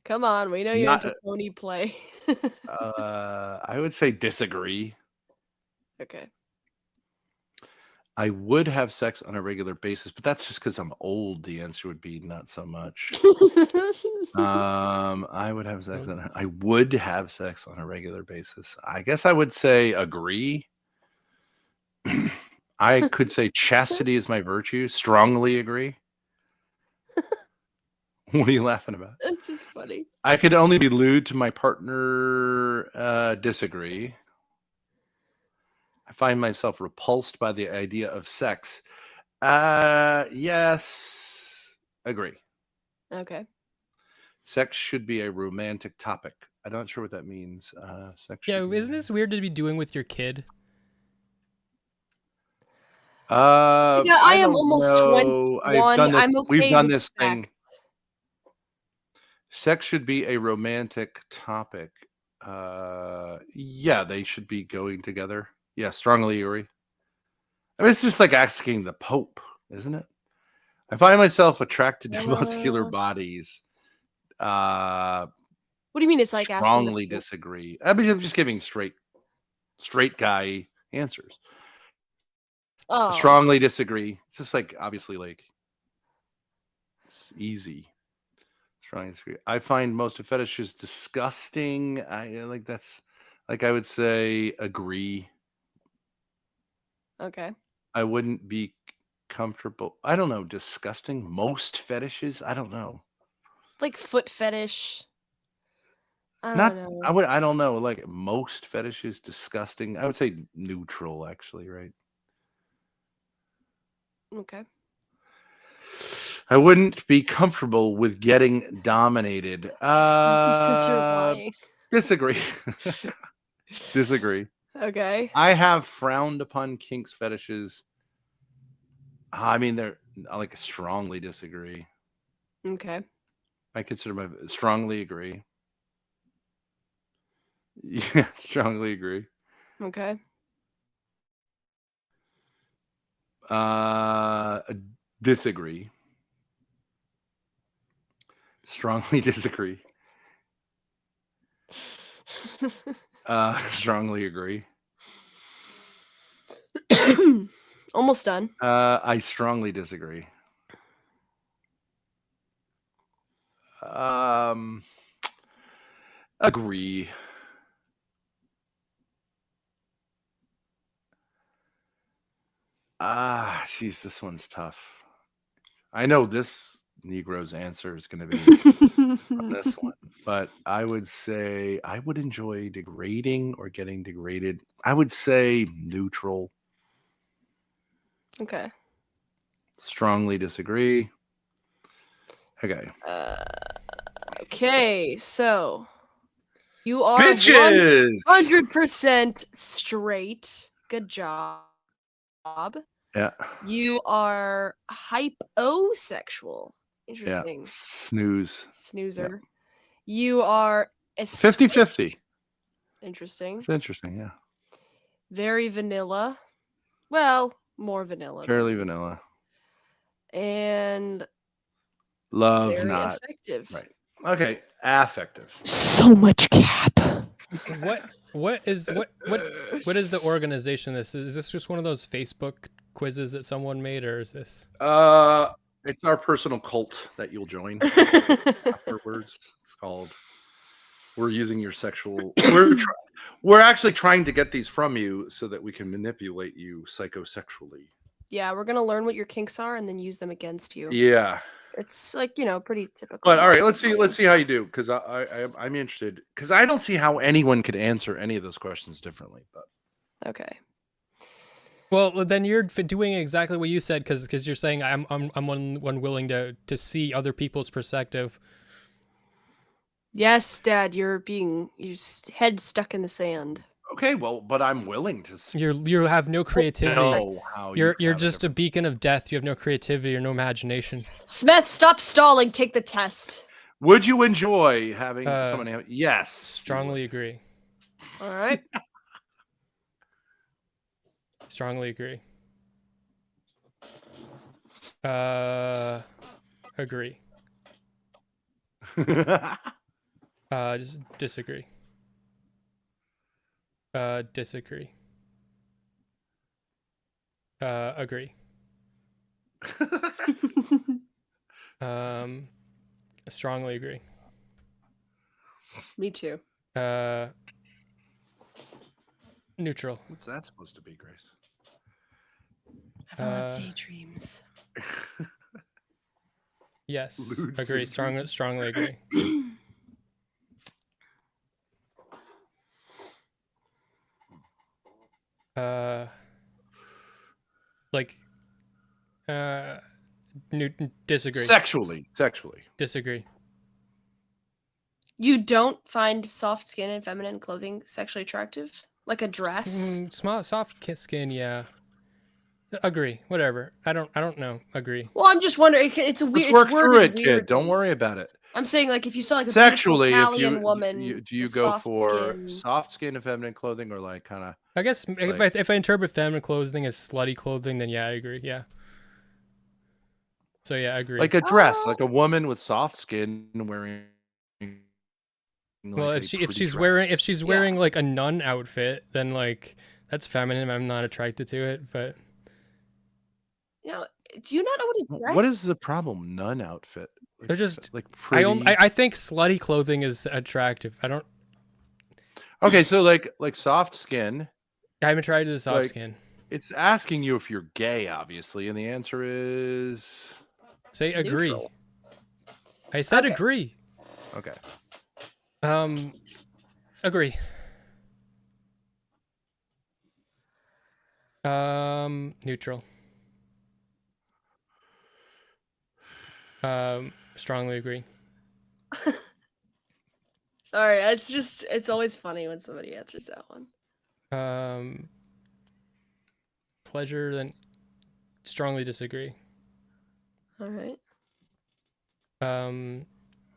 Come on, we know you're into pony play. I would say disagree. Okay. I would have sex on a regular basis, but that's just because I'm old. The answer would be not so much. I would have sex on a regular basis. I guess I would say agree. I could say chastity is my virtue. Strongly agree. What are you laughing about? It's just funny. I could only be lewd to my partner. Disagree. I find myself repulsed by the idea of sex. Yes. Agree. Okay. Sex should be a romantic topic. I'm not sure what that means. Sex. Yeah, isn't this weird to be doing with your kid? I am almost 21. We've done this thing. Sex should be a romantic topic. Yeah, they should be going together. Yeah, strongly agree. I mean, it's just like asking the Pope, isn't it? I find myself attracted to muscular bodies. What do you mean? It's like strongly disagree. I mean, I'm just giving straight guy answers. Oh. Strongly disagree. It's just like obviously like it's easy. Strongly disagree. I find most of fetishes disgusting. I would say agree. Okay. I wouldn't be comfortable. I don't know. Disgusting. Most fetishes. I don't know. Like foot fetish. I don't know. I don't know. Like most fetishes disgusting. I would say neutral. Actually, right? Okay. I wouldn't be comfortable with getting dominated. Smokey says you're lying. Disagree. Disagree. Okay. I have frowned upon kinks fetishes. I mean, I like strongly disagree. Okay. I consider strongly agree. Yeah, strongly agree. Okay. Disagree. Strongly disagree. Strongly agree. Almost done. I strongly disagree. Agree. Jeez, this one's tough. I know this Negro's answer is going to be from this one, but I would say I would enjoy degrading or getting degraded. I would say neutral. Okay. Strongly disagree. Okay. Okay, so you are Bitches! 100% straight. Good job. Yeah. You are hyposexual. Interesting. Yeah. Snooze. Snoozer. You are a 50-50. Interesting. It's interesting, yeah. Very vanilla. Well, more vanilla. Fairly than vanilla. and Love very not. effective. Right. Okay. Affective. So much cap. What is the organization? Is this just one of those Facebook quizzes that someone made, or is this? It's our personal cult that you'll join afterwards. It's called "We're using your sexual." We're actually trying to get these from you so that we can manipulate you psychosexually. Yeah, we're gonna learn what your kinks are and then use them against you. Yeah. It's like, pretty typical. But all right, let's see how you do, because I'm interested, because I don't see how anyone could answer any of those questions differently. But Okay. Well, then you're doing exactly what you said, because you're saying I'm one willing to see other people's perspective. Yes, Dad, your head stuck in the sand. okay, well, but I'm willing to. You have no creativity. Know how You're have just a beacon of death. You have no creativity or no imagination. Smith, stop stalling. Take the test. Would you enjoy having someone? Yes. Strongly agree. All right. Strongly agree. Agree. Just disagree. Disagree. Agree. Strongly agree. Me too. Neutral. What's that supposed to be, Grace? I have a lot of daydreams. Yes. Agree. Strongly agree. Disagree. Sexually. Disagree. You don't find soft skin and feminine clothing sexually attractive? Like a dress? Small, soft skin, yeah. Agree. Whatever. I don't know. Agree. Well, I'm just wondering. It's a weird. Let's work It's through worded it, kid. weirdly. Don't worry about it. I'm saying, like, if you saw like a Sexually, beautiful if Italian woman, do you with go soft for skin. soft skin and feminine clothing, or like kind of? I guess if I interpret feminine clothing as slutty clothing, then yeah, I agree. Yeah. So yeah, I agree. Like a dress, like a woman with soft skin wearing. Well, like if she's wearing like a nun outfit, then like that's feminine. I'm not attracted to it, but. Do you not know what a dress? What is the problem? Nun outfit. Like, They're just like pretty. I think slutty clothing is attractive. I don't. Okay, so like soft skin. I haven't tried the soft Like, skin. It's asking you if you're gay, obviously, and the answer is. Say agree. Neutral. I said Okay. agree. Okay. Agree. Neutral. Strongly agree. Sorry, it's always funny when somebody answers that one. Pleasure, then strongly disagree. All right.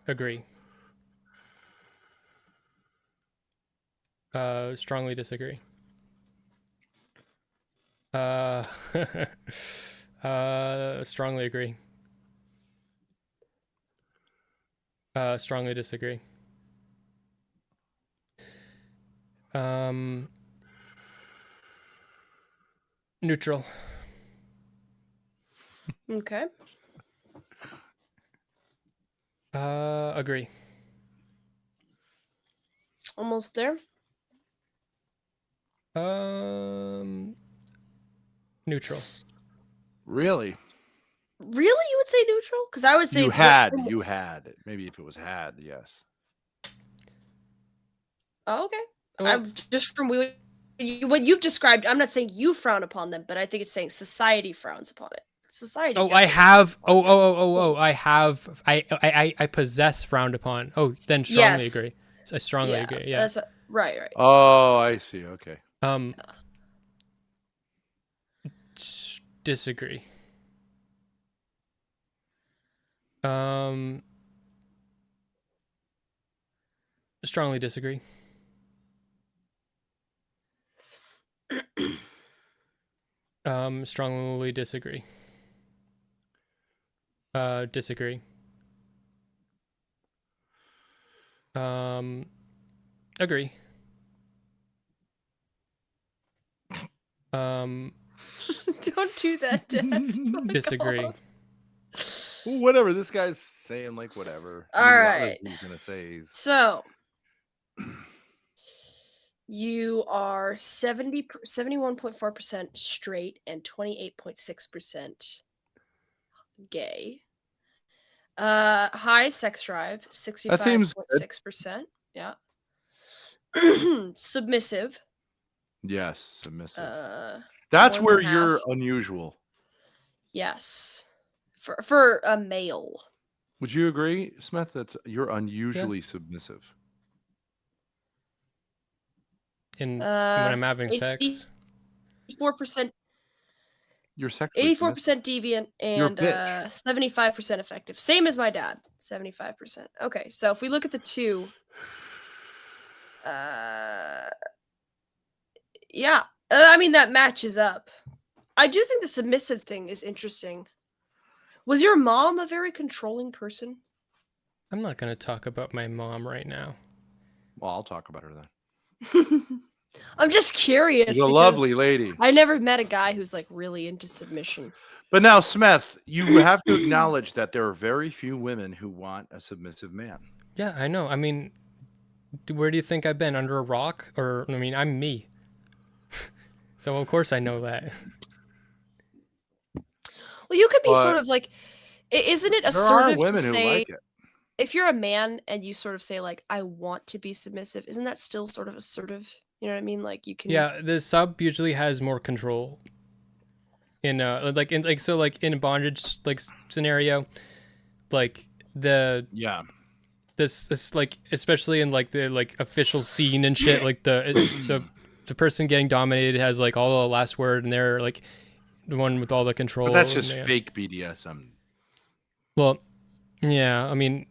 Agree. Strongly disagree. Strongly agree. Strongly disagree. Neutral. Okay. Agree. Almost there. Neutral. Really? Really, you would say neutral? Because I would say You had. Maybe if it was had, yes. Oh, okay. Well, I'm just from what you've described. I'm not saying you frown upon them, but I think it's saying society frowns upon it. Society. oh, I definitely have. frowns upon Oh, I quotes. have. I possess frowned upon. Oh, then strongly Yes. agree. I strongly agree. Yeah. That's right. Oh, I see. Okay. Disagree. Strongly disagree. Strongly disagree. Disagree. Agree. Don't do that, Dad. Disagree. Whatever. This guy's saying like whatever. All what right. He's gonna say. So you are 71.4% straight and 28.6% gay. High sex drive, 65.6%. Yeah. Submissive. Yes, submissive. more That's than where half. you're unusual. Yes. For a male. Would you agree, Smith? You're unusually submissive. When I'm having sex. 84%. You're sexually 84% deviant and 75% effective. Same as my dad. 75%. Okay, so if we look at the two, yeah, I mean that matches up. I do think the submissive thing is interesting. Was your mom a very controlling person? I'm not going to talk about my mom right now. Well, I'll talk about her then. I'm just curious. She's a lovely lady. I never met a guy who's like really into submission. But now, Smith, you have to acknowledge that there are very few women who want a submissive man. Yeah, I know. I mean, where do you think I've been? Under a rock? Or, I mean, I'm me. So, of course, I know that. Well, you could be sort of like, isn't it assertive to say, like it. If you're a man and you sort of say like, I want to be submissive, isn't that still sort of assertive? You know what I mean? Like you can. Yeah, the sub usually has more control. In in a bondage like scenario, like this like especially in like the like official scene and shit, like the person getting dominated has like all the last word and they're like the one with all the control. But that's just fake BDSM. Well, yeah, I mean,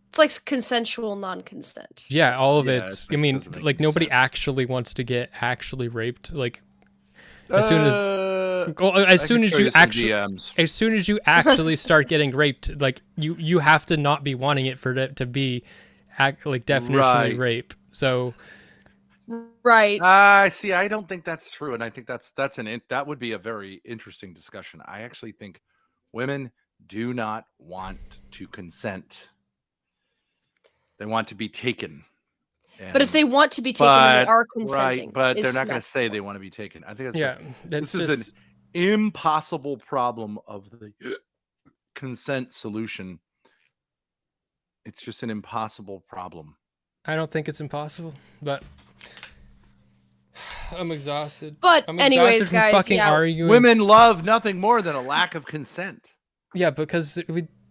it's like consensual non-consent. Yeah, all of it. Like, I mean, like nobody actually wants to get actually raped. Like as soon as you actually start getting raped, like you have to not be wanting it for it to be like definitionally rape. So right. See, I don't think that's true, and I think that would be a very interesting discussion. I actually think women do not want to consent. They want to be taken. But if they want to be taken, they are consenting. Right, but they're not going to say they want to be taken. I think this is an impossible problem of the consent solution. It's just an impossible problem. I don't think it's impossible, but I'm exhausted. But anyways, guys, fucking arguing. Women love nothing more than a lack of consent. Yeah, because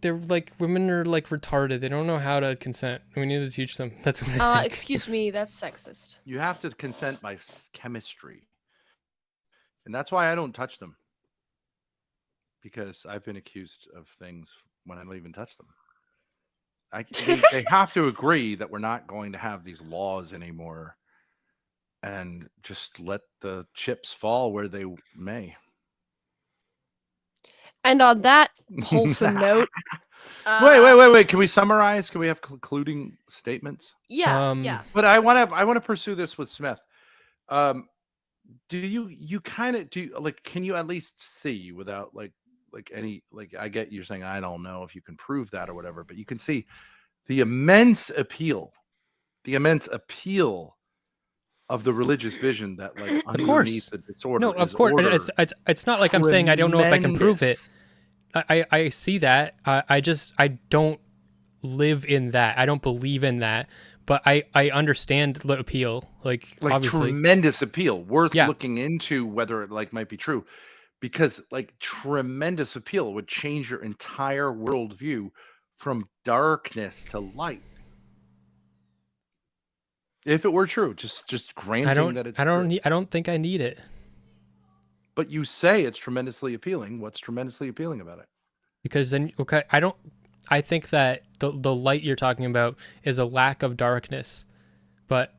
they're like, women are like retarded. They don't know how to consent. We need to teach them. That's what I think. Excuse me, that's sexist. You have to consent by chemistry. And that's why I don't touch them. Because I've been accused of things when I don't even touch them. They have to agree that we're not going to have these laws anymore and just let the chips fall where they may. And on that wholesome note, Wait. Can we summarize? Can we have concluding statements? Yeah, yeah. But I want to pursue this with Smith. Do you kind of like? Can you at least see without like any like? I get you're saying I don't know if you can prove that or whatever, but you can see the immense appeal of the religious vision that like underneath the disorder. No, of course. It's not like I'm saying I don't know if I can prove it. I see that. I don't live in that. I don't believe in that. But I understand the appeal. Like obviously. Tremendous appeal, worth looking into whether it like might be true. Because like tremendous appeal would change your entire worldview from darkness to light. If it were true, just granting that it's true. I don't think I need it. But you say it's tremendously appealing. What's tremendously appealing about it? Because then, okay, I think that the light you're talking about is a lack of darkness. But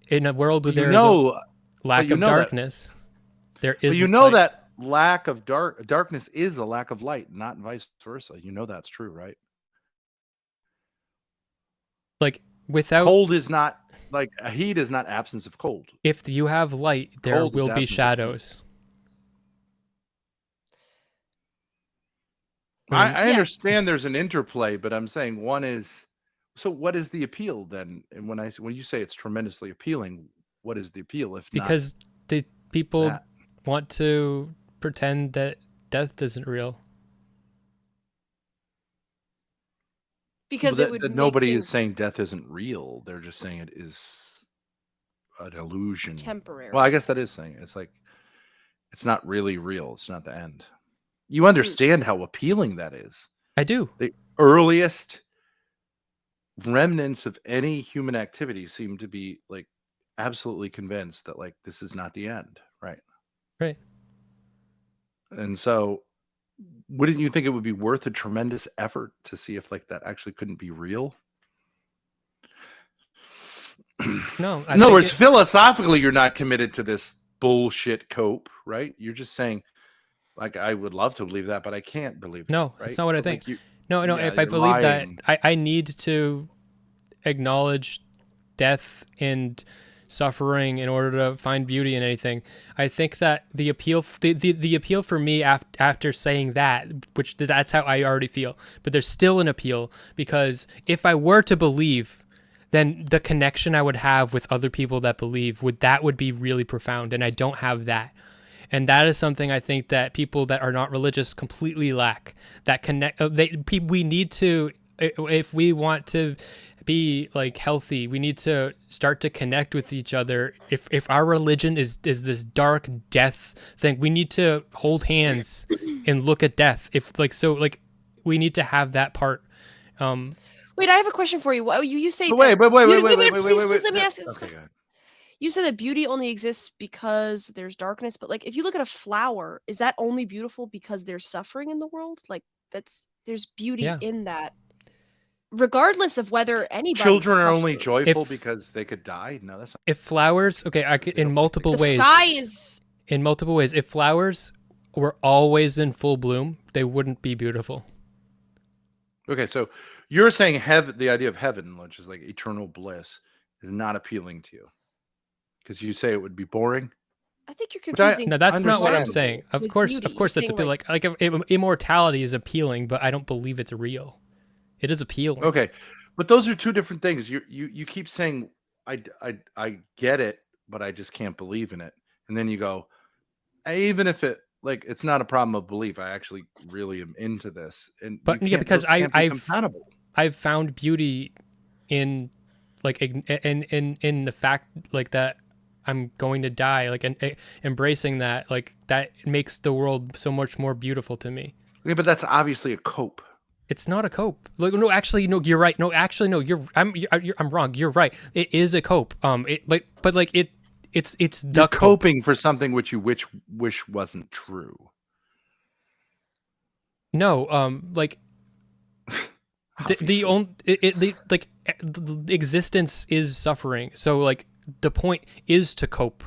in a world where there is a lack of darkness, there is. But you know that lack of darkness is a lack of light, not vice versa. You know that's true, right? Like without cold is not like heat is not absence of cold. If you have light, there will be shadows. I understand there's an interplay, but I'm saying one is so. What is the appeal then? And when you say it's tremendously appealing, what is the appeal? Because the people want to pretend that death isn't real. Because it would nobody is saying death isn't real. They're just saying it is an illusion, temporary. Well, I guess that is saying it's like it's not really real. It's not the end. You understand how appealing that is. I do. The earliest remnants of any human activity seem to be like absolutely convinced that like this is not the end, right? Right. And so wouldn't you think it would be worth a tremendous effort to see if like that actually couldn't be real? No. In other words, philosophically, you're not committed to this bullshit cope, right? You're just saying, like, I would love to believe that, but I can't believe no, that. Right? That's not what I think. Like no, if I believe lying. That, I need to acknowledge death and suffering in order to find beauty in anything. I think that the appeal for me after saying that, which that's how I already feel, but there's still an appeal because if I were to believe, then the connection I would have with other people that believe would be really profound, and I don't have that. And that is something I think that people that are not religious completely lack. That connect. We need to, if we want to be like healthy, we need to start to connect with each other. If our religion is this dark death thing, we need to hold hands and look at death. We need to have that part. Wait, I have a question for you. You say wait. Please let me ask you this question. You said that beauty only exists because there's darkness, but like if you look at a flower, is that only beautiful because there's suffering in the world? Like there's beauty in that. Regardless of whether anybody children are only joyful because they could die. No, that's not. If flowers, I could in multiple ways. The sky is in multiple ways. If flowers were always in full bloom, they wouldn't be beautiful. Okay, so you're saying heaven, the idea of heaven, which is like eternal bliss, is not appealing to you because you say it would be boring. I think you're confusing. No, that's not what I'm saying. Of course, that's appealing. Like immortality is appealing, but I don't believe it's real. It is appealing. Okay, but those are two different things. You keep saying I get it, but I just can't believe in it, and then you go, even if it like it's not a problem of belief, I actually really am into this. And because I've found beauty in like in the fact like that I'm going to die, like and embracing that, like that makes the world so much more beautiful to me. Yeah, but that's obviously a cope. It's not a cope. Like, no, actually, no, you're right. No, actually, no, I'm wrong. You're right. It is a cope. It's the coping for something which you wish wasn't true. No, like the existence is suffering. So like the point is to cope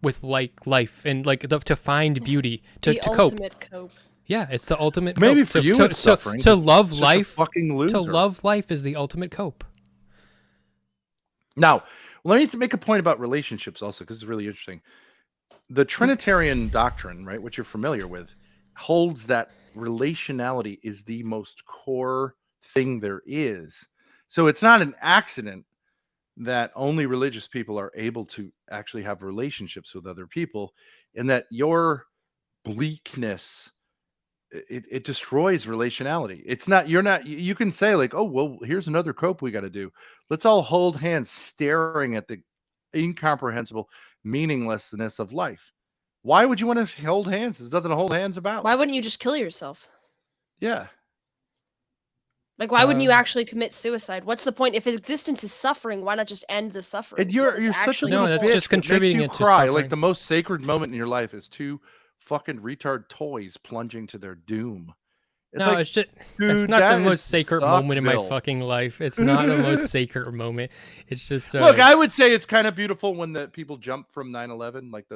with like life and like to find beauty to cope. Ultimate cope. Yeah, it's the ultimate Maybe cope. for you it's suffering. To love Just a life, fucking loser. to love life is the ultimate cope. Now, let me make a point about relationships also, because it's really interesting. The Trinitarian doctrine, right, which you're familiar with, holds that relationality is the most core thing there is. So it's not an accident that only religious people are able to actually have relationships with other people, and that your bleakness, it destroys relationality. It's not, you can say like, oh, well, here's another cope we got to do. Let's all hold hands staring at the incomprehensible meaninglessness of life. Why would you want to hold hands? There's nothing to hold hands about. Why wouldn't you just kill yourself? Yeah. Like, why wouldn't you actually commit suicide? What's the point? If existence is suffering, why not just end the suffering? And you're such a little No, that's bitch. just What makes contributing you it to cry. Like suffering. the most sacred moment in your life is two fucking retard toys plunging to their doom. No, like, it's just dude, that's not that the is most sacred moment in my Suckville. fucking life. It's not the most sacred moment. It's just Look, I would say it's kind of beautiful when the people jump from 9/11, like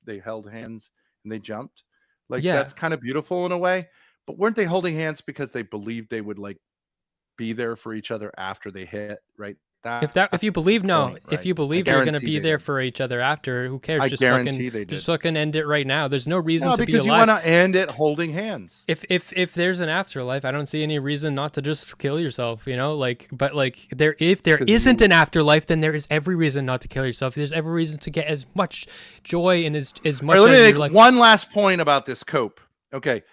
they held hands and they jumped. Like Yeah. that's kind of beautiful in a way. But weren't they holding hands because they believed they would like be there for each other after they hit, right? If you believe if you believe they're going to be there did. for each other after, who cares? I Just guarantee they did. just fucking end it right now. There's no reason to be because alive. you want to end it holding hands. If there's an afterlife, I don't see any reason not to just kill yourself, you know? Like, but like if there isn't an afterlife, then there is every reason not to kill yourself. There's every reason to get as much joy and as much. All right, let me as make you're like, one last point about this cope. Okay,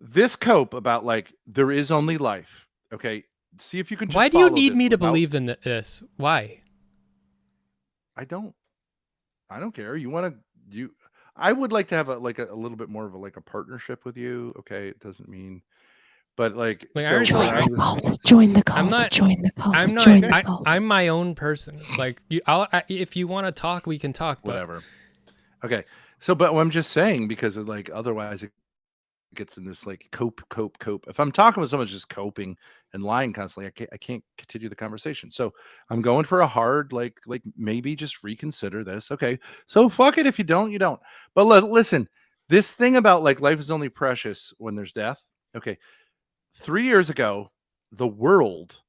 this cope about like there is only life. Okay, see if you can. Just why do you follow need this me to without- believe in this? Why? I don't care. You want to I would like to have a little bit more of a partnership with you. Okay, it doesn't mean, but like I so already told when you. I was- Join the cult. I'm not- Join the cult. I'm not. Join the cult. I'm my own person. Like if you want to talk, we can talk. But whatever. Okay, so but I'm just saying because of like otherwise it gets in this like cope. If I'm talking with someone who's just coping and lying constantly, I can't continue the conversation. So I'm going for a hard like maybe just reconsider this. Okay, so fuck it. If you don't, you don't. But listen, this thing about like life is only precious when there's death. Okay, 3 years ago, the world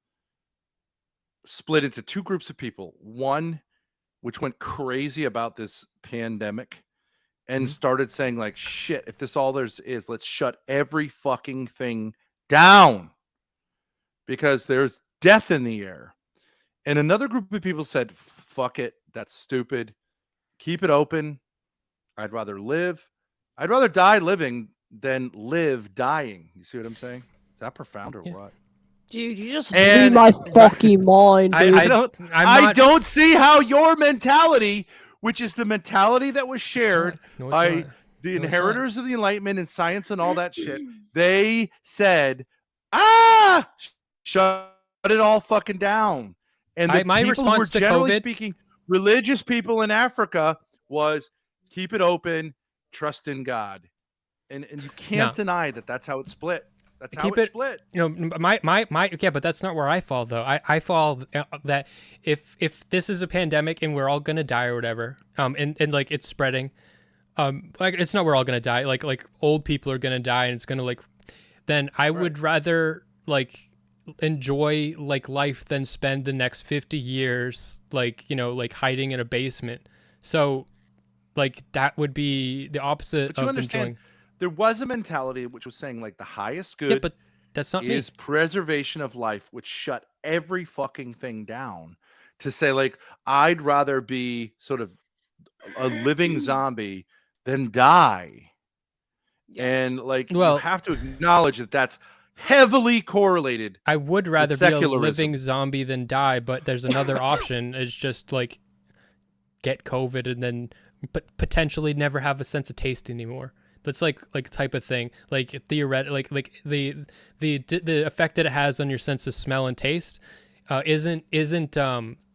split into two groups of people. One, which went crazy about this pandemic and started saying like, shit, if this all there's is, let's shut every fucking thing down because there's death in the air. And another group of people said, fuck it, that's stupid. Keep it open. I'd rather die living than live dying. You see what I'm saying? Is that profound or what? Dude, you just blew And- my fucking mind, dude. I don't see how your mentality, which is the mentality that was shared by the inheritors of the Enlightenment and science and all that shit, they said, shut it all fucking down. And the my people response who were to generally COVID- speaking, religious people in Africa was keep it open, trust in God. And you can't deny that that's how it split. That's how it split. You know, my yeah, but that's not where I fall though. I fall that if this is a pandemic and we're all gonna die or whatever, and like it's spreading, like it's not we're all gonna die. Like old people are gonna die and it's gonna like, then I would rather like enjoy like life than spend the next 50 years like like hiding in a basement. So like that would be the opposite But you of understand, enjoying. there was a mentality which was saying like the highest good but that's not is me. preservation of life, which shut every fucking thing down to say like I'd rather be sort of a living zombie than die. And like you have to acknowledge that that's heavily correlated. I would rather be a secularism. living zombie than die, but there's another option. It's just like get COVID and then potentially never have a sense of taste anymore. That's like type of thing. Like theoretically, like the effect that it has on your sense of smell and taste isn't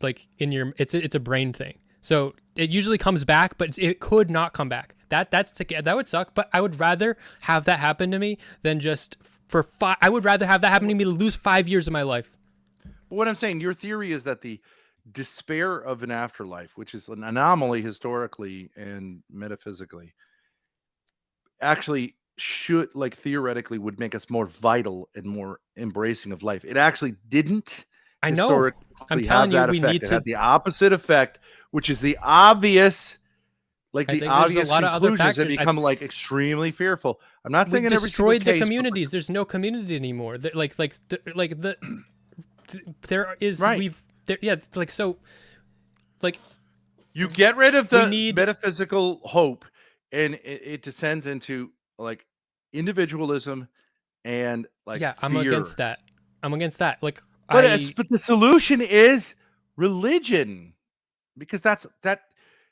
like in your it's a brain thing. So it usually comes back, but it could not come back. That would suck. But I would rather have that happen to me than just I would rather have that happen to me to lose 5 years of my life. But what I'm saying, your theory is that the despair of an afterlife, which is an anomaly historically and metaphysically, actually should, like, theoretically would make us more vital and more embracing of life. It actually didn't. I know. historically I'm telling you, have that we effect. need It to. had the opposite effect, which is the obvious, like I the think there's a obvious lot of other conclusions that factors. become like extremely fearful. I'm not We saying in every single destroyed the case, but, communities. There's no community anymore. There is Right. we've there, yeah like so like you get rid of we the need- metaphysical hope, and it descends into like individualism and like yeah, I'm fear. against that. I'm against that. Like But but the solution is religion, because that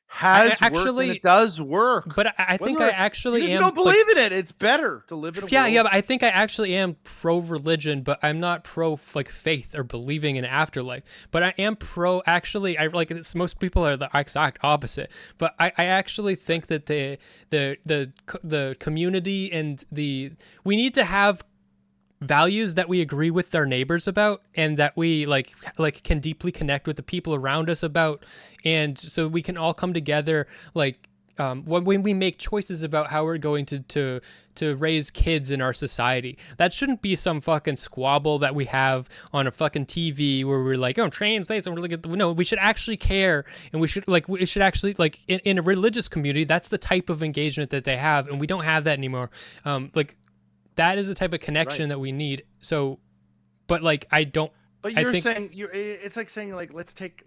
has worked actually- and it does work. But I think Whether- I actually Even if am. you don't believe in it, it's better to live in a Yeah, world. yeah, but I think I actually am pro religion, but I'm not pro like faith or believing in afterlife. But I am pro. Actually, I like it's, most people are the exact opposite. But I actually think that the community and we need to have values that we agree with our neighbors about, and that we like can deeply connect with the people around us about, and so we can all come together like when we make choices about how we're going to raise kids in our society. That shouldn't be some fucking squabble that we have on a fucking TV where we're like, oh, translates and really good. No, we should actually care, and we should actually like in a religious community. That's the type of engagement that they have, and we don't have that anymore. That is the type of connection that we need. So, but like I don't. But I you're think, saying it's like saying like let's take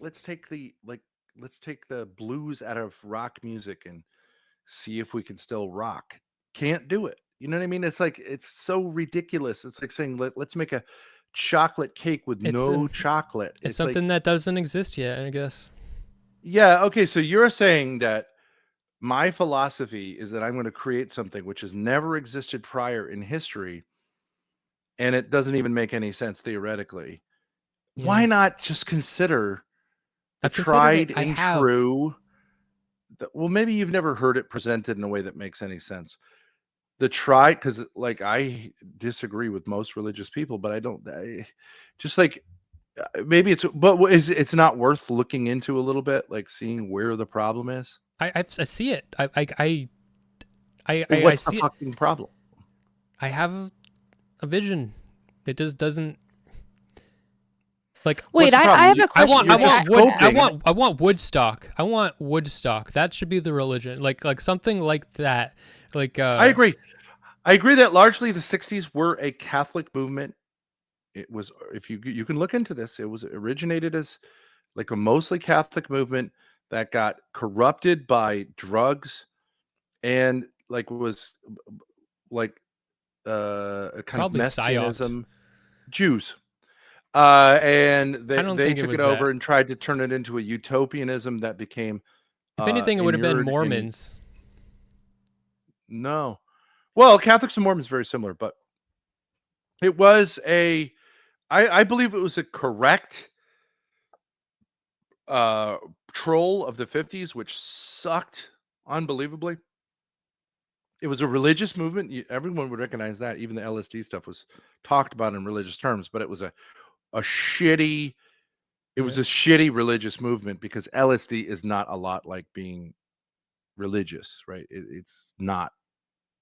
the blues out of rock music and see if we can still rock. Can't do it. You know what I mean? It's like it's so ridiculous. It's like saying let's make a chocolate cake with no chocolate. It's something that doesn't exist yet, I guess. Yeah. Okay. So you're saying that my philosophy is that I'm going to create something which has never existed prior in history, and it doesn't even make any sense theoretically. Yeah. Why not just consider the I've considered tried it. I and have. true? Well, maybe you've never heard it presented in a way that makes any sense. The tried, because like I disagree with most religious people, but I don't. Just like maybe it's not worth looking into a little bit, like seeing where the problem is. I see it. I What's see the it. fucking problem? I have a vision. It just doesn't. Like, Wait, What's the I problem? have a question. I want Woodstock. I want Woodstock. That should be the religion. Like something like that. Like I agree. I agree that largely the 60s were a Catholic movement. It was, if you can look into this, it was originated as like a mostly Catholic movement that got corrupted by drugs and like was like a kind Probably of psyoped. messianism. Jews. And I don't they think it took was it over that. and tried to turn it into a utopianism that became if anything, it would have been inured in- Mormons. No. Well, Catholics and Mormons very similar, but it was I believe it was a correct troll of the 50s, which sucked unbelievably. It was a religious movement. Everyone would recognize that. Even the LSD stuff was talked about in religious terms, but it was a shitty, it was a shitty religious movement because LSD is not a lot like being religious, right? It's not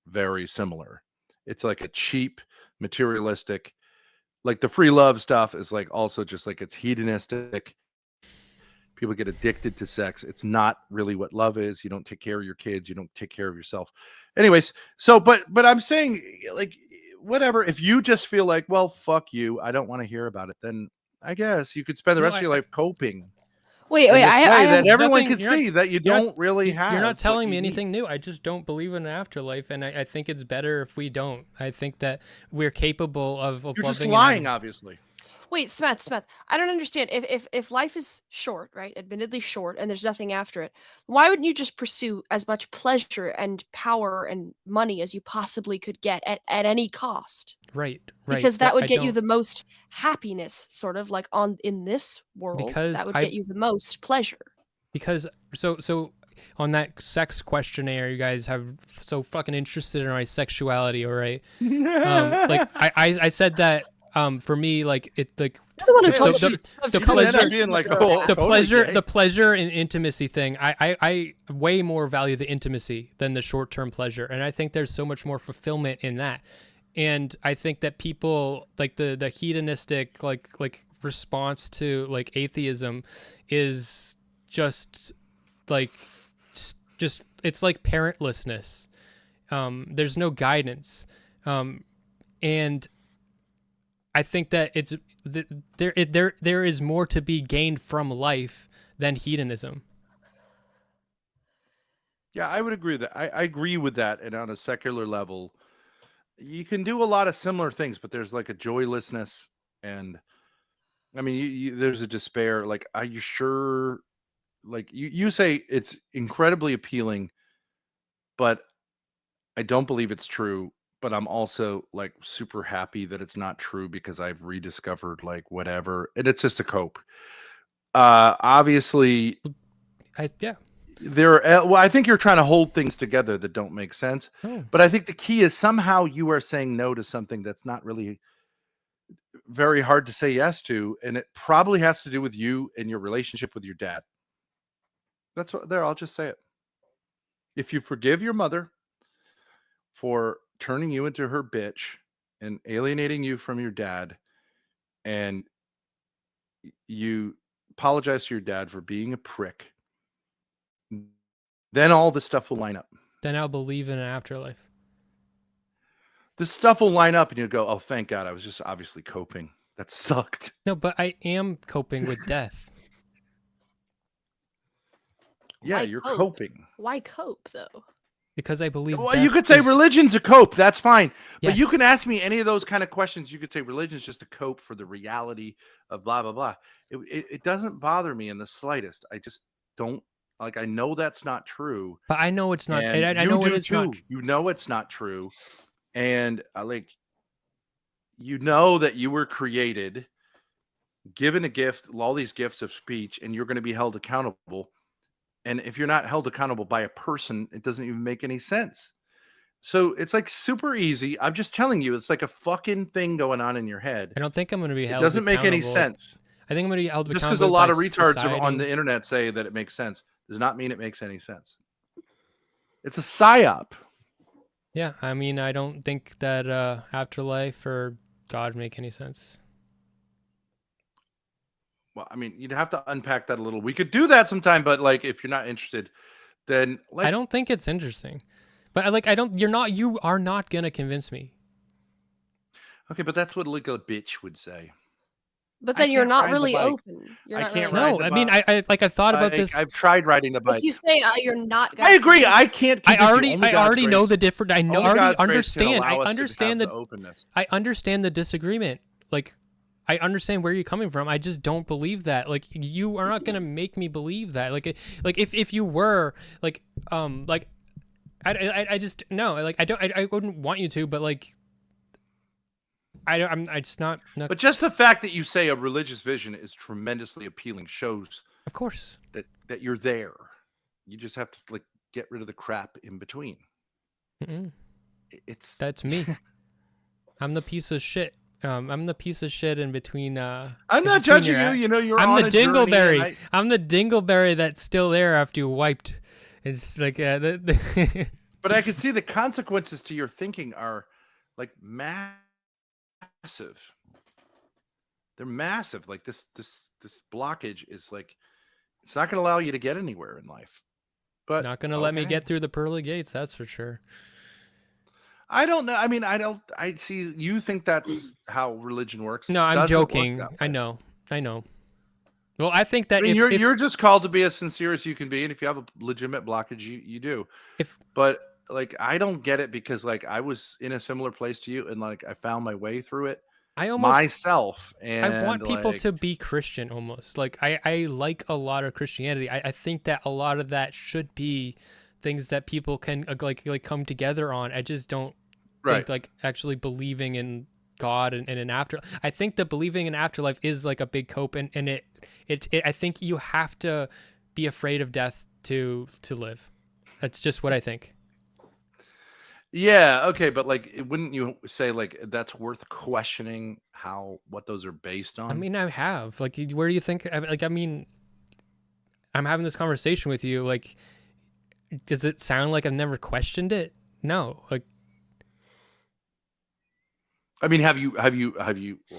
very similar. It's like a cheap, materialistic, like the free love stuff is like also just like it's hedonistic. People get addicted to sex. It's not really what love is. You don't take care of your kids. You don't take care of yourself. Anyways, so but I'm saying like whatever. If you just feel like, well, fuck you, I don't want to hear about it, then I guess you could spend the rest of your life coping. Wait, in this I way have that everyone nothing- can you're not- see that you you're not- don't really have. You're not what telling me you need. anything new. I just don't believe in an afterlife, and I think it's better if we don't. I think that we're capable of You're loving just and lying, having- obviously. Wait, Smith, I don't understand. If life is short, right, admittedly short, and there's nothing after it, why wouldn't you just pursue as much pleasure and power and money as you possibly could get at any cost? Right. Because that but would I get you don't- the most happiness, sort of like in this world. Because that would I- get you the most pleasure. Because so on that sex questionnaire, you guys have so fucking interested in my sexuality, all right? Like I said that for me, like it, like You're the one who the- told the- us you have the to pleasure- coexist being like, with oh, your the cat. totally gay. pleasure and intimacy thing. I way more value the intimacy than the short term pleasure, and I think there's so much more fulfillment in that. And I think that people like the hedonistic like response to like atheism is just like just it's like parentlessness. There's no guidance, and I think that there is more to be gained from life than hedonism. Yeah, I would agree with that. I agree with that. And on a secular level, you can do a lot of similar things, but there's like a joylessness, and I mean, there's a despair. Like, are you sure? Like you say it's incredibly appealing, but I don't believe it's true. But I'm also like super happy that it's not true because I've rediscovered like whatever, and it's just a cope. Obviously, Yeah. well, I think you're trying to hold things together that don't make sense. Oh. But I think the key is somehow you are saying no to something that's not really very hard to say yes to, and it probably has to do with you and your relationship with your dad. That's what there. I'll just say it. If you forgive your mother for turning you into her bitch and alienating you from your dad, and you apologize to your dad for being a prick, then all this stuff will line up. Then I'll believe in an afterlife. This stuff will line up and you'll go, oh, thank God. I was just obviously coping. That sucked. No, but I am coping with death. Yeah, Why you're cope? coping. Why cope though? Because I believe Well, death you could say is- religion's a cope. That's fine. But you Yes. can ask me any of those kind of questions. You could say religion's just a cope for the reality of blah, blah, blah. It doesn't bother me in the slightest. I just don't, like, I know that's not true. But I know it's not. And I you know do it is too. not. You know it's not true. And like, you know that you were created, given a gift, all these gifts of speech, and you're going to be held accountable. And if you're not held accountable by a person, it doesn't even make any sense. So it's like super easy. I'm just telling you, it's like a fucking thing going on in your head. I don't think I'm going to be It held. doesn't make any accountable. sense. I think I'm going to be held Just because accountable a lot by of retards society. on the internet say that it makes sense does not mean it makes any sense. It's a psyop. Yeah, I mean, I don't think that afterlife or God make any sense. Well, I mean, you'd have to unpack that a little. We could do that sometime, but like, if you're not interested, then like, I don't think it's interesting. But like, I don't. You are not gonna convince me. okay, but that's what like a bitch would say. But I then you're can't not ride the really bike. open. You're I not can't really ride No, the I mean, bike. I thought about this. I've tried riding the bike. If you say you're not gonna I agree. I can't. I convince you. Only I God's already know grace- the different. I know. only Already God's grace can understand. allow I us to understand have the. the openness. I understand the disagreement. Like, I understand where you're coming from. I just don't believe that. Like, you are not gonna make me believe that. Like if you were like I just no. Like I wouldn't want you to, but like. I'm just not. But just the fact that you say a religious vision is tremendously appealing shows Of course. that you're there. You just have to like get rid of the crap in between. Mm-mm. It's That's me. I'm the piece of shit. I'm the piece of shit in between. I'm in not between judging your you. act- You know, you're I'm on the a journey, and dingleberry. I'm the dingleberry that's still there after you wiped. It's like But I can see the consequences to your thinking are like massive. They're massive. Like this blockage is like it's not going to allow you to get anywhere in life. But not gonna let me okay. get through the pearly gates. That's for sure. I don't know. I mean, I see you think that's how religion works. No, It I'm doesn't work joking. that I way. know. Well, I think that I mean, if you're just called to be as sincere as you can be, and if you have a legitimate blockage, you do. If- But like, I don't get it because like I was in a similar place to you, and like I found my way through it I almost myself. And I want people like, to be Christian almost. Like I like a lot of Christianity. I think that a lot of that should be things that people can like come together on. I just don't right. think like actually believing in God and an after. I think that believing in afterlife is like a big cope, and it I think you have to be afraid of death to live. That's just what I think. Yeah, okay, but like, wouldn't you say like that's worth questioning what those are based on? I mean, I have. Like, where do you think? I mean, I'm having this conversation with you. Like, does it sound like I've never questioned it? No. Like, I mean, have you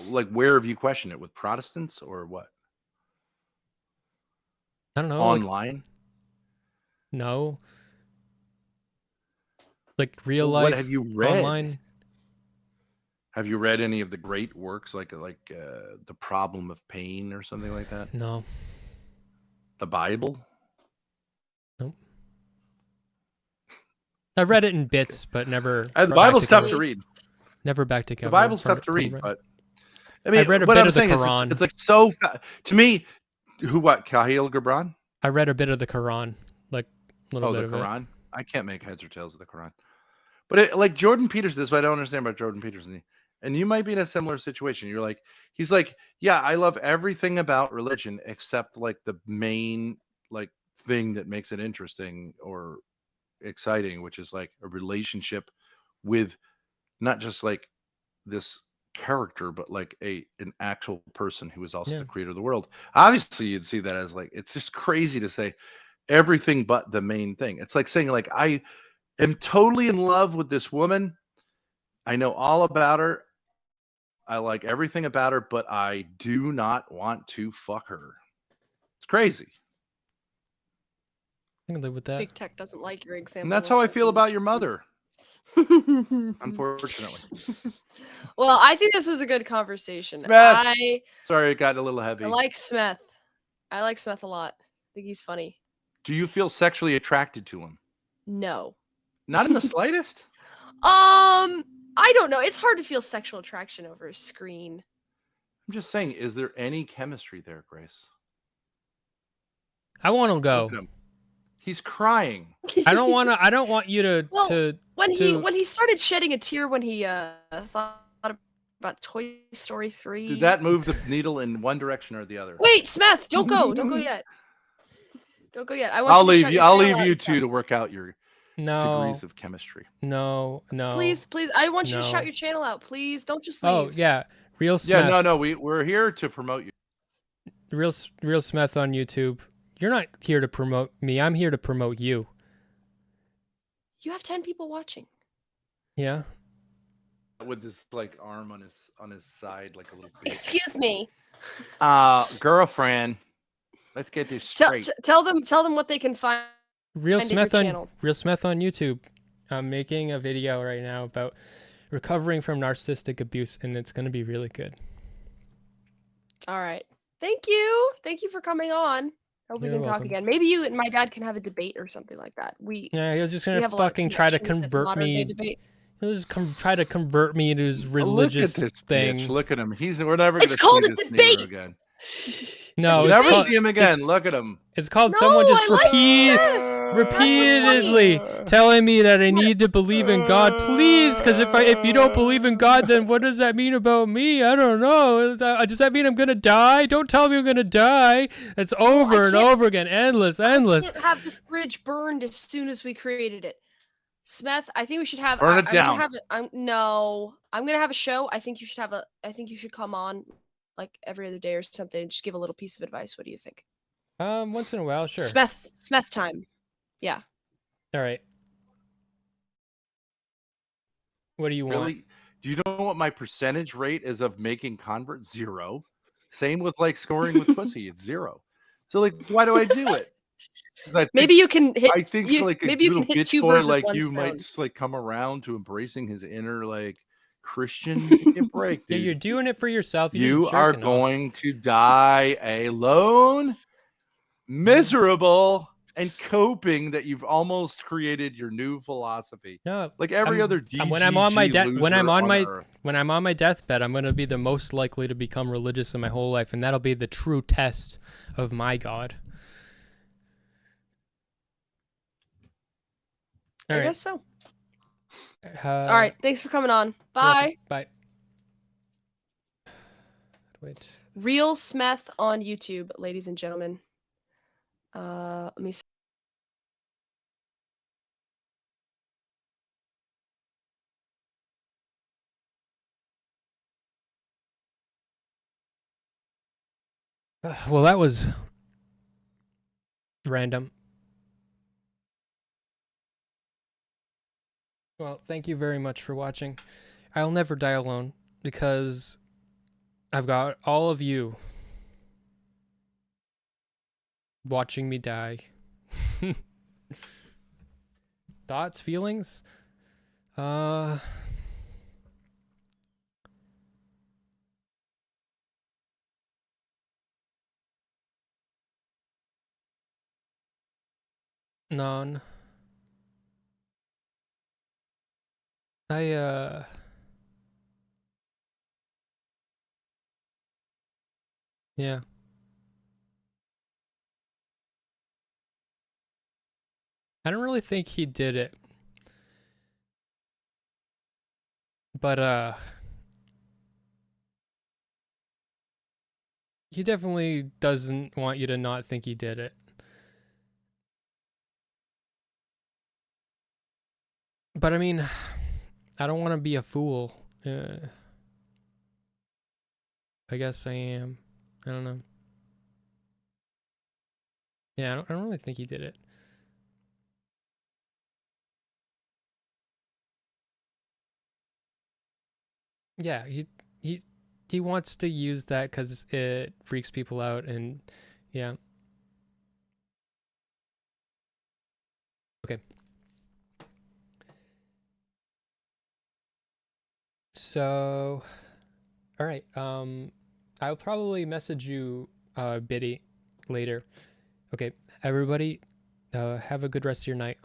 like where have you questioned it with Protestants or what? I don't know. Like, Online? no. Like real Well, life. what have you read? Online. Have you read any of the great works like The Problem of Pain or something like that? No. The Bible? Nope. I read it in bits, but never. The Bible's tough to read. Never back to cover. The Bible's tough to read, but I mean, I read a what bit I'm of the saying is Quran. it's like so to me. What Kahil Gibran? I read a bit of the Quran, like a little bit the of Quran. I can't make heads or tails of the Quran, but like Jordan Peterson. This is what I don't understand about Jordan Peterson. And you might be in a similar situation. You're like, he's like, yeah, I love everything about religion except like the main like thing that makes it interesting or exciting, which is like a relationship with not just like this character, but like an actual person who is also Yeah. the creator of the world. Obviously, you'd see that as like, it's just crazy to say everything but the main thing. It's like saying like, I am totally in love with this woman. I know all about her. I like everything about her, but I do not want to fuck her. It's crazy. I can live with that. Big Tech doesn't like your example. And that's how I feel about your mother. Unfortunately. Well, I think this was a good conversation. Smith. Sorry, it got a little heavy. I like Smith. I like Smith a lot. I think he's funny. Do you feel sexually attracted to him? No. Not in the slightest? I don't know. It's hard to feel sexual attraction over a screen. I'm just saying, is there any chemistry there, Grace? I want to go. He's crying. I don't want you to. Well, when he started shedding a tear when he thought about Toy Story 3. Did that move the needle in one direction or the other? Wait, Smith, don't go. Don't go yet. Don't go yet. I'll leave you two to work out your degrees of chemistry. No. Please. I want you to shout your channel out. Please, don't just leave. Oh, yeah. Real Smith. Yeah, no. We're here to promote you. Real Smith on YouTube. You're not here to promote me. I'm here to promote you. You have 10 people watching. Yeah. With this like arm on his side, like a little. Excuse me. Girlfriend. Let's get this straight. Tell them what they can find. Real Smith on YouTube. I'm making a video right now about recovering from narcissistic abuse, and it's going to be really good. All right. Thank you for coming on. Hope we can talk again. Maybe you and my dad can have a debate or something like that. Yeah, he was just gonna fucking try to convert me. He'll just try to convert me into his religious thing. Bitch. Look at him. We're never gonna called see a this debate again. No, never see him again. Look at him. It's called someone just repeatedly telling me that I need to believe in God, please. Because if you don't believe in God, then what does that mean about me? I don't know. Does that mean I'm gonna die? Don't tell me I'm gonna die. It's over and over again, endless. I can't have this bridge burned as soon as we created it. Smith, I think we should have. Burn it down. I'm gonna have a show. I think you should come on like every other day or something and just give a little piece of advice. What do you think? Once in a while, sure. Smith time. Yeah. All right. What do you want? Do you know what my percentage rate is of making converts? 0. Same with like scoring with pussy. It's 0. So like, why do I do it? Maybe you can hit. I think like maybe you can hit 2 birds with one stone. Might just like come around to embracing his inner like Christian break. Dude. Yeah, you're doing it for yourself. You are going to die alone, miserable, and coping that you've almost created your new philosophy. No, like every other DGG when I'm on my loser when I'm on my deathbed, I'm going to be the most likely to become religious in my whole life, and that'll be the true test of my God. I guess so. All right. Thanks for coming on. Bye. Bye. Wait. Real Smith on YouTube, ladies and gentlemen. Let me see. Well, that was random. Well, thank you very much for watching. I'll never die alone because I've got all of you watching me die. Thoughts, feelings? None. Yeah. I don't really think he did it. But, he definitely doesn't want you to not think he did it. But I mean, I don't want to be a fool. I guess I am. I don't know. Yeah, I don't really think he did it. Yeah, he wants to use that because it freaks people out, and yeah. Okay. So, all right. I'll probably message you, Biddy, later. Okay, everybody, have a good rest of your night.